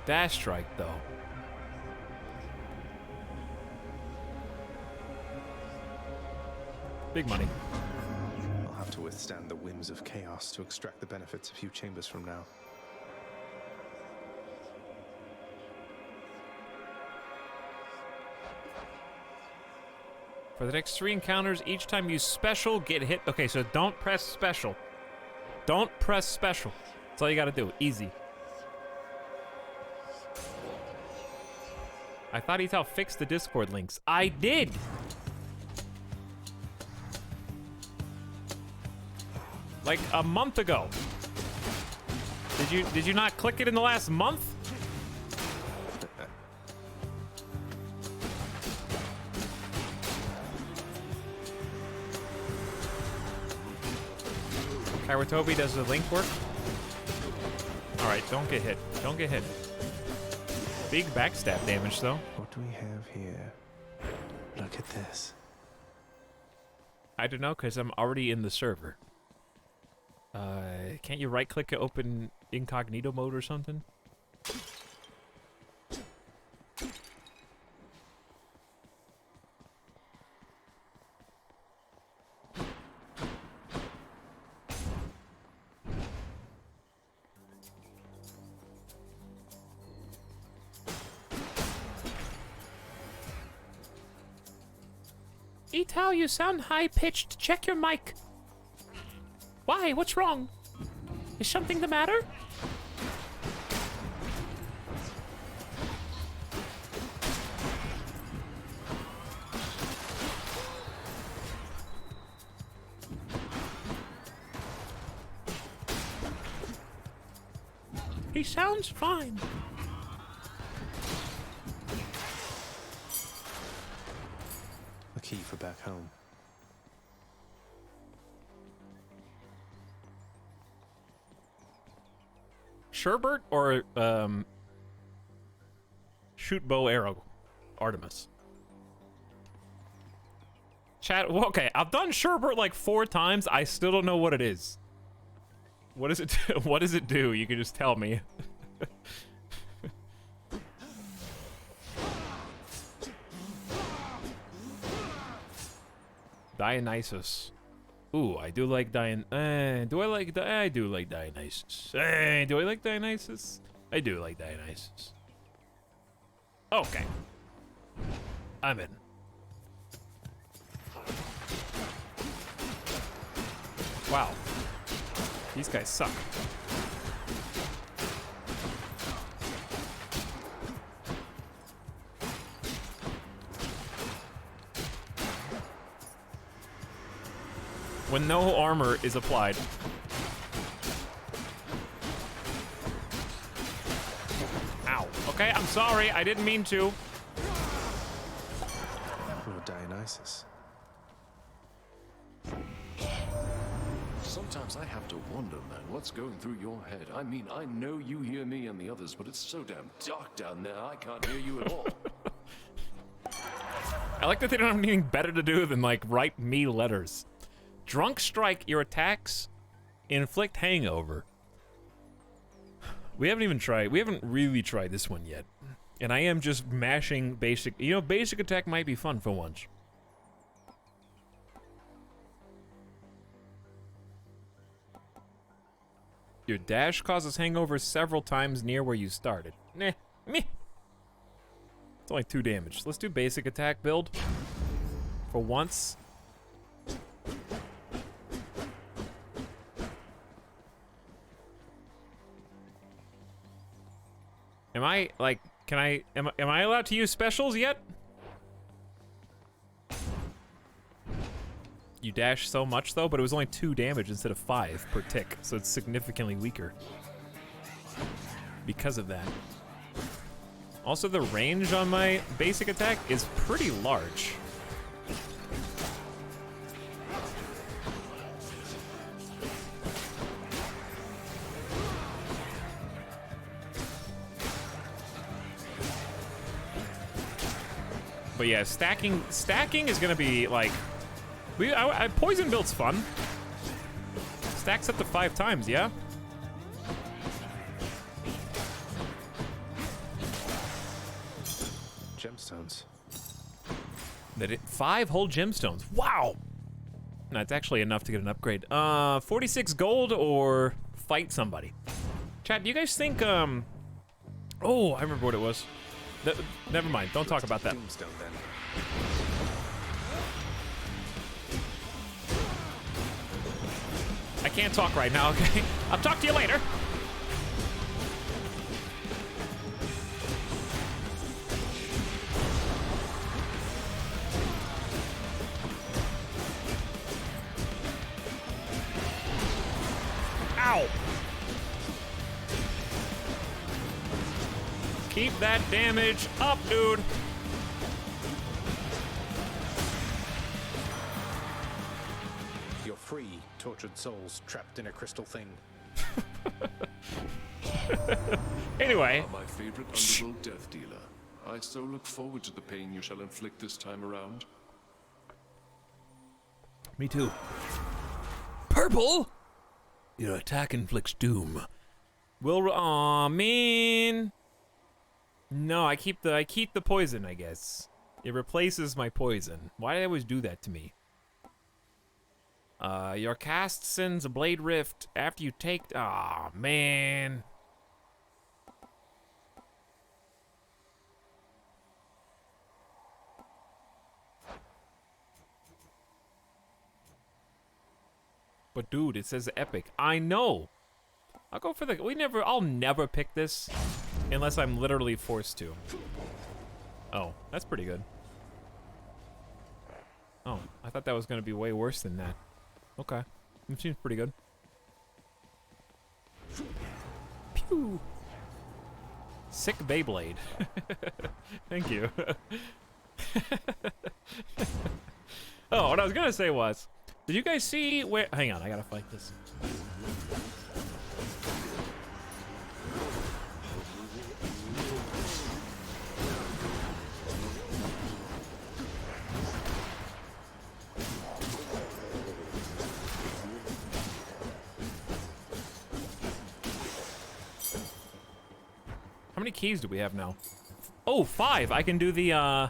Dash strike, though. Big money. I'll have to withstand the whims of chaos to extract the benefits a few chambers from now. For the next 3 encounters, each time you special, get hit. Okay, so don't press special. Don't press special. That's all you gotta do. Easy. I thought he'd fix the Discord links. I did! Like a month ago. Did you not click it in the last month? Kyratobi, does the link work? Alright, don't get hit. Don't get hit. Big backstab damage, though. What do we have here? Look at this. I don't know, because I'm already in the server. Can't you right-click to open incognito mode or something? Etal, you sound high-pitched. Check your mic. Why? What's wrong? Is something the matter? He sounds fine. A key for back home. Sherbert or shoot bow arrow Artemis. Chat. Well, okay, I've done Sherbert like 4 times. I still don't know what it is. What does it do? What does it do? You can just tell me. Dionysus. Ooh, I do like do I like I do like Dionysus. Do I like Dionysus? I do like Dionysus. Okay. I'm in. Wow. These guys suck. When no armor is applied. Ow. Okay, I'm sorry. I didn't mean to. Lord Dionysus. Sometimes I have to wonder, man, what's going through your head. I mean, I know you hear me and the others, but it's so damn dark down there, I can't hear you at all. I like that they don't have anything better to do than, like, write me letters. Drunk strike, your attacks inflict hangover. We haven't really tried this one yet. And I am just mashing basic, you know, basic attack might be fun for once. Your dash causes hangover several times near where you started. Nah, meh. It's only 2 damage. Let's do basic attack build. For once. Am I, like, am I allowed to use specials yet? You dash so much, though, but it was only 2 damage instead of 5 per tick, so it's significantly weaker. Because of that. Also, the range on my basic attack is pretty large. But yeah, stacking is gonna be like, I poison build's fun. Stacks up to 5 times, yeah. Gemstones. That 5 whole gemstones. Wow. No, it's actually enough to get an upgrade. 46 gold or fight somebody. Chat, do you guys think oh, I remember what it was. Never mind. Don't talk about that. Tombstone, then. I can't talk right now, okay? I'll talk to you later. Ow! Keep that damage up, dude. You're free, tortured souls trapped in a crystal thing. Anyway. You are my favorite underworld death dealer. I so look forward to the pain you shall inflict this time around. Me too. Purple? Your attack inflicts doom. Aw, man. No, I keep the poison, I guess. It replaces my poison. Why do they always do that to me? Your cast sends a blade rift after you take... Aw, man. But dude, it says epic. I know. I'll go for the... I'll never pick this unless I'm literally forced to. Oh, that's pretty good. Oh, I thought that was gonna be way worse than that. Okay, it seems pretty good. Pew! Sick Beyblade. Thank you. Oh, what I was gonna say was, did you guys see where... Hang on, I gotta fight this. How many keys do we have now? Oh, 5! I can do the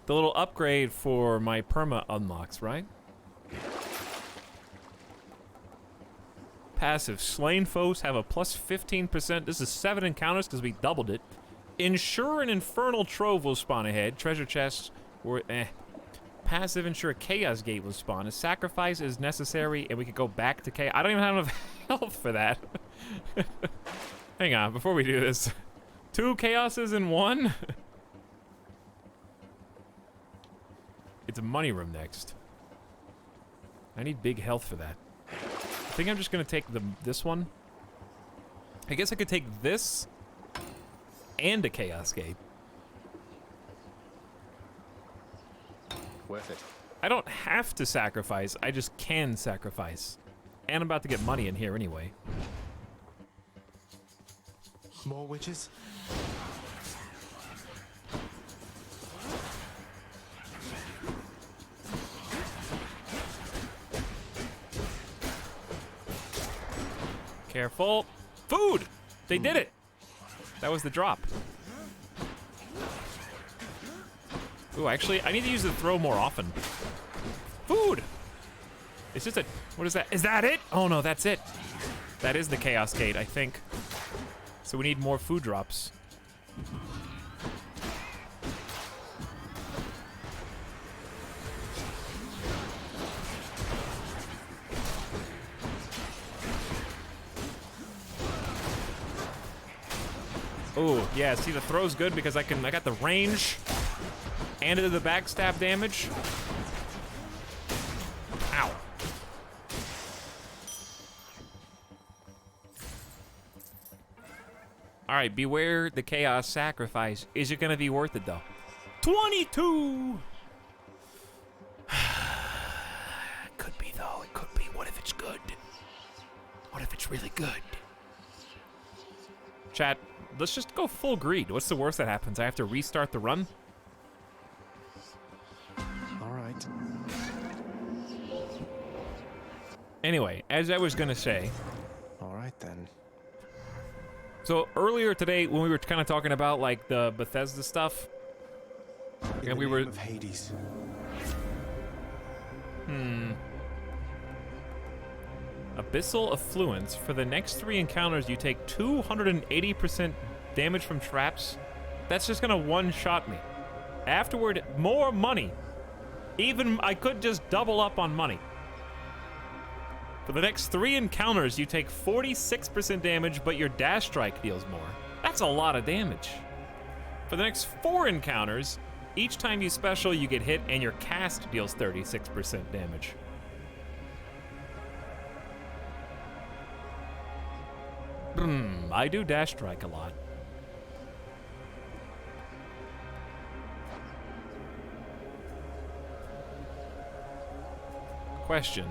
little upgrade for my perma unlocks, right? Passive. Slain foes have a plus 15%. This is 7 encounters because we doubled it. Ensure an infernal trove will spawn ahead. Treasure chests were Passive. Ensure a chaos gate will spawn. A sacrifice is necessary and we could go back to chaos. I don't even have enough health for that. Hang on, before we do this. 2 chaoses in 1? It's a money room next. I need big health for that. I think I'm just gonna take this one. I guess I could take this and a chaos gate. Worth it. I don't have to sacrifice, I just can sacrifice. And I'm about to get money in here anyway. More witches? Careful. Food! They did it! That was the drop. Ooh, actually, I need to use the throw more often. Food! It's just a... What is that? Is that it? Oh no, that's it. That is the Chaos Gate, I think. So we need more food drops. Ooh, yeah, see the throw's good because I got the range and it did the backstab damage. Ow. Alright, beware the chaos sacrifice. Is it gonna be worth it though? 22! Could be though, it could be. What if it's good? What if it's really good? Chat, let's just go full greed. What's the worst that happens? I have to restart the run? Alright. Anyway, as I was gonna say. Alright then. So earlier today, when we were kind of talking about like the Bethesda stuff, and we were of Hades. Abyssal Affluence. For the next 3 encounters, you take 280% damage from traps. That's just gonna one-shot me. Afterward, more money. Even I could just double up on money. For the next 3 encounters, you take 46% damage, but your dash strike deals more. That's a lot of damage. For the next 4 encounters, each time you special, you get hit, and your cast deals 36% damage. I do dash strike a lot. Question.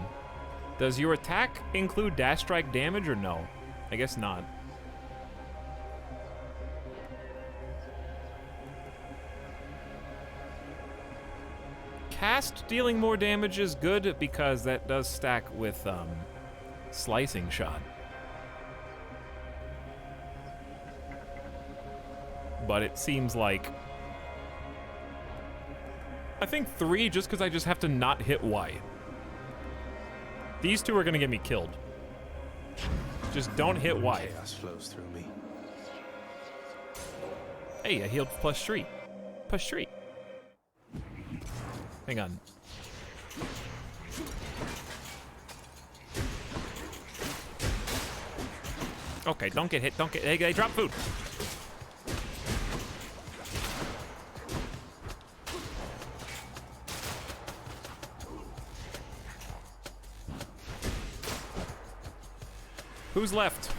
Does your attack include dash strike damage or no? I guess not. cast dealing more damage is good because that does stack with slicing shot. But it seems like I think 3 just because I just have to not hit Y. These two are gonna get me killed. Just don't hit Y. Chaos flows through me. Hey, I healed +3. +3. Hang on. Okay, don't get hit. Don't get. Hey, drop food. Who's left?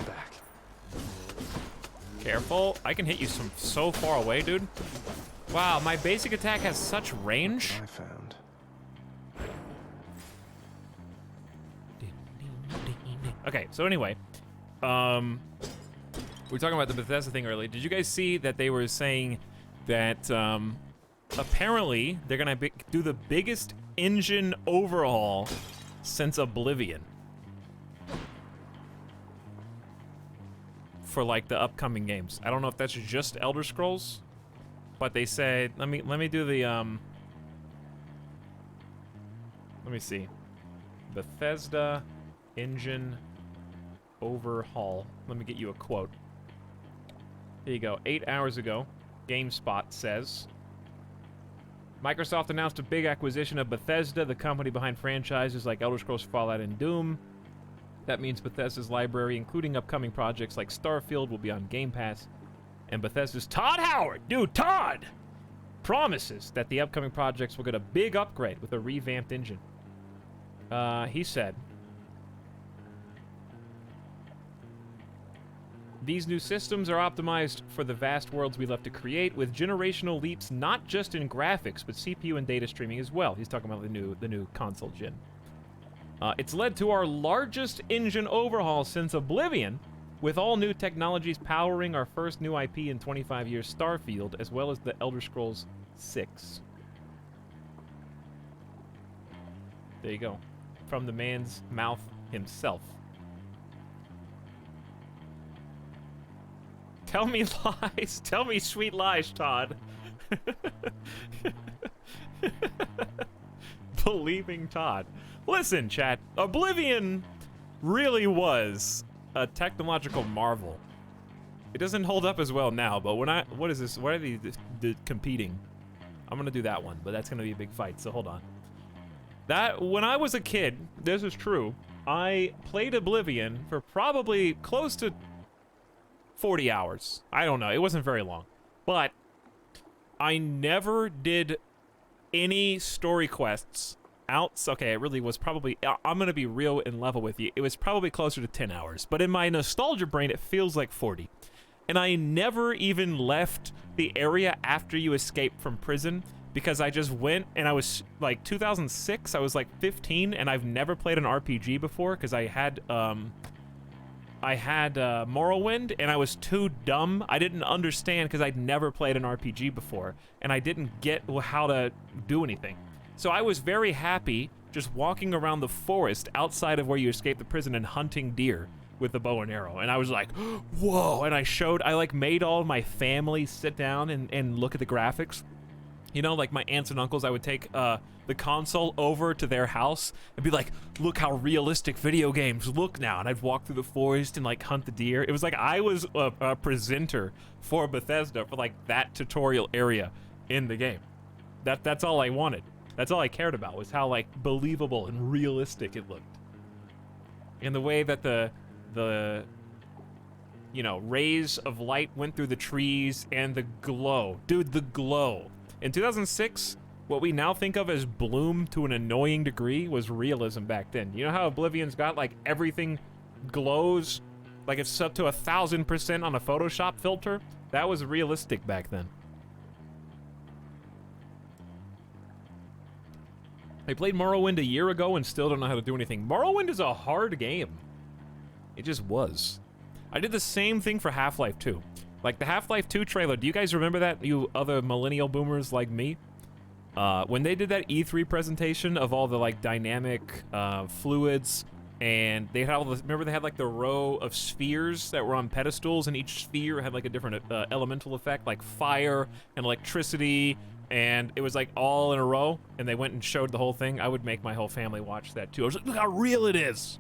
Back. Careful. I can hit you from so far away, dude. Wow, my basic attack has such range. I found. Okay, so anyway, we were talking about the Bethesda thing earlier. Did you guys see that they were saying that apparently they're gonna do the biggest engine overhaul since Oblivion for like the upcoming games? I don't know if that's just Elder Scrolls, but they said let me do the let me see, Bethesda engine overhaul. Let me get you a quote. There you go. 8 hours ago, GameSpot says, Microsoft announced a big acquisition of Bethesda, the company behind franchises like Elder Scrolls, Fallout, and Doom. That means Bethesda's library, including upcoming projects like Starfield, will be on Game Pass. And Bethesda's Todd Howard, dude, Todd, promises that the upcoming projects will get a big upgrade with a revamped engine. He said, these new systems are optimized for the vast worlds we love to create, with generational leaps not just in graphics, but CPU and data streaming as well. He's talking about the new console gen. It's led to our largest engine overhaul since Oblivion, with all new technologies powering our first new IP in 25 years, Starfield, as well as the Elder Scrolls 6. There you go. From the man's mouth himself. Tell me lies. Tell me sweet lies, Todd. Believing Todd. Listen, chat. Oblivion really was a technological marvel. It doesn't hold up as well now, but what is this? What are these competing? I'm gonna do that one, but that's gonna be a big fight, so hold on. When I was a kid, this is true, I played Oblivion for probably close to 40 hours. I don't know, it wasn't very long. But I never did any story quests okay, it really was probably, I'm gonna be real and level with you, it was probably closer to 10 hours. But in my nostalgia brain, it feels like 40. And I never even left the area after you escape from prison, because I just went, and I was like 2006, I was like 15, and I've never played an RPG before, because I had Morrowind, and I was too dumb. I didn't understand because I'd never played an RPG before, and I didn't get how to do anything. So I was very happy just walking around the forest outside of where you escape the prison and hunting deer with the bow and arrow. And I was like, whoa, and I like made all my family sit down and look at the graphics. You know, like my aunts and uncles, I would take the console over to their house and be like, look how realistic video games look now. And I'd walk through the forest and like hunt the deer. It was like I was a presenter for Bethesda for like that tutorial area in the game. That's all I wanted. That's all I cared about, was how like believable and realistic it looked. And the way that the you know, rays of light went through the trees and the glow. Dude, the glow. In 2006, what we now think of as bloom to an annoying degree was realism back then. You know how Oblivion's got like everything glows, like it's up to 1,000% on a Photoshop filter? That was realistic back then. I played Morrowind a year ago and still don't know how to do anything. Morrowind is a hard game. It just was. I did the same thing for Half-Life 2. Like the Half-Life 2 trailer, do you guys remember that, you other millennial boomers like me? When they did that E3 presentation of all the like dynamic fluids, and they had all the, remember they had like the row of spheres that were on pedestals, and each sphere had like a different elemental effect, like fire and electricity, and it was like all in a row, and they went and showed the whole thing. I would make my whole family watch that too. I was like, look how real it is.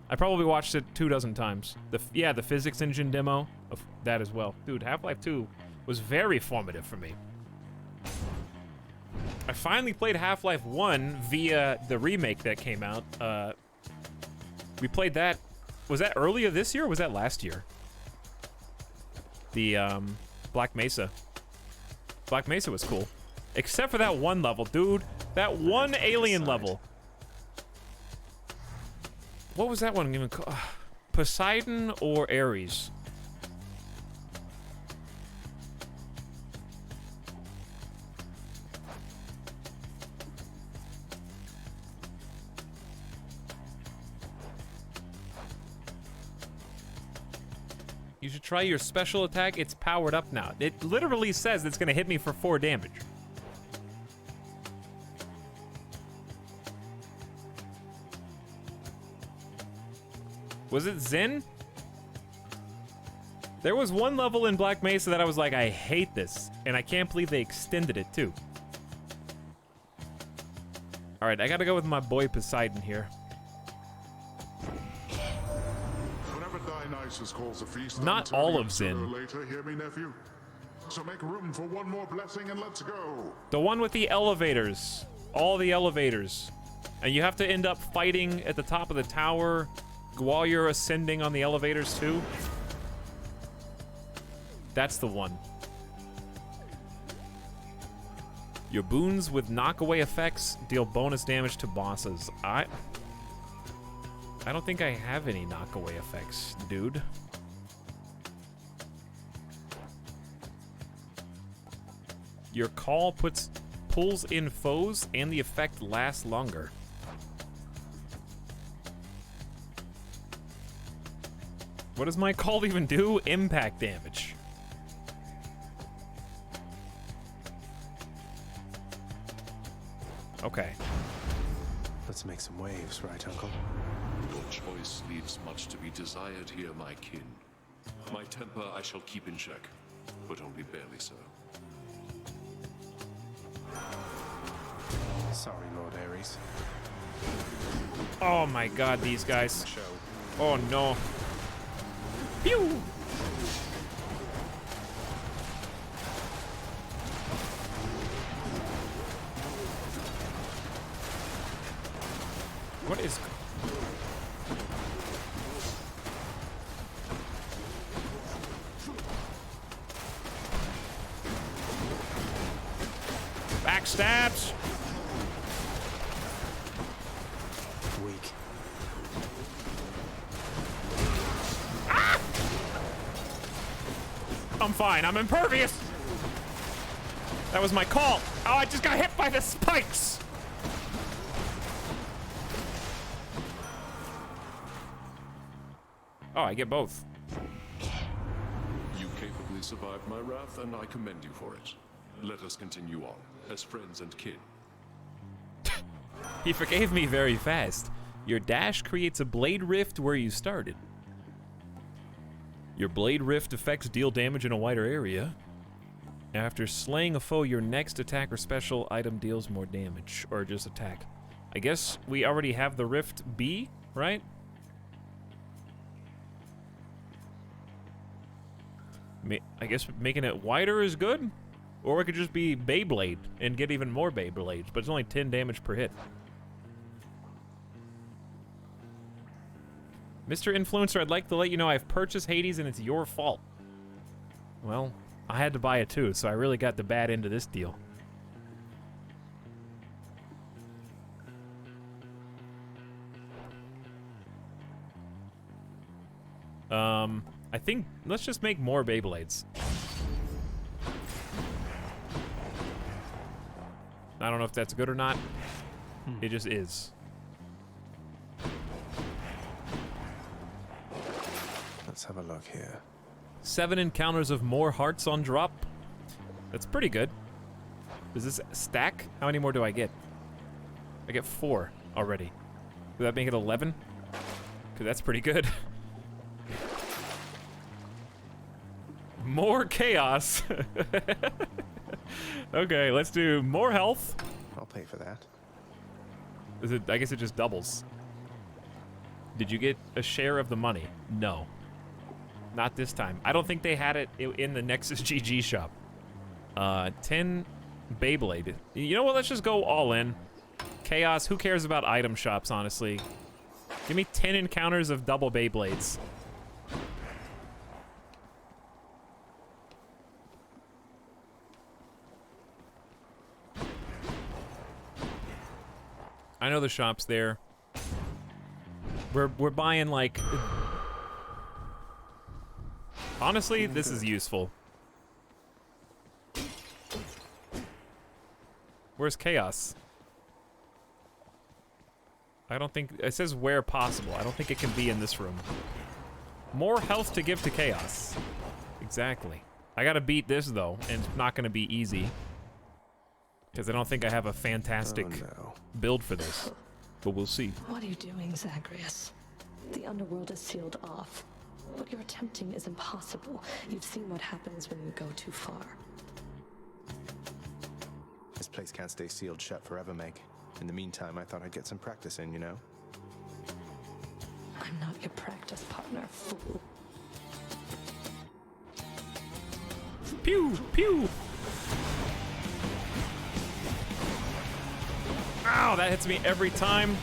I probably watched it 24 times. Yeah, the physics engine demo of that as well. Dude, Half-Life 2 was very formative for me. I finally played Half-Life 1 via the remake that came out. We played that, was that earlier this year or was that last year? The Black Mesa. Black Mesa was cool. Except for that one level, dude. That one alien level. What was that one even called? Poseidon or Ares? You should try your special attack. It's powered up now. It literally says it's gonna hit me for 4 damage. Was it Zen? There was one level in Black Mesa that I was like, I hate this. And I can't believe they extended it too. Alright, I gotta go with my boy Poseidon here. Whenever Dionysus calls a feast, not all of Zen. Later, hear me, nephew. So make room for one more blessing and let's go. The one with the elevators. All the elevators. And you have to end up fighting at the top of the tower while you're ascending on the elevators too. That's the one. Your boons with knockaway effects deal bonus damage to bosses. I don't think I have any knockaway effects, dude. Your call pulls in foes and the effect lasts longer. What does my call even do? Impact damage. Okay. Let's make some waves, right, Uncle? Your choice leaves much to be desired here, my kin. My temper I shall keep in check, but only barely so. Sorry, Lord Ares. Oh my god, these guys. Oh no. Pew! What is... Backstabs! Weak. Ah! I'm fine, I'm impervious! That was my call! Oh, I just got hit by the spikes! Oh, I get both. You capably survived my wrath, and I commend you for it. Let us continue on, as friends and kin. He forgave me very fast. Your dash creates a blade rift where you started. Your blade rift effects deal damage in a wider area. After slaying a foe, your next attack or special item deals more damage, or just attack. I guess we already have the rift B, right? I guess making it wider is good? Or it could just be Beyblade and get even more Beyblades, but it's only 10 damage per hit. Mr. Influencer, I'd like to let you know I've purchased Hades and it's your fault. Well, I had to buy it too, so I really got the bad end of this deal. I think, let's just make more Beyblades. I don't know if that's good or not. It just is. let's have a look here. 7 encounters of more hearts on drop. That's pretty good. Does this stack? How many more do I get? I get 4 already. Would that make it 11? Because that's pretty good. More chaos. Okay, let's do more health. I'll pay for that. Is it? I guess it just doubles. Did you get a share of the money? No. Not this time. I don't think they had it in the Nexus GG shop. 10 Beyblade. You know what? Let's just go all in. Chaos. Who cares about item shops, honestly? Give me 10 encounters of double Beyblades. I know the shop's there. We're buying like... Honestly, this is useful. Where's Chaos? I don't think... It says where possible. I don't think it can be in this room. More health to give to Chaos. Exactly. I gotta beat this, though, and it's not gonna be easy. Because I don't think I have a fantastic build for this. But we'll see. What are you doing, Zagreus? The underworld is sealed off. What you're attempting is impossible. You've seen what happens when you go too far. This place can't stay sealed shut forever, Meg. In the meantime, I thought I'd get some practice in, you know? I'm not your practice partner, fool. Pew! Pew! Ow, that hits me every time.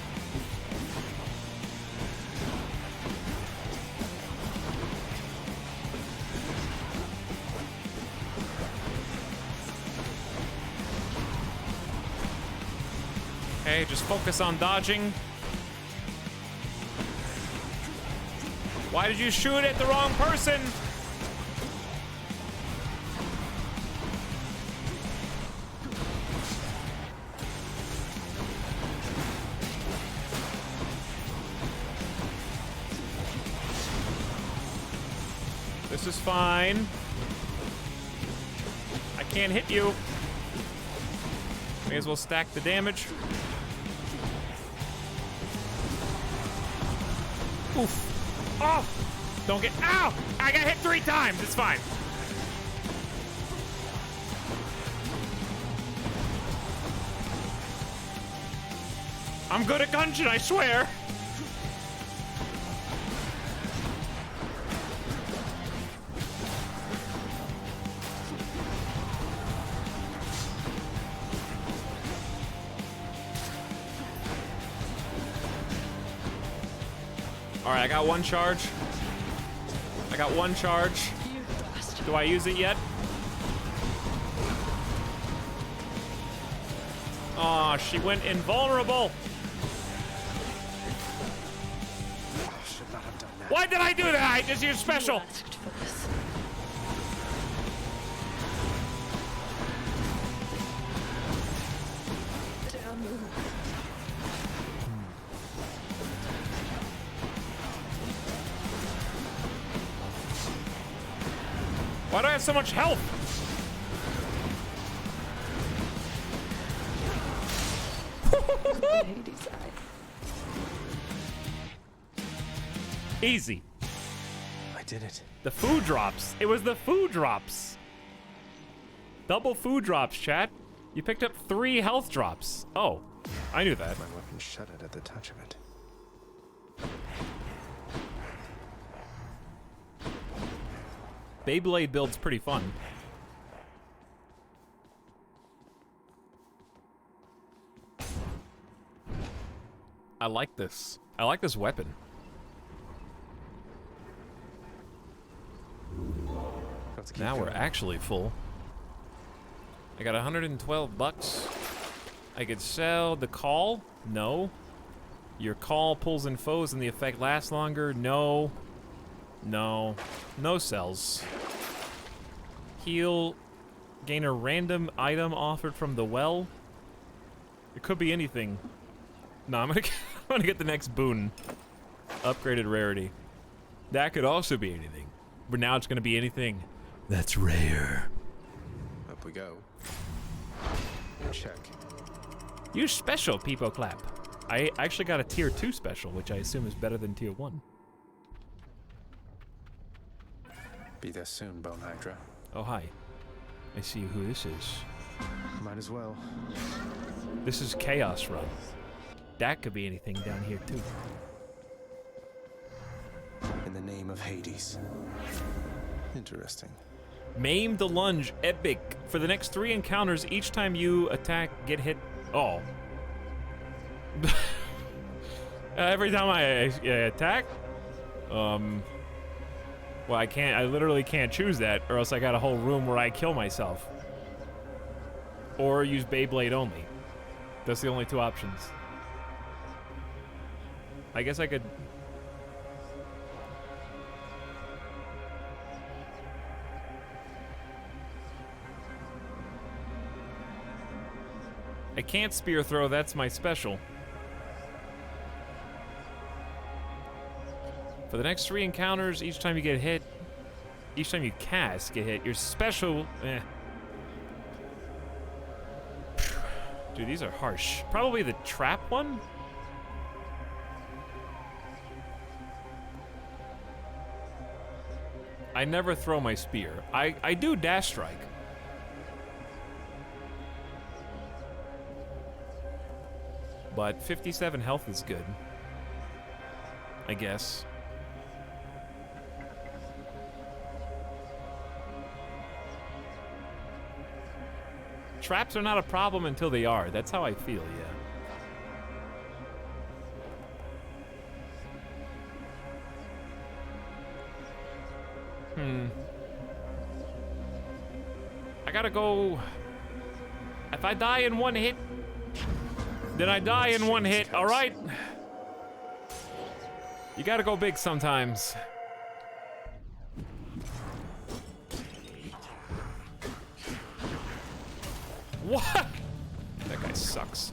Okay, just focus on dodging. Why did you shoot at the wrong person? This is fine. I can't hit you. May as well stack the damage. Oof. Oh! Don't get... Ow! I got hit 3 times. It's fine. I'm good at Gungeon, I swear. Alright, I got 1 charge. I got 1 charge. Do I use it yet? Aw, she went invulnerable. Should not have done that. Why did I do that? I just used special. Why do I have so much health? Easy. I did it. The food drops. It was the food drops. Double food drops, chat. You picked up 3 health drops. Oh, I knew that. My weapon shuddered at the touch of it. Beyblade build's pretty fun. I like this. I like this weapon. Now we're actually full. I got 112 bucks. I could sell the call. No. Your call pulls in foes and the effect lasts longer. No. No. No sells. Heal. Gain a random item offered from the well. It could be anything. No, I'm gonna get the next boon. Upgraded rarity. That could also be anything. But now it's gonna be anything that's rare. Up we go. Check. Use special, Peepo Clap. I actually got a tier 2 special, which I assume is better than tier 1. Be there soon, Bone Hydra. Oh, hi. I see who this is. Might as well. This is Chaos Run. That could be anything down here, too. In the name of Hades. Interesting. Maim the lunge, epic. For the next 3 encounters, each time you attack, get hit. Oh. Every time I attack? Well, I literally can't choose that, or else I got a whole room where I kill myself. Or use Beyblade only. That's the only 2 options. I guess I could... I can't spear throw, that's my special. For the next 3 encounters, each time you get hit, each time you cast, get hit, your special, Dude, these are harsh. Probably the trap one? I never throw my spear. I do dash strike. But 57 health is good. I guess. Traps are not a problem until they are. That's how I feel, yeah. I gotta go... If I die in 1 hit, then I die in 1 hit, alright? You gotta go big sometimes. What? That guy sucks.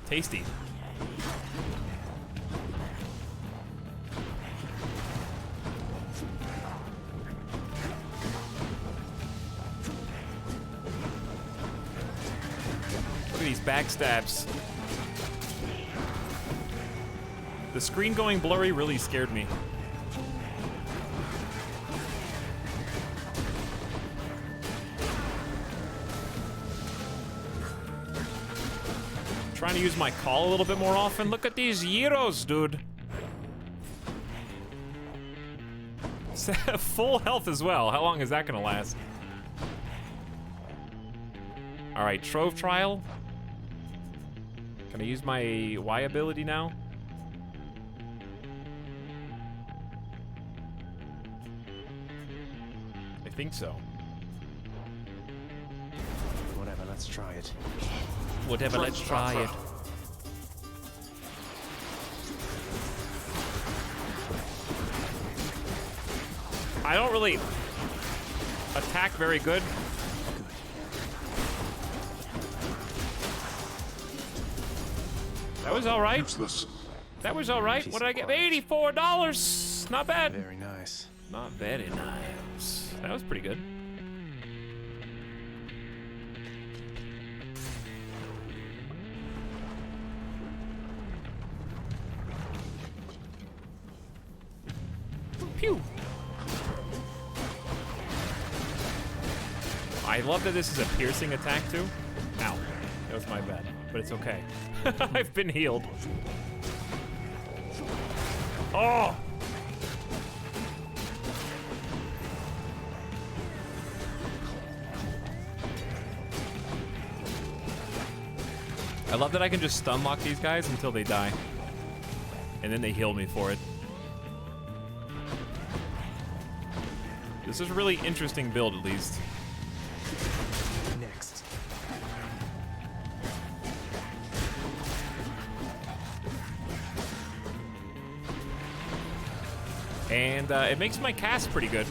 Tasty. Look at these backstabs. The screen going blurry really scared me. Trying to use my call a little bit more often. Look at these gyros, dude. Full health as well. How long is that gonna last? All right, Trove Trial. Can I use my Y ability now? I think so. Whatever, let's try it. Whatever, let's try it. I don't really attack very good. That was all right. Useless. That was all right. What did I get? $84. Not bad. Very nice. Not very nice. That was pretty good. Pew. I love that this is a piercing attack too. Ow. That was my bad, but it's okay. I've been healed. Oh! I love that I can just stun lock these guys until they die. And then they heal me for it. This is a really interesting build, at least. Next. And it makes my cast pretty good.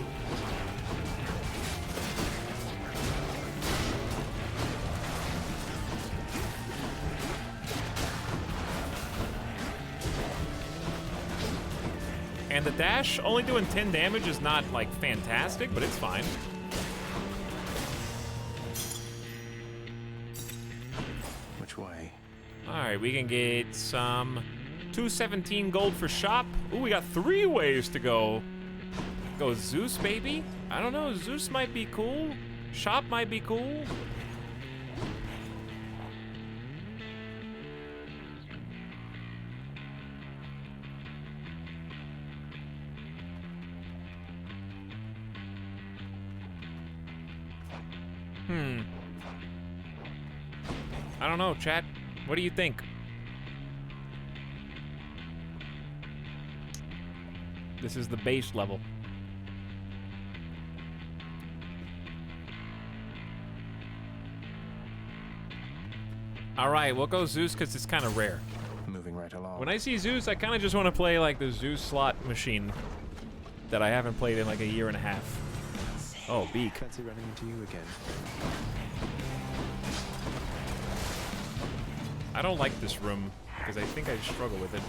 And the dash only doing 10 damage is not, like, fantastic, but it's fine. Which way? Alright, we can get some 217 gold for shop. Ooh, we got 3 ways to go. Go Zeus, baby. I don't know, Zeus might be cool. Shop might be cool. I don't know, chat. What do you think? This is the base level. Alright, we'll go Zeus because it's kind of rare. Moving right along. When I see Zeus, I kind of just want to play like the Zeus slot machine that I haven't played in like a year and a half. Oh, Beak. Fancy running into you again. I don't like this room because I think I struggle with it.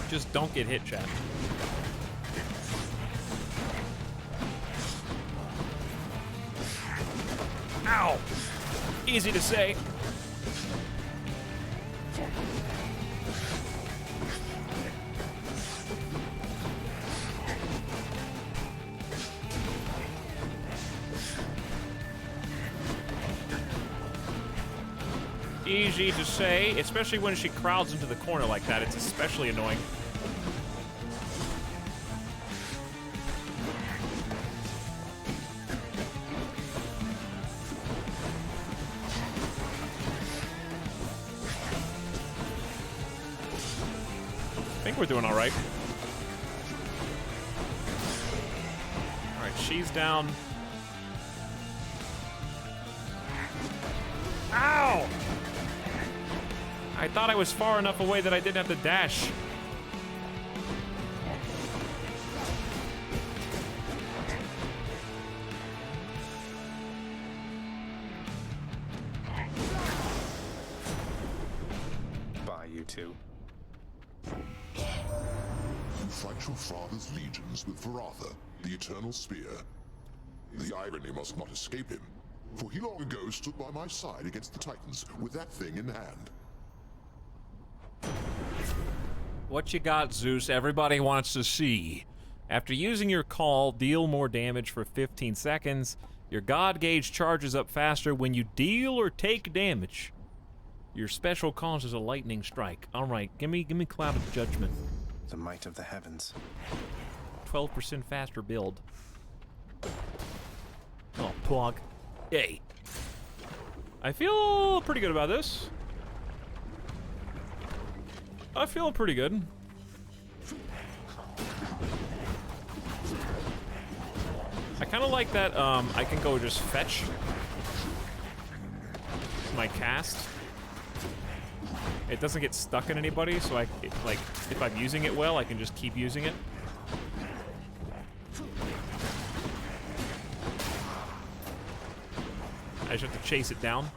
Just don't get hit, chat. Ow! Easy to say. Easy to say, especially when she crowds into the corner like that. It's especially annoying. I think we're doing all right. All right, she's down. Ow! I thought I was far enough away that I didn't have to dash. Bye, you two. You fight your father's legions with Varatha, the Eternal Spear. The irony must not escape him, for he long ago stood by my side against the Titans with that thing in hand. What you got, Zeus? Everybody wants to see. After using your call, deal more damage for 15 seconds. Your God gauge charges up faster when you deal or take damage. Your special causes a lightning strike. All right, give me Cloud of Judgment. The might of the heavens. 12% faster build. Oh, plug. Hey. I feel pretty good about this. I feel pretty good. I kind of like that I can go just fetch my cast. It doesn't get stuck in anybody, so like if I'm using it well, I can just keep using it. I just have to chase it down.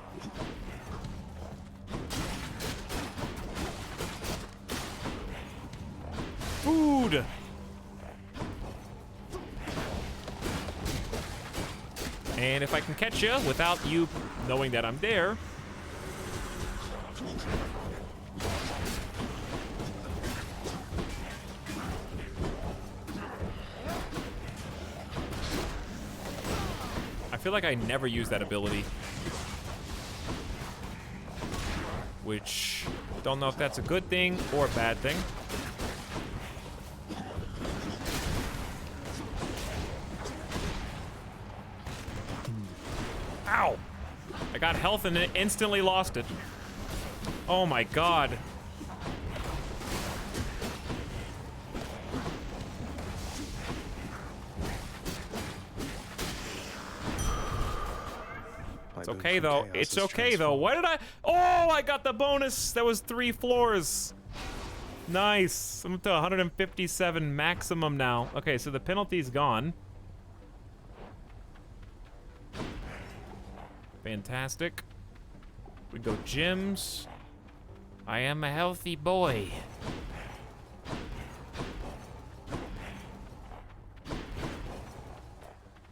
Food! And if I can catch you without you knowing that I'm there... I feel like I never use that ability. Which, don't know if that's a good thing or a bad thing. Ow! I got health and instantly lost it. Oh my god. It's okay though. It's okay though. Why did I? Oh, I got the bonus. That was 3 floors. Nice. I'm up to 157 maximum now. Okay, so the penalty's gone. Fantastic. We go gyms. I am a healthy boy.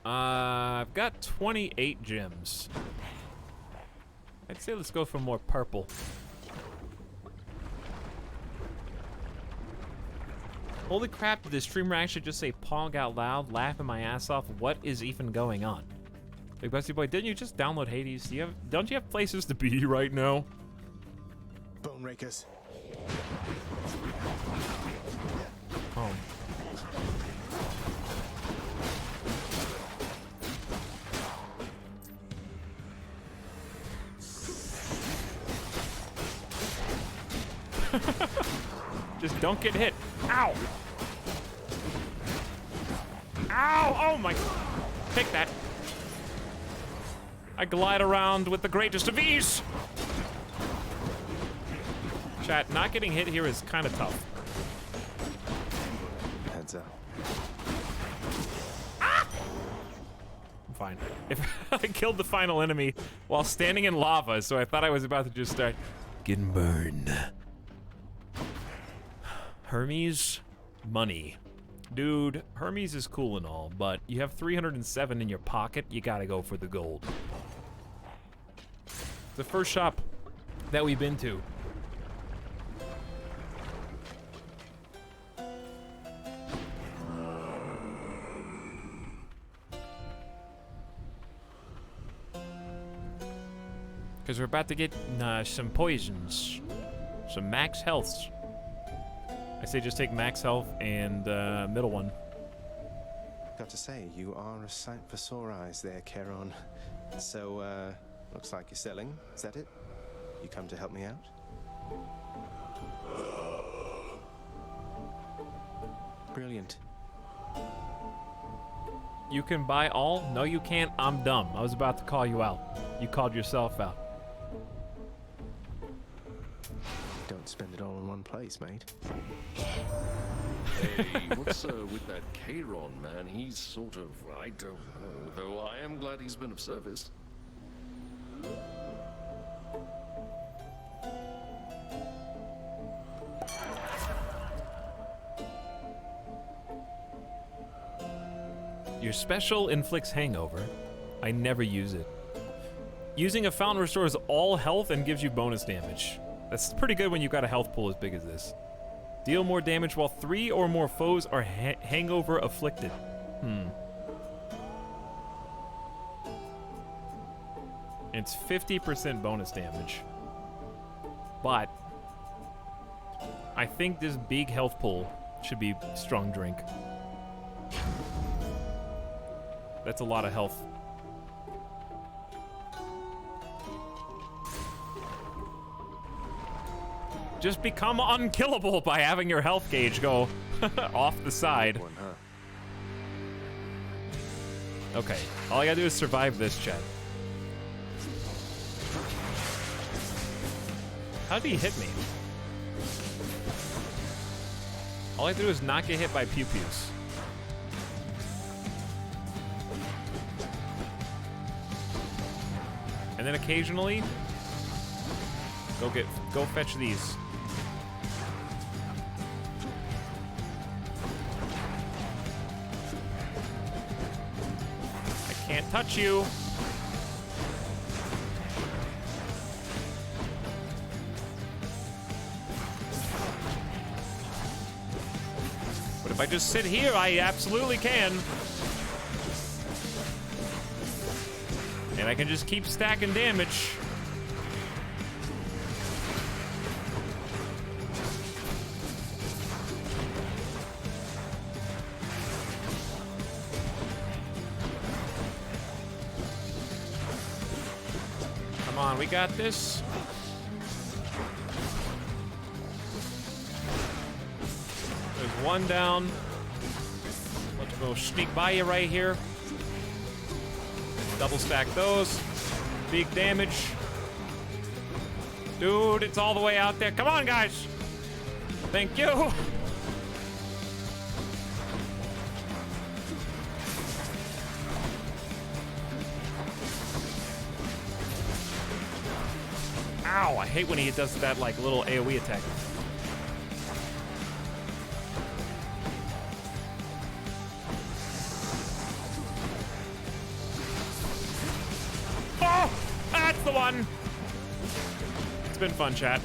I've got 28 gems. I'd say let's go for more purple. Holy crap, did the streamer actually just say Pong out loud, laughing my ass off? What is even going on? Big Busty Boy, didn't you just download Hades? Don't you have places to be right now? Bone rakers. Oh. Just don't get hit. Ow! Ow! Oh my... Take that. I glide around with the greatest of ease. Chat, not getting hit here is kind of tough. Heads up. Ah! I'm fine. If I killed the final enemy while standing in lava, so I thought I was about to just start getting burned. Hermes, money. Dude, Hermes is cool and all, but you have 307 in your pocket, you gotta go for the gold. The first shop that we've been to. Because we're about to get some poisons. Some max healths. I say just take max health and middle one. Got to say, you are a sight for sore eyes there, Charon. So, looks like you're selling. Is that it? You come to help me out? Brilliant. You can buy all? No, you can't. I'm dumb. I was about to call you out. You called yourself out. Don't spend it all in one place, mate. Hey, what's with that Charon, man? He's sort of, I don't know, though I am glad he's been of service. Your special inflicts hangover. I never use it. Using a fountain restores all health and gives you bonus damage. That's pretty good when you've got a health pool as big as this. Deal more damage while 3 or more foes are hangover afflicted. It's 50% bonus damage. But I think this big health pool should be strong drink. That's a lot of health. Just become unkillable by having your health gauge go off the side. Okay, all I gotta do is survive this, chat. How did he hit me? All I have to do is not get hit by pew-pews. And then occasionally, go fetch these. I can't touch you. But if I just sit here, I absolutely can. And I can just keep stacking damage. Come on, we got this. There's one down. Let's go sneak by you right here. Double stack those. Big damage. Dude, it's all the way out there. Come on, guys. Thank you. Ow, I hate when he does that like little AoE attack. fun. It's been fun, chat.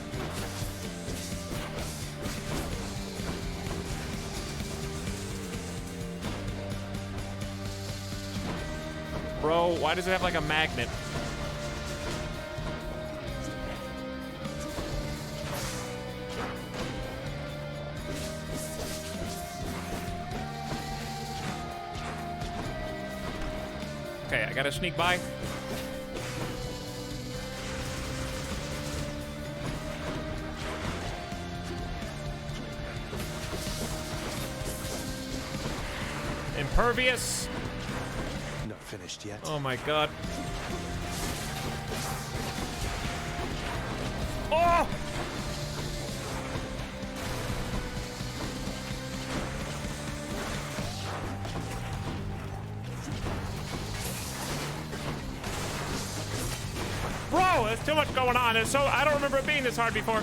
Bro, why does it have like a magnet? Okay, I gotta sneak by. Impervious. Not finished yet. Oh my god. Oh! Bro, there's too much going on. It's so I don't remember it being this hard before.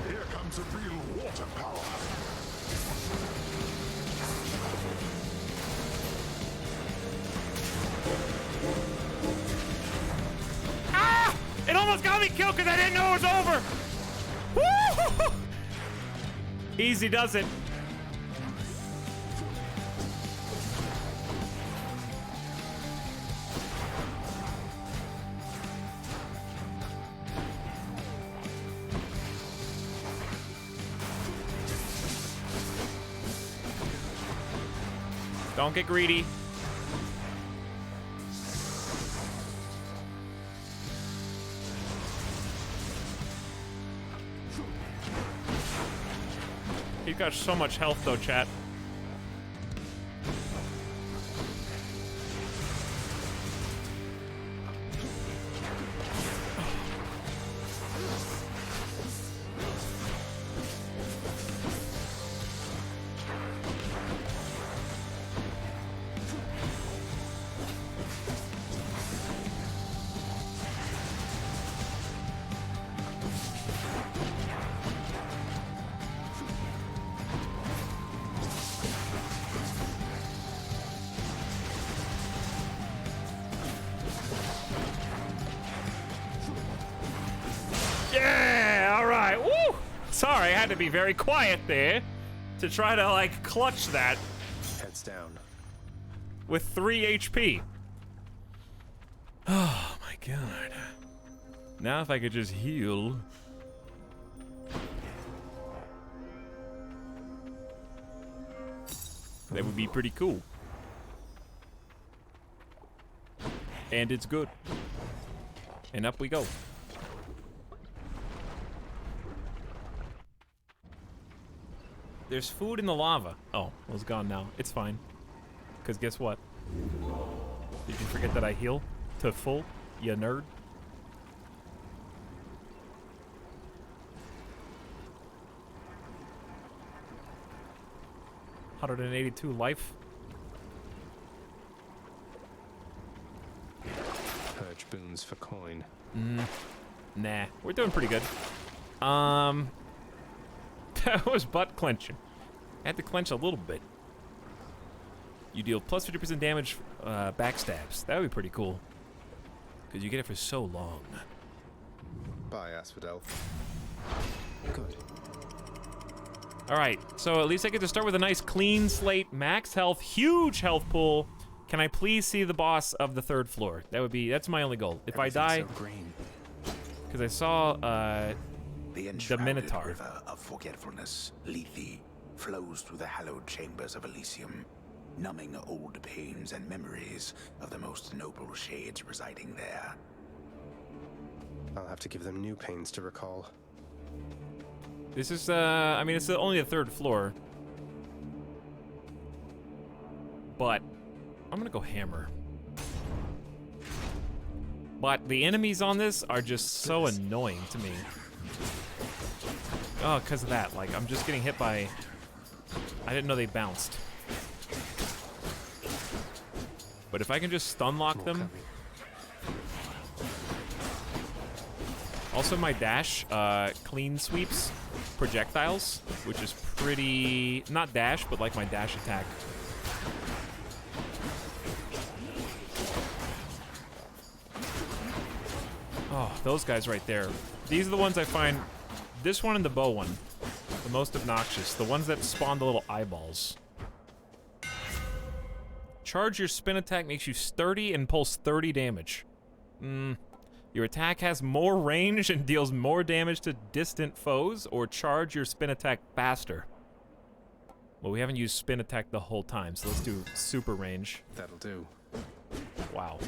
Here comes a real water power. Ah! It almost got me killed because I didn't know it was over. Woo! Easy does it. Don't get greedy. He's got so much health though, chat. Yeah, all right. Woo! Sorry, I had to be very quiet there to try to like clutch that. Heads down. With 3 HP. Oh my god. Now if I could just heal. That would be pretty cool. And it's good. And up we go. There's food in the lava. Oh, well, it's gone now. It's fine. Because guess what? Did you forget that I heal to full, you nerd? $182 life. Purge boons for coin. Nah, we're doing pretty good. That was butt clenching. I had to clench a little bit. You deal plus 50% damage backstabs. That would be pretty cool. Because you get it for so long. Bye, Asphodel. Good. Alright, so at least I get to start with a nice clean slate, max health, huge health pool. Can I please see the boss of the 3rd floor? That's my only goal. If I die, because I saw the Minotaur. River of forgetfulness, Lethe, flows through the hallowed chambers of Elysium, numbing old pains and memories of the most noble shades residing there. I'll have to give them new pains to recall. This is, I mean, it's only the 3rd floor. But I'm gonna go hammer. But the enemies on this are just so annoying to me. Oh, because of that. Like, I'm just getting hit by... I didn't know they bounced. But if I can just stun lock them... Also, my dash clean sweeps projectiles, which is pretty... Not dash, but like my dash attack. Oh, those guys right there. These are the ones I find... This one and the bow one. The most obnoxious. The ones that spawn the little eyeballs. Charge your spin attack makes you sturdy and pulls 30 damage. Your attack has more range and deals more damage to distant foes, or charge your spin attack faster. Well, we haven't used spin attack the whole time, so let's do super range. That'll do. Wow.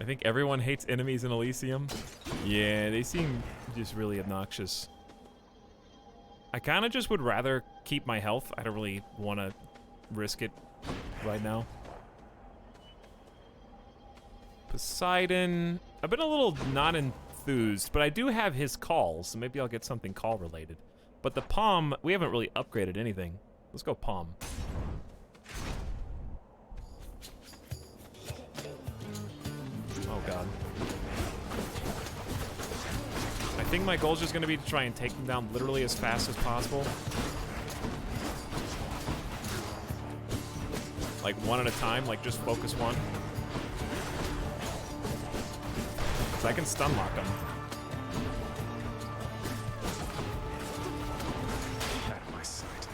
I think everyone hates enemies in Elysium. Yeah, they seem just really obnoxious. I kind of just would rather keep my health. I don't really want to risk it right now. Poseidon. I've been a little not enthused, but I do have his call, so maybe I'll get something call related. But the Palm, we haven't really upgraded anything. Let's go Palm. Oh god. I think my goal is just going to be to try and take them down literally as fast as possible. Like one at a time, like just focus one. So I can stun lock them. Out of my sight.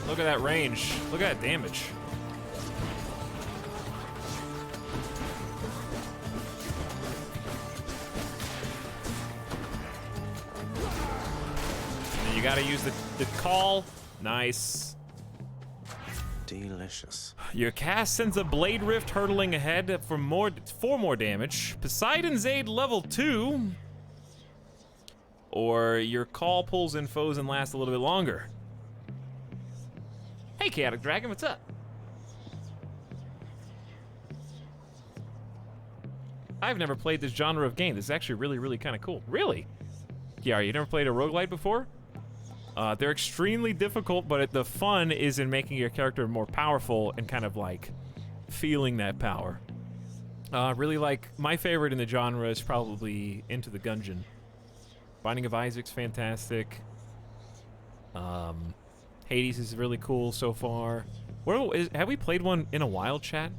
Look at that range. Look at that damage. And you gotta use the call. Nice. Delicious. Your cast sends a Blade Rift hurtling ahead for 4 more damage. Poseidon's Aid level 2. Or your call pulls in foes and lasts a little bit longer. Hey, Chaotic Dragon, what's up? I've never played this genre of game. This is actually really, really kind of cool. Really? Yeah, you never played a roguelite before? They're extremely difficult, but the fun is in making your character more powerful and kind of like feeling that power. Really like, my favorite in the genre is probably Into the Gungeon. Binding of Isaac's fantastic. Hades is really cool so far. Have we played one in a while, chat?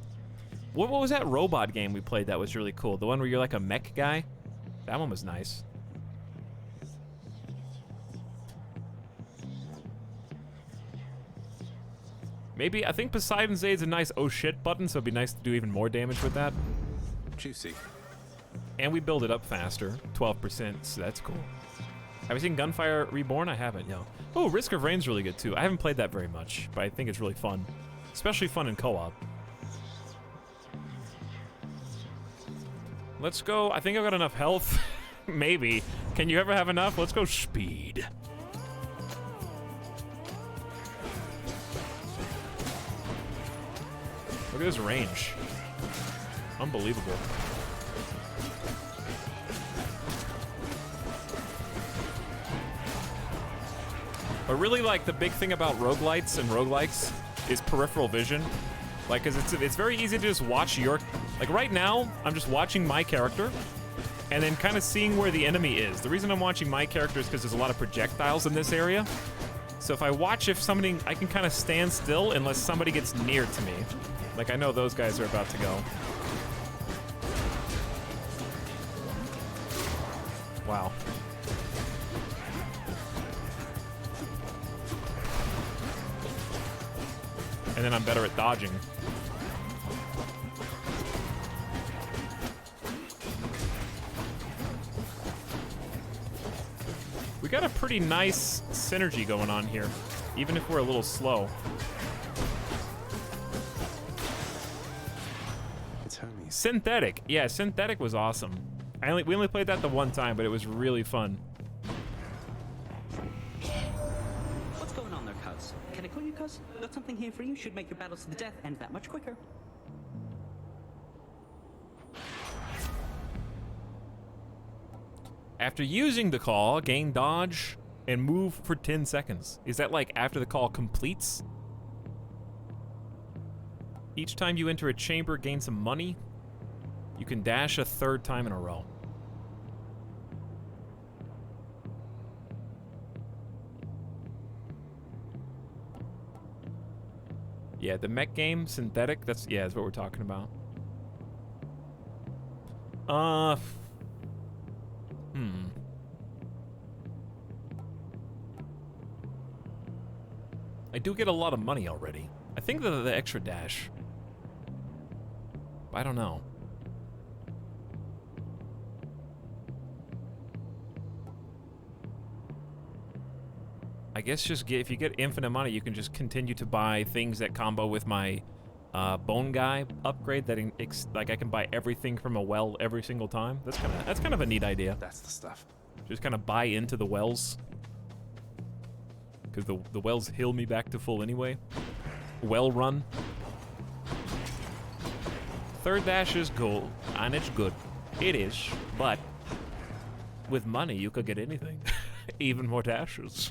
What was that robot game we played that was really cool? The one where you're like a mech guy? That one was nice. Maybe, I think Poseidon's Aid's a nice oh shit button, so it'd be nice to do even more damage with that. Juicy. And we build it up faster, 12%, so that's cool. Have you seen Gunfire Reborn? I haven't, no. Oh, Risk of Rain's really good too. I haven't played that very much, but I think it's really fun. Especially fun in co-op. Let's go, I think I've got enough health. Maybe. Can you ever have enough? Let's go speed. Look at this range. Unbelievable. But really, like, the big thing about roguelites and roguelikes is peripheral vision. Like, cause it's very easy to just watch your, like right now, I'm just watching my character and then kind of seeing where the enemy is. The reason I'm watching my character is because there's a lot of projectiles in this area. So if I watch if somebody, I can kind of stand still unless somebody gets near to me. Like, I know those guys are about to go. Wow. And then I'm better at dodging. We got a pretty nice synergy going on here, even if we're a little slow. Synthetic. Yeah, Synthetic was awesome. We only played that the one time, but it was really fun. Can I call you, cuz? Got something here for you. Should make your battles to the death end that much quicker. After using the call, gain dodge and move for 10 seconds. Is that like after the call completes? Each time you enter a chamber, gain some money. You can dash a third time in a row. Yeah, the mech game, synthetic, that's what we're talking about. I do get a lot of money already. I think the extra dash. I don't know. I guess just if you get infinite money, you can just continue to buy things that combo with my bone guy upgrade. That like I can buy everything from a well every single time. That's kind of a neat idea. That's the stuff. Just kind of buy into the wells, because the wells heal me back to full anyway. Well run. Third dash is cool, and it's good. It is, but with money you could get anything, even more dashes.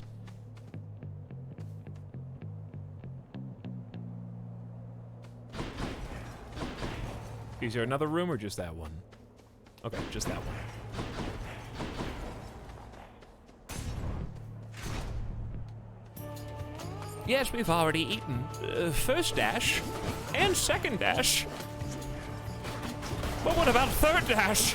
Is there another room or just that one? Okay, just that one. Yes, we've already eaten. First dash and second dash. But what about third dash?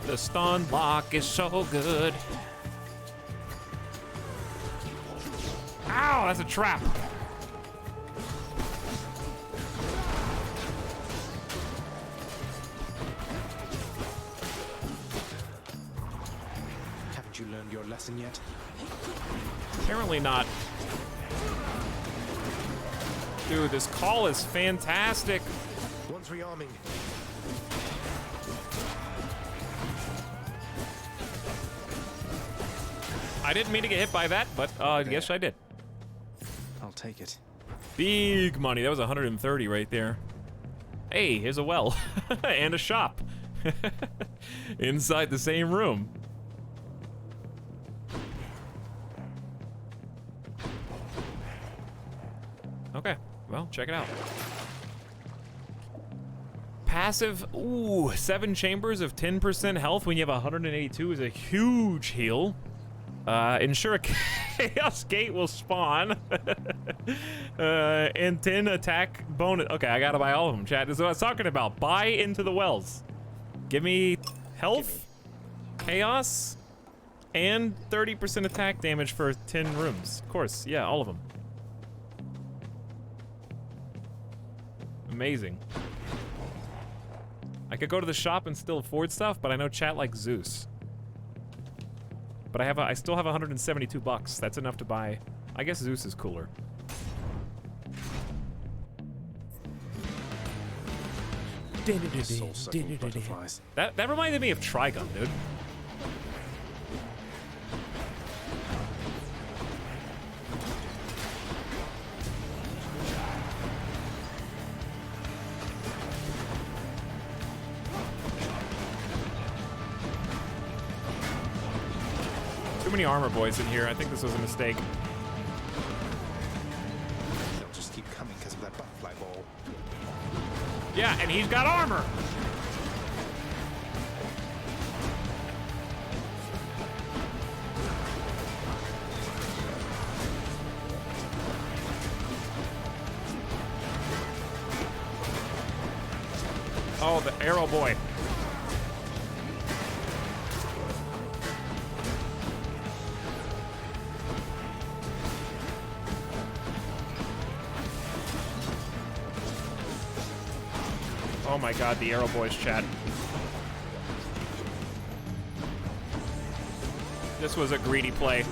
The stun block is so good. Ow, that's a trap. Haven't you learned your lesson yet? Apparently not. Dude, this call is fantastic. One's rearming. I didn't mean to get hit by that, but yes, I did. I'll take it. Big money. That was 130 right there. Hey, here's a well and a shop inside the same room. Okay, well, check it out. Passive, ooh, 7 chambers of 10% health when you have 182 is a huge heal. Ensure a chaos gate will spawn. And 10 attack bonus. Okay, I gotta buy all of them, chat. This is what I was talking about. Buy into the wells. Give me health, chaos, and 30% attack damage for 10 rooms. Of course, yeah, all of them. Amazing. I could go to the shop and still afford stuff, but I know chat likes Zeus. But I still have 172 bucks. That's enough to buy. I guess Zeus is cooler. That reminded me of Trigun, dude. Too many armor boys in here. I think this was a mistake. They'll just keep coming because of that butterfly ball. Yeah, and he's got armor. Oh, the arrow boy. Oh my god, the arrow boys, chat. This was a greedy play.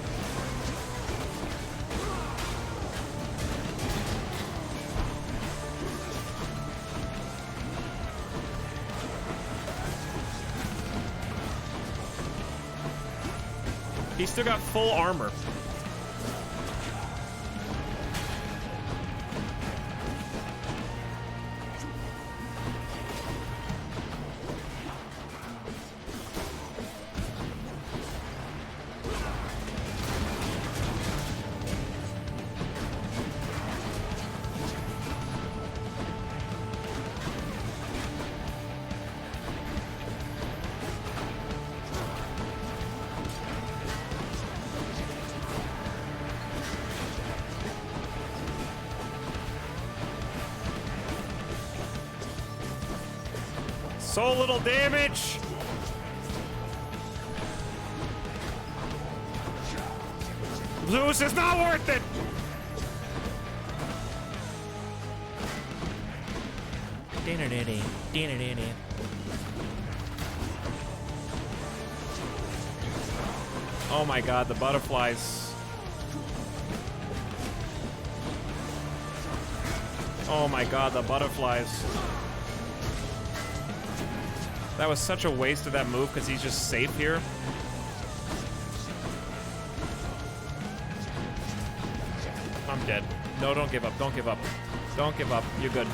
He's still got full armor. So little damage. Zeus is not worth it. Oh my god, the butterflies. Oh my god, the butterflies. That was such a waste of that move because he's just safe here. I'm dead. No, don't give up. Don't give up. Don't give up. You're good.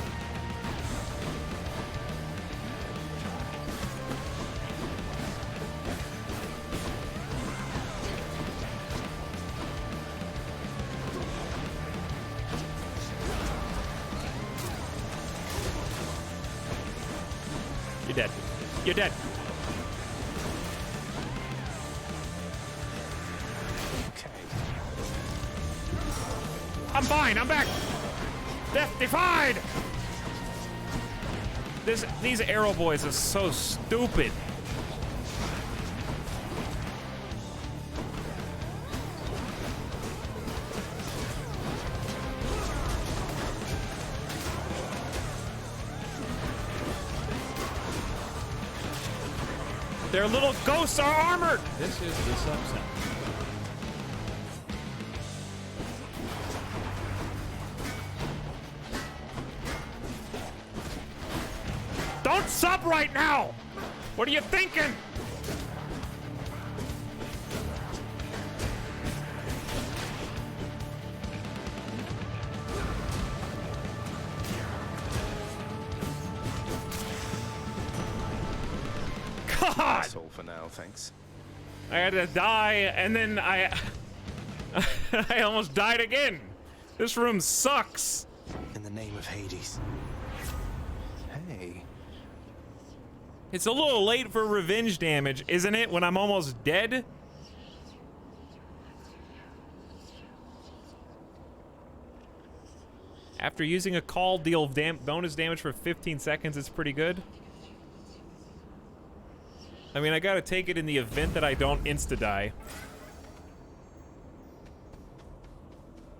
You're dead. You're dead. Okay. I'm fine. I'm back. Death defied. These arrow boys are so stupid. Their little ghosts are armored. This is the subset. Don't sub right now. What are you thinking? God! That's all for now, thanks. I had to die, and then I almost died again. This room sucks. In the name of Hades. Hey. It's a little late for revenge damage, isn't it, when I'm almost dead? After using a call, deal bonus damage for 15 seconds, it's pretty good. I mean, I gotta take it in the event that I don't insta-die.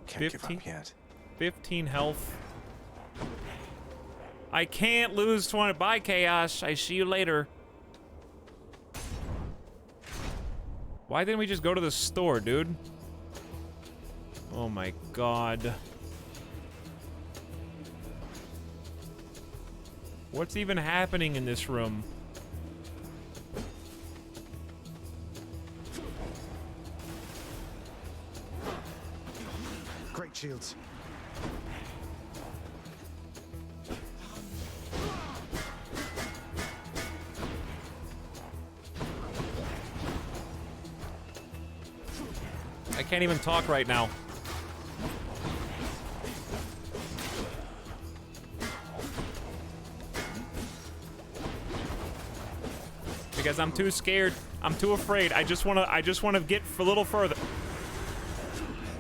Can't give up yet. 15 health. I can't lose 20. Bye, Chaos. I see you later. Why didn't we just go to the store, dude? Oh my god. What's even happening in this room? Great shields. I can't even talk right now. Because I'm too scared. I'm too afraid. I just wanna get a little further.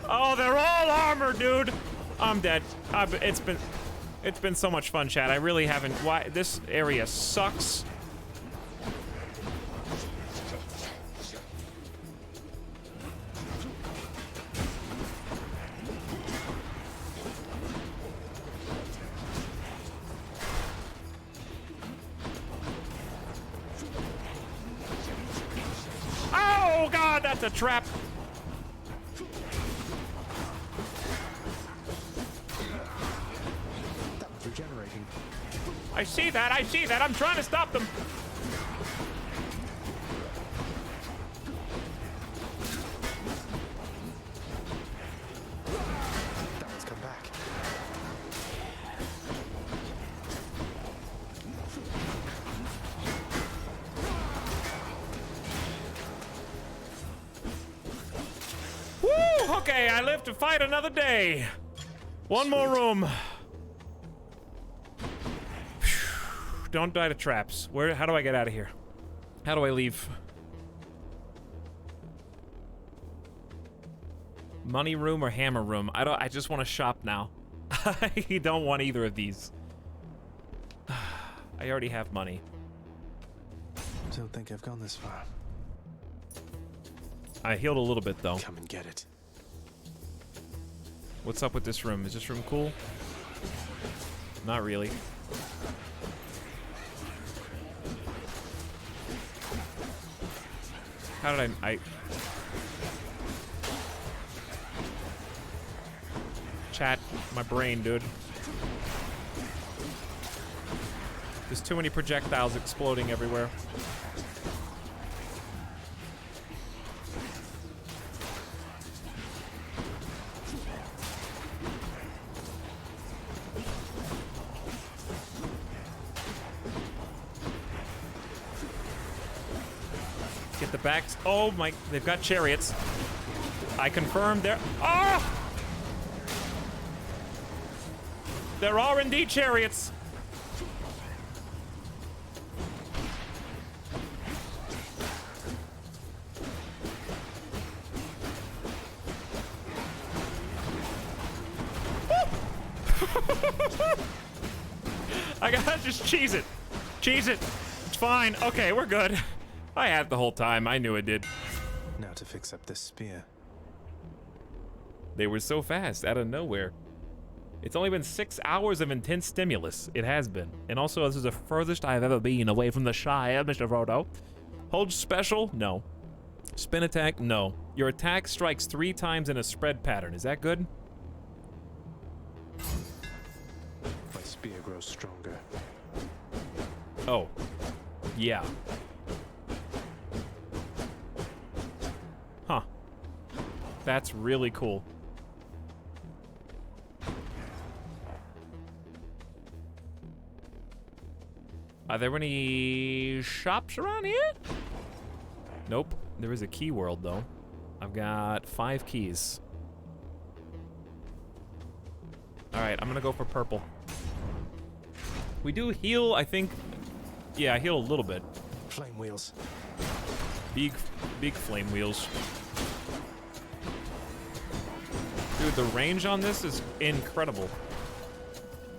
Oh, they're all armored, dude. I'm dead. It's been so much fun, chat. I really haven't. Why this area sucks. Oh God, that's a trap. Regenerating. I see that. I see that. I'm trying to stop them. Okay, I live to fight another day. One more room. Don't die to traps. How do I get out of here? How do I leave? Money room or hammer room? I just want to shop now. I don't want either of these. I already have money. Don't think I've gone this far. I healed a little bit though. Come and get it. What's up with this room? Is this room cool? Not really. How did I chat my brain, dude. There's too many projectiles exploding everywhere. Get the backs. Oh my, they've got chariots. I confirmed they're. Ah! There are indeed chariots. I gotta just cheese it. Cheese it. It's fine. Okay, we're good. I had the whole time. I knew it did. Now to fix up this spear. They were so fast, out of nowhere. It's only been 6 hours of intense stimulus. It has been. And also, this is the furthest I've ever been away from the Shire, Mr. Frodo. Hold special? No. Spin attack? No. Your attack strikes 3 times in a spread pattern. Is that good? My spear grows stronger. Oh. Yeah. Huh. That's really cool. Are there any shops around here? Nope. There is a key world, though. I've got 5 keys. Alright, I'm gonna go for purple. We do heal, I think. Yeah, I heal a little bit. Flame wheels. Big flame wheels. Dude, the range on this is incredible.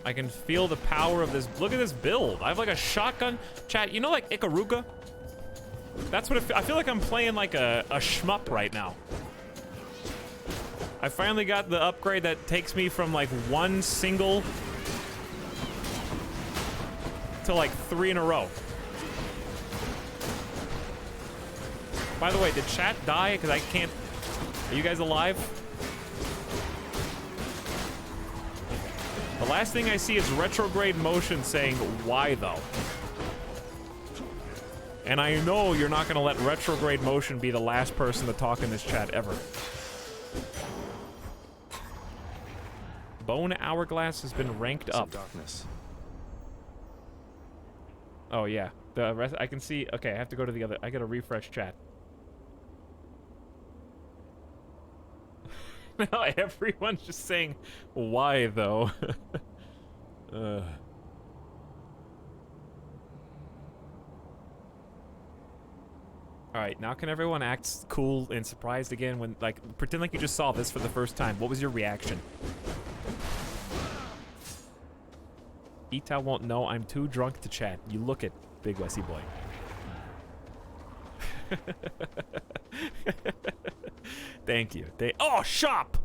I can feel the power of this. Look at this build. I have like a shotgun. Chat, you know like Ikaruga? That's what I feel like I'm playing like a shmup right now. I finally got the upgrade that takes me from like 1 single to like 3 in a row. By the way, did chat die? Because I can't. Are you guys alive? The last thing I see is retrograde motion saying, why though? And I know you're not gonna let retrograde motion be the last person to talk in this chat ever. Bone hourglass has been ranked up. Darkness. Oh yeah, the rest I can see. Okay, I have to go to the other. I gotta refresh chat. Now everyone's just saying, why though? Alright, now can everyone act cool and surprised again when, like, pretend like you just saw this for the first time. What was your reaction? Ita won't know I'm too drunk to chat. You look it, Big Wessie boy. Thank you. Oh, shop!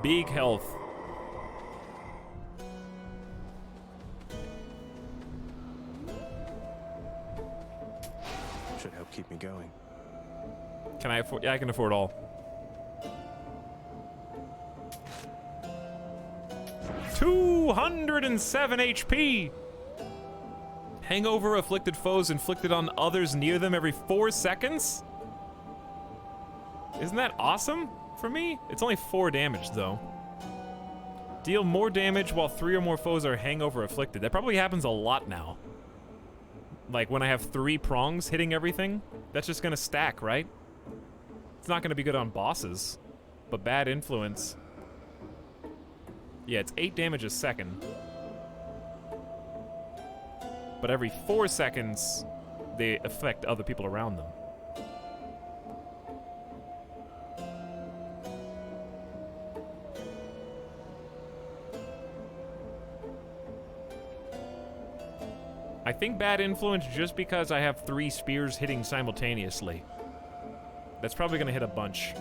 Big health. Should help keep me going. Can I afford? Yeah, I can afford all. 207 HP. Hangover afflicted foes inflicted on others near them every 4 seconds? Isn't that awesome for me? It's only 4 damage though. Deal more damage while 3 or more foes are hangover afflicted. That probably happens a lot now. Like when I have 3 prongs hitting everything, that's just gonna stack, right? It's not gonna be good on bosses, but bad influence. Yeah, it's 8 damage a second. But every 4 seconds, they affect other people around them. I think bad influence just because I have 3 spears hitting simultaneously. That's probably gonna hit a bunch.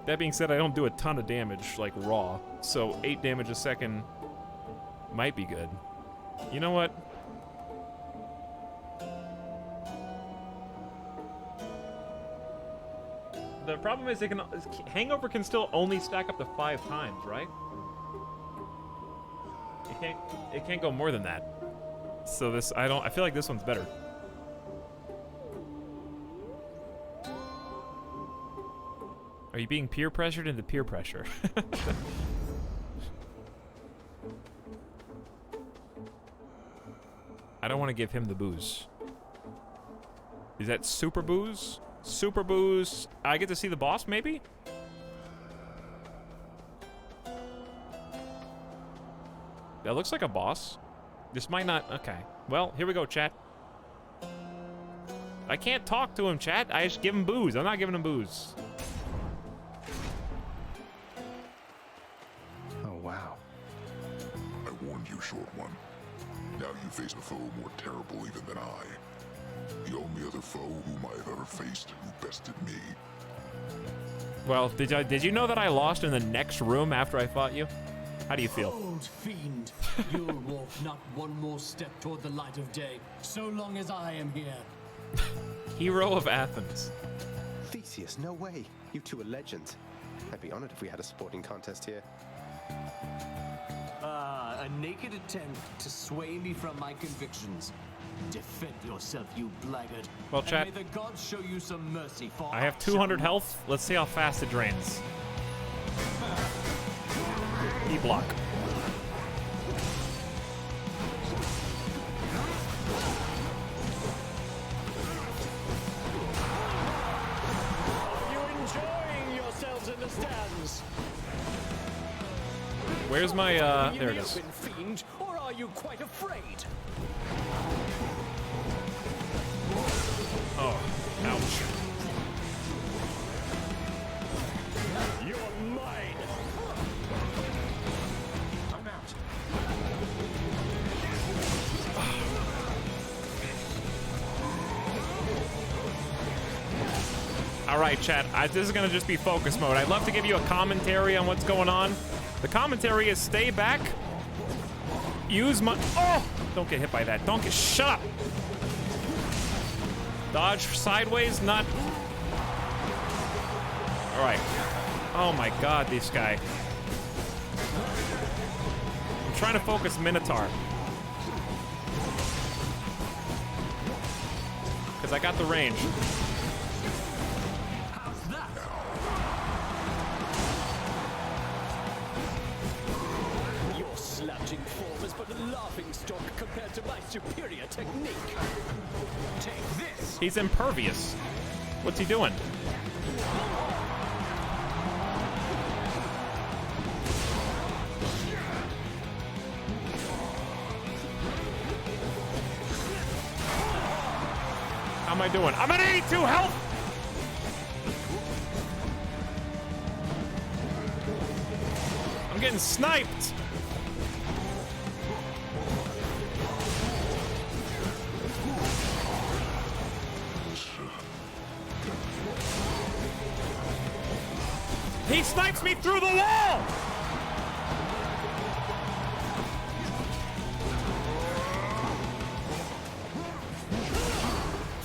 That being said, I don't do a ton of damage, like raw, so 8 damage a second might be good. You know what? The problem is hangover can still only stack up to 5 times, right? It can't go more than that. So I feel like this one's better. Are you being peer pressured into peer pressure? I don't want to give him the booze. Is that super booze? Super booze. I get to see the boss, maybe? That looks like a boss. This might not... Okay. Well, here we go, chat. I can't talk to him, chat. I just give him booze. I'm not giving him booze. Oh, wow. I warned you, Short One. Now you face a foe more terrible even than I. The only other foe whom I have ever faced who bested me. Well, did you know that I lost in the next room after I fought you? How do you feel? Old fiend, you'll walk not one more step toward the light of day, so long as I am here. Hero of Athens. Theseus, no way. You two are legends. I'd be honored if we had a sporting contest here. A naked attempt to sway me from my convictions. Defend yourself, you blackguard. Well, chat, and may the gods show you some mercy, for I have 200 health. Let's see how fast it drains. E-block. Are you enjoying yourselves in the stands? Where's my, there it is. Fiend, or are you quite afraid? Oh, ouch. You're mine. I'm out. All right, chat. This is gonna just be focus mode. I'd love to give you a commentary on what's going on. The commentary is stay back. Use my... Oh! Don't get hit by that. Don't get... Shut up! Dodge sideways, not... All right. Oh my god, this guy. I'm trying to focus Minotaur. Because I got the range. Your slouching form is but a laughing stock compared to my superior technique. Take this. He's impervious. What's he doing? How am I doing? I'm at 82 health! I'm getting sniped! He snipes me through the wall!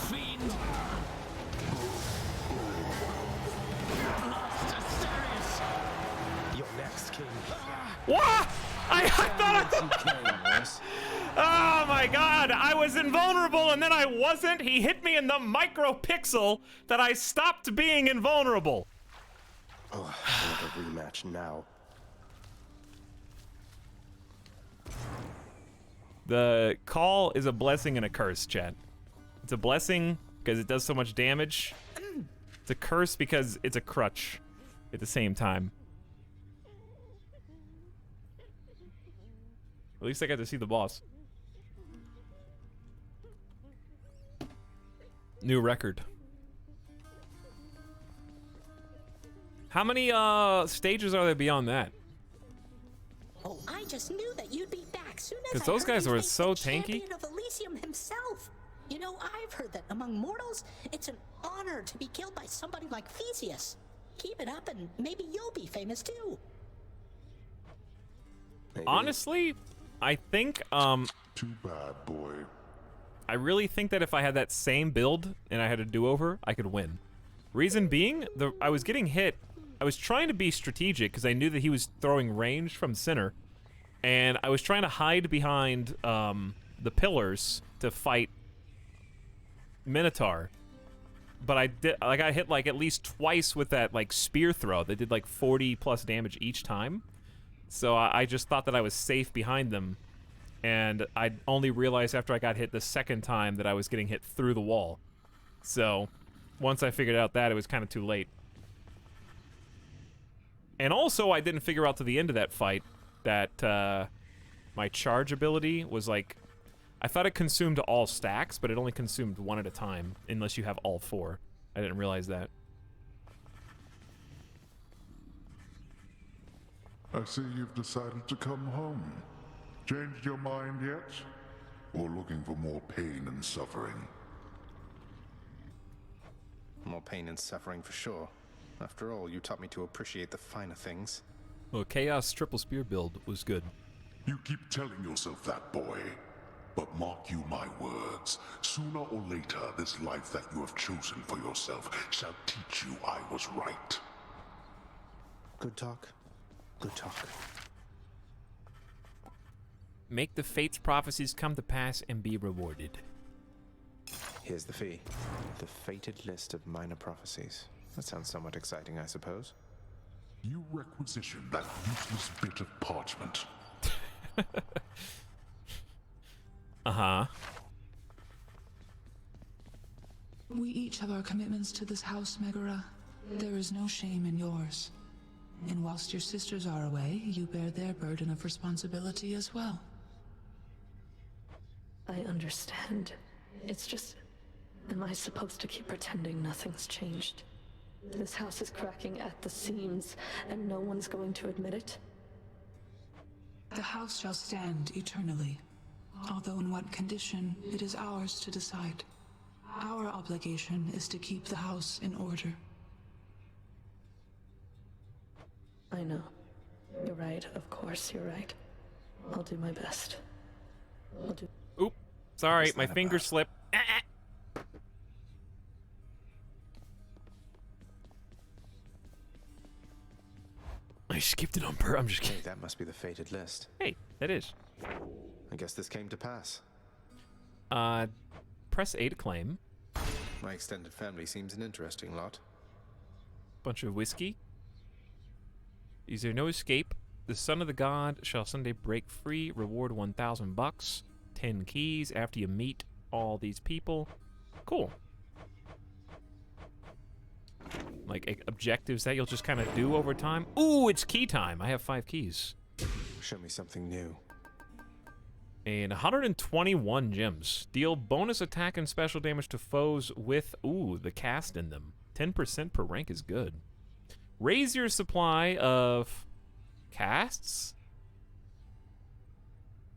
Fiend. You're next, King. What? I thought Oh my god, I was invulnerable and then I wasn't. He hit me in the micropixel that I stopped being invulnerable. Oh, I want a rematch now. The call is a blessing and a curse, chat. It's a blessing because it does so much damage. It's a curse because it's a crutch at the same time. At least I got to see the boss. New record. How many stages are there beyond that? Oh, I just knew that you'd be back soon as Because I those heard guys you were face so the tanky. champion of Elysium himself. You know, I've heard that among mortals, it's an honor to be killed by somebody like Theseus. Keep it up and maybe you'll be famous too. Maybe. Honestly, I think, Too bad, boy. I really think that if I had that same build and I had a do-over, I could win. Reason being, I was getting hit. I was trying to be strategic because I knew that he was throwing range from center, and I was trying to hide behind the pillars to fight Minotaur. But I got hit like at least twice with that like spear throw that did like 40 plus damage each time. So I just thought that I was safe behind them, and I only realized after I got hit the second time that I was getting hit through the wall. So once I figured out that, it was kind of too late. And also, I didn't figure out to the end of that fight that my charge ability was like, I thought it consumed all stacks, but it only consumed one at a time, unless you have all four. I didn't realize that. I see you've decided to come home. Changed your mind yet? Or looking for more pain and suffering? More pain and suffering for sure. After all, you taught me to appreciate the finer things. Well, Chaos triple spear build was good. You keep telling yourself that, boy. But mark you my words, sooner or later this life that you have chosen for yourself shall teach you I was right. Good talk. Good talk. Make the fate's prophecies come to pass and be rewarded. Here's the fee. The fated list of minor prophecies. That sounds somewhat exciting, I suppose. You requisition that useless bit of parchment. Uh-huh. We each have our commitments to this house, Megara. There is no shame in yours. And whilst your sisters are away, you bear their burden of responsibility as well. I understand. It's just... Am I supposed to keep pretending nothing's changed? This house is cracking at the seams, and no one's going to admit it? The house shall stand eternally. Although in what condition, it is ours to decide. Our obligation is to keep the house in order. I know. You're right, of course you're right. I'll do my best. I'll do... Oop. Sorry, my finger slipped. I skipped it on purpose. I'm just kidding. Hey, that must be the fated list. Hey, that is. I guess this came to pass. Press A to claim. My extended family seems an interesting lot. Bunch of whiskey. Is there no escape? The son of the god shall someday break free. Reward 1,000 bucks. 10 keys after you meet all these people. Cool. Like objectives that you'll just kind of do over time. Ooh, it's key time. I have 5 keys. Show me something new. And 121 gems. Deal bonus attack and special damage to foes with, ooh, the cast in them. 10% per rank is good. Raise your supply of casts?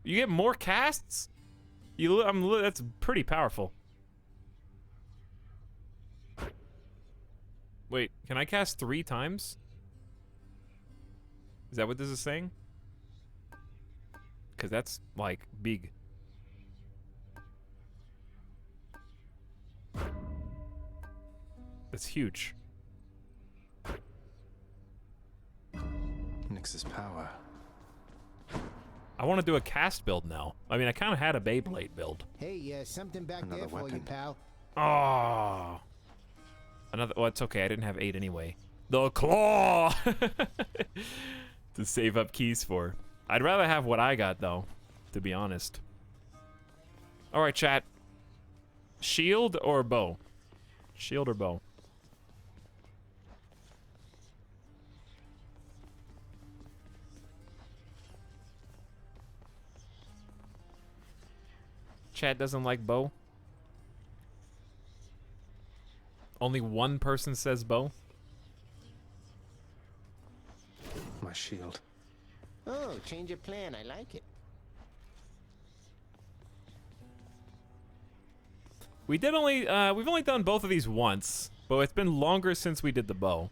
You get more casts? That's pretty powerful. Wait, can I cast 3 times? Is that what this is saying? Because that's, like, big. That's huge. Nyx's power. I want to do a cast build now. I mean, I kind of had a Beyblade build. Hey, something back Another there for you, weapon. pal. Oh. Another. Well, it's okay. I didn't have 8 anyway. The claw! To save up keys for. I'd rather have what I got, though, to be honest. Alright, chat. Shield or bow? Shield or bow? Chat doesn't like bow? Only one person says bow? My shield. Oh, change of plan. I like it. We've only done both of these once, but it's been longer since we did the bow.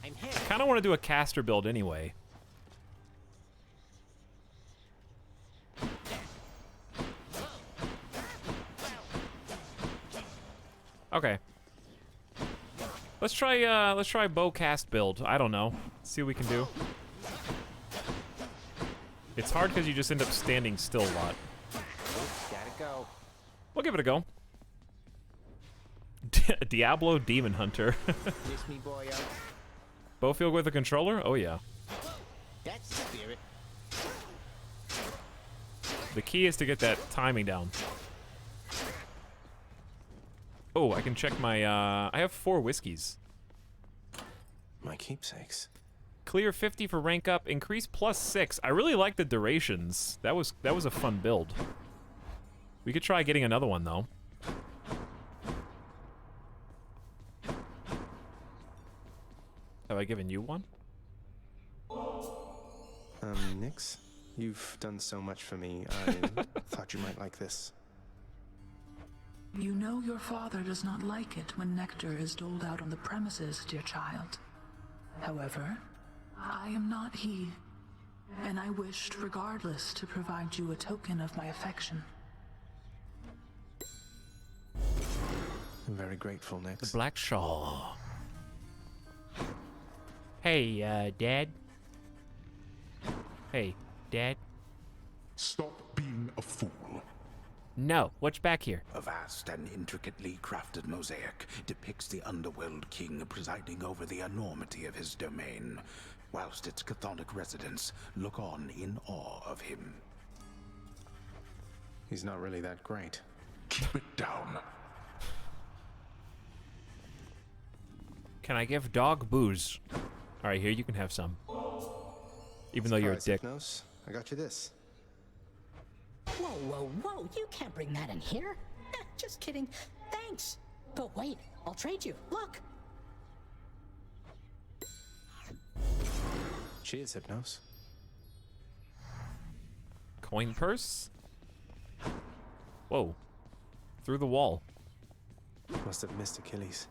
I kind of want to do a caster build anyway. Okay. Let's try bow cast build. I don't know. See what we can do. It's hard because you just end up standing still a lot. Gotta go. We'll give it a go. Diablo Demon Hunter. Miss me, boy. Bowfield with a controller? Oh yeah. That's the spirit. The key is to get that timing down. Oh, I can check my, I have 4 whiskeys. My keepsakes. Clear 50 for rank up, increase +6. I really like the durations. That was a fun build. We could try getting another one, though. Have I given you one? Nix, you've done so much for me. I thought you might like this. You know your father does not like it when nectar is doled out on the premises, dear child. However, I am not he, and I wished regardless to provide you a token of my affection. I'm very grateful, Nix. The Black Shawl. Hey, Dad. Hey, Dad. Stop being a fool. No, what's back here? A vast and intricately crafted mosaic depicts the underworld king presiding over the enormity of his domain, whilst its chthonic residents look on in awe of him. He's not really that great. Keep it down. Can I give dog booze? Alright, here, you can have some. Even though you're a dick. Hypnos, I got you this. Whoa, whoa, whoa, you can't bring that in here. Just kidding. Thanks. But wait, I'll trade you. Look. Cheers, Hypnos. Coin purse? Whoa. Through the wall. Must have missed Achilles.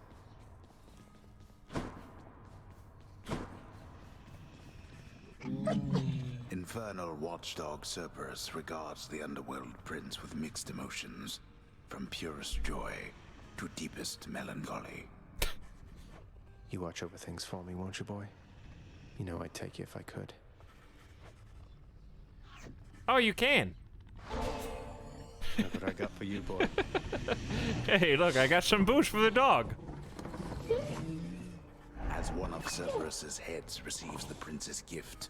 Infernal watchdog Cerberus regards the underworld prince with mixed emotions, from purest joy to deepest melancholy. You watch over things for me, won't you, boy? You know I'd take you if I could. Oh, you can. Look what I got for you, boy. Hey, look, I got some booze for the dog. As one of Cerberus's heads receives the prince's gift,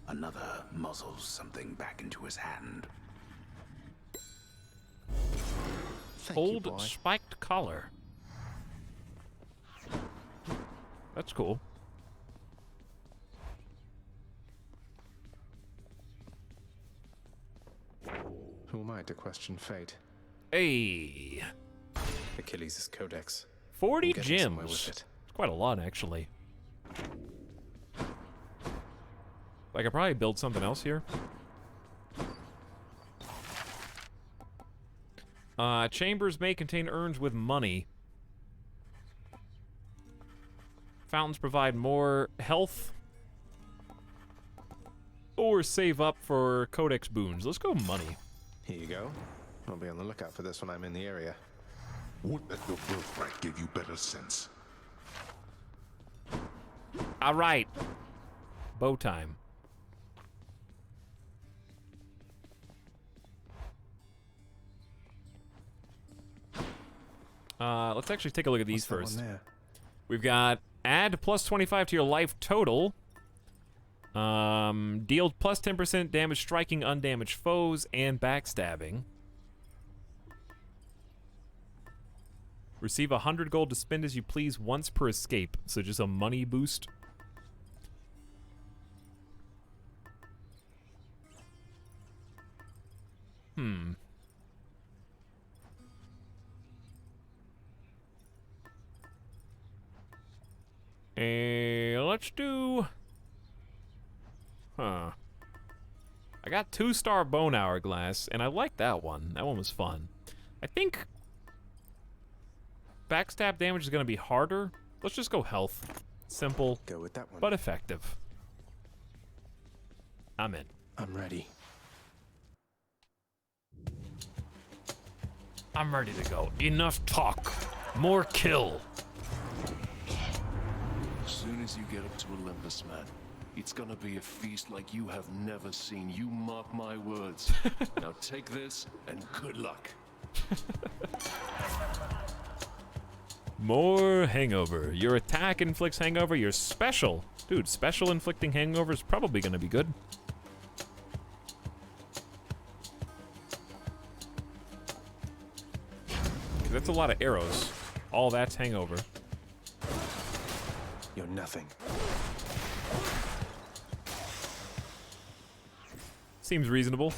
another muzzles something back into his hand. Old spiked collar. That's cool. Who am I to question fate? Hey. Achilles' codex. 40 I'm getting somewhere gems. with it. It's quite a lot, actually. I could probably build something else here. Chambers may contain urns with money. Fountains provide more health. Or save up for codex boons. Let's go money. Here you go. I'll be on the lookout for this when I'm in the area. Would that your birthright gave you better sense. All right. Bow time. Let's actually take a look at these What's that first. one there? We've got add plus 25 to your life total. Deal plus 10% damage striking undamaged foes and backstabbing. Receive 100 gold to spend as you please once per escape. So just a money boost. Let's do... I got 2-star bone hourglass, and I like that one. That one was fun. I think backstab damage is going to be harder. Let's just go health. Simple, Go with that one. but effective. I'm in. I'm ready. I'm ready to go. Enough talk. More kill. As soon as you get up to Olympus, man, it's gonna be a feast like you have never seen. You mark my words. Now take this, and good luck. More hangover. Your attack inflicts hangover. Your special. Dude, special inflicting hangover is probably going to be good. That's a lot of arrows. All that's hangover. You're nothing. Seems reasonable.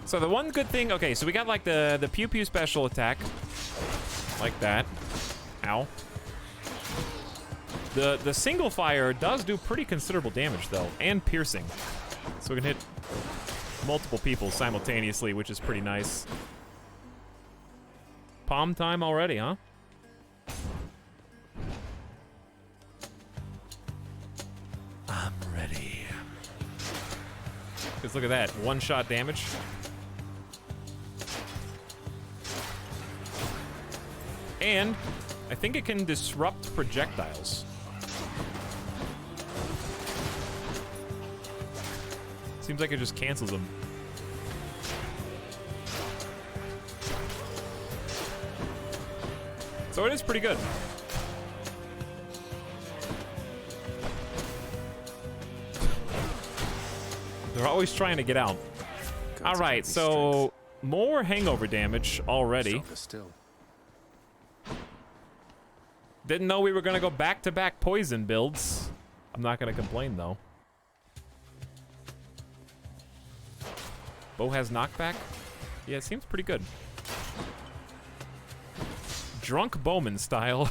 So the one good thing, okay, so we got like the pew pew special attack. Like that. Ow. The single fire does do pretty considerable damage though, and piercing. So we can hit multiple people simultaneously, which is pretty nice. Palm time already, huh? I'm ready. Because look at that, one-shot damage. And I think it can disrupt projectiles. Seems like it just cancels them. So it is pretty good. They're always trying to get out. All right, so more hangover damage already. Still. Didn't know we were gonna go back-to-back poison builds. I'm not gonna complain though. Bow has knockback? Yeah, it seems pretty good. Drunk Bowman style.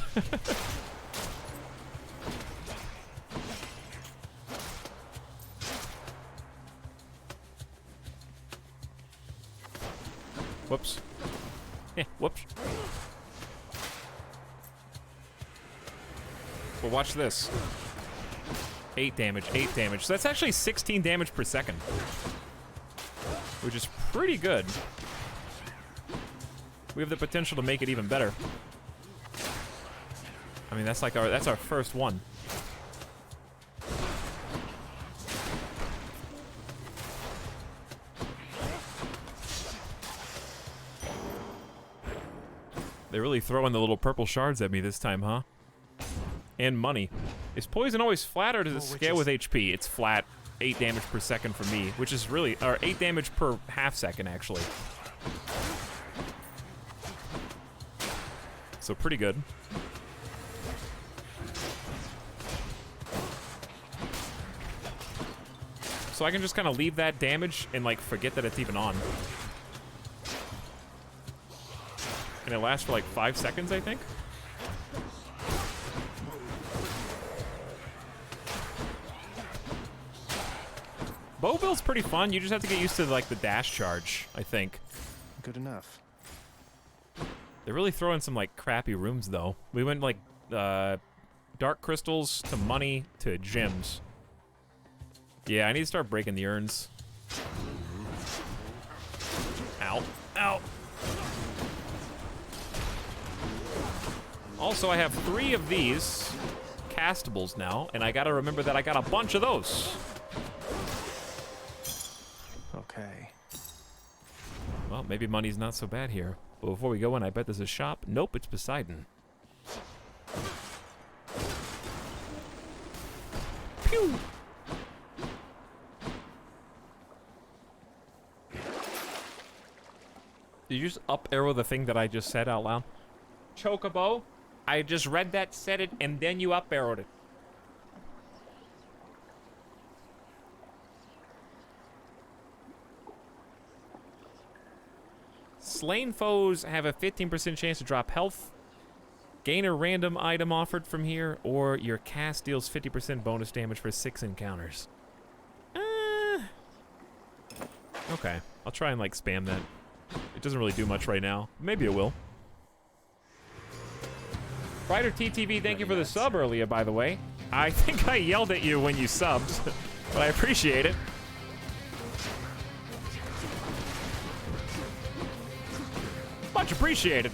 Whoops. Whoops. Well, watch this. 8 damage, 8 damage. So that's actually 16 damage per second. Which is pretty good. We have the potential to make it even better. I mean, that's like that's our first one. They're really throwing the little purple shards at me this time, huh? And money. Is poison always flat or does it scale with HP? It's flat. 8 damage per second for me, which is really, or 8 damage per half second, actually. So pretty good. So I can just kind of leave that damage and like forget that it's even on. And it lasts for like 5 seconds, I think. Bow build's pretty fun. You just have to get used to like the dash charge, I think. Good enough. They're really throwing some like crappy rooms though. We went like dark crystals to money to gems. Yeah, I need to start breaking the urns. Ow. Ow. Also, I have 3 of these castables now, and I gotta remember that I got a bunch of those. Okay. Well, maybe money's not so bad here. But before we go in, I bet there's a shop. Nope, it's Poseidon. Pew! Did you just up arrow the thing that I just said out loud? Chocobo? I just read that, said it, and then you up arrowed it. Slain foes have a 15% chance to drop health. Gain a random item offered from here, or your cast deals 50% bonus damage for 6 encounters. Okay, I'll try and like spam that. It doesn't really do much right now. Maybe it will. Brighter TTV, thank you for the sub earlier, by the way. I think I yelled at you when you subbed, but I appreciate it. Much appreciated.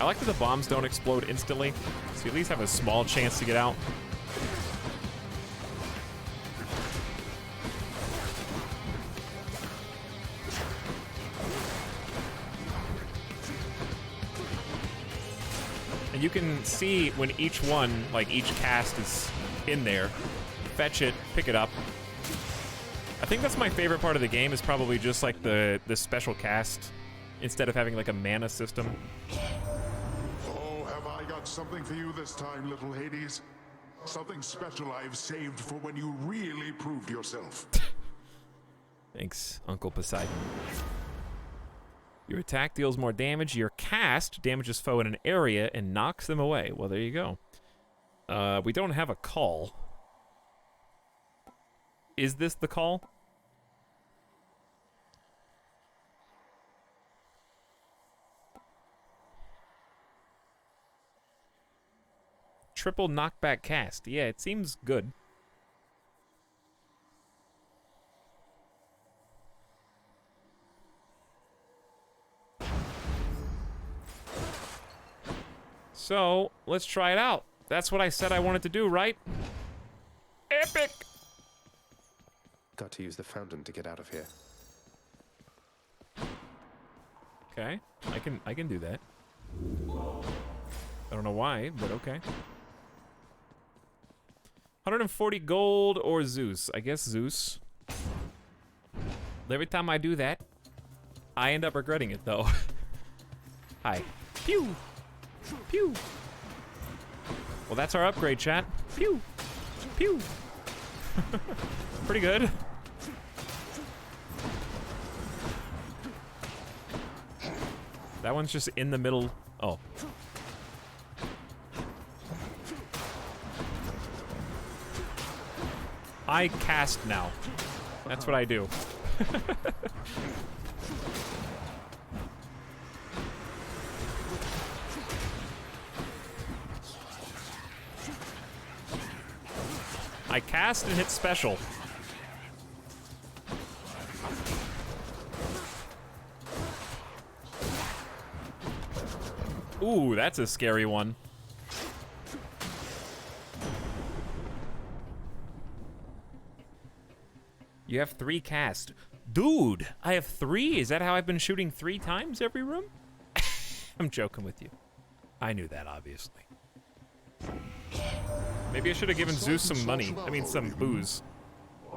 I like that the bombs don't explode instantly, so you at least have a small chance to get out. And you can see when each one, like each cast is in there, fetch it, pick it up. I think that's my favorite part of the game, is probably just like the special cast instead of having like a mana system. Oh, have I got something for you this time, little Hades? Something special I've saved for when you really proved yourself. Thanks, Uncle Poseidon. Your attack deals more damage. Your cast damages foe in an area and knocks them away. Well, there you go. We don't have a call. Is this the call? Triple knockback cast. Yeah, it seems good. So, let's try it out. That's what I said I wanted to do, right? Epic! Got to use the fountain to get out of here. Okay, I can do that. I don't know why, but okay. 140 gold or Zeus? I guess Zeus. Every time I do that, I end up regretting it, though. Hi. Pew! Pew! Well, that's our upgrade, chat. Pew! Pew! Pretty good. That one's just in the middle. Oh. I cast now. That's what I do. I cast and hit special. Ooh, that's a scary one. You have 3 cast. Dude, I have 3? Is that how I've been shooting 3 times every room? I'm joking with you. I knew that, obviously. Maybe I should have given Zeus some money. I mean, some booze.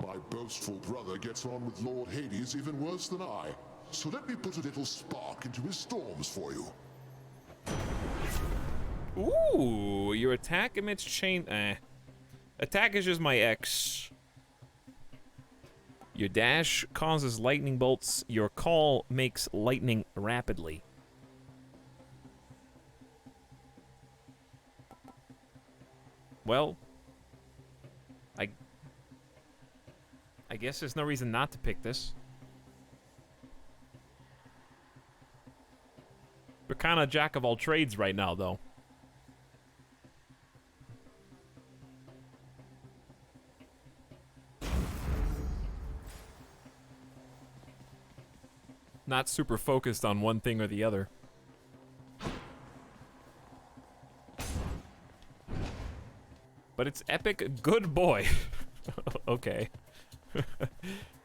My boastful brother gets on with Lord Hades even worse than I. So let me put a little spark into his storms for you. Ooh, your attack emits chain... Attack is just my X. Your dash causes lightning bolts. Your call makes lightning rapidly. Well, I guess there's no reason not to pick this. We're kind of jack of all trades right now, though. Not super focused on one thing or the other. but it's epic good boy. Okay.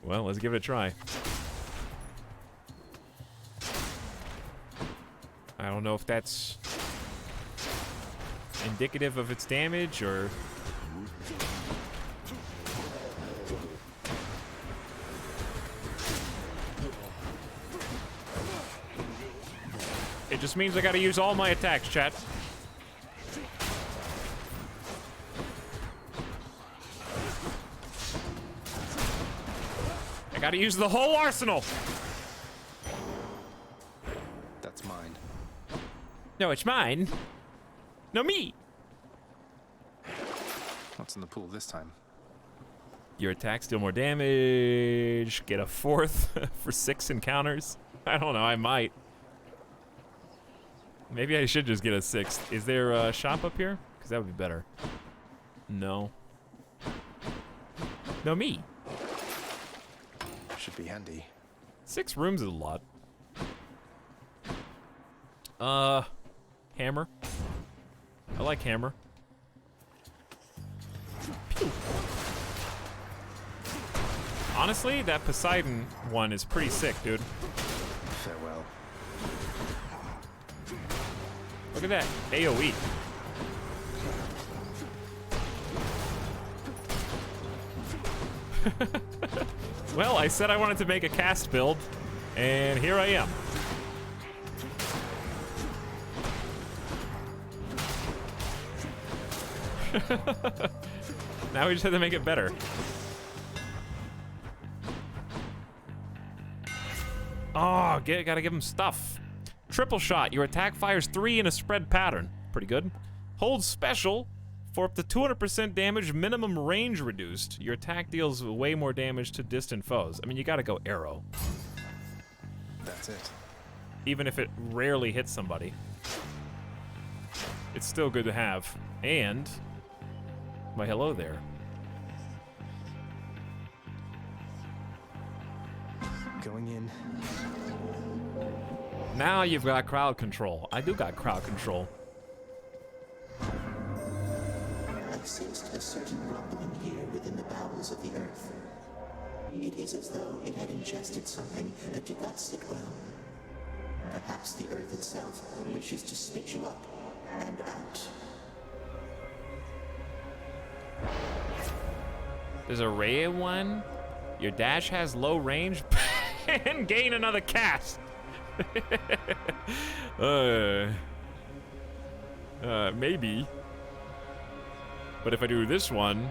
Well, let's give it a try. I don't know if that's indicative of its damage or... It just means I gotta use all my attacks, chat. I gotta use the whole arsenal! That's mine. No, it's mine. No, me! What's in the pool this time? Your attacks deal more damage. Get a 4th for 6 encounters. I don't know, I might. Maybe I should just get a 6th. Is there a shop up here? Because that would be better. No. No, me. Should be handy. 6 rooms is a lot. Hammer. I like hammer. Pew. Honestly, that Poseidon one is pretty sick, dude. Farewell. Look at that AoE. Well, I said I wanted to make a cast build, and here I am. Now we just have to make it better. Oh, gotta give him stuff. Triple shot. Your attack fires 3 in a spread pattern. Pretty good. Hold special for up to 200% damage, minimum range reduced. Your attack deals way more damage to distant foes. I mean, you gotta go arrow. That's it. Even if it rarely hits somebody. It's still good to have. And... why, hello there. Going in. Now you've got crowd control. I do got crowd control. I sensed a certain rumbling here within the bowels of the earth. It is as though it had ingested something that did not sit well. Perhaps the earth itself wishes to spit you up and out. There's a rare one. Your dash has low range and gain another cast. Maybe. But if I do this one,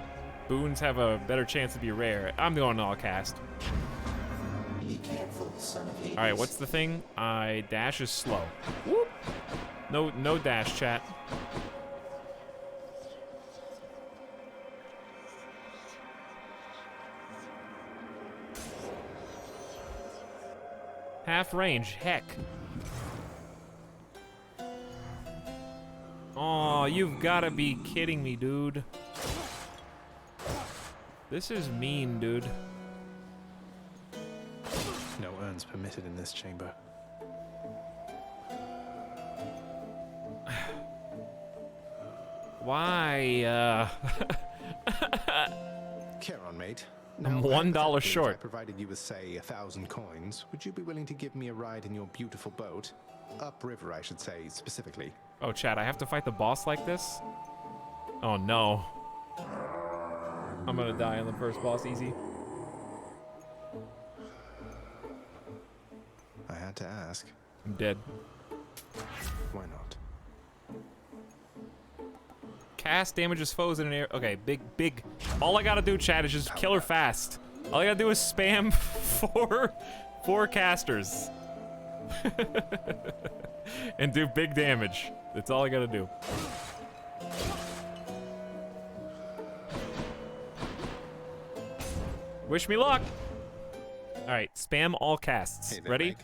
boons have a better chance to be rare. I'm going all cast. Be careful, son of Hades. All right, what's the thing? Dash is slow. Whoop. No dash, chat. Half range, heck. Oh, you've gotta be kidding me, dude. This is mean, dude. No urns permitted in this chamber. Why, Charon, mate. I'm $1 short. I provided you with, say, 1,000 coins. Would you be willing to give me a ride in your beautiful boat? Upriver, I should say, specifically. Oh, Chad, I have to fight the boss like this? Oh, no. I'm gonna die on the first boss easy. I had to ask. I'm dead. Why not? Cast damages foes in an area. Okay, big. All I gotta do, Chad, is just kill her fast. All I gotta do is spam four casters. And do big damage. That's all I gotta do. Wish me luck. All right, spam all casts. Hey there, ready?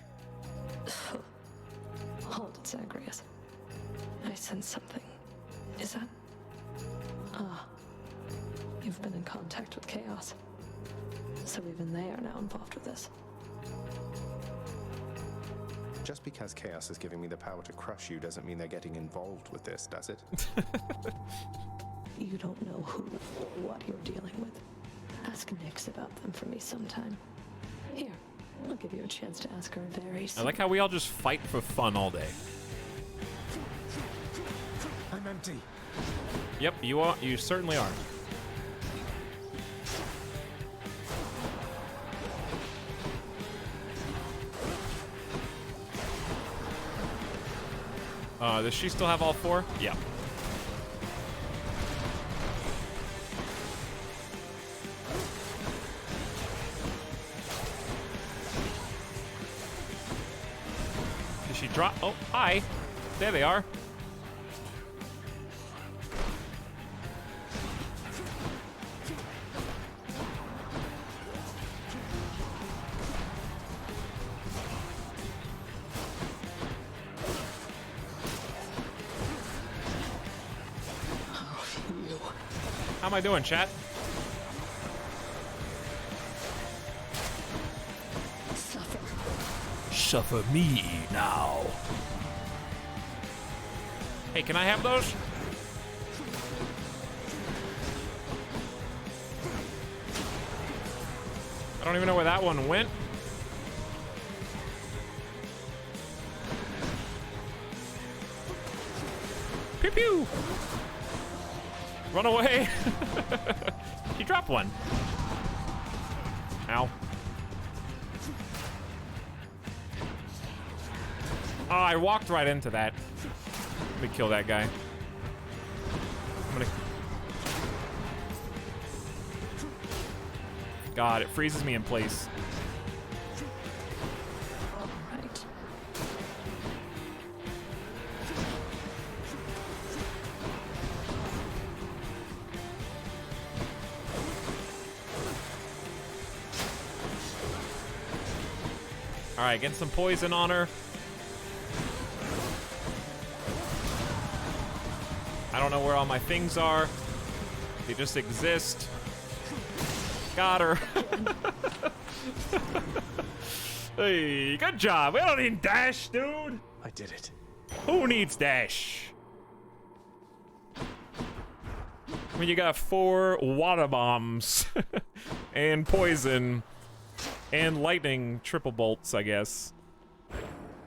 Hold it, Zagreus. I sense something. Is that... Ah. You've been in contact with Chaos. So even they are now involved with this. Just because Chaos is giving me the power to crush you doesn't mean they're getting involved with this, does it? You don't know who or what you're dealing with. Ask Nyx about them for me sometime. Here, I'll give you a chance to ask her very soon. I like how we all just fight for fun all day. I'm empty. Yep, you are. You certainly are. Does she still have all 4? Yeah. Did she drop? Oh, hi. There they are. How am I doing, chat? Suffer me now. Hey, can I have those? I don't even know where that one went. Pew pew! Run away! He dropped one. Ow. Oh, I walked right into that. Let me kill that guy. I'm gonna... God, it freezes me in place. Right. All right, get some poison on her. I don't know where all my things are. They just exist. Got her. Hey, good job. We don't need dash, dude. I did it. Who needs dash? When you got 4 water bombs and poison and lightning triple bolts, I guess.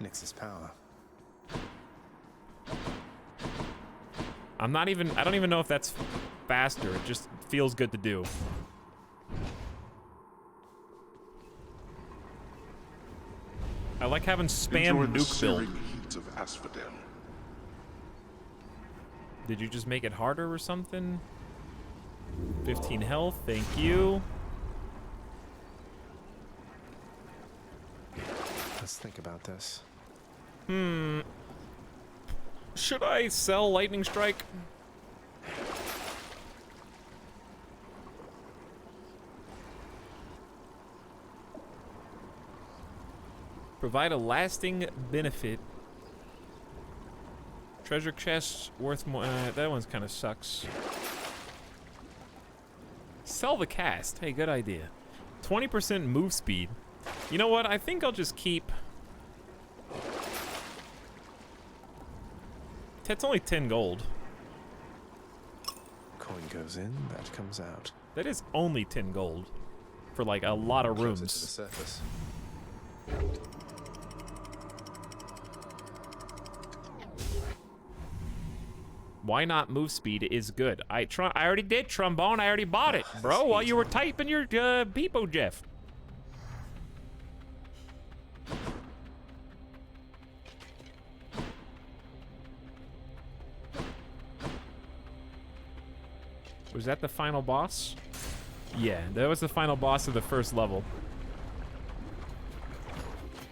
Nyx's power. I don't even know if that's faster. It just feels good to do. I like having spam nuke build. Heat of Asphodel. Did you just make it harder or something? 15 health, thank you. Let's think about this. Should I sell Lightning Strike? Provide a lasting benefit. Treasure chests worth more. That one's kind of sucks. Sell the cast. Hey, good idea. 20% move speed. You know what? I think I'll just keep. That's only 10 gold. Coin goes in, that comes out. That is only 10 gold for like a lot of Closer rooms. to the surface. Why not move speed is good. I already did trombone. I already bought it, bro. While you were typing your Beepo Jeff. Was that the final boss? Yeah, that was the final boss of the first level.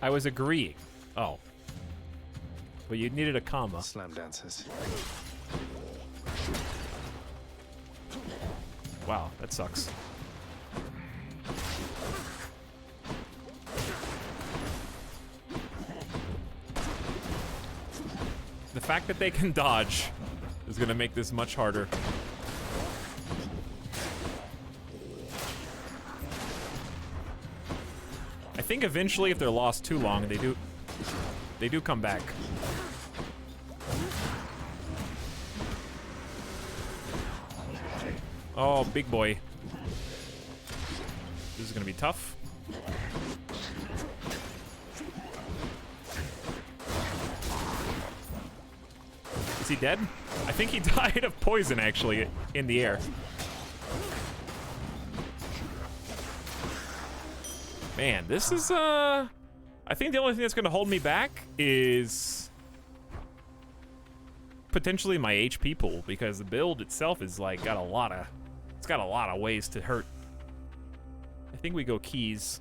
I was agreeing. Oh. But you needed a comma. Slam dances. Wow, that sucks. The fact that they can dodge is gonna make this much harder. I think eventually, if they're lost too long, they do come back. Oh, big boy. This is gonna be tough. Is he dead? I think he died of poison, actually, in the air. Man, this is, I think the only thing that's gonna hold me back is potentially my HP pool, because the build itself is like got a lot of ways to hurt. I think we go keys.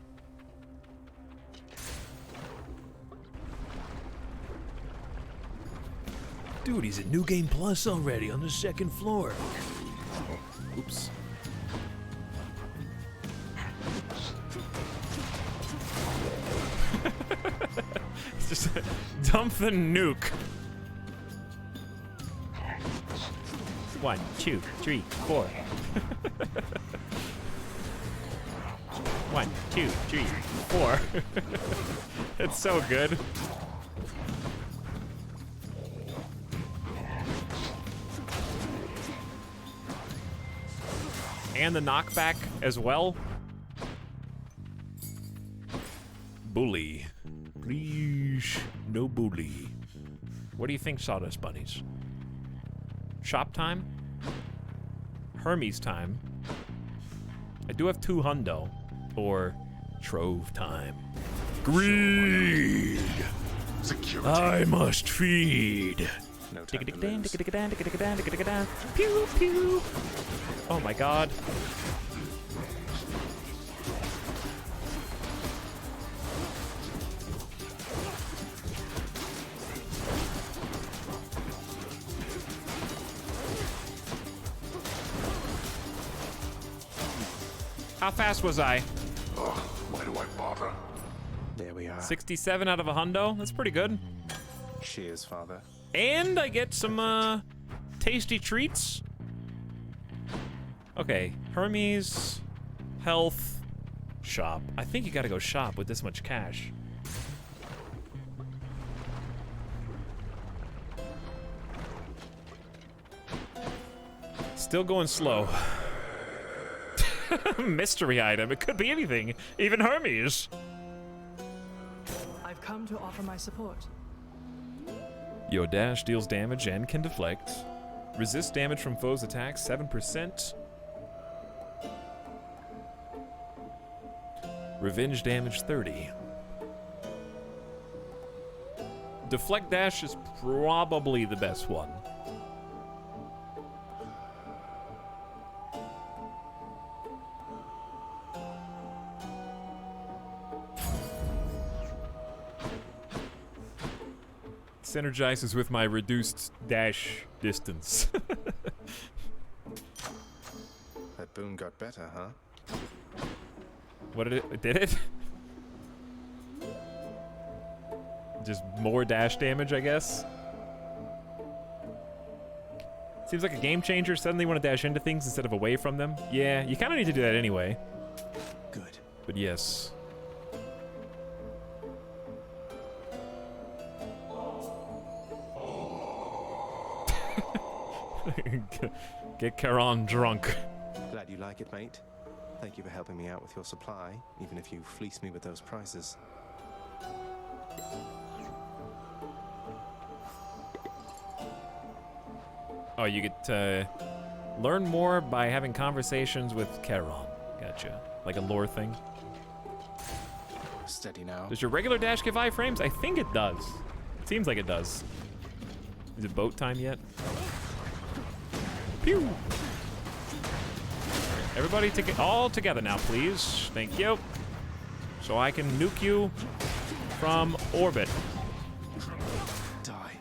Dude, he's at New Game Plus already on the 2nd floor. Oops. It's just dump the nuke. 1, 2, 3, 4. 1, 2, 3, 4. It's so good. And the knockback as well. Bully. Please, no bully. What do you think, Sawdust Bunnies? Shop time? Hermes time? I do have 2 hundo. Or Trove time. Greed! Security. I must feed. No time to lose. Pew, pew. Oh my god. How fast was I? Ugh, why do I bother? There we are. 67 out of a hundo. That's pretty good. Cheers, father. And I get some tasty treats. Okay, Hermes, health, shop. I think you gotta go shop with this much cash. Still going slow. Mystery item. It could be anything. Even Hermes. I've come to offer my support. Your dash deals damage and can deflect. Resist damage from foes' attacks 7%. Revenge damage 30. Deflect dash is probably the best one. Synergizes with my reduced dash distance. That boon got better, huh? What did it? Did it? Just more dash damage, I guess. Seems like a game changer. Suddenly want to dash into things instead of away from them. Yeah, you kind of need to do that anyway. Good. But yes. Get Charon drunk. Glad you like it, mate. Thank you for helping me out with your supply, even if you fleece me with those prices. Oh, you get to learn more by having conversations with Charon. Gotcha. Like a lore thing. Steady now. Does your regular dash give iframes? I think it does. It seems like it does. Is it boat time yet? Pew! Everybody all together now, please. Thank you. So I can nuke you from orbit. Die.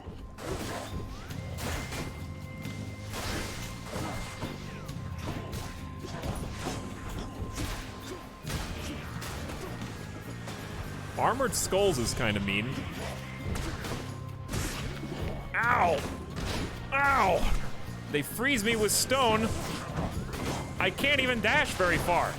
Armored skulls is kind of mean. Ow! Ow! They freeze me with stone. I can't even dash very far.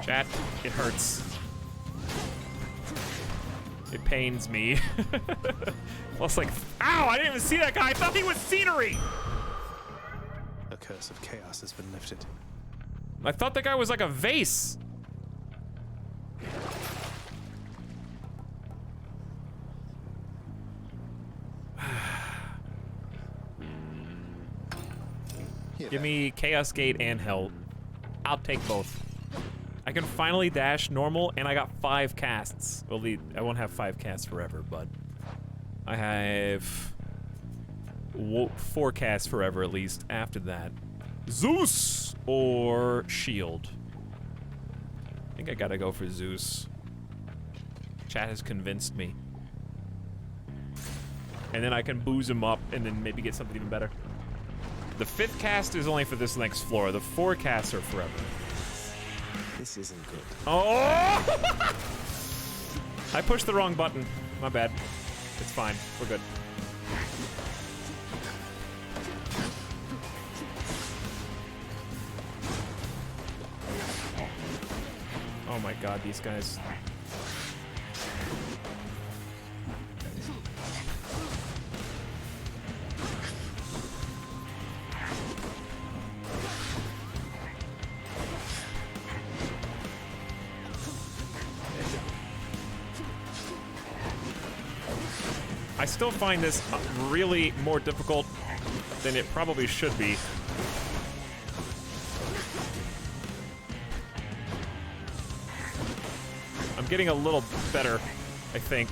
Chat, it hurts. It pains me. Plus, like, ow! I didn't even see that guy. I thought he was scenery. The curse of chaos has been lifted. I thought that guy was like a vase. Give me Chaos Gate and Hell. I'll take both. I can finally dash normal, and I got 5 casts. Well, I won't have 5 casts forever, but I have 4 casts forever at least after that. Zeus or Shield. I think I gotta go for Zeus. Chat has convinced me. And then I can booze him up and then maybe get something even better. The 5th cast is only for this next floor. The 4 casts are forever. This isn't good. Oh! I pushed the wrong button. My bad. It's fine. We're good. Oh my god, these guys. I still find this really more difficult than it probably should be. I'm getting a little better, I think.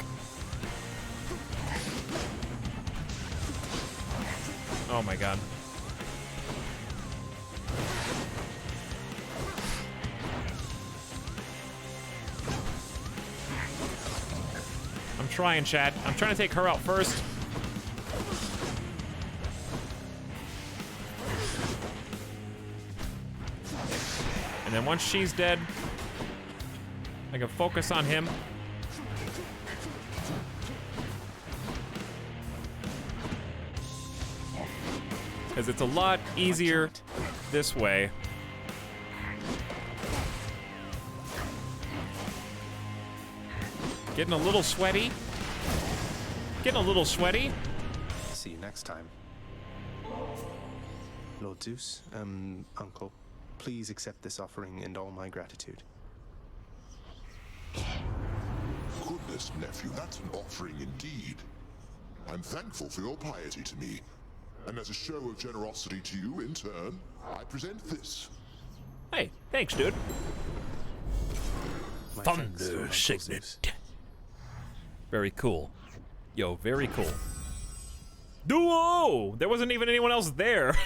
Oh my god. I'm trying, chat. I'm trying to take her out first. And then once she's dead, I can focus on him. Because it's a lot easier this way. Getting a little sweaty. Getting a little sweaty. See you next time. Lord Zeus, Uncle, please accept this offering and all my gratitude. Goodness, nephew, that's an offering indeed. I'm thankful for your piety to me. And as a show of generosity to you in turn, I present this. Hey, thanks, dude. Thunder Signet. Very cool. Yo, very cool. Duo! There wasn't even anyone else there.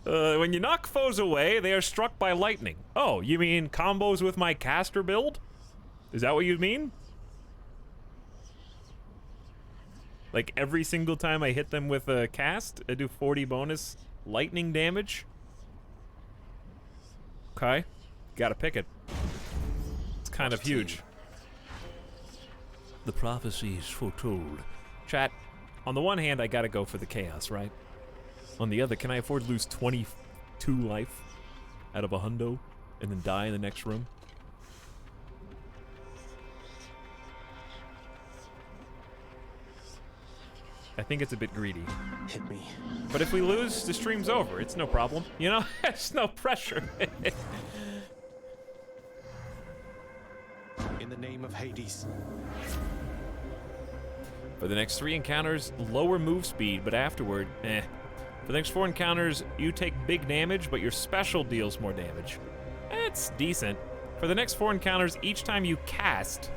When you knock foes away, they are struck by lightning. Oh, you mean combos with my caster build? Is that what you mean? Like every single time I hit them with a cast, I do 40 bonus lightning damage? Okay. Gotta pick it. It's kind of huge. The prophecies foretold. Chat, on the one hand, I gotta go for the chaos, right? On the other, can I afford to lose 22 life out of a hundo and then die in the next room? I think it's a bit greedy. Hit me. But if we lose, the stream's over. It's no problem. You know, it's no pressure. In the name of Hades. For the next 3 encounters, lower move speed, but afterward, eh. For the next 4 encounters, you take big damage, but your special deals more damage. It's decent. For the next 4 encounters, each time you cast...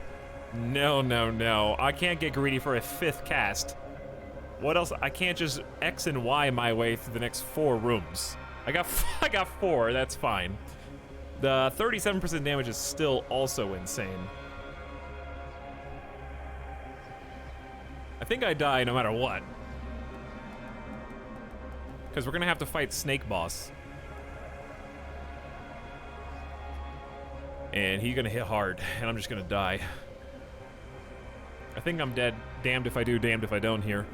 No. I can't get greedy for a 5th cast. What else? I can't just X and Y my way through the next 4 rooms. I got 4, that's fine. The 37% damage is still also insane. I think I die no matter what. Because we're gonna have to fight Snake Boss. And he's gonna hit hard, and I'm just gonna die. I think I'm dead. Damned if I do, damned if I don't here.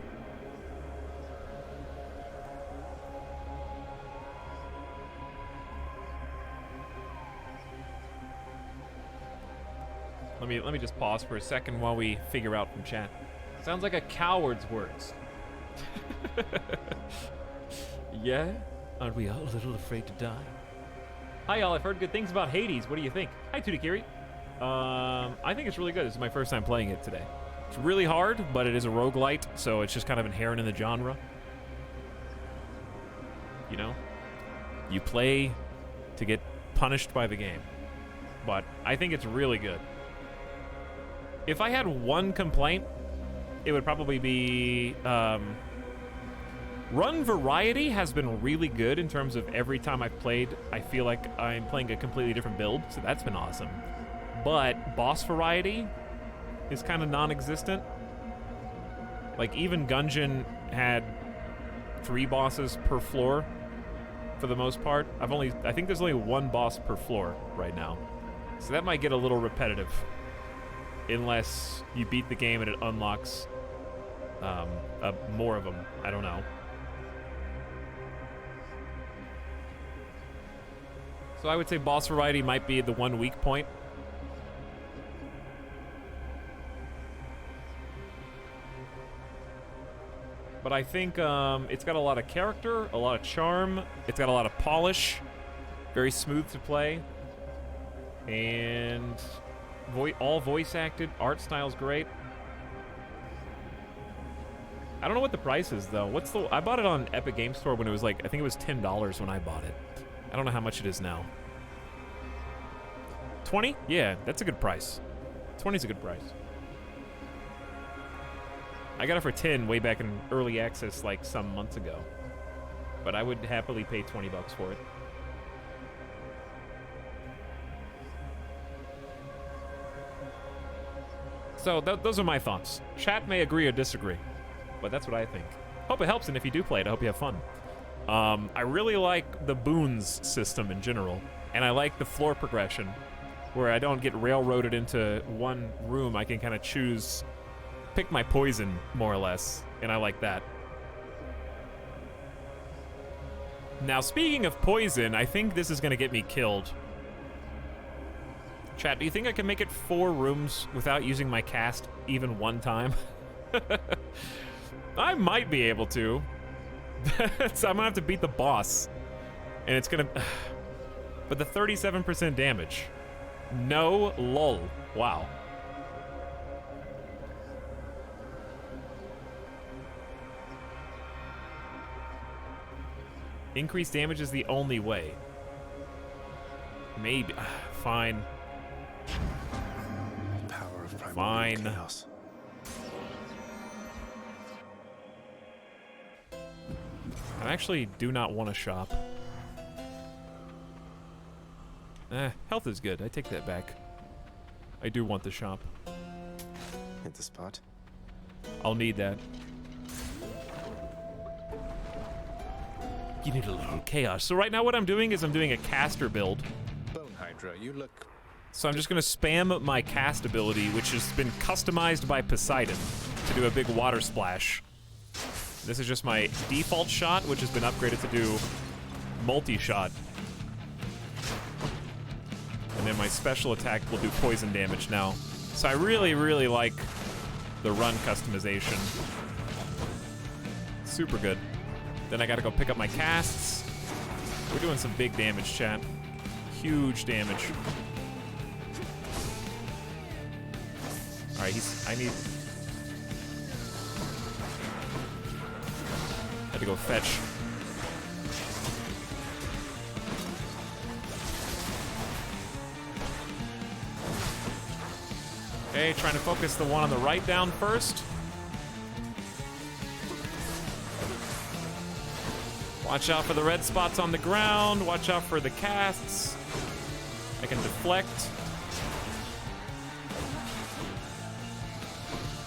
Let me just pause for a second while we figure out from chat. Sounds like a coward's words. Yeah? Aren't we all a little afraid to die? Hi y'all, I've heard good things about Hades. What do you think? Hi Tudikiri. I think it's really good. This is my first time playing it today. It's really hard, but it is a roguelite, so it's just kind of inherent in the genre. You know? You play to get punished by the game. But I think it's really good. If I had one complaint, it would probably be... run variety has been really good in terms of every time I've played, I feel like I'm playing a completely different build, so that's been awesome. But boss variety is kind of non-existent. Like, even Gungeon had 3 bosses per floor for the most part. I think there's only 1 boss per floor right now. So that might get a little repetitive. Unless you beat the game and it unlocks more of them. I don't know. So I would say boss variety might be the one weak point. But I think it's got a lot of character, a lot of charm, it's got a lot of polish, very smooth to play, and all voice acted, art style's great. I don't know what the price is though. I bought it on Epic Game Store when it was like, I think it was $10 when I bought it. I don't know how much it is now. 20? Yeah, that's a good price. 20's a good price. I got it for 10 way back in early access like some months ago. But I would happily pay 20 bucks for it. So those are my thoughts. Chat may agree or disagree, but that's what I think. Hope it helps, and if you do play it, I hope you have fun. I really like the boons system in general, and I like the floor progression, where I don't get railroaded into one room. I can kind of pick my poison, more or less, and I like that. Now, speaking of poison, I think this is going to get me killed. Chat, do you think I can make it 4 rooms without using my cast even one time? I might be able to. So I'm gonna have to beat the boss. And it's gonna... But the 37% damage. No lol. Wow. Increased damage is the only way. Maybe. Fine. Power of primordial Fine. chaos. I actually do not want to shop. Health is good. I take that back. I do want the shop. Hit the spot. I'll need that. You need a little chaos. So right now what I'm doing is I'm doing a caster build. Bone Hydra, you look... So I'm just going to spam my cast ability, which has been customized by Poseidon, to do a big water splash. This is just my default shot, which has been upgraded to do multi-shot. And then my special attack will do poison damage now. So I really, really like the run customization. Super good. Then I gotta go pick up my casts. We're doing some big damage, chat. Huge damage. Alright, I need... Had to go fetch. Okay, trying to focus the one on the right down first. Watch out for the red spots on the ground. Watch out for the casts. I can deflect.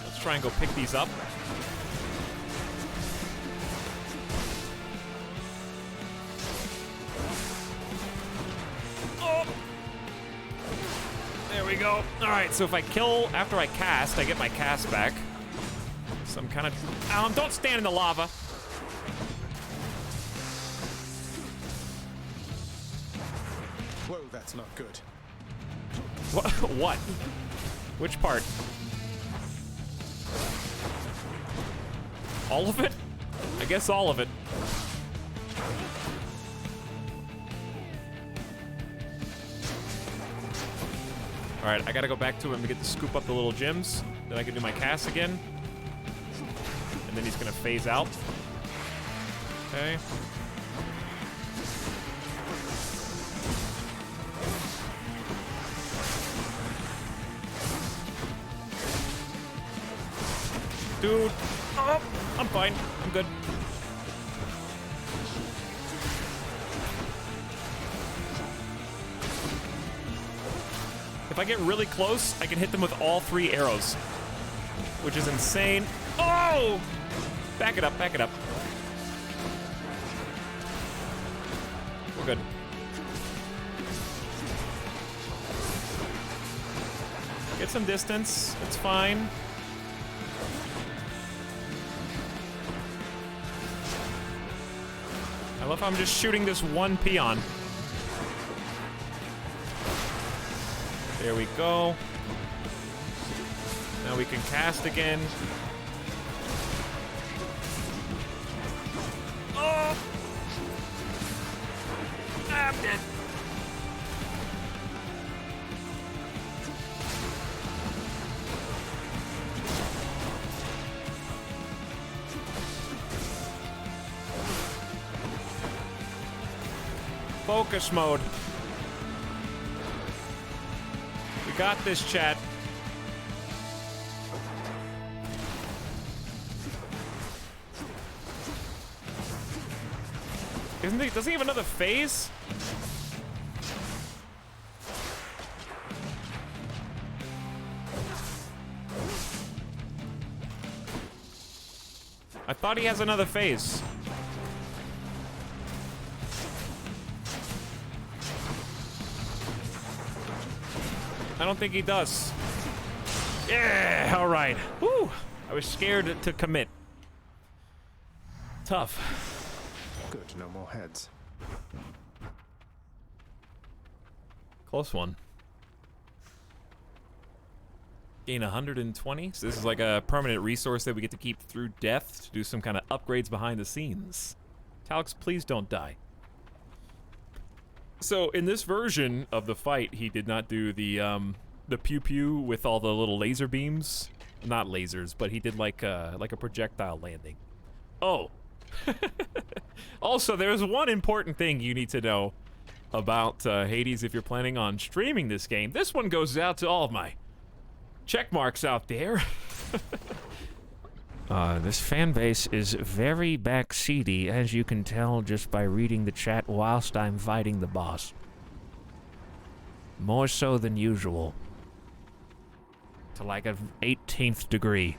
Let's try and go pick these up. Oh! There we go. All right, so if I kill after I cast, I get my cast back. So I'm kind of... don't stand in the lava. Whoa, that's not good. What? Which part? All of it? I guess all of it. Alright, I gotta go back to him to get to scoop up the little gems. Then I can do my cast again. And then he's gonna phase out. Okay. Dude. Oh, I'm fine. I'm good. If I get really close, I can hit them with all 3 arrows, which is insane. Oh! Back it up, back it up. We're good. Get some distance. It's fine. I love how I'm just shooting this one peon. There we go. Now we can cast again. Oh! I'm dead. Focus mode. We got this, chat. Doesn't he have another phase? I thought he has another phase. I don't think he does. Yeah, all right. Woo! I was scared to commit. Tough. Good, no more heads. Close one. Gain 120. So this is like a permanent resource that we get to keep through death to do some kind of upgrades behind the scenes. Talix, please don't die. So in this version of the fight, he did not do the pew pew with all the little laser beams. Not lasers, but he did like a projectile landing. Oh. Also, there's one important thing you need to know about Hades if you're planning on streaming this game. This one goes out to all of my check marks out there. This fan base is very backseaty, as you can tell just by reading the chat whilst I'm fighting the boss. More so than usual. To like an 18th degree.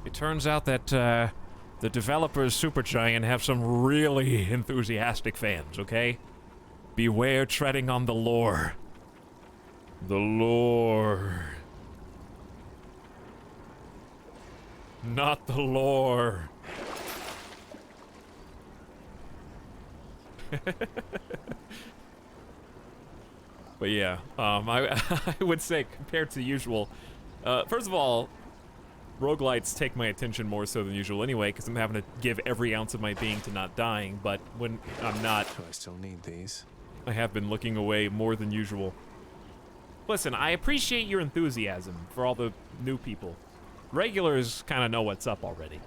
It turns out that the developers Supergiant have some really enthusiastic fans, okay? Beware treading on the lore. The lore. Not the lore. But yeah, I would say compared to usual, first of all, roguelites take my attention more so than usual anyway, because I'm having to give every ounce of my being to not dying, but when I'm not... Do I still need these? I have been looking away more than usual. Listen, I appreciate your enthusiasm for all the new people. Regulars kind of know what's up already,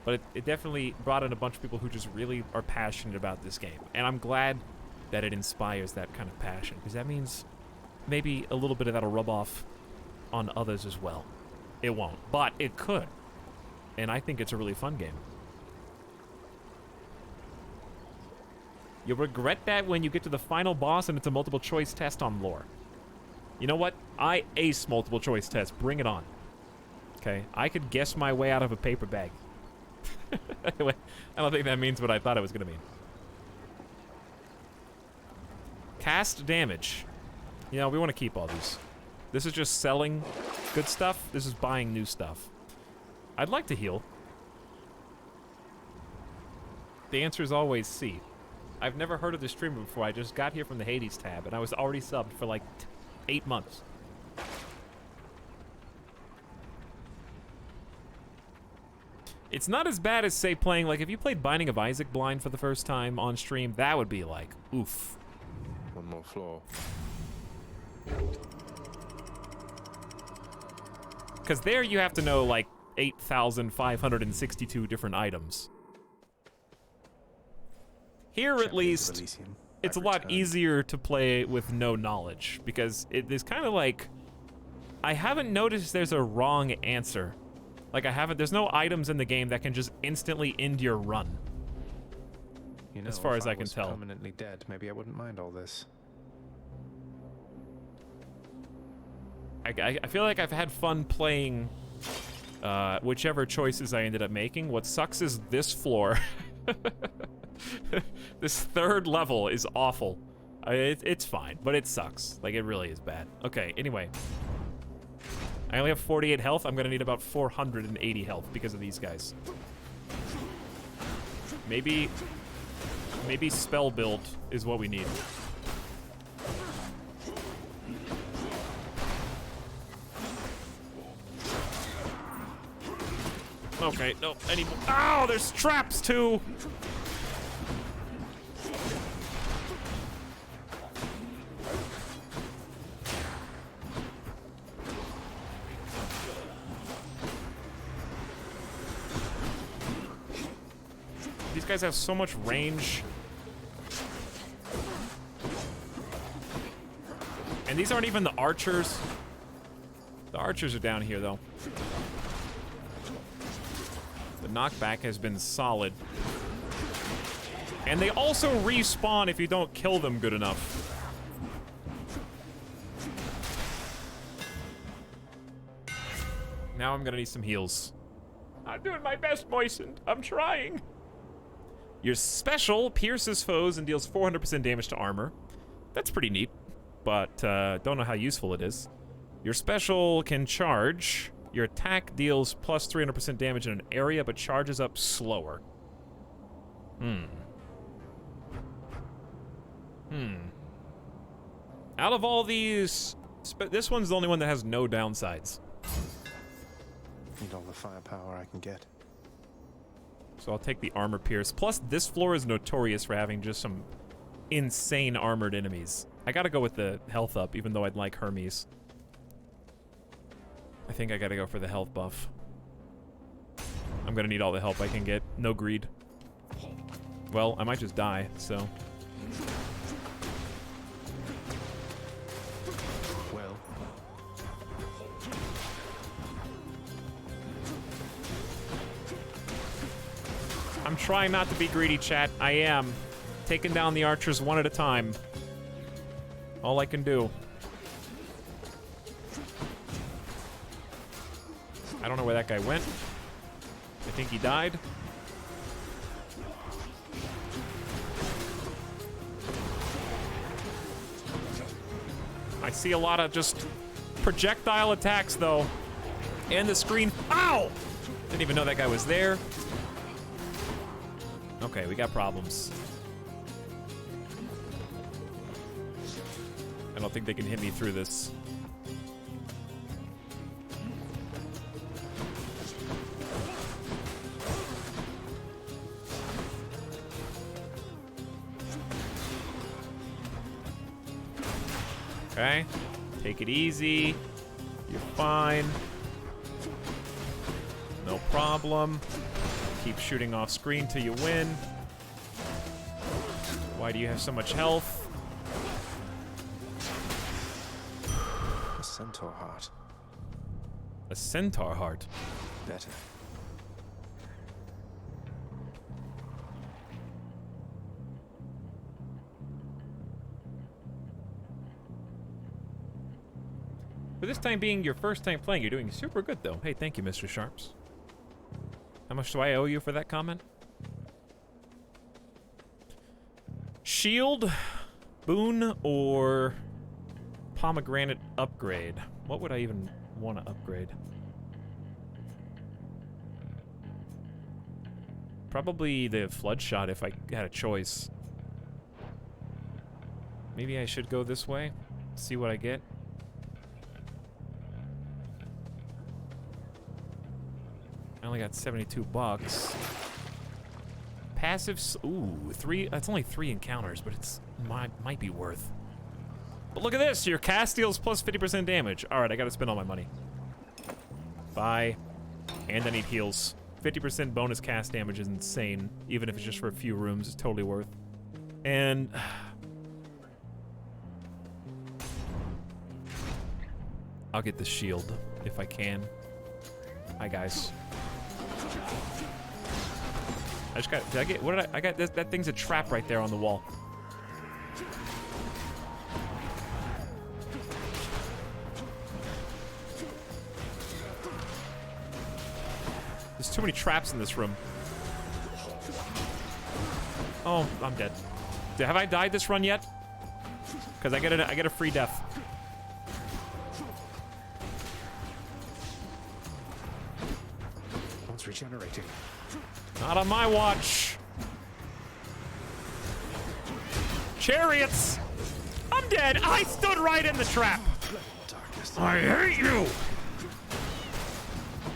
but it definitely brought in a bunch of people who just really are passionate about this game, and I'm glad that it inspires that kind of passion, because that means maybe a little bit of that'll rub off on others as well. It won't, but it could, and I think it's a really fun game. You'll regret that when you get to the final boss and it's a multiple choice test on lore. You know what? I ace multiple choice tests. Bring it on. Okay, I could guess my way out of a paper bag. Anyway, I don't think that means what I thought it was going to mean. Cast damage. You know, we want to keep all these. This is just selling good stuff. This is buying new stuff. I'd like to heal. The answer is always C. I've never heard of the streamer before. I just got here from the Hades tab, and I was already subbed for like 8 months. It's not as bad as, say, playing, like, if you played Binding of Isaac blind for the first time on stream, that would be like, oof. One more floor. Because there you have to know, like, 8,562 different items. Here, at least, it's a lot easier to play with no knowledge, because it is kind of like, I haven't noticed there's a wrong answer. Like, there's no items in the game that can just instantly end your run. You know, as far if as I can was tell. Permanently dead, maybe I wouldn't mind all this. I feel like I've had fun playing whichever choices I ended up making. What sucks is this floor. This third level is awful. It's fine, but it sucks. Like, it really is bad. Okay, anyway. I only have 48 health. I'm gonna need about 480 health because of these guys. Maybe spell build is what we need. Okay, no, anymore. Ow, there's traps too! These guys have so much range. And these aren't even the archers. The archers are down here, though. The knockback has been solid. And they also respawn if you don't kill them good enough. Now I'm gonna need some heals. I'm doing my best, Moistened. I'm trying. Your special pierces foes and deals 400% damage to armor. That's pretty neat, but don't know how useful it is. Your special can charge. Your attack deals plus 300% damage in an area, but charges up slower. Out of all these, this one's the only one that has no downsides. Need all the firepower I can get. So I'll take the armor pierce. Plus, this floor is notorious for having just some insane armored enemies. I gotta go with the health up, even though I'd like Hermes. I think I gotta go for the health buff. I'm gonna need all the help I can get. No greed. Well, I might just die, so. Well. I'm trying not to be greedy, chat. I am. Taking down the archers one at a time. All I can do. I don't know where that guy went. I think he died. I see a lot of just projectile attacks, though. And the screen. Ow! Didn't even know that guy was there. Okay, we got problems. I don't think they can hit me through this. Okay, take it easy. You're fine. No problem. Keep shooting off screen till you win. Why do you have so much health? A centaur heart. A centaur heart? Better. For this time being your first time playing, you're doing super good, though. Hey, thank you, Mr. Sharps. How much do I owe you for that comment? Shield, boon, or pomegranate upgrade? What would I even want to upgrade? Probably the flood shot if I had a choice. Maybe I should go this way. See what I get. I only got 72 bucks. Passive, ooh, 3, that's only 3 encounters, but it's might be worth. But look at this, your cast deals plus 50% damage. All right, I gotta spend all my money. Bye. And I need heals. 50% bonus cast damage is insane, even if it's just for a few rooms, it's totally worth. And I'll get the shield if I can. Hi guys. I just got, did I get, what did I got this, that thing's a trap right there on the wall. There's too many traps in this room. Oh, I'm dead. Have I died this run yet? Because I get a free death. One's regenerating. Not on my watch. Chariots! I'm dead! I stood right in the trap! I hate you!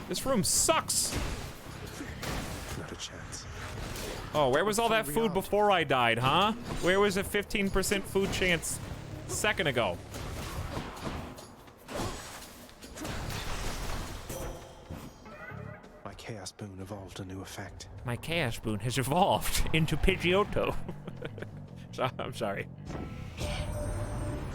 This room sucks! Not a chance. Oh, where was all that food before I died, huh? Where was the 15% food chance a second ago? My Chaos Boon evolved a new effect. My Chaos Boon has evolved into Pidgeotto. I'm sorry.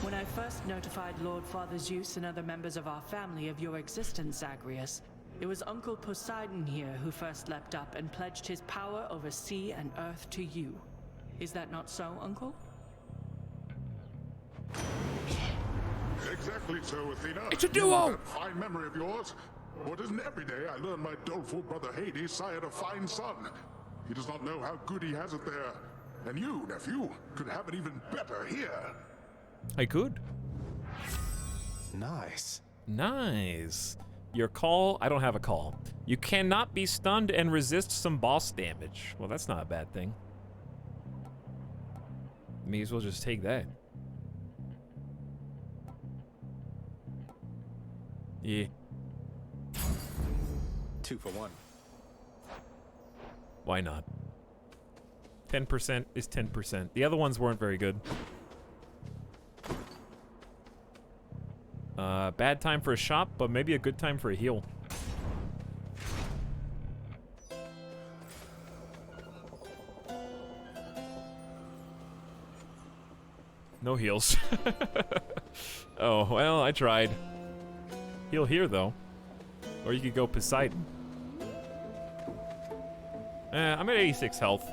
When I first notified Lord Father Zeus and other members of our family of your existence, Zagreus, it was Uncle Poseidon here who first leapt up and pledged his power over sea and earth to you. Is that not so, Uncle? Exactly so, Athena. It's a duo! That fine memory of yours. For it isn't every day I learn my doleful brother Hades sired a fine son. He does not know how good he has it there. And you, nephew, could have it even better here. I could. Nice. Nice. Your call, I don't have a call. You cannot be stunned and resist some boss damage. Well, that's not a bad thing. May as well just take that. Yeah. 2 for 1. Why not? 10% is 10%. The other ones weren't very good. Bad time for a shop, but maybe a good time for a heal. No heals. Oh, well, I tried. Heal here, though. Or you could go Poseidon. I'm at 86 health.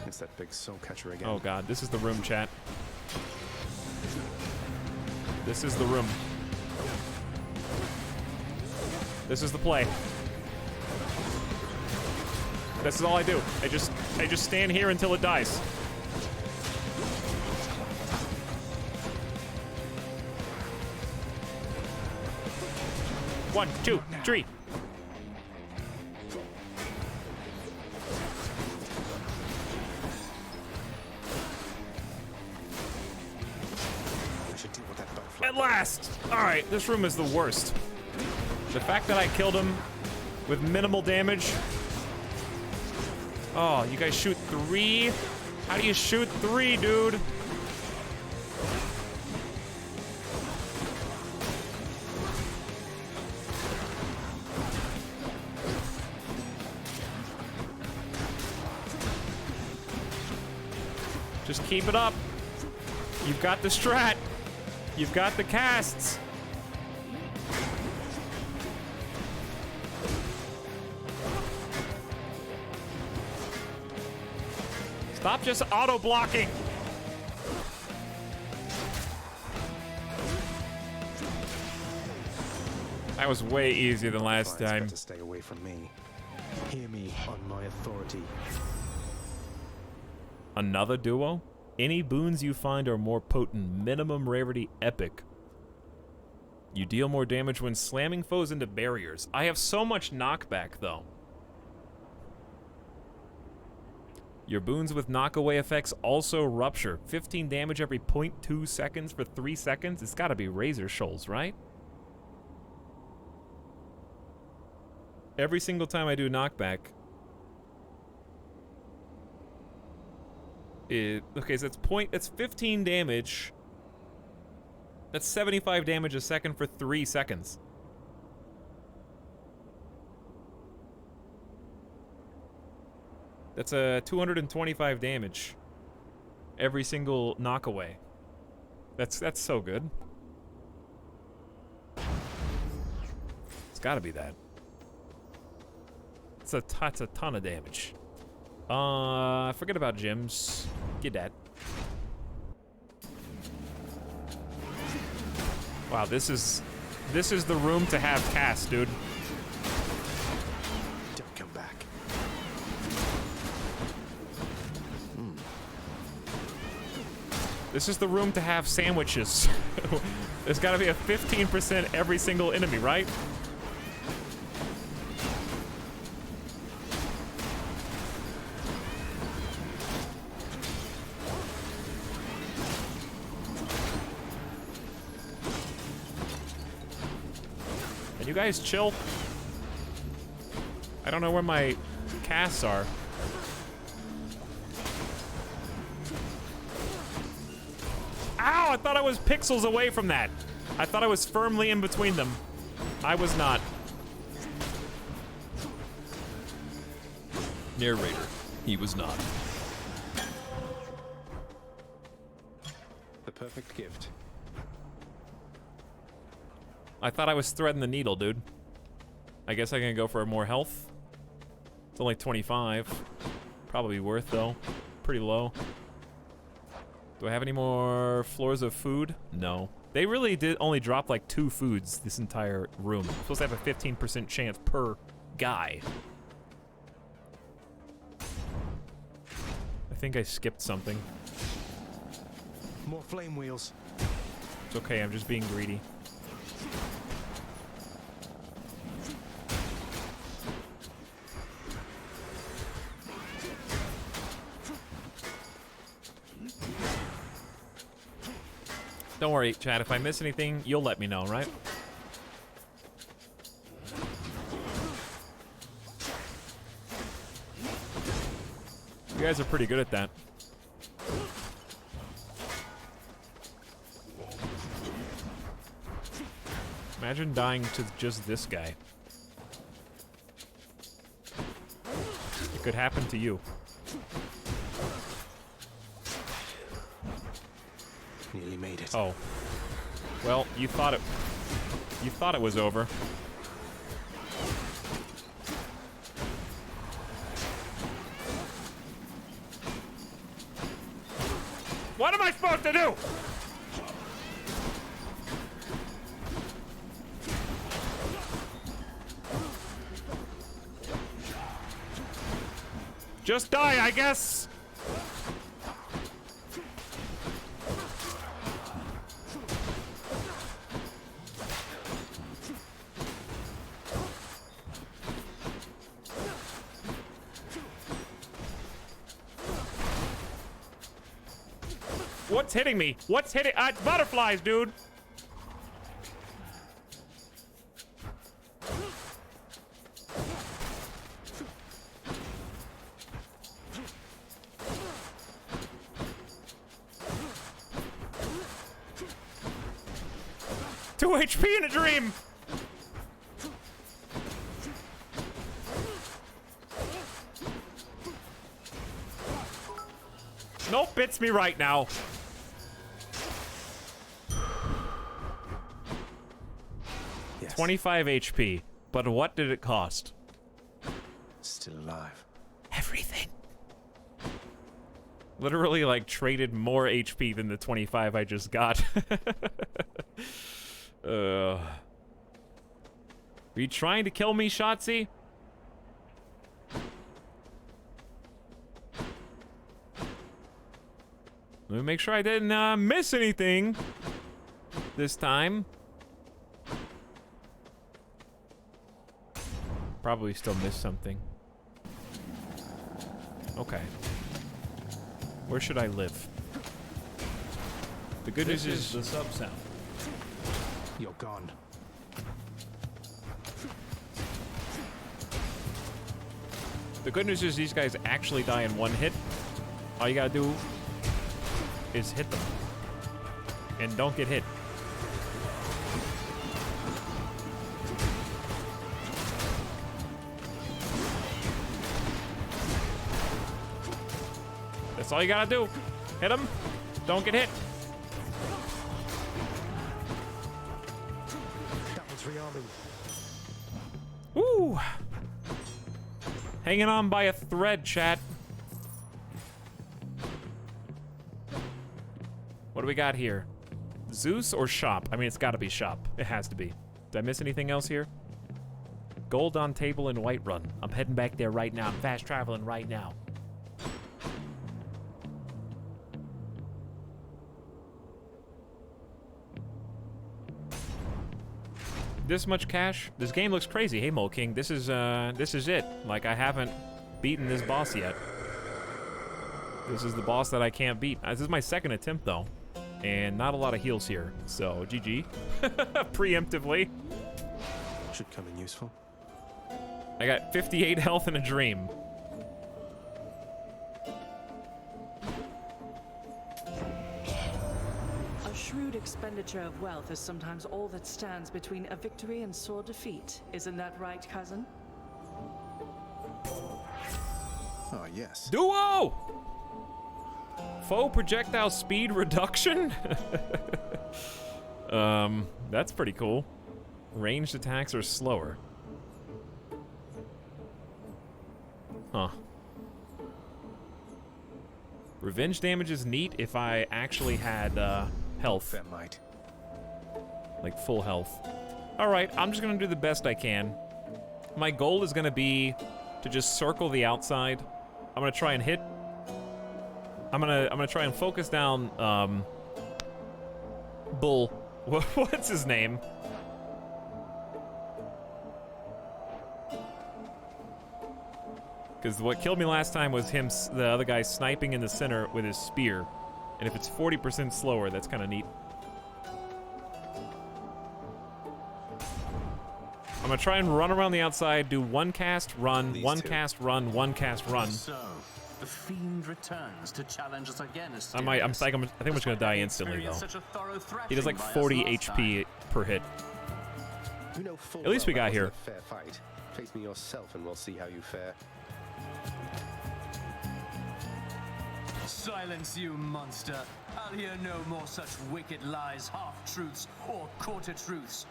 It's that big soul catcher again. Oh god, this is the room, chat. This is the room. This is the play. This is all I do. I just stand here until it dies. One, two, three. At last! Alright, this room is the worst. The fact that I killed him with minimal damage. Oh, you guys shoot 3? How do you shoot 3, dude? Just keep it up. You've got the strat. You've got the casts. Stop just auto-blocking. That was way easier than last time. To stay away from me. Hear me on my authority. Another duo? Any boons you find are more potent. Minimum rarity epic. You deal more damage when slamming foes into barriers. I have so much knockback, though. Your boons with knockaway effects also rupture. 15 damage every 0.2 seconds for 3 seconds. It's gotta be Razor Shoals, right? Every single time I do knockback. Okay, so it's 15 damage. That's 75 damage a second for 3 seconds. That's a 225 damage every single knockaway. That's so good. It's got to be that. It's a ton of damage. Forget about gyms. Get that. Wow, this is the room to have cast, dude. Don't come back. This is the room to have sandwiches. There's got to be a 15% every single enemy, right? Can you guys chill? I don't know where my casts are. Ow! I thought I was pixels away from that. I thought I was firmly in between them. I was not. Narrator. He was not. The perfect gift. I thought I was threading the needle, dude. I guess I can go for more health. It's only 25. Probably worth, though. Pretty low. Do I have any more floors of food? No. They really did only drop like 2 foods this entire room. I'm supposed to have a 15% chance per guy. I think I skipped something. More flame wheels. It's okay, I'm just being greedy. Don't worry, chat. If I miss anything, you'll let me know, right? You guys are pretty good at that. Imagine dying to just this guy. It could happen to you. Nearly made it. Oh. Well, you thought it was over. What am I supposed to do? Just die, I guess. What's hitting me? What's hitting? It's butterflies, dude. Two HP in a dream. Nope, it's me right now. Yes. 25 HP. But what did it cost? Still alive. Everything. Literally, like, traded more HP than the 25 I just got. Are you trying to kill me, Shotzi? Let me make sure I didn't miss anything this time. Probably still missed something. Okay. Where should I live? The good news is the sub sound. You're gone. the good news is these guys actually die in one hit. All you gotta do is hit them. And don't get hit. That's all you gotta do. Hit them. Don't get hit. That was rearming. Woo! Hanging on by a thread, chat. What do we got here? Zeus or shop? I mean, it's gotta be shop. It has to be. Did I miss anything else here? Gold on table in Whiterun. I'm heading back there right now. I'm fast traveling right now. This much cash? This game looks crazy. Hey, Mole King, this is it. Like, I haven't beaten this boss yet. This is the boss that I can't beat. This is my second attempt, though. And not a lot of heals here. So, GG. Preemptively. Should come in useful. I got 58 health in a dream. A shrewd expenditure of wealth is sometimes all that stands between a victory and sore defeat. Isn't that right, cousin? Oh, yes. Duo! Faux projectile speed reduction? That's pretty cool. Ranged attacks are slower. Huh. Revenge damage is neat if I actually had, health. That might. Like full health. Alright, I'm just gonna do the best I can. My goal is gonna be to just circle the outside. I'm gonna try and hit. I'm gonna try and focus down, Bull. What's his name? Because what killed me last time was him, the other guy sniping in the center with his spear. And if it's 40% slower, that's kind of neat. I'm gonna try and run around the outside, do one cast, run, one cast, run, one cast, run. So, the fiend returns to challenge us again. I think I'm just gonna die instantly though. He does like 40 HP per hit. You know full At least we well got that here. wasn't a fair fight. Face me yourself and we'll see how you fare. Silence, you monster. I'll hear no more such wicked lies, half-truths, or quarter-truths.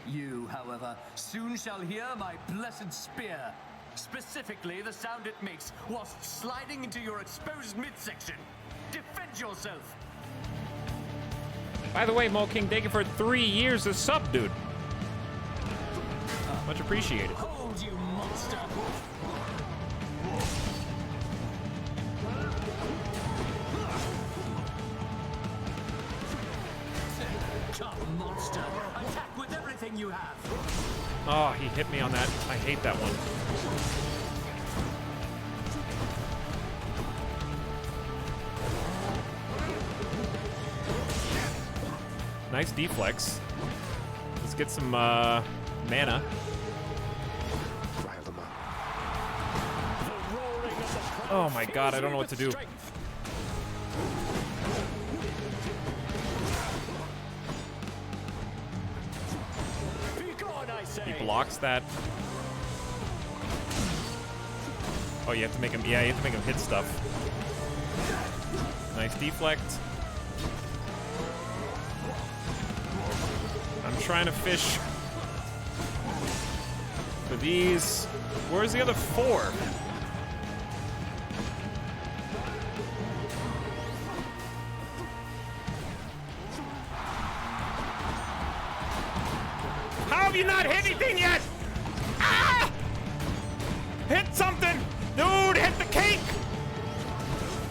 You, however, soon shall hear my blessed spear. Specifically, the sound it makes whilst sliding into your exposed midsection. Defend yourself! By the way, Mole King, thank you for 3 years of sub, dude. Much appreciated. Hold, you monster! Come, monster! Attack with everything you have! Oh, he hit me on that. I hate that one. Nice deflex. Let's get some mana. Oh my god, I don't know what to do. He blocks that. Oh, you have to make him, yeah, you have to make him hit stuff. Nice deflect. I'm trying to fish for these. Where's the other 4? How have you not hit anything yet? Ah! Hit something! Dude, hit the cake!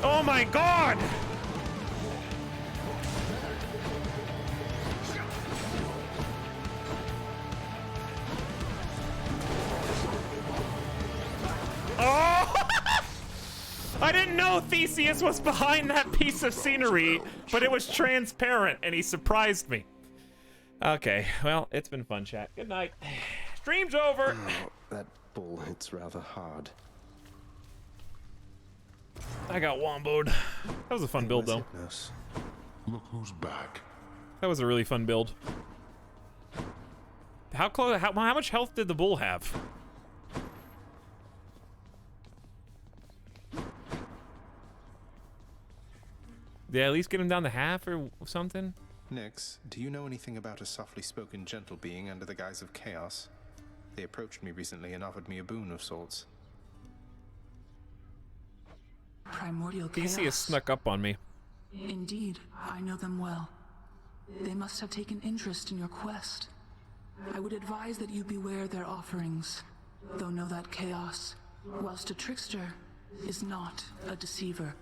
Oh my god! Oh! I didn't know Theseus was behind that piece of scenery, but it was transparent, and he surprised me. Okay, well, it's been fun, chat. Good night. Stream's over. Oh, that bull hits rather hard. I got womboed. That was a fun build, though. Look who's back. That was a really fun build. How close? How much health did the bull have? Did I at least get him down to half or something? Nyx, do you know anything about a softly spoken gentle being under the guise of chaos? They approached me recently and offered me a boon of sorts. Primordial chaos. Theseus snuck up on me. Indeed, I know them well. They must have taken interest in your quest. I would advise that you beware their offerings, though know that chaos, whilst a trickster, is not a deceiver.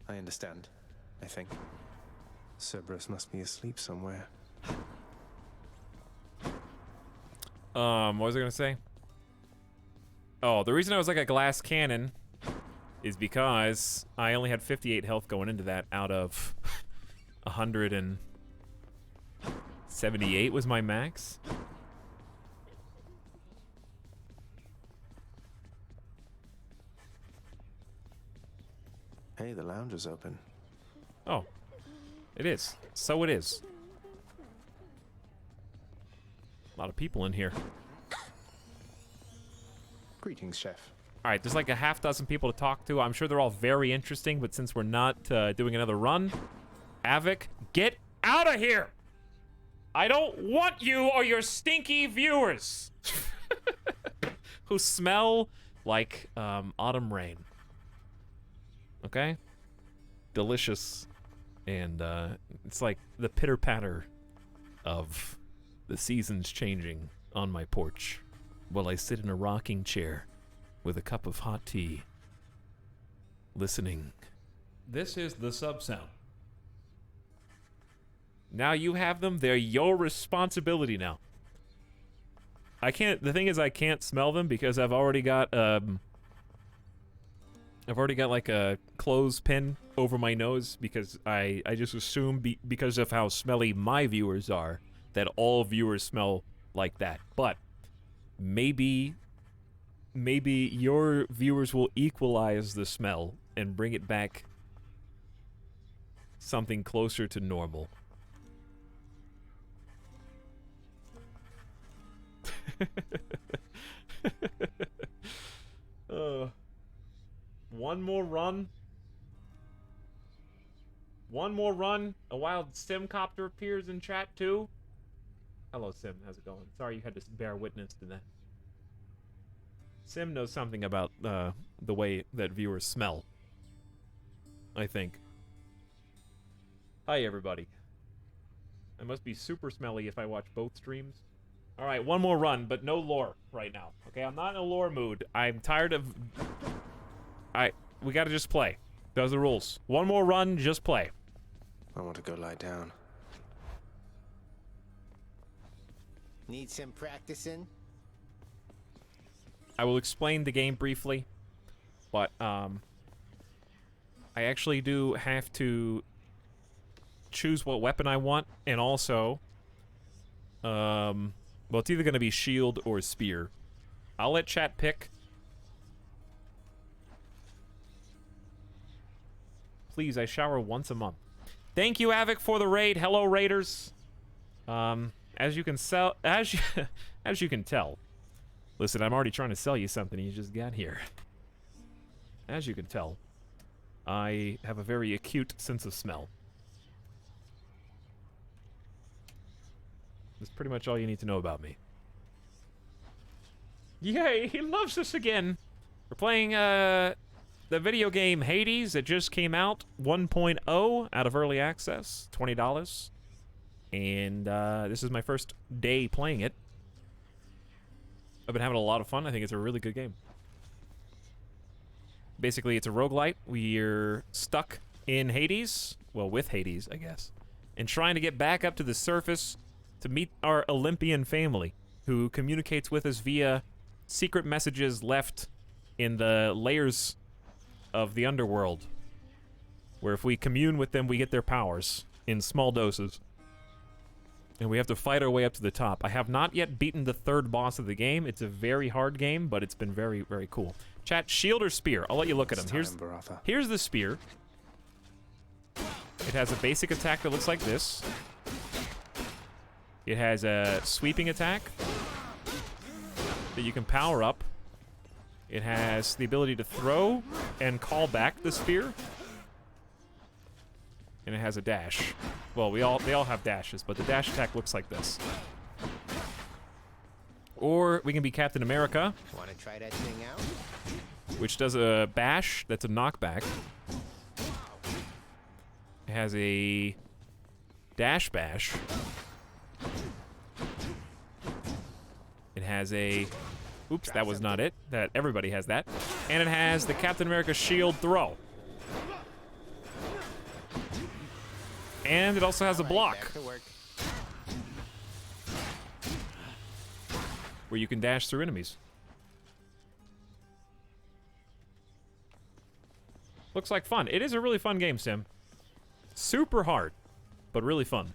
I understand, I think. Cerberus must be asleep somewhere. What was I gonna say? Oh, the reason I was like a glass cannon is because I only had 58 health going into that out of 178 was my max. Hey, the lounge is open. Oh, it is. So it is. A lot of people in here. Greetings, Chef. All right, there's like a half dozen people to talk to. I'm sure they're all very interesting, but since we're not doing another run, Avik, get out of here! I don't want you or your stinky viewers who smell like autumn rain. Okay? Delicious. And it's like the pitter-patter of the seasons changing on my porch while I sit in a rocking chair with a cup of hot tea, listening. This is the sub-sound. Now you have them, they're your responsibility now. I can't, the thing is I can't smell them because I've already got like a clothespin over my nose because I just assume because of how smelly my viewers are that all viewers smell like that. But maybe your viewers will equalize the smell and bring it back something closer to normal. One more run. One more run. A wild Simcopter appears in chat too. Hello, Sim. How's it going? Sorry you had to bear witness to that. Sim knows something about the way that viewers smell. I think. Hi, everybody. I must be super smelly if I watch both streams. Alright, one more run, but no lore right now. Okay, I'm not in a lore mood. I'm tired of... we gotta just play. Those are the rules. One more run, just play. I want to go lie down. Need some practicing? I will explain the game briefly, but I actually do have to choose what weapon I want, and also, well, it's either going to be shield or spear. I'll let chat pick. Please, I shower once a month. Thank you, Avik, for the raid. Hello, raiders. As you can tell. Listen, I'm already trying to sell you something. You just got here. As you can tell, I have a very acute sense of smell. That's pretty much all you need to know about me. Yay, he loves us again. We're playing the video game Hades. It just came out 1.0 out of early access, $20. And this is my first day playing it. I've been having a lot of fun. I think it's a really good game. Basically, it's a roguelite. We're stuck in Hades. Well, with Hades, I guess. And trying to get back up to the surface to meet our Olympian family, who communicates with us via secret messages left in the layers of the underworld, where if we commune with them, we get their powers in small doses. And we have to fight our way up to the top. I have not yet beaten the third boss of the game. It's a very hard game, but it's been very, very cool. Chat, shield or spear? I'll let you look at them. Here's the spear. It has a basic attack that looks like this. It has a sweeping attack that you can power up. It has the ability to throw and call back the spear. And it has a dash. Well, they all have dashes, but the dash attack looks like this. Or we can be Captain America. Want to try that thing out? Which does a bash, that's a knockback. It has a dash bash. It has a... Oops, that was not it. That everybody has that. And it has the Captain America shield throw. And it also has a block. Where you can dash through enemies. Looks like fun. It is a really fun game, Sim. Super hard, but really fun.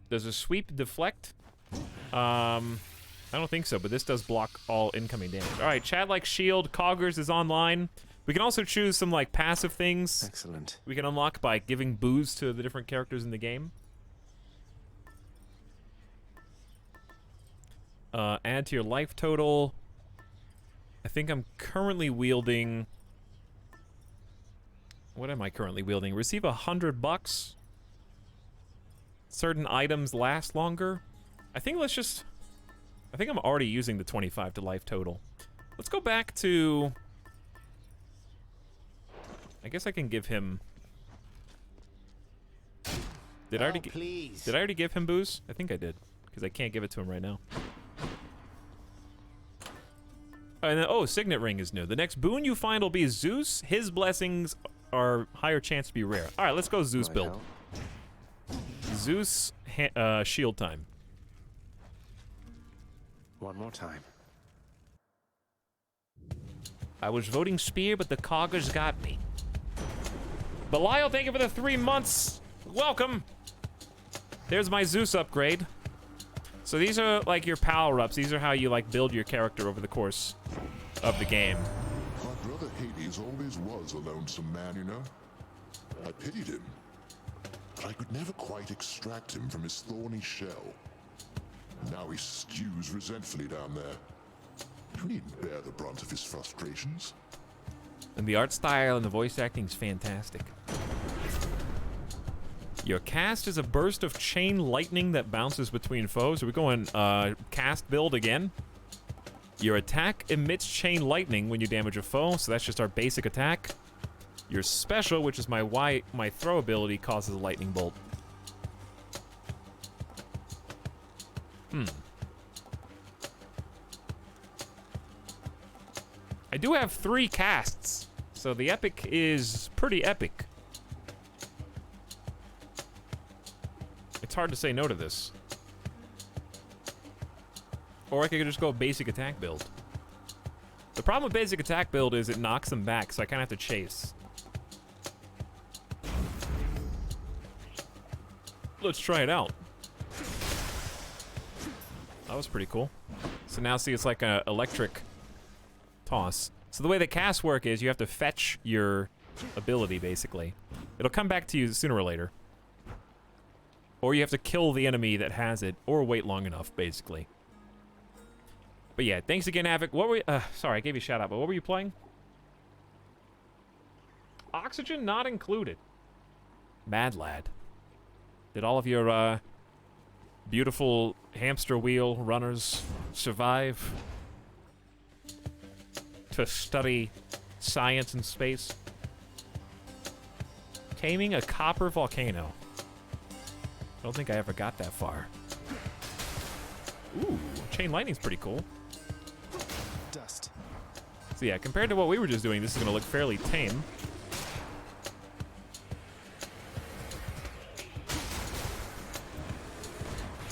Does a sweep deflect? I don't think so, but this does block all incoming damage. All right, Chad likes shield. Coggers is online. We can also choose some like passive things. Excellent. We can unlock by giving booze to the different characters in the game. Add to your life total. I think I'm currently wielding... What am I currently wielding? Receive $100. Certain items last longer. I think let's just... I think I'm already using the 25 to life total. Let's go back to... I guess I can give him... Did I already give him booze? I think I did, because I can't give it to him right now. And then, oh, Signet Ring is new. The next boon you find will be Zeus. His blessings are higher chance to be rare. All right, let's go Zeus build. Zeus shield time. One more time. I was voting spear, but the coggers got me. Belial, thank you for the 3 months. Welcome. There's my Zeus upgrade. So these are like your power-ups. These are how you like build your character over the course of the game. My brother Hades always was a lonesome man, you know. I pitied him, but I could never quite extract him from his thorny shell. Now he stews resentfully down there. You needn't bear the brunt of his frustrations. And the art style and the voice acting is fantastic. Your cast is a burst of chain lightning that bounces between foes. Are we going cast build again? Your attack emits chain lightning when you damage a foe, so that's just our basic attack. Your special, which is my throw ability, causes a lightning bolt. I do have 3 casts, so the epic is pretty epic. It's hard to say no to this. Or I could just go basic attack build. The problem with basic attack build is it knocks them back, so I kind of have to chase. Let's try it out. That was pretty cool. So now see, it's like an electric toss. So the way the casts work is you have to fetch your ability, basically. It'll come back to you sooner or later. Or you have to kill the enemy that has it, or wait long enough, basically. But yeah, thanks again, Avic. What were we, sorry, I gave you a shout out, but what were you playing? Oxygen not included. Mad Lad. Did all of your, beautiful hamster wheel runners survive to study science in space? Taming a copper volcano. I don't think I ever got that far. Ooh, chain lightning's pretty cool. Dust. So yeah, compared to what we were just doing, this is gonna look fairly tame.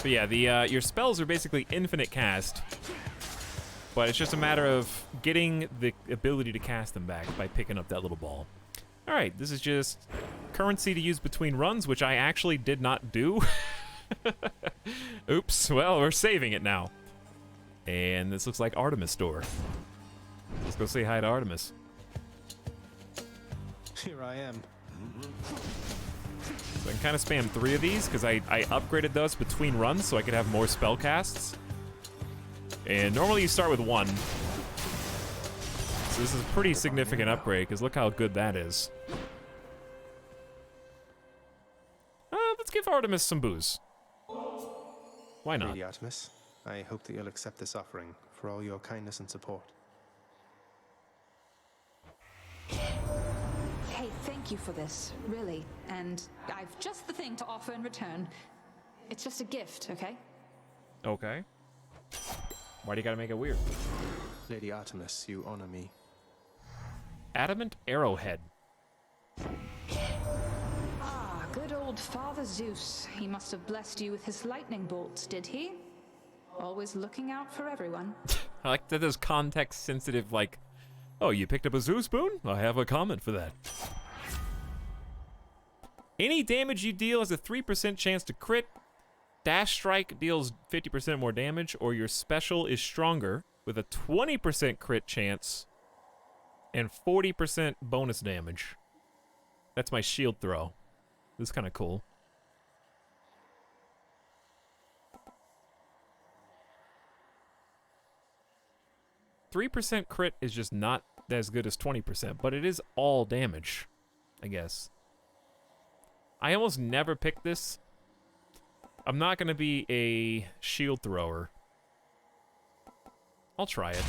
But yeah, the your spells are basically infinite cast. But it's just a matter of getting the ability to cast them back by picking up that little ball. All right, this is just currency to use between runs, which I actually did not do. Oops, well, we're saving it now. And this looks like Artemis' door. Let's go say hi to Artemis. Here I am. So I can kind of spam 3 of these because I upgraded those between runs so I could have more spell casts. And normally you start with 1. So this is a pretty significant upgrade because look how good that is. Let's give Artemis some booze. Why not? Lady Artemis, I hope that you'll accept this offering for all your kindness and support. Hey, thank you for this, really. And I've just the thing to offer in return. It's just a gift, okay? Okay. Why do you gotta make it weird? Lady Artemis, you honor me. Adamant arrowhead. Ah, good old Father Zeus. He must have blessed you with his lightning bolts, did he? Always looking out for everyone. I like that there's context-sensitive, like, oh, you picked up a Zeus boon? I have a comment for that. Any damage you deal has a 3% chance to crit. Dash Strike deals 50% more damage, or your special is stronger with a 20% crit chance and 40% bonus damage. That's my shield throw. This is kind of cool. .3% crit is just not as good as 20%, but it is all damage, I guess. I almost never pick this. I'm not going to be a shield thrower. I'll try it.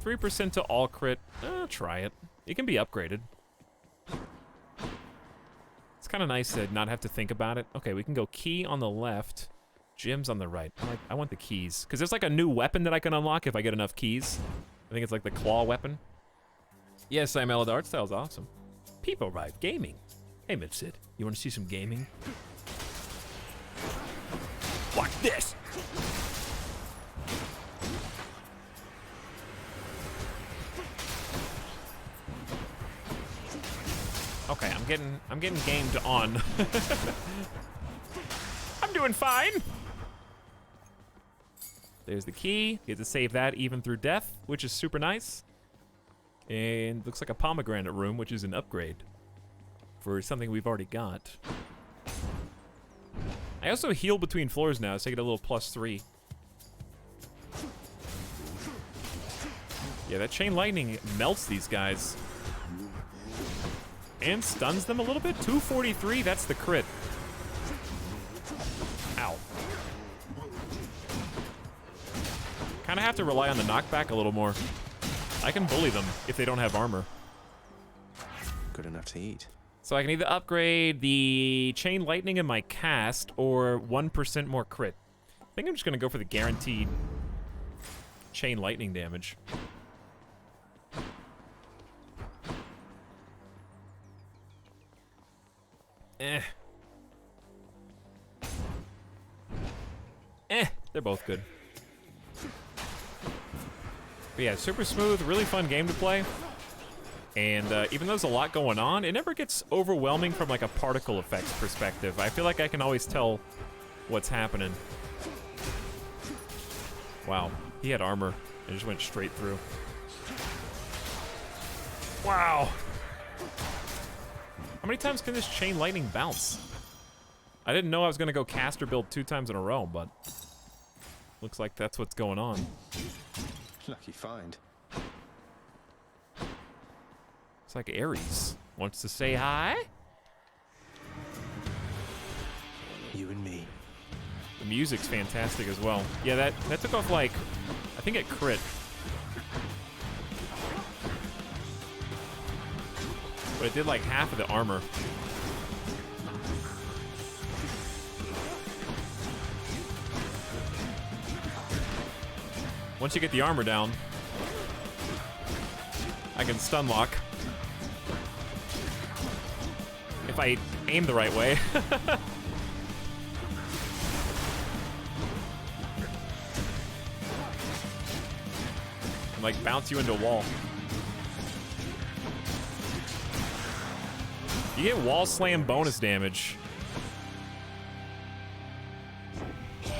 3% to all crit. Try it. It can be upgraded. It's kind of nice to not have to think about it. Okay, we can go key on the left, gems on the right. I want the keys. Because there's like a new weapon that I can unlock if I get enough keys. I think it's like the claw weapon. Yes, I'm Elad. Art style's awesome. People Arrive Gaming. Hey, Midsid, you want to see some gaming? Watch this! Okay, I'm getting gamed on. I'm doing fine. There's the key. Get to save that even through death, which is super nice. And looks like a pomegranate room, which is an upgrade for something we've already got. I also heal between floors now, so I get a little +3. Yeah, that chain lightning melts these guys. And stuns them a little bit. 243, that's the crit. Ow. Kind of have to rely on the knockback a little more. I can bully them if they don't have armor. Good enough to eat. So I can either upgrade the chain lightning in my cast or 1% more crit. I think I'm just gonna go for the guaranteed chain lightning damage. They're both good. But yeah, super smooth, really fun game to play. And even though there's a lot going on, it never gets overwhelming from like a particle effects perspective. I feel like I can always tell what's happening. Wow, he had armor and just went straight through. Wow. How many times can this chain lightning bounce? I didn't know I was gonna go caster build 2 times in a row, but looks like that's what's going on. Lucky find. It's like Ares wants to say hi. You and me. The music's fantastic as well. Yeah, that took off like, I think it crit. But it did like half of the armor. Once you get the armor down, I can stun lock. If I aim the right way. And, like, bounce you into a wall. You get wall slam bonus damage. The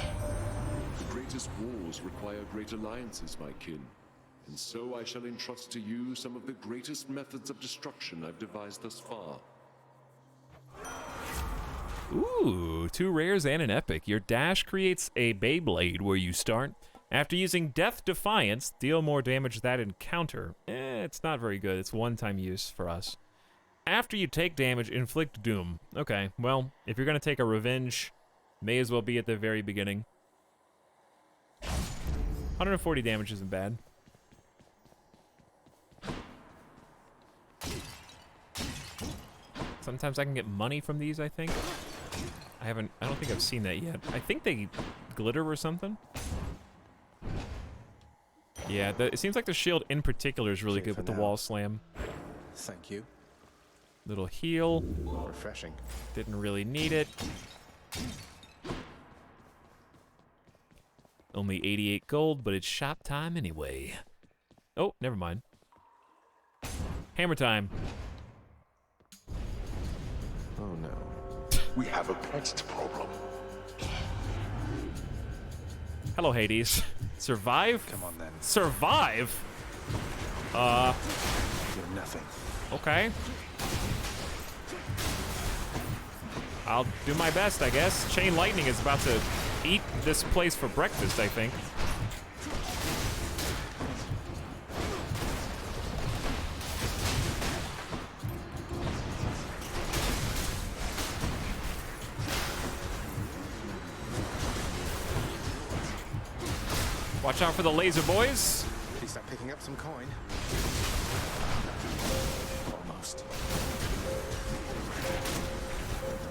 greatest wars require great alliances, my kin. And so I shall entrust to you some of the greatest methods of destruction I've devised thus far. Ooh, 2 rares and an epic. Your dash creates a Beyblade where you start. After using Death Defiance, deal more damage to that encounter. It's not very good. It's one-time use for us. After you take damage, inflict doom. Okay, well, if you're going to take a revenge, may as well be at the very beginning. 140 damage isn't bad. Sometimes I can get money from these, I think. I don't think I've seen that yet. I think they glitter or something. Yeah, it seems like the shield in particular is really good with the wall slam. Thank you. Little heal. Refreshing. Didn't really need it. Only 88 gold, but it's shop time anyway. Oh, never mind. Hammer time. Oh no. We have a pest problem. Hello, Hades. Survive? Come on then. Survive? You're nothing. Okay. I'll do my best, I guess. Chain Lightning is about to eat this place for breakfast, I think. Watch out for the laser boys. Please start picking up some coin. Almost.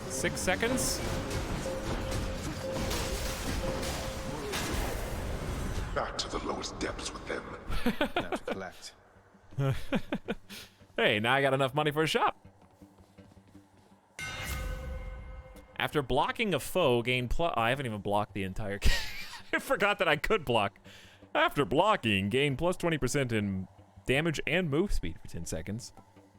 6 seconds. Back to the lowest depths with them. Now to collect. Hey, now I got enough money for a shop. After blocking a foe, gain plus... I haven't even blocked the entire game. I forgot that I could block. After blocking, gain plus 20% in damage and move speed for 10 seconds.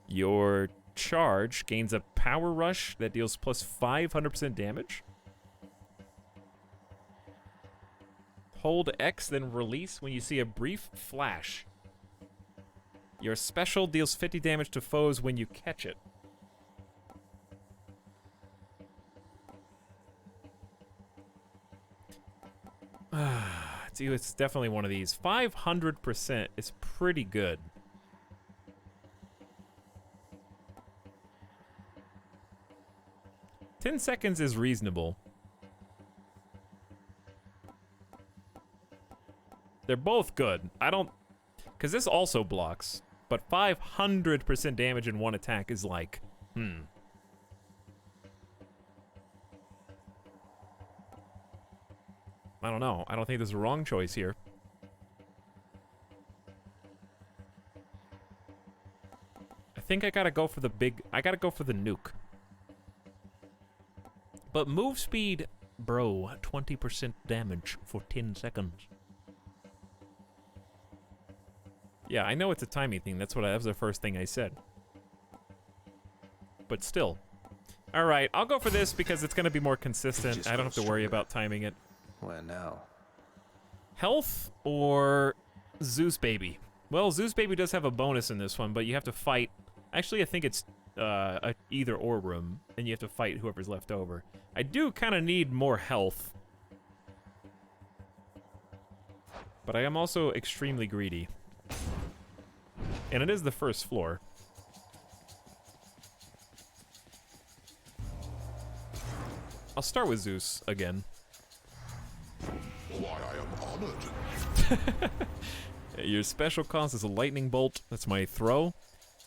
Your charge gains a power rush that deals plus 500% damage. Hold X, then release when you see a brief flash. Your special deals 50 damage to foes when you catch it. It's definitely one of these. 500% is pretty good. $10 seconds is reasonable. They're both good. I don't... Because this also blocks. But 500% damage in one attack is like... I don't know. I don't think there's a wrong choice here. I think I gotta go for the big... I gotta go for the nuke. But move speed... Bro, 20% damage for 10 seconds. Yeah, I know it's a timing thing. That was the first thing I said. But still. Alright, I'll go for this because it's gonna be more consistent. I don't have to worry about timing it. Where now? Health or Zeus Baby? Well, Zeus Baby does have a bonus in this one, but you have to fight... Actually, I think it's a either or room, and you have to fight whoever's left over. I do kind of need more health. But I am also extremely greedy. And it is the first floor. I'll start with Zeus again. Why, I am honored. Your special causes a lightning bolt. That's my throw.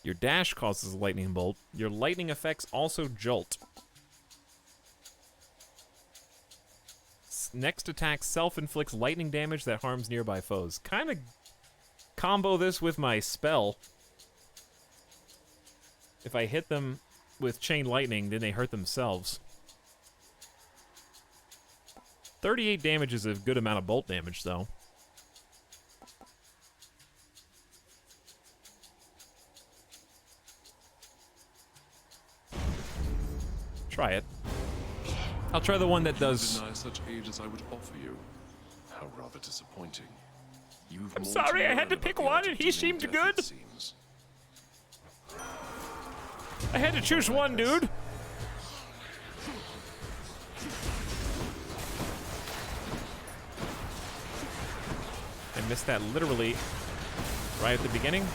Your dash causes a lightning bolt. Your lightning effects also jolt. Next attack self-inflicts lightning damage that harms nearby foes. Kind of combo this with my spell. If I hit them with chain lightning, then they hurt themselves. 38 damage is a good amount of bolt damage, though. try it. I'll try the one that does... You deny such aid as I would offer you. How rather disappointing. You've I'm more sorry, I learn had to about pick the one art and of he dealing seemed death, good. it seems. I had to choose one, dude. I missed that literally right at the beginning.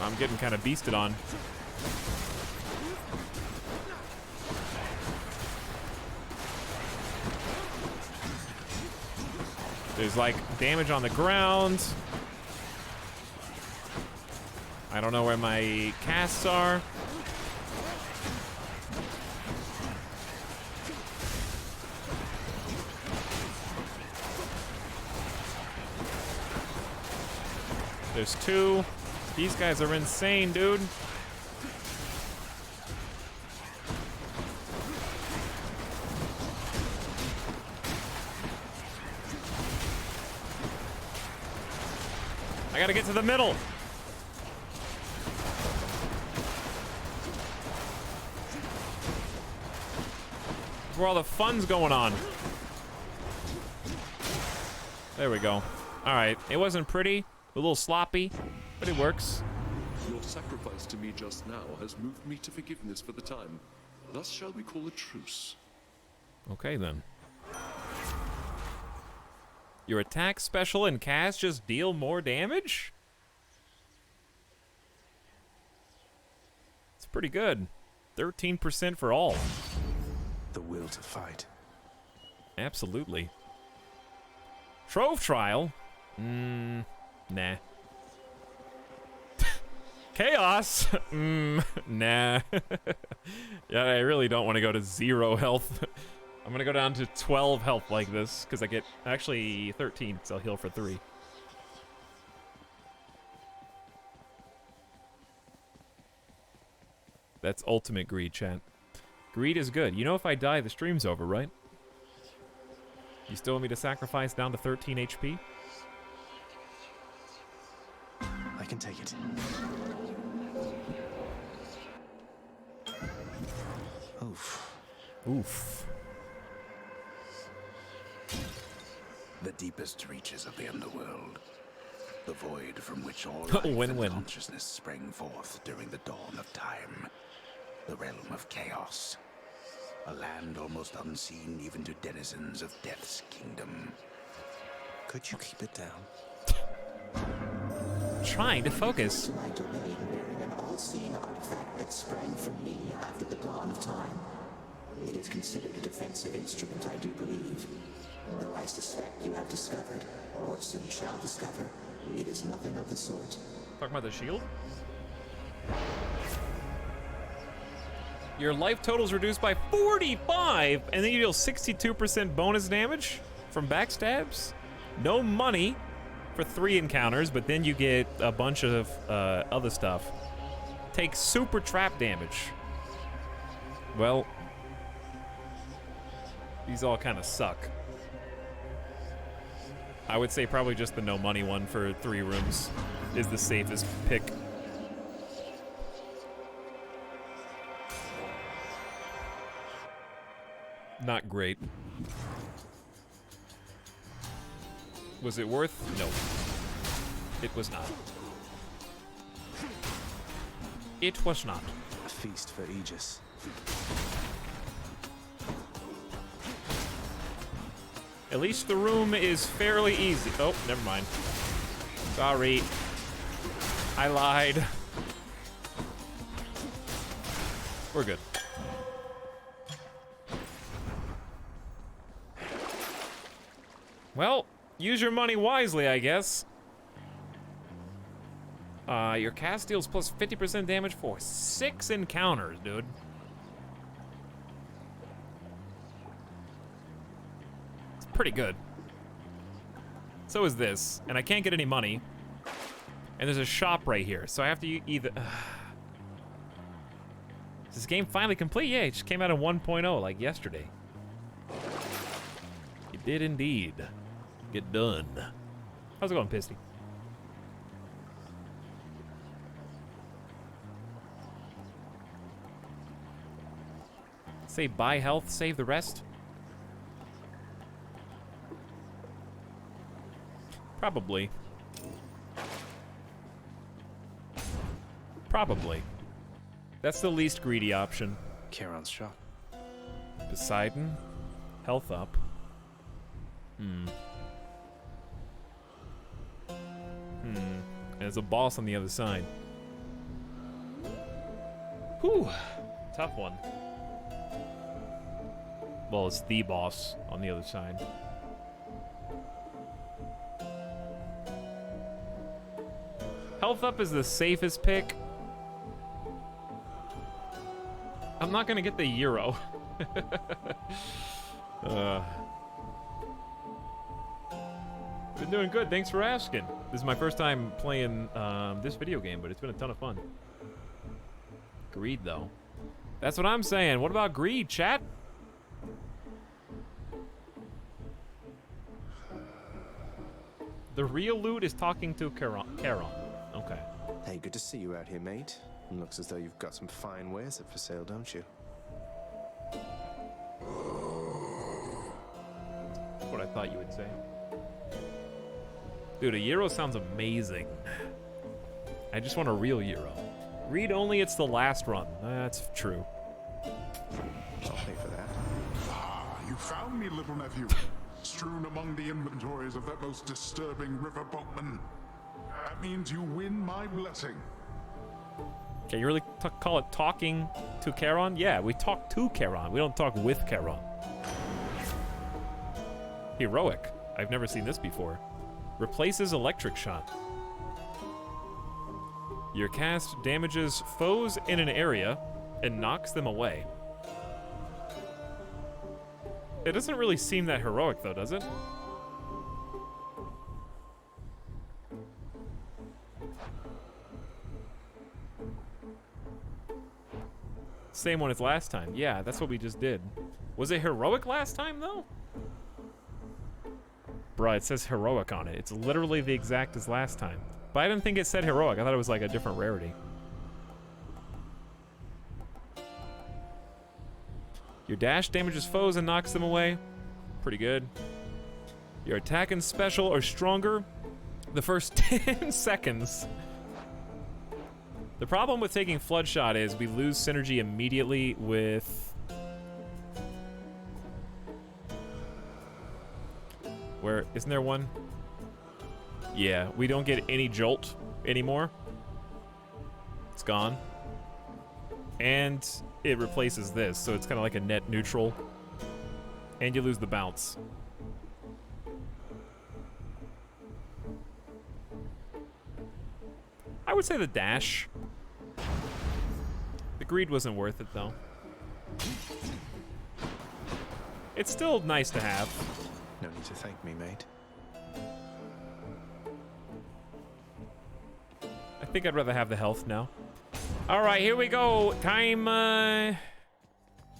I'm getting kind of beasted on. There's like damage on the ground. I don't know where my casts are. There's two. These guys are insane, dude. I gotta get to the middle. Where all the fun's going on. There we go. All right, it wasn't pretty, a little sloppy, but it works. Your sacrifice to me just now has moved me to forgiveness for the time. Thus shall we call a truce. Okay then. Your attack, special, and cast just deal more damage? It's pretty good. 13% for all. The will to fight. Absolutely. Trove trial? Nah. Chaos? Nah. Yeah, I really don't want to go to 0 health. I'm gonna go down to 12 health like this, because I get, actually 13, because I'll heal for 3. That's ultimate greed, chat. Greed is good. You know if I die, the stream's over, right? You still want me to sacrifice down to 13 HP? I can take it. Oof. Oof. The deepest reaches of the underworld. The void from which all life and consciousness sprang forth during the dawn of time. The realm of chaos. A land almost unseen even to denizens of Death's kingdom. Could you keep it down? Trying to focus. My domain bearing an all-seeing artifact that sprang from me after the dawn of time. It is considered a defensive instrument, I do believe. Though I suspect you have discovered, or soon shall discover, it is nothing of the sort. Talking about the shield? Your life total is reduced by 45, and then you deal 62% bonus damage from backstabs. No money for 3 encounters, but then you get a bunch of other stuff. Take super trap damage. Well, these all kind of suck. I would say probably just the no money one for 3 rooms is the safest pick. Not great. Was it worth? No. It was not. It was not. A feast for Aegis. At least the room is fairly easy. Oh, never mind. Sorry. I lied. We're good. Well, use your money wisely, I guess. Your cast deals plus 50% damage for 6 encounters, dude. It's pretty good. So is this, and I can't get any money. And there's a shop right here, so I have to either... Is this game finally complete? Yeah, it just came out in 1.0 like yesterday. It did indeed. Get done. How's it going, Pisty? Say buy health, save the rest? Probably. Probably. That's the least greedy option. Charon's shop. Poseidon. Health up. There's a boss on the other side. Whew. Tough one. Well, it's the boss on the other side. Health up is the safest pick. I'm not gonna get the Euro. Been doing good, thanks for asking. This is my first time playing this video game, but it's been a ton of fun. Greed, though. That's what I'm saying. What about greed, chat? The real loot is talking to Charon. Okay. Hey, good to see you out here, mate. Looks as though you've got some fine wares up for sale, don't you? That's what I thought you would say. Dude, a Euro sounds amazing. I just want a real Euro. Read only, it's the last run. That's true. I'll pay for that. Ah, you found me, little nephew. Strewn among the inventories of that most disturbing river boatman. That means you win my blessing. Can you really call it talking to Charon? Yeah, we talk to Charon. We don't talk with Charon. Heroic. I've never seen this before. Replaces electric shot. Your cast damages foes in an area and knocks them away. It doesn't really seem that heroic though, does it? Same one as last time. Yeah, that's what we just did. Was it heroic last time though? Bruh, it says heroic on it. It's literally the exact as last time. But I didn't think it said heroic. I thought it was like a different rarity. Your dash damages foes and knocks them away. Pretty good. Your attack and special are stronger the first 10 seconds. The problem with taking Flood Shot is we lose synergy immediately with... Where, isn't there one? Yeah, we don't get any jolt anymore. It's gone. And it replaces this, so it's kind of like a net neutral. And you lose the bounce. I would say the dash. The greed wasn't worth it, though. It's still nice to have. No need to thank me, mate. I think I'd rather have the health now. All right, here we go. Time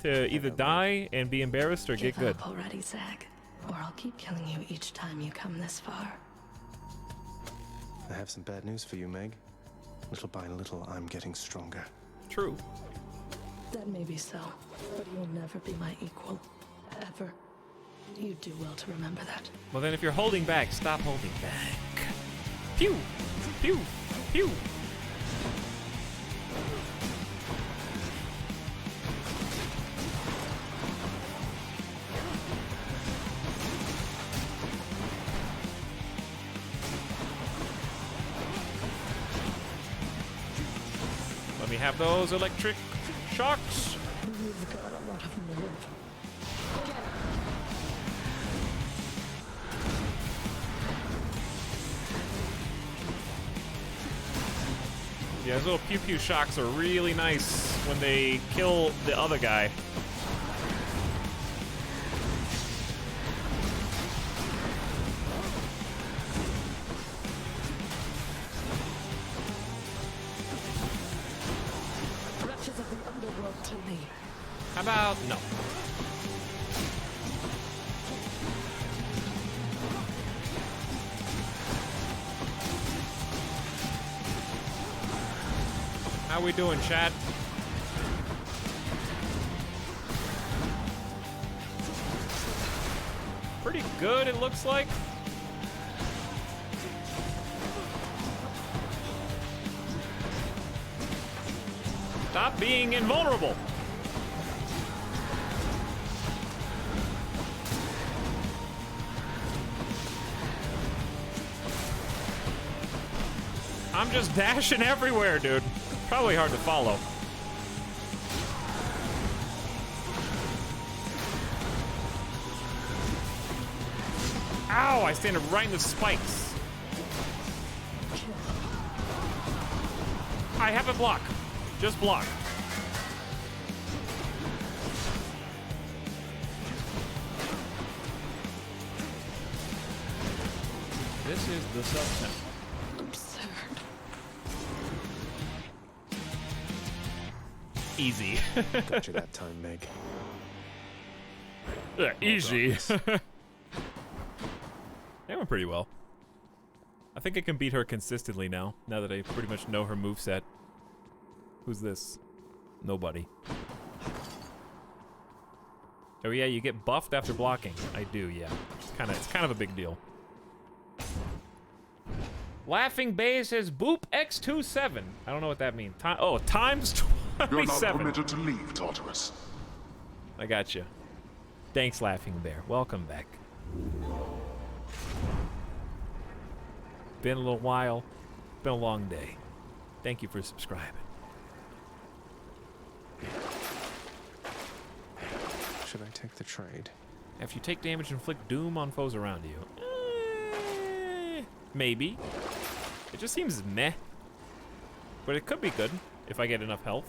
to either die and be embarrassed or get good. Give up already, Zag, or I'll keep killing you each time you come this far. I have some bad news for you, Meg. Little by little, I'm getting stronger. True. That may be so, but you'll never be my equal. Ever. You do well to remember that. Well, then if you're holding back, stop holding back. Pew! Pew! Pew! Let me have those electric shocks. You've got a lot of nerve. Yeah, those little pew-pew shocks are really nice when they kill the other guy. Wretches of the underworld to me. How about no? How we doing, chat? good, it looks like. Stop being invulnerable. I'm just dashing everywhere, dude. Probably hard to follow. Ow, I stand right in the spikes. I have a block. Just block. This is the subtemp. Absurd. Easy. Got you that time, Meg. Yeah, easy. That went pretty well. I think I can beat her consistently now that I pretty much know her moveset. Who's this? Nobody. Oh yeah, you get buffed after blocking. I do, yeah. It's kind of a big deal. Laughing Bay says boop X27. I don't know what that means. Times 27. You're not permitted to leave, Tartarus. I got you. Thanks, Laughing Bear. Welcome back. Been a little while. Been a long day. Thank you for subscribing. Should I take the trade? If you take damage, inflict doom on foes around you. Maybe. It just seems meh. But it could be good if I get enough health.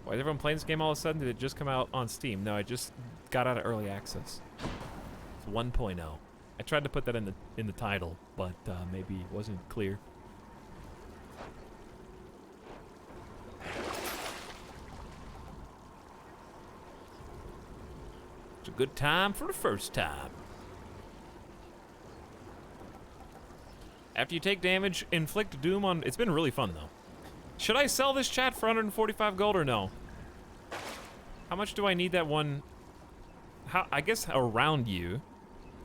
Why is everyone playing this game all of a sudden? Did it just come out on Steam? No, I just got out of early access. It's 1.0. I tried to put that in the title, but maybe it wasn't clear. It's a good time for the first time. After you take damage, inflict doom on... It's been really fun, though. Should I sell this chat for 145 gold or no? How much do I need that one? I guess around you.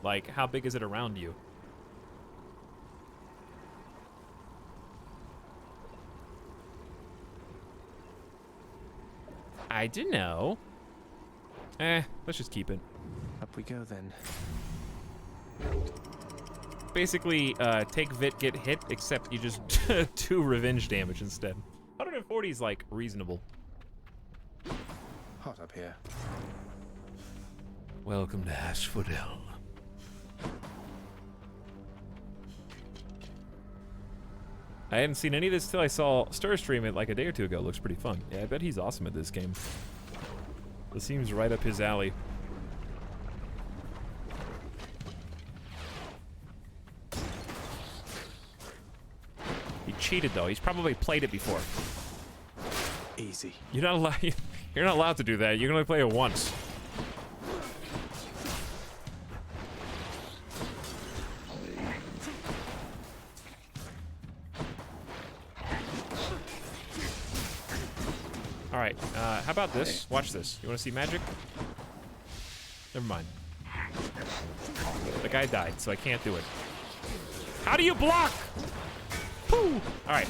Like, how big is it around you? I don't know. Let's just keep it. Up we go then. Basically, take Vit, get hit, except you just do revenge damage instead. 140 is like reasonable. Hot up here. Welcome to Asphodel. I hadn't seen any of this till I saw Stir stream it like a day or two ago. Looks pretty fun. Yeah, I bet he's awesome at this game. This seems right up his alley. He cheated though. He's probably played it before. Easy. You're not allowed. You're not allowed to do that. You can only play it once. All right. How about this? Watch this. You want to see magic? Never mind. The guy died, so I can't do it. How do you block? Pooh! All right.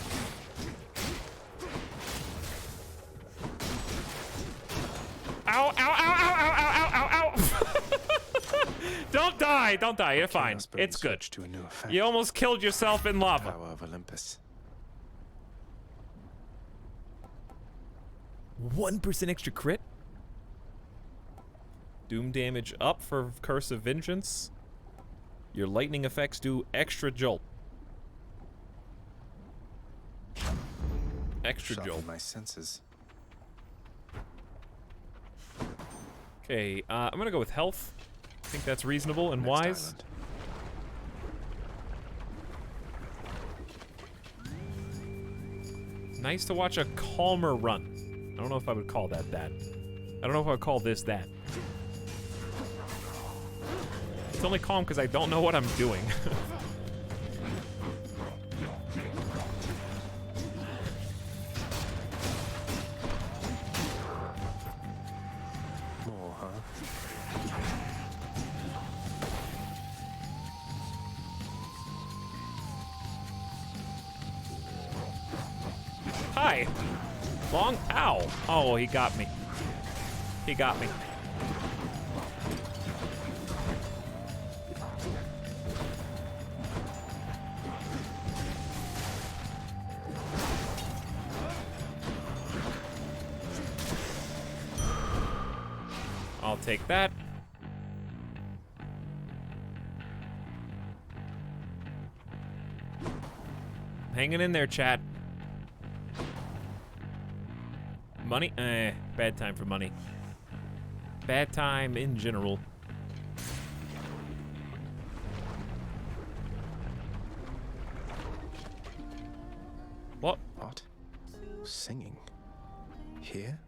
Ow, ow, ow, ow, ow, ow, ow, ow, ow. Don't die, don't die. You're fine. It's good. To a new effect. You almost killed yourself in lava. Power of Olympus. 1% extra crit. Doom damage up for Curse of Vengeance. Your lightning effects do extra jolt. Extra jolt. My senses. Okay, I'm gonna go with health. I think that's reasonable and wise. Nice to watch a calmer run. I don't know if I would call that that. I don't know if I would call this that. It's only calm because I don't know what I'm doing. More, huh? die. Long, ow. Oh, he got me. He got me. I'll take that. Hanging in there, chat. Money? Bad time for money. Bad time in general. What? What? Singing? Here?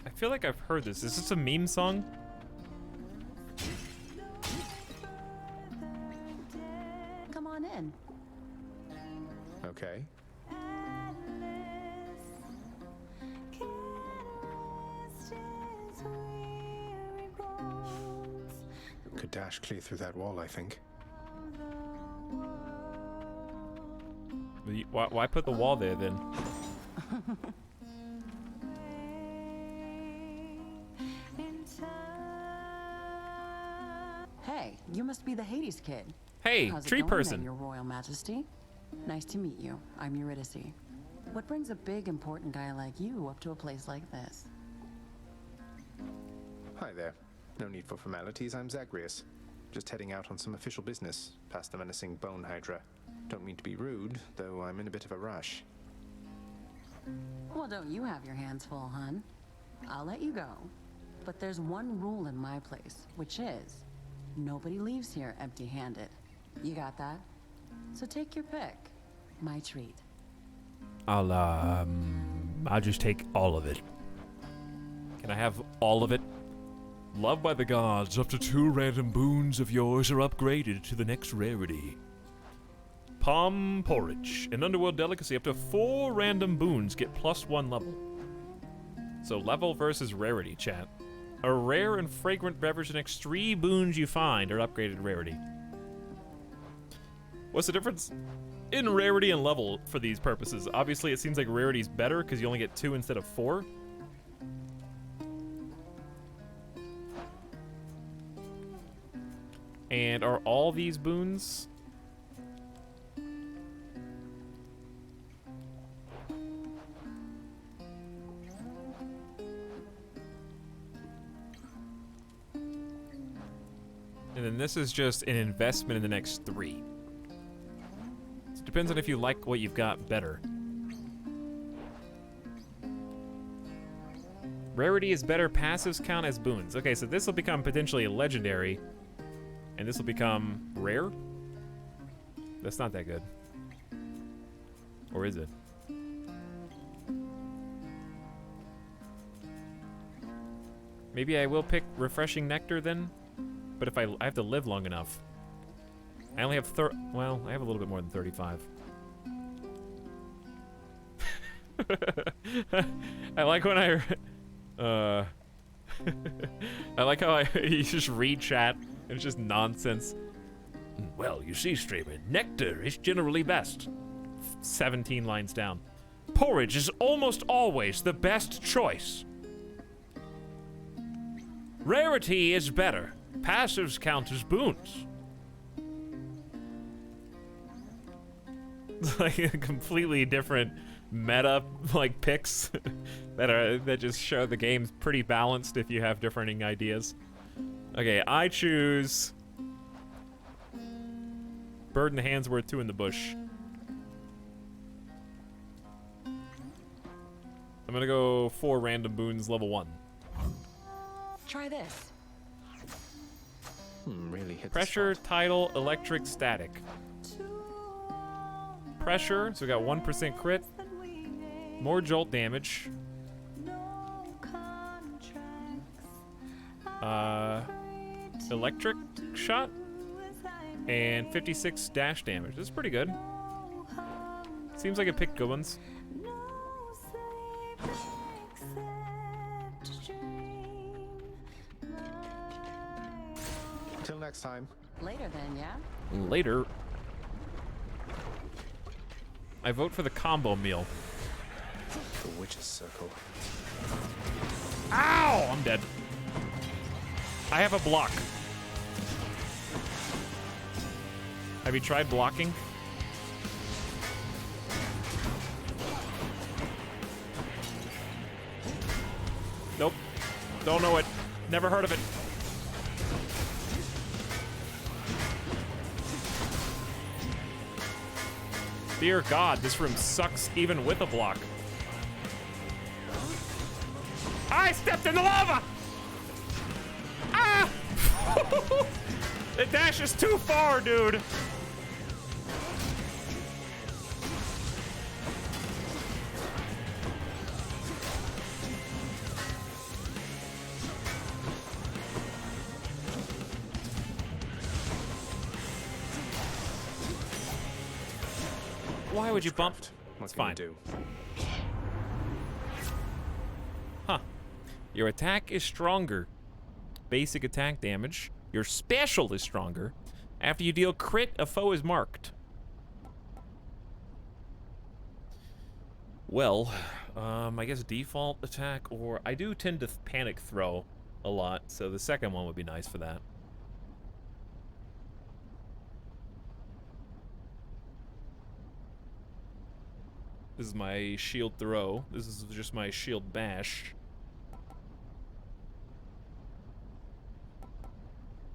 I feel like I've heard this. Is this a meme song? Come on in. Okay. Could dash clear through that wall, I think. Why put the wall there then? Hey, you must be the Hades kid. Hey, How's it tree going, person. then, Your Royal Majesty? Nice to meet you. I'm Eurydice. What brings a big, important guy like you up to a place like this? Hi there. No need for formalities, I'm Zagreus. Just heading out on some official business, past the menacing bone hydra. Don't mean to be rude, though I'm in a bit of a rush. Well, don't you have your hands full, hun? I'll let you go. But there's one rule in my place, which is nobody leaves here empty-handed. You got that? So take your pick. My treat. I'll just take all of it. Can I have all of it? Loved by the gods, up to 2 random boons of yours are upgraded to the next rarity. Palm porridge. An underworld delicacy. Up to 4 random boons get +1 level. So level versus rarity, chat. A rare and fragrant beverage, the next 3 boons you find are upgraded rarity. What's the difference in rarity and level for these purposes? Obviously, it seems like rarity's better because you only get 2 instead of 4. And are all these boons? And then this is just an investment in the next 3. So it depends on if you like what you've got better. Rarity is better, passives count as boons. Okay, so this will become potentially legendary. And this will become rare? That's not that good. Or is it? Maybe I will pick Refreshing Nectar then? But if I have to live long enough. I only have well, I have a little bit more than 35. I like when I like how you just read chat. It's just nonsense. Well, you see, streamer, nectar is generally best. 17 lines down. Porridge is almost always the best choice. Rarity is better. Passives count as boons. It's like a completely different meta like picks that just show the game's pretty balanced if you have differing ideas. Okay, I choose bird in the hand's worth 2 in the bush. I'm gonna go 4 random boons, level 1. Try this. Really hit Pressure, tidal, electric, static. Pressure, so we got 1% crit. More jolt damage. Electric shot. And 56 dash damage. This is pretty good. Seems like it picked good ones. Till next time. Later then, yeah? Later. I vote for the combo meal. The witch's circle. Ow! I'm dead. I have a block. Have you tried blocking? Nope. Don't know it. Never heard of it. Dear God, this room sucks even with a block. I stepped in the lava! Ah! The dash is too far, dude. Why would you bump? What's fine. Do? Huh. Your attack is stronger. Basic attack damage. Your special is stronger. After you deal crit, a foe is marked. Well, I guess default attack, or I do tend to panic throw a lot, so the second one would be nice for that. This is my shield throw. This is just my shield bash.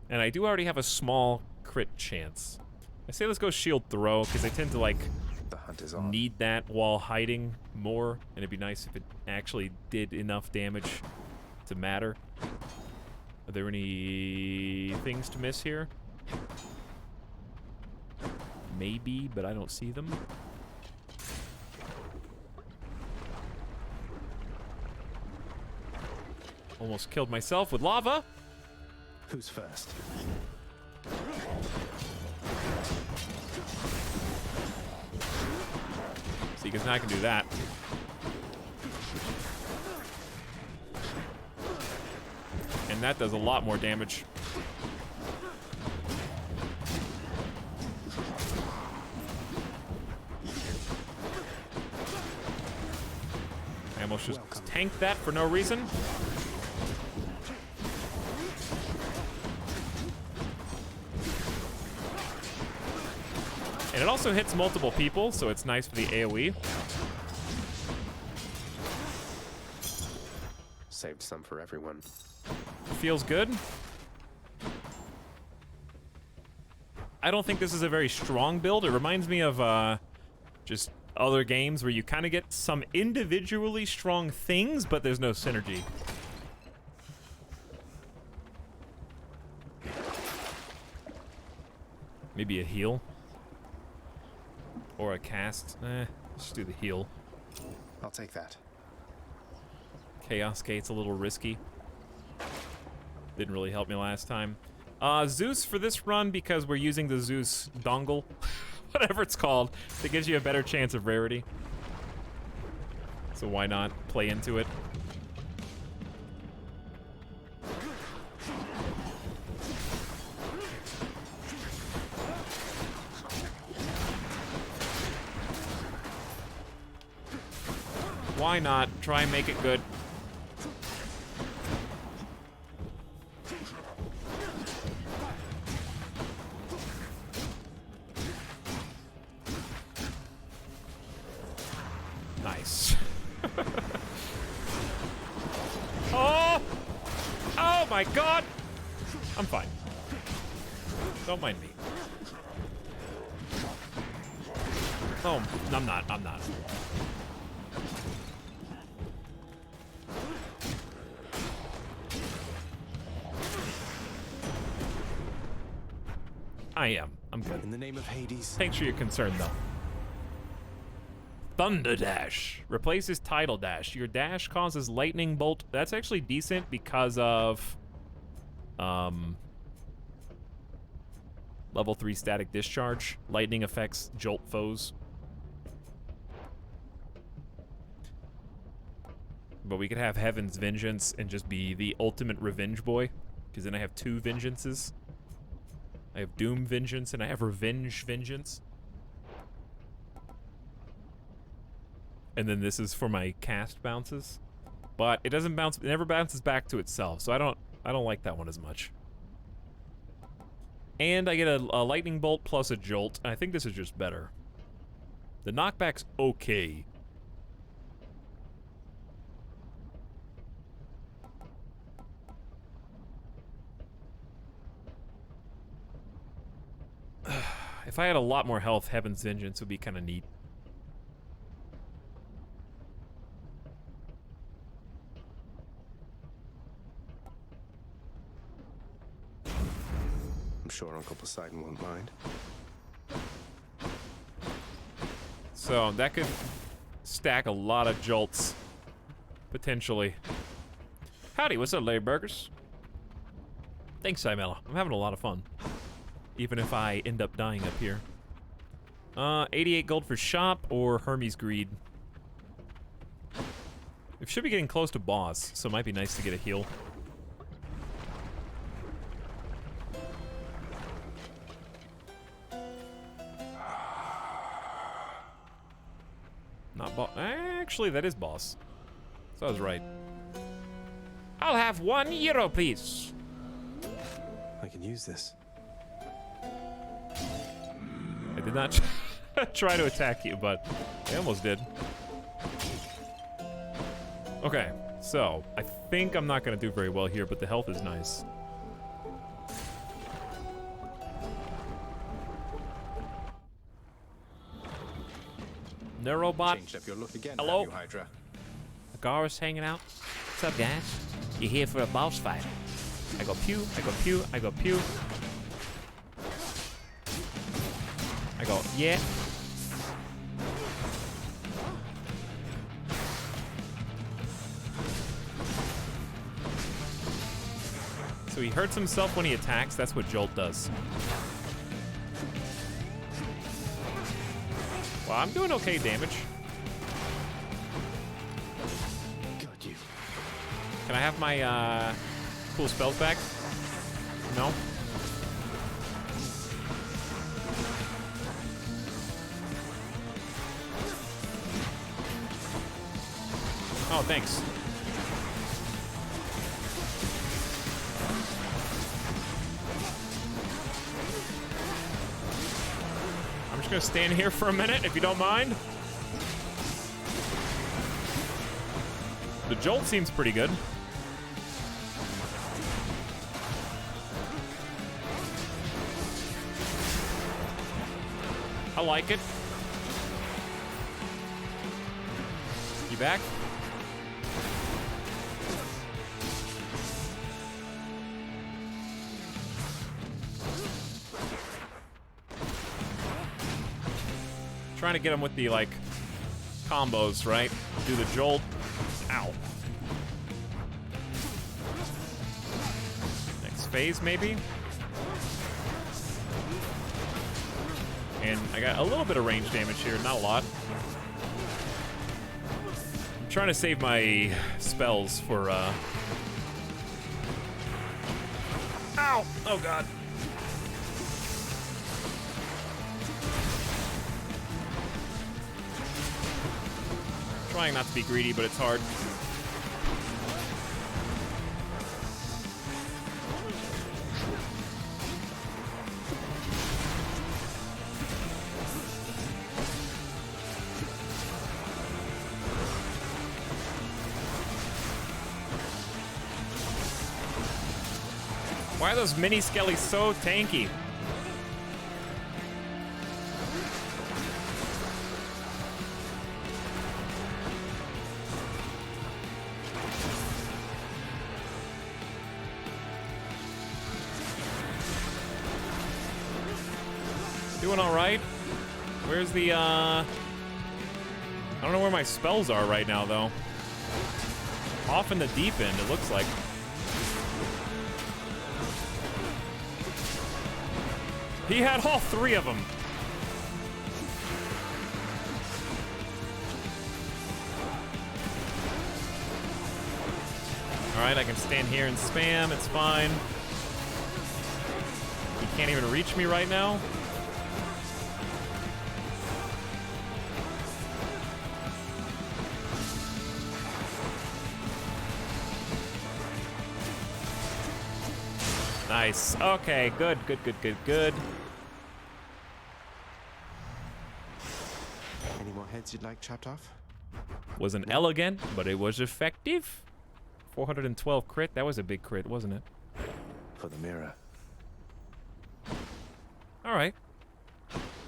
And I do already have a small crit chance. I say let's go shield throw, because I tend to, like, the hunt is on. Need that while hiding more, and it'd be nice if it actually did enough damage to matter. Are there any things to miss here? Maybe, but I don't see them. Almost killed myself with lava. Who's first? See, because now I can do that. And that does a lot more damage. I almost just tanked that for no reason. And it also hits multiple people, so it's nice for the AoE. Saved some for everyone. Feels good. I don't think this is a very strong build. It reminds me of just other games where you kind of get some individually strong things, but there's no synergy. Maybe a heal. Or a cast. Let's do the heal. I'll take that. Chaos Gate's a little risky. Didn't really help me last time. Zeus for this run because we're using the Zeus dongle. Whatever it's called. That gives you a better chance of rarity. So why not play into it? Why not? Try and make it good. Nice. Oh! Oh my God! I'm fine. Don't mind me. Oh, I'm not. I'm not. I am. I'm good. In the name of Hades. Thanks for your concern, though. Thunder Dash replaces Tidal Dash. Your dash causes lightning bolt. That's actually decent because of level 3 static discharge. Lightning affects jolt foes. But we could have Heaven's Vengeance and just be the ultimate revenge boy, because then I have 2 vengeances. I have Doom Vengeance and I have Revenge Vengeance. and then this is for my cast bounces. But it doesn't bounce, it never bounces back to itself, so I don't like that one as much. And I get a lightning bolt plus a jolt, and I think this is just better. The knockback's okay. If I had a lot more health, Heaven's Vengeance would be kind of neat. I'm sure Uncle Poseidon won't mind. So that could stack a lot of jolts, potentially. Howdy, what's up, Layburgers? Thanks, Simella. I'm having a lot of fun. Even if I end up dying up here. 88 gold for shop or Hermes Greed. It should be getting close to boss, so it might be nice to get a heal. Not boss. Actually, that is boss. So I was right. I'll have €1, please. I can use this. I did not try to attack you, but I almost did. Okay, so I think I'm not going to do very well here, but the health is nice. Neurobot. Changed up your look again, Hello. have you, Hydra? Agara's hanging out. What's up, guys? You here for a boss fight? I go pew, I go pew, I go pew. I go, yeah. So he hurts himself when he attacks. That's what Jolt does. Well, I'm doing okay damage. Got you. Can I have my cool spells back? No? Oh, thanks. I'm just gonna stand here for a minute, if you don't mind. The jolt seems pretty good. I like it. You back? Trying to get him with the, like, combos, right? Do the jolt. Ow. Next phase, maybe? And I got a little bit of range damage here, not a lot. I'm trying to save my spells for, Ow! Oh, God. Trying not to be greedy, but it's hard. Why are those mini skellies so tanky? Doing all right. Where's the, I don't know where my spells are right now, though. Off in the deep end, it looks like. He had all three of them. All right, I can stand here and spam. It's fine. He can't even reach me right now. Nice. Okay, good. Any more heads you'd like chopped off? Was an elegant, but it was effective. 412 crit. That was a big crit, wasn't it? For the mirror. All right.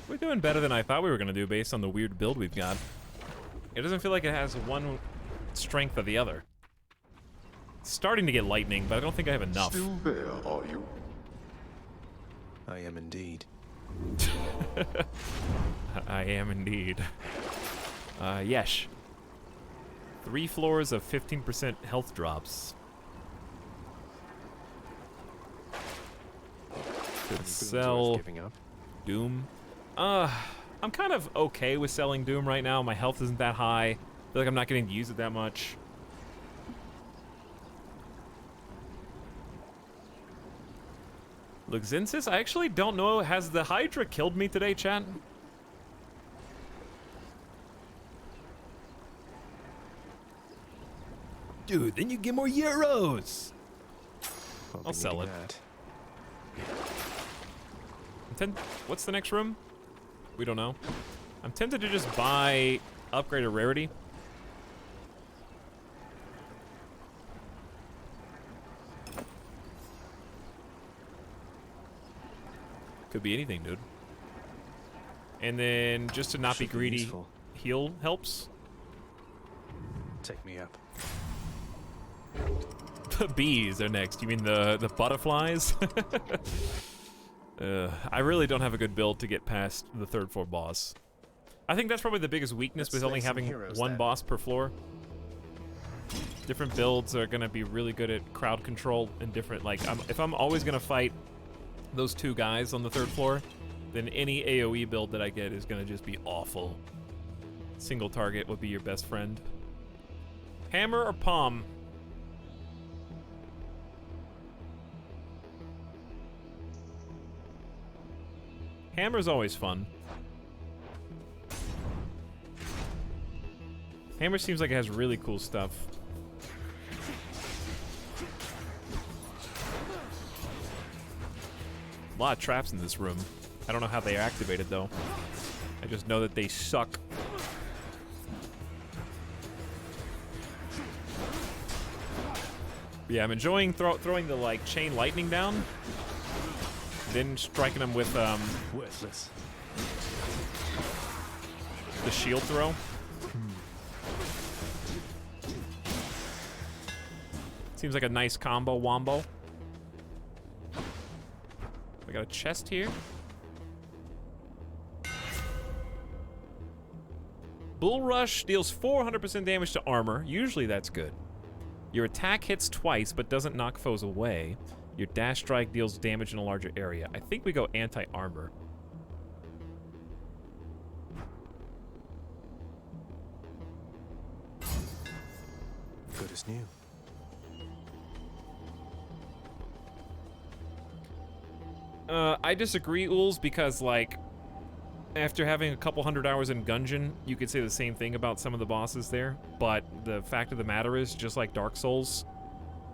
We're doing better than I thought we were going to do based on the weird build we've got. It doesn't feel like it has one strength or the other. It's starting to get lightning, but I don't think I have enough. Still there, are you? I am indeed. I am indeed. Yes. 3 floors of 15% health drops. Could sell Doom. I'm kind of okay with selling Doom right now. My health isn't that high. I feel like I'm not getting to use it that much. Luxensis? I actually don't know. Has the Hydra killed me today, chat? Dude, then you get more euros. I'll sell it. What's the next room? We don't know. I'm tempted to just buy upgrade a rarity. Could be anything, dude. And then just to not be greedy, heal helps. Take me up. The bees are next. You mean the butterflies? I really don't have a good build to get past the 3rd floor boss. I think that's probably the biggest weakness with only having one boss per floor. Different builds are gonna be really good at crowd control and different. Like, if I'm always gonna fight those 2 guys on the 3rd floor, then any AoE build that I get is gonna just be awful. Single target would be your best friend. Hammer or palm? Hammer's always fun. Hammer seems like it has really cool stuff. A lot of traps in this room. I don't know how they are activated, though. I just know that they suck. But yeah, I'm enjoying throwing the, like, chain lightning down. Then striking them with, worthless. The shield throw. Seems like a nice combo wombo. I got a chest here. Bull Rush deals 400% damage to armor. Usually that's good. Your attack hits twice but doesn't knock foes away. Your dash strike deals damage in a larger area. I think we go anti-armor. Good as new. I disagree, Ools, because, like, after having a couple 100 hours in Gungeon, you could say the same thing about some of the bosses there. But the fact of the matter is, just like Dark Souls,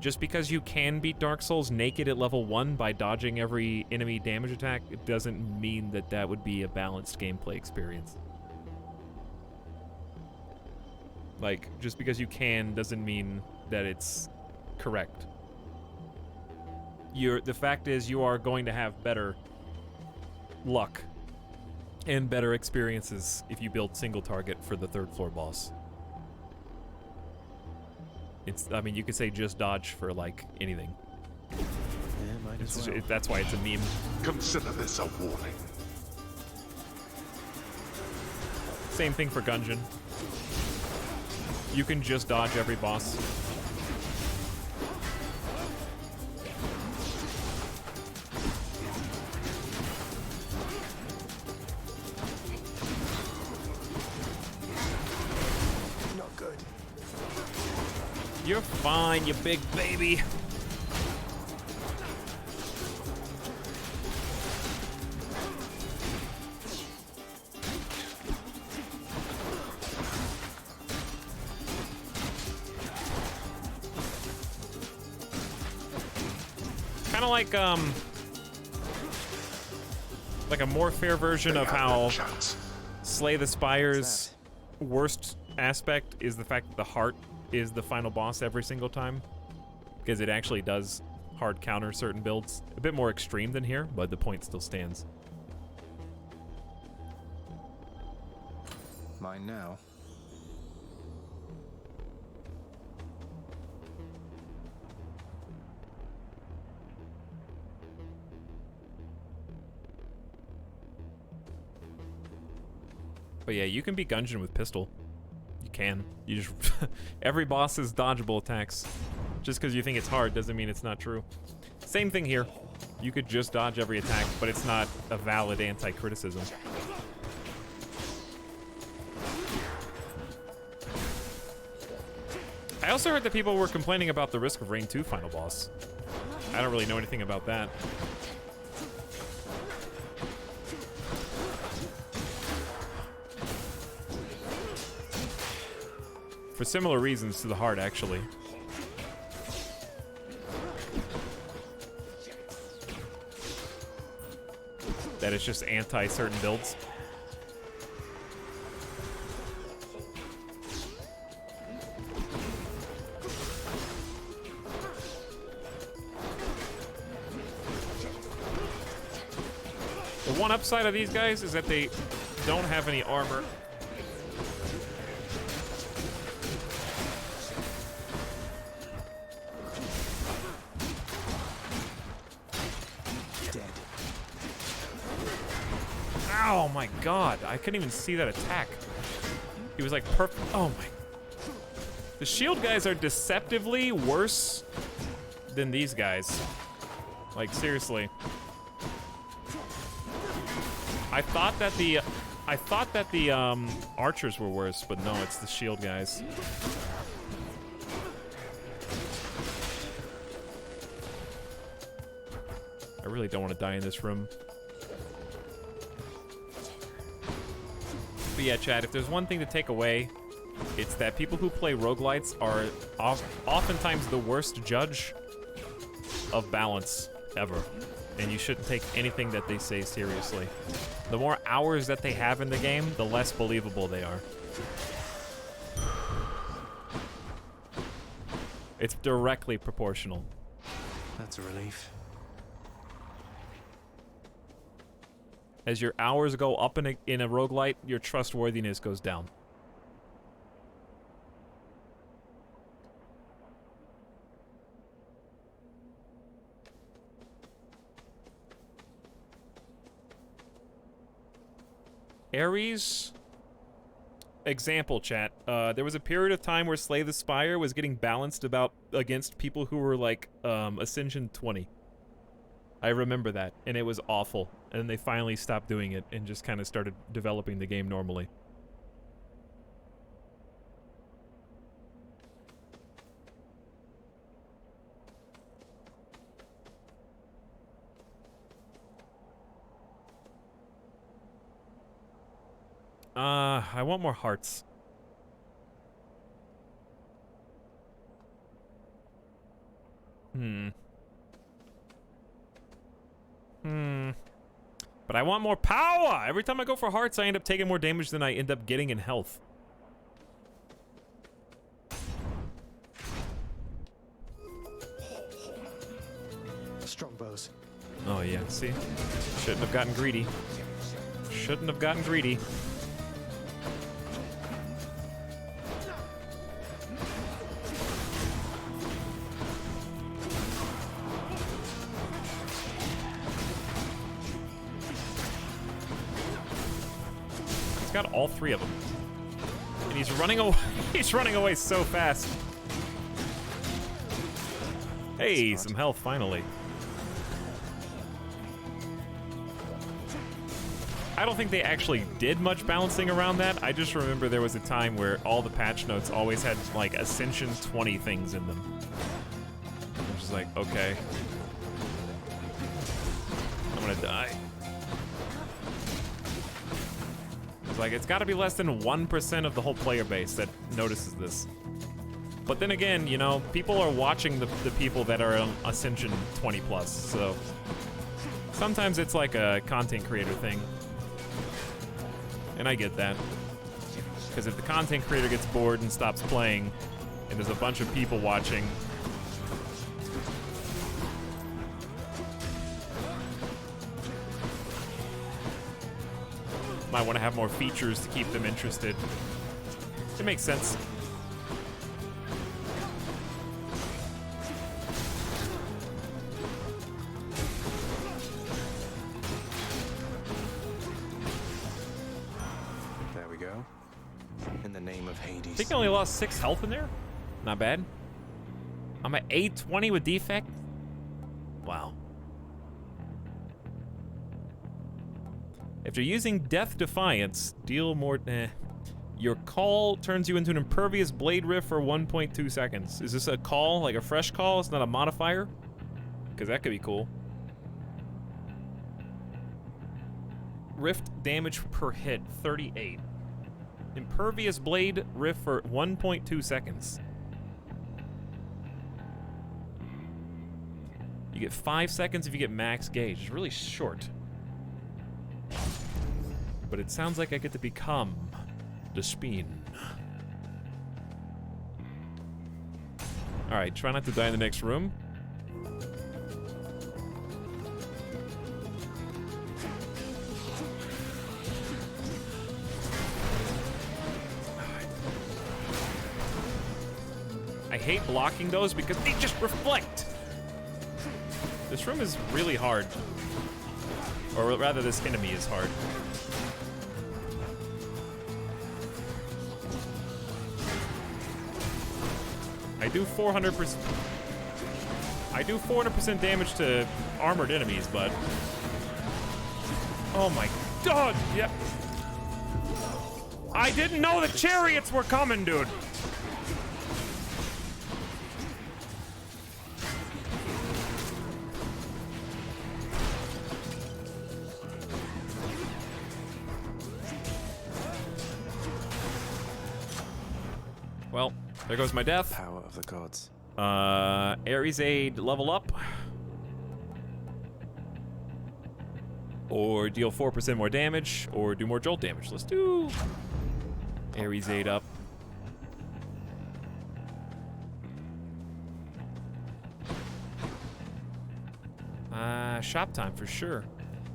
just because you can beat Dark Souls naked at level 1 by dodging every enemy damage attack, it doesn't mean that that would be a balanced gameplay experience. Like, just because you can doesn't mean that it's correct. The fact is you are going to have better luck and better experiences if you build single target for the 3rd floor boss. I mean, you could say just dodge for, like, anything. Yeah, might as well. That's why it's a meme. Consider this a warning. Same thing for Gungeon. You can just dodge every boss. Not good. You're fine, you big baby. kind of like a more fair version of how Slay the Spire's worst aspect is the fact that the heart is the final boss every single time, because it actually does hard counter certain builds. A bit more extreme than here, but the point still stands. Mine now. But yeah, you can beat Gungeon with pistol. You can. You just every boss is dodgeable attacks. Just because you think it's hard doesn't mean it's not true. Same thing here. You could just dodge every attack, but it's not a valid anti-criticism. I also heard that people were complaining about the Risk of Rain 2 final boss. I don't really know anything about that. For similar reasons to the heart, actually. That it's just anti-certain builds. The one upside of these guys is that they don't have any armor. Oh my god, I couldn't even see that attack. He was like perfect. Oh my. The shield guys are deceptively worse than these guys. Like, seriously. I thought that the archers were worse, but no, it's the shield guys. I really don't want to die in this room. But yeah, Chad, if there's one thing to take away, it's that people who play roguelites are oftentimes the worst judge of balance ever. And you shouldn't take anything that they say seriously. The more hours that they have in the game, the less believable they are. It's directly proportional. That's a relief. As your hours go up in a roguelite, your trustworthiness goes down. Ares, example, chat. There was a period of time where Slay the Spire was getting balanced against people who were like Ascension 20. I remember that, and it was awful. And they finally stopped doing it and just kind of started developing the game normally. I want more hearts. But I want more power! Every time I go for hearts, I end up taking more damage than I end up getting in health. Strongbows. Oh yeah, see? Shouldn't have gotten greedy. Shouldn't have gotten greedy. Got all three of them, and he's running away. He's running away so fast. Hey, some health finally. I don't think they actually did much balancing around that. I just remember there was a time where all the patch notes always had like Ascension 20 things in them. I'm just like, okay, I'm gonna die. Like, it's got to be less than 1% of the whole player base that notices this. But then again, you know, people are watching the people that are on Ascension 20 plus, so sometimes it's like a content creator thing. And I get that. Because if the content creator gets bored and stops playing, and there's a bunch of people watching, might want to have more features to keep them interested. It makes sense. There we go. In the name of Hades. I think I only lost 6 health in there. Not bad. I'm at 820 with defect. Wow. After using Death Defiance, deal more. Your call turns you into an impervious blade rift for 1.2 seconds. Is this a call, like a fresh call? It's not a modifier? Because that could be cool. Rift damage per hit, 38. Impervious blade rift for 1.2 seconds. You get 5 seconds if you get max gauge. It's really short. But it sounds like I get to become the Speen. Alright, try not to die in the next room. I hate blocking those because they just reflect. This room is really hard. Or rather, this enemy is hard. I do 400%. I do 400% damage to armored enemies, but oh my god! Yep. I didn't know the chariots were coming, dude. Well, there goes my death. Power of the gods. Ares Aid level up. Or deal 4% more damage, or do more jolt damage. Let's do Ares Aid up. Shop time for sure.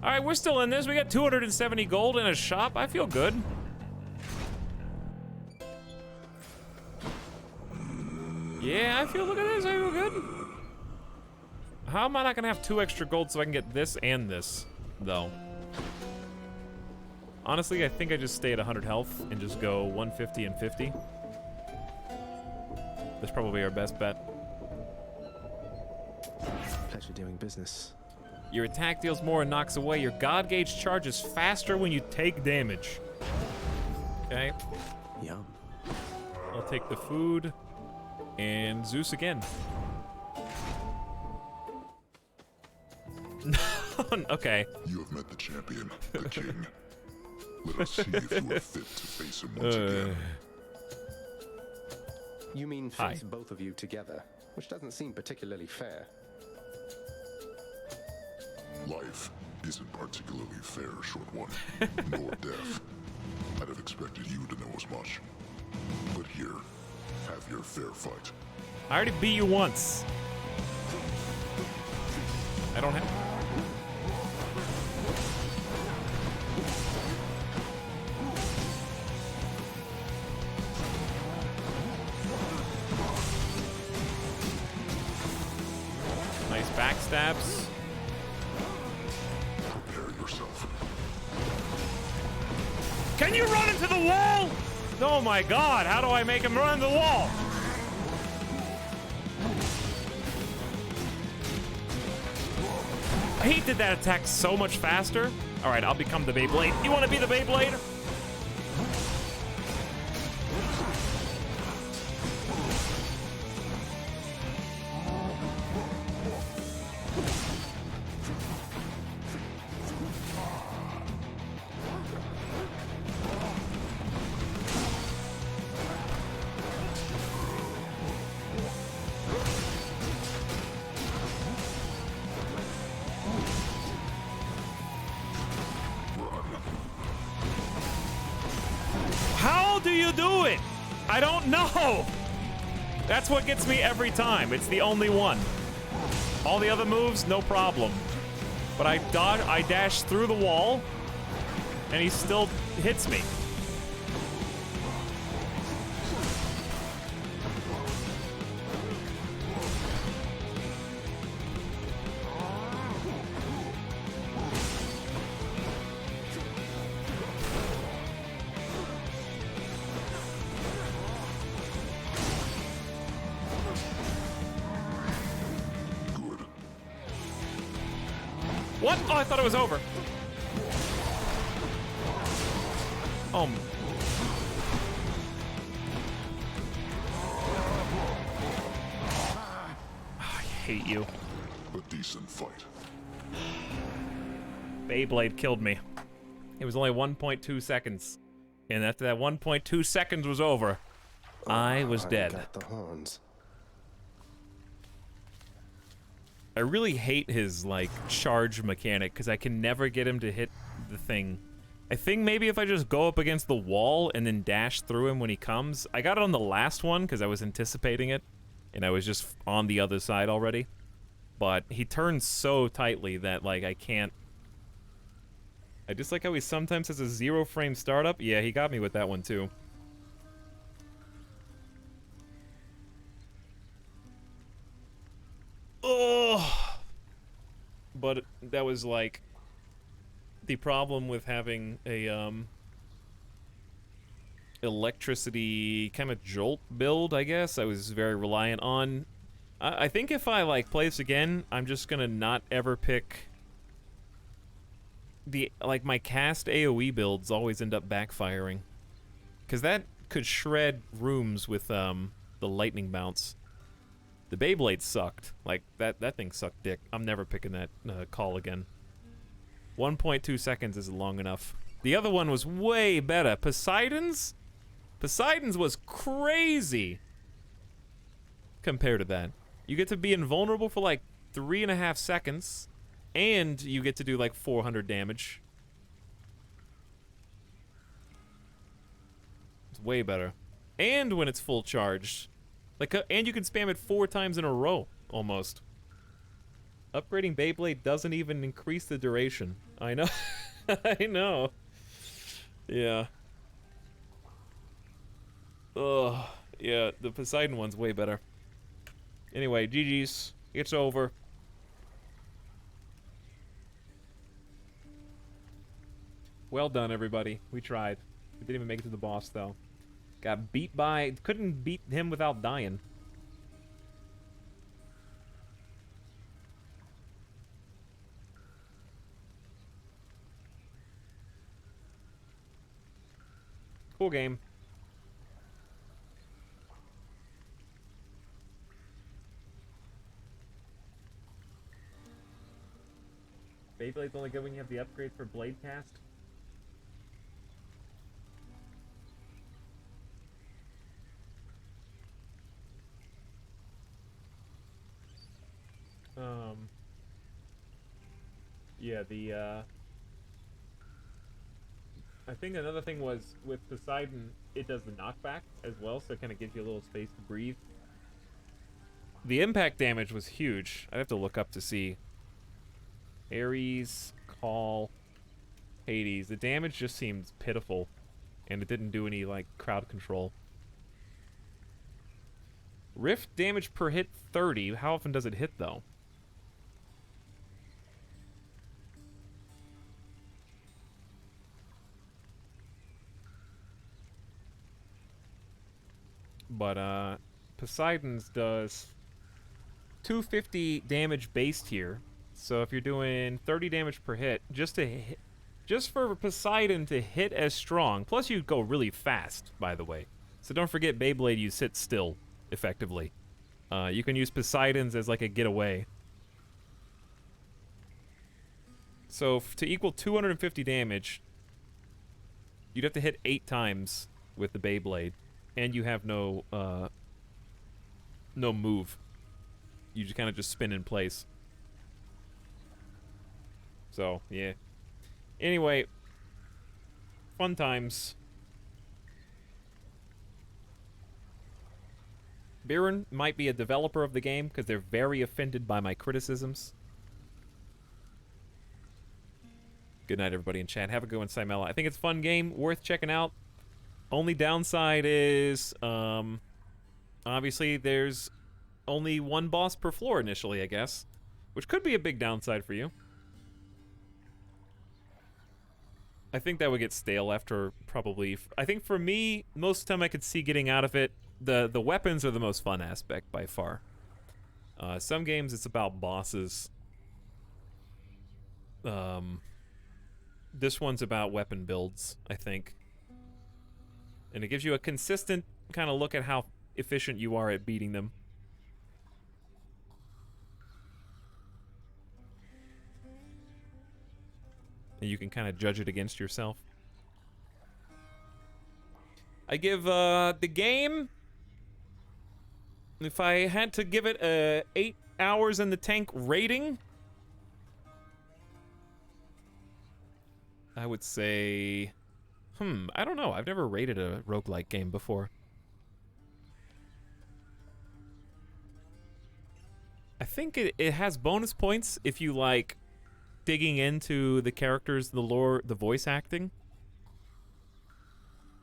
All right, we're still in this. We got 270 gold in a shop. I feel good. Yeah, I feel, look at this, I feel good. How am I not gonna have 2 extra gold so I can get this and this, though? Honestly, I think I just stay at 100 health and just go 150 and 50. That's probably our best bet. Pleasure doing business. Your attack deals more and knocks away. Your god gauge charges faster when you take damage. Okay. Yum. I'll take the food. And Zeus again. Okay. You have met the champion, the king. Let us see if you are fit to face him once again. You mean face both of you together, which doesn't seem particularly fair. Life isn't particularly fair, short one, nor death. I'd have expected you to know as much. But here, have your fair fight. I already beat you once. I don't have. Nice backstabs. Prepare yourself. Can you run into the wall? Oh my god, how do I make him run into the wall? He did that attack so much faster. All right, I'll become the Beyblade. You want to be the Beyblade? do you do it? I don't know. That's what gets me every time. It's the only one. All the other moves, no problem. But I dash through the wall, and he still hits me. What? Oh, I thought it was over. I hate you. A decent fight. Beyblade killed me. It was only 1.2 seconds. And after that 1.2 seconds was over, I was dead. Got the horns. I really hate his, like, charge mechanic, because I can never get him to hit the thing. I think maybe if I just go up against the wall and then dash through him when he comes. I got it on the last one, because I was anticipating it, and I was just on the other side already. But he turns so tightly that, like, I can't... I just like how he sometimes has a 0-frame startup. Yeah, he got me with that one, too. Oh, but that was like the problem with having a electricity kind of jolt build, I guess. I was very reliant on. I think if I like play this again, I'm just gonna not ever pick the like my cast AoE builds always end up backfiring, because that could shred rooms with the lightning bounce. The Beyblade sucked. Like, that thing sucked dick. I'm never picking that call again. 1.2 seconds is long enough. The other one was way better. Poseidon's was crazy compared to that. You get to be invulnerable for like 3.5 seconds, and you get to do like 400 damage. It's way better. And when it's full charged. Like, and you can spam it 4 times in a row, almost. Upgrading Beyblade doesn't even increase the duration. I know. I know. Yeah. Ugh. Yeah, the Poseidon one's way better. Anyway, GG's. It's over. Well done, everybody. We tried. We didn't even make it to the boss, though. Got beat by... Couldn't beat him without dying. Cool game. Beyblade's only good when you have the upgrade for Blade Cast. Yeah, I think another thing was, with Poseidon, it does the knockback as well, so it kind of gives you a little space to breathe. The impact damage was huge. I'd have to look up to see. Ares, Call, Hades. The damage just seemed pitiful, and it didn't do any, like, crowd control. Rift damage per hit 30. How often does it hit, though? But, Poseidon's does 250 damage base tier. So if you're doing 30 damage per hit, just for Poseidon to hit as strong, plus you go really fast, by the way. So don't forget Beyblade, you sit still, effectively. You can use Poseidon's as like a getaway. So to equal 250 damage, you'd have to hit 8 times with the Beyblade. And you have no move. You just kind of just spin in place. So, yeah. Anyway, fun times. Biren might be a developer of the game because they're very offended by my criticisms. Good night, everybody in chat. Have a good one, Simella. I think it's a fun game, worth checking out. Only downside is, obviously, there's only one boss per floor initially, I guess, which could be a big downside for you. I think that would get stale after probably... I think for me, most of the time I could see getting out of it. The weapons are the most fun aspect by far. Some games it's about bosses. This one's about weapon builds, I think. And it gives you a consistent kind of look at how efficient you are at beating them. And you can kind of judge it against yourself. I give the game, if I had to give it a 8 hours in the tank rating, I would say, I don't know. I've never rated a roguelike game before. I think it has bonus points if you like digging into the characters, the lore, the voice acting.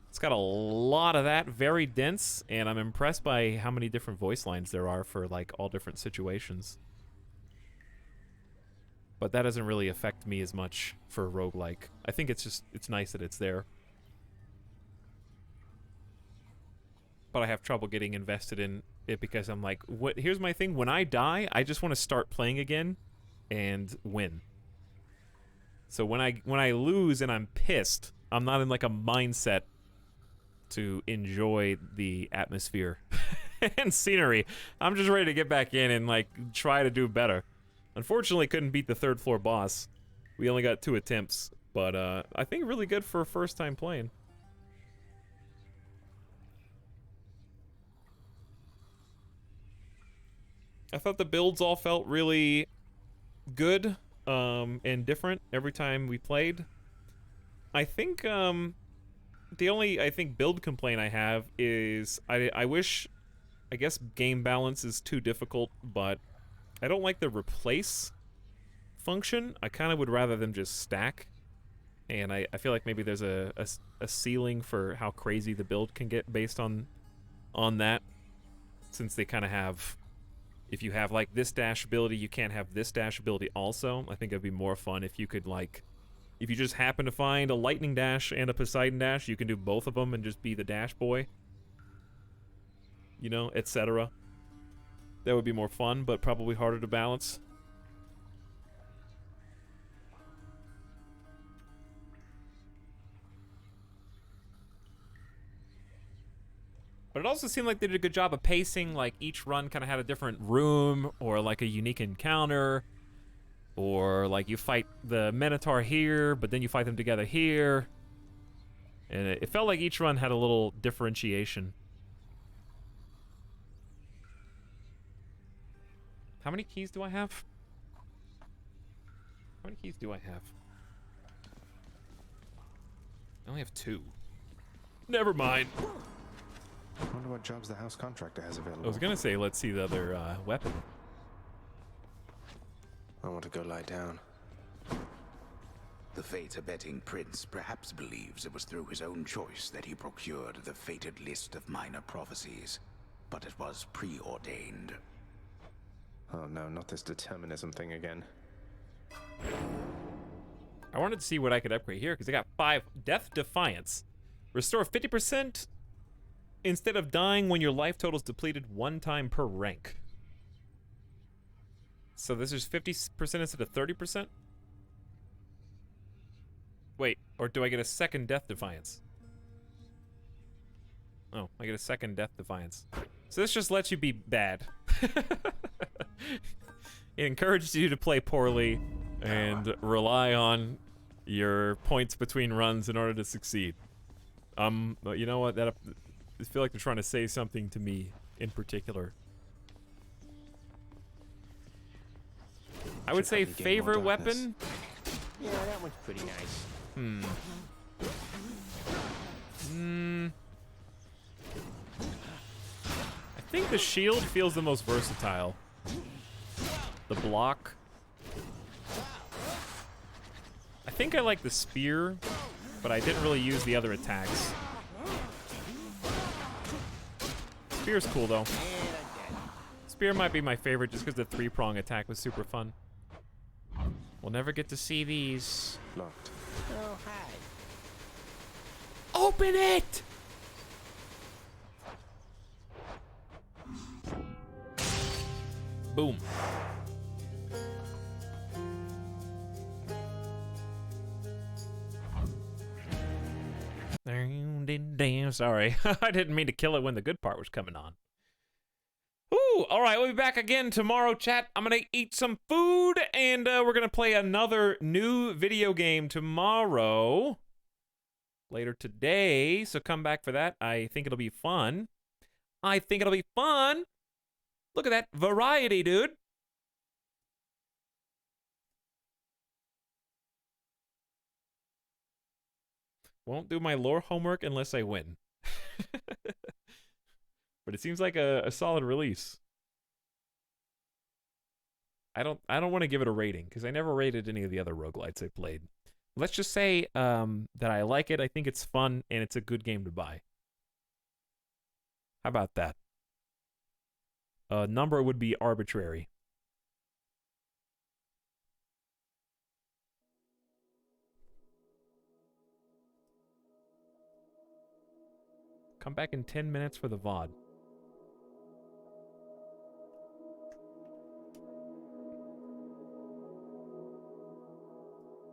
It's got a lot of that, very dense, and I'm impressed by how many different voice lines there are for like all different situations. But that doesn't really affect me as much for a roguelike. I think it's nice that it's there. But I have trouble getting invested in it because I'm like, here's my thing, when I die, I just want to start playing again and win. So when I lose and I'm pissed, I'm not in like a mindset to enjoy the atmosphere and scenery. I'm just ready to get back in and like try to do better. Unfortunately, couldn't beat the 3rd floor boss. We only got 2 attempts, but I think really good for a first time playing. I thought the builds all felt really good and different every time we played. I think the only build complaint I have is I wish, I guess game balance is too difficult, but I don't like the replace function. I kind of would rather them just stack, and I feel like maybe there's a ceiling for how crazy the build can get based on that, since they kind of have, if you have like this dash ability, you can't have this dash ability also. I think it'd be more fun if you could like, if you just happen to find a lightning dash and a Poseidon dash, you can do both of them and just be the dash boy, you know, etc. That would be more fun, but probably harder to balance. But it also seemed like they did a good job of pacing, like each run kind of had a different room, or like a unique encounter, or like you fight the Minotaur here, but then you fight them together here. And it felt like each run had a little differentiation. How many keys do I have? How many keys do I have? I only have 2. Never mind. I wonder what jobs the house contractor has available. I was gonna say, let's see the other weapon. I want to go lie down. The fate-abetting prince perhaps believes it was through his own choice that he procured the fated list of minor prophecies, but it was preordained. Oh no, not this determinism thing again. I wanted to see what I could upgrade here, because I got 5. Death Defiance. Restore 50% instead of dying when your life total is depleted 1 time per rank. So this is 50% instead of 30%? Wait, or do I get a second Death Defiance? Oh, I get a second Death Defiance. So this just lets you be bad. It encourages you to play poorly and rely on your points between runs in order to succeed. You know what? I feel like they're trying to say something to me in particular. I would say favorite weapon. Yeah, that one's pretty nice. I think the shield feels the most versatile. The block. I think I like the spear, but I didn't really use the other attacks. Spear's cool though. Spear might be my favorite just because the 3-prong attack was super fun. We'll never get to see these. Locked. Oh, hi. Open it! Boom. Damn, sorry. I didn't mean to kill it when the good part was coming on. Ooh, all right, we'll be back again tomorrow, chat. I'm gonna eat some food, and we're gonna play another new video game tomorrow. Later today, so come back for that. I think it'll be fun. I think it'll be fun. Look at that variety, dude. Won't do my lore homework unless I win. But it seems like a solid release. I don't want to give it a rating because I never rated any of the other roguelites I played. Let's just say that I like it, I think it's fun, and it's a good game to buy. How about that? Number would be arbitrary. Come back in 10 minutes for the VOD.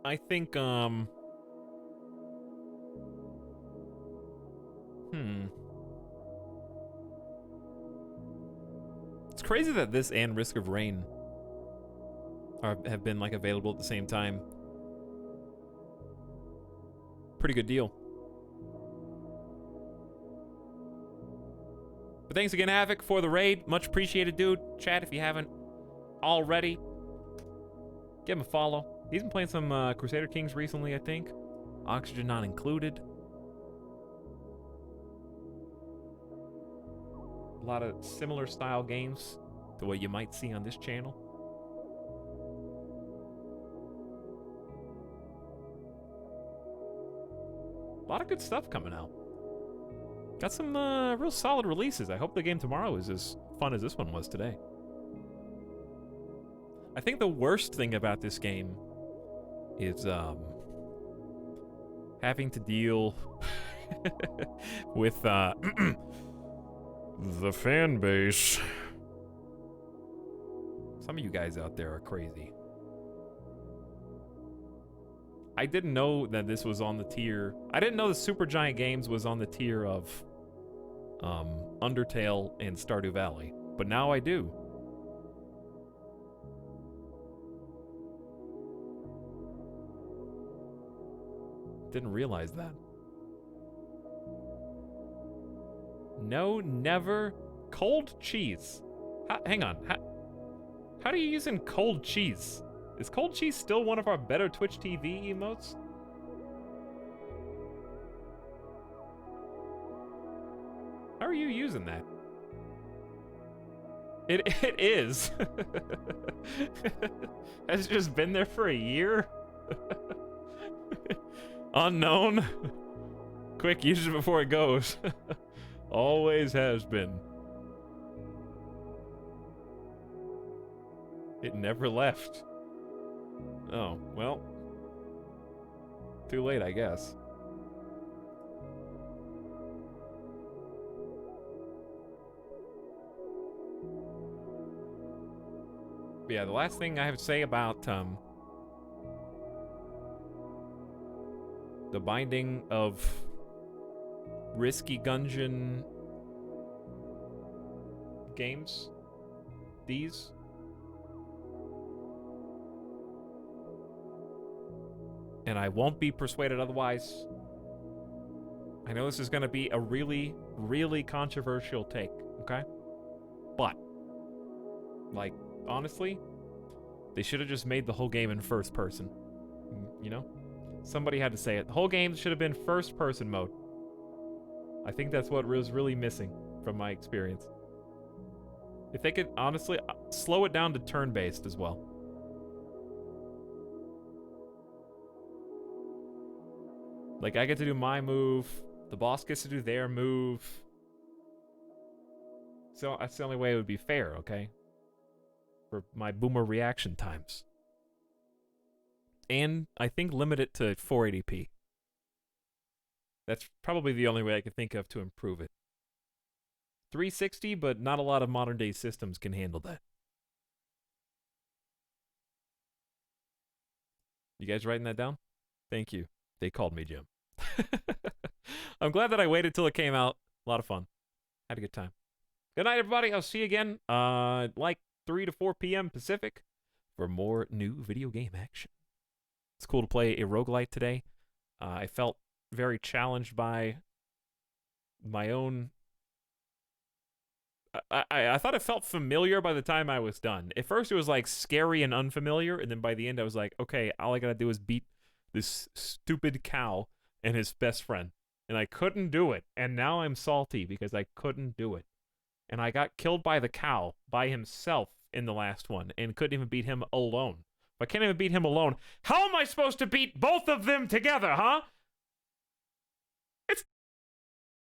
I think, It's crazy that this and Risk of Rain have been, like, available at the same time. Pretty good deal. But thanks again, Havoc, for the raid. Much appreciated, dude. Chat, if you haven't already, give him a follow. He's been playing some Crusader Kings recently, I think. Oxygen not included. A lot of similar style games to what you might see on this channel. A lot of good stuff coming out. Got some real solid releases. I hope the game tomorrow is as fun as this one was today. I think the worst thing about this game is having to deal with the fan base. Some of you guys out there are crazy. I didn't know that this was on the tier. I didn't know the Supergiant Games was on the tier of Undertale and Stardew Valley, but now I do. Didn't realize that. No, never. Cold cheese. Hang on. How do you use in cold cheese? Is cold cheese still one of our better Twitch TV emotes? How are you using that? It is. Has it just been there for a year? Unknown. Quick, use it before it goes. Always has been. It never left. Oh, well. Too late, I guess. But yeah, the last thing I have to say about the binding of Risky Gungeon games, these. And I won't be persuaded otherwise. I know this is going to be a really, really controversial take, okay? But, like, honestly, they should have just made the whole game in first person. You know? Somebody had to say it. The whole game should have been first person mode. I think that's what was really missing from my experience. If they could, honestly, slow it down to turn-based as well. Like, I get to do my move, the boss gets to do their move. So that's the only way it would be fair, okay? For my boomer reaction times. And I think limit it to 480p. That's probably the only way I could think of to improve it. 360, but not a lot of modern day systems can handle that. You guys writing that down? Thank you. They called me Jim. I'm glad that I waited till it came out. A lot of fun. Had a good time. Good night, everybody. I'll see you again like 3 to 4 p.m. Pacific for more new video game action. It's cool to play a roguelite today. I felt very challenged by my own... I thought it felt familiar by the time I was done. At first it was like scary and unfamiliar, and then by the end I was like, okay, all I gotta do is beat this stupid cow and his best friend. And I couldn't do it. And now I'm salty because I couldn't do it. And I got killed by the cow by himself in the last one and couldn't even beat him alone. If I can't even beat him alone, how am I supposed to beat both of them together, huh?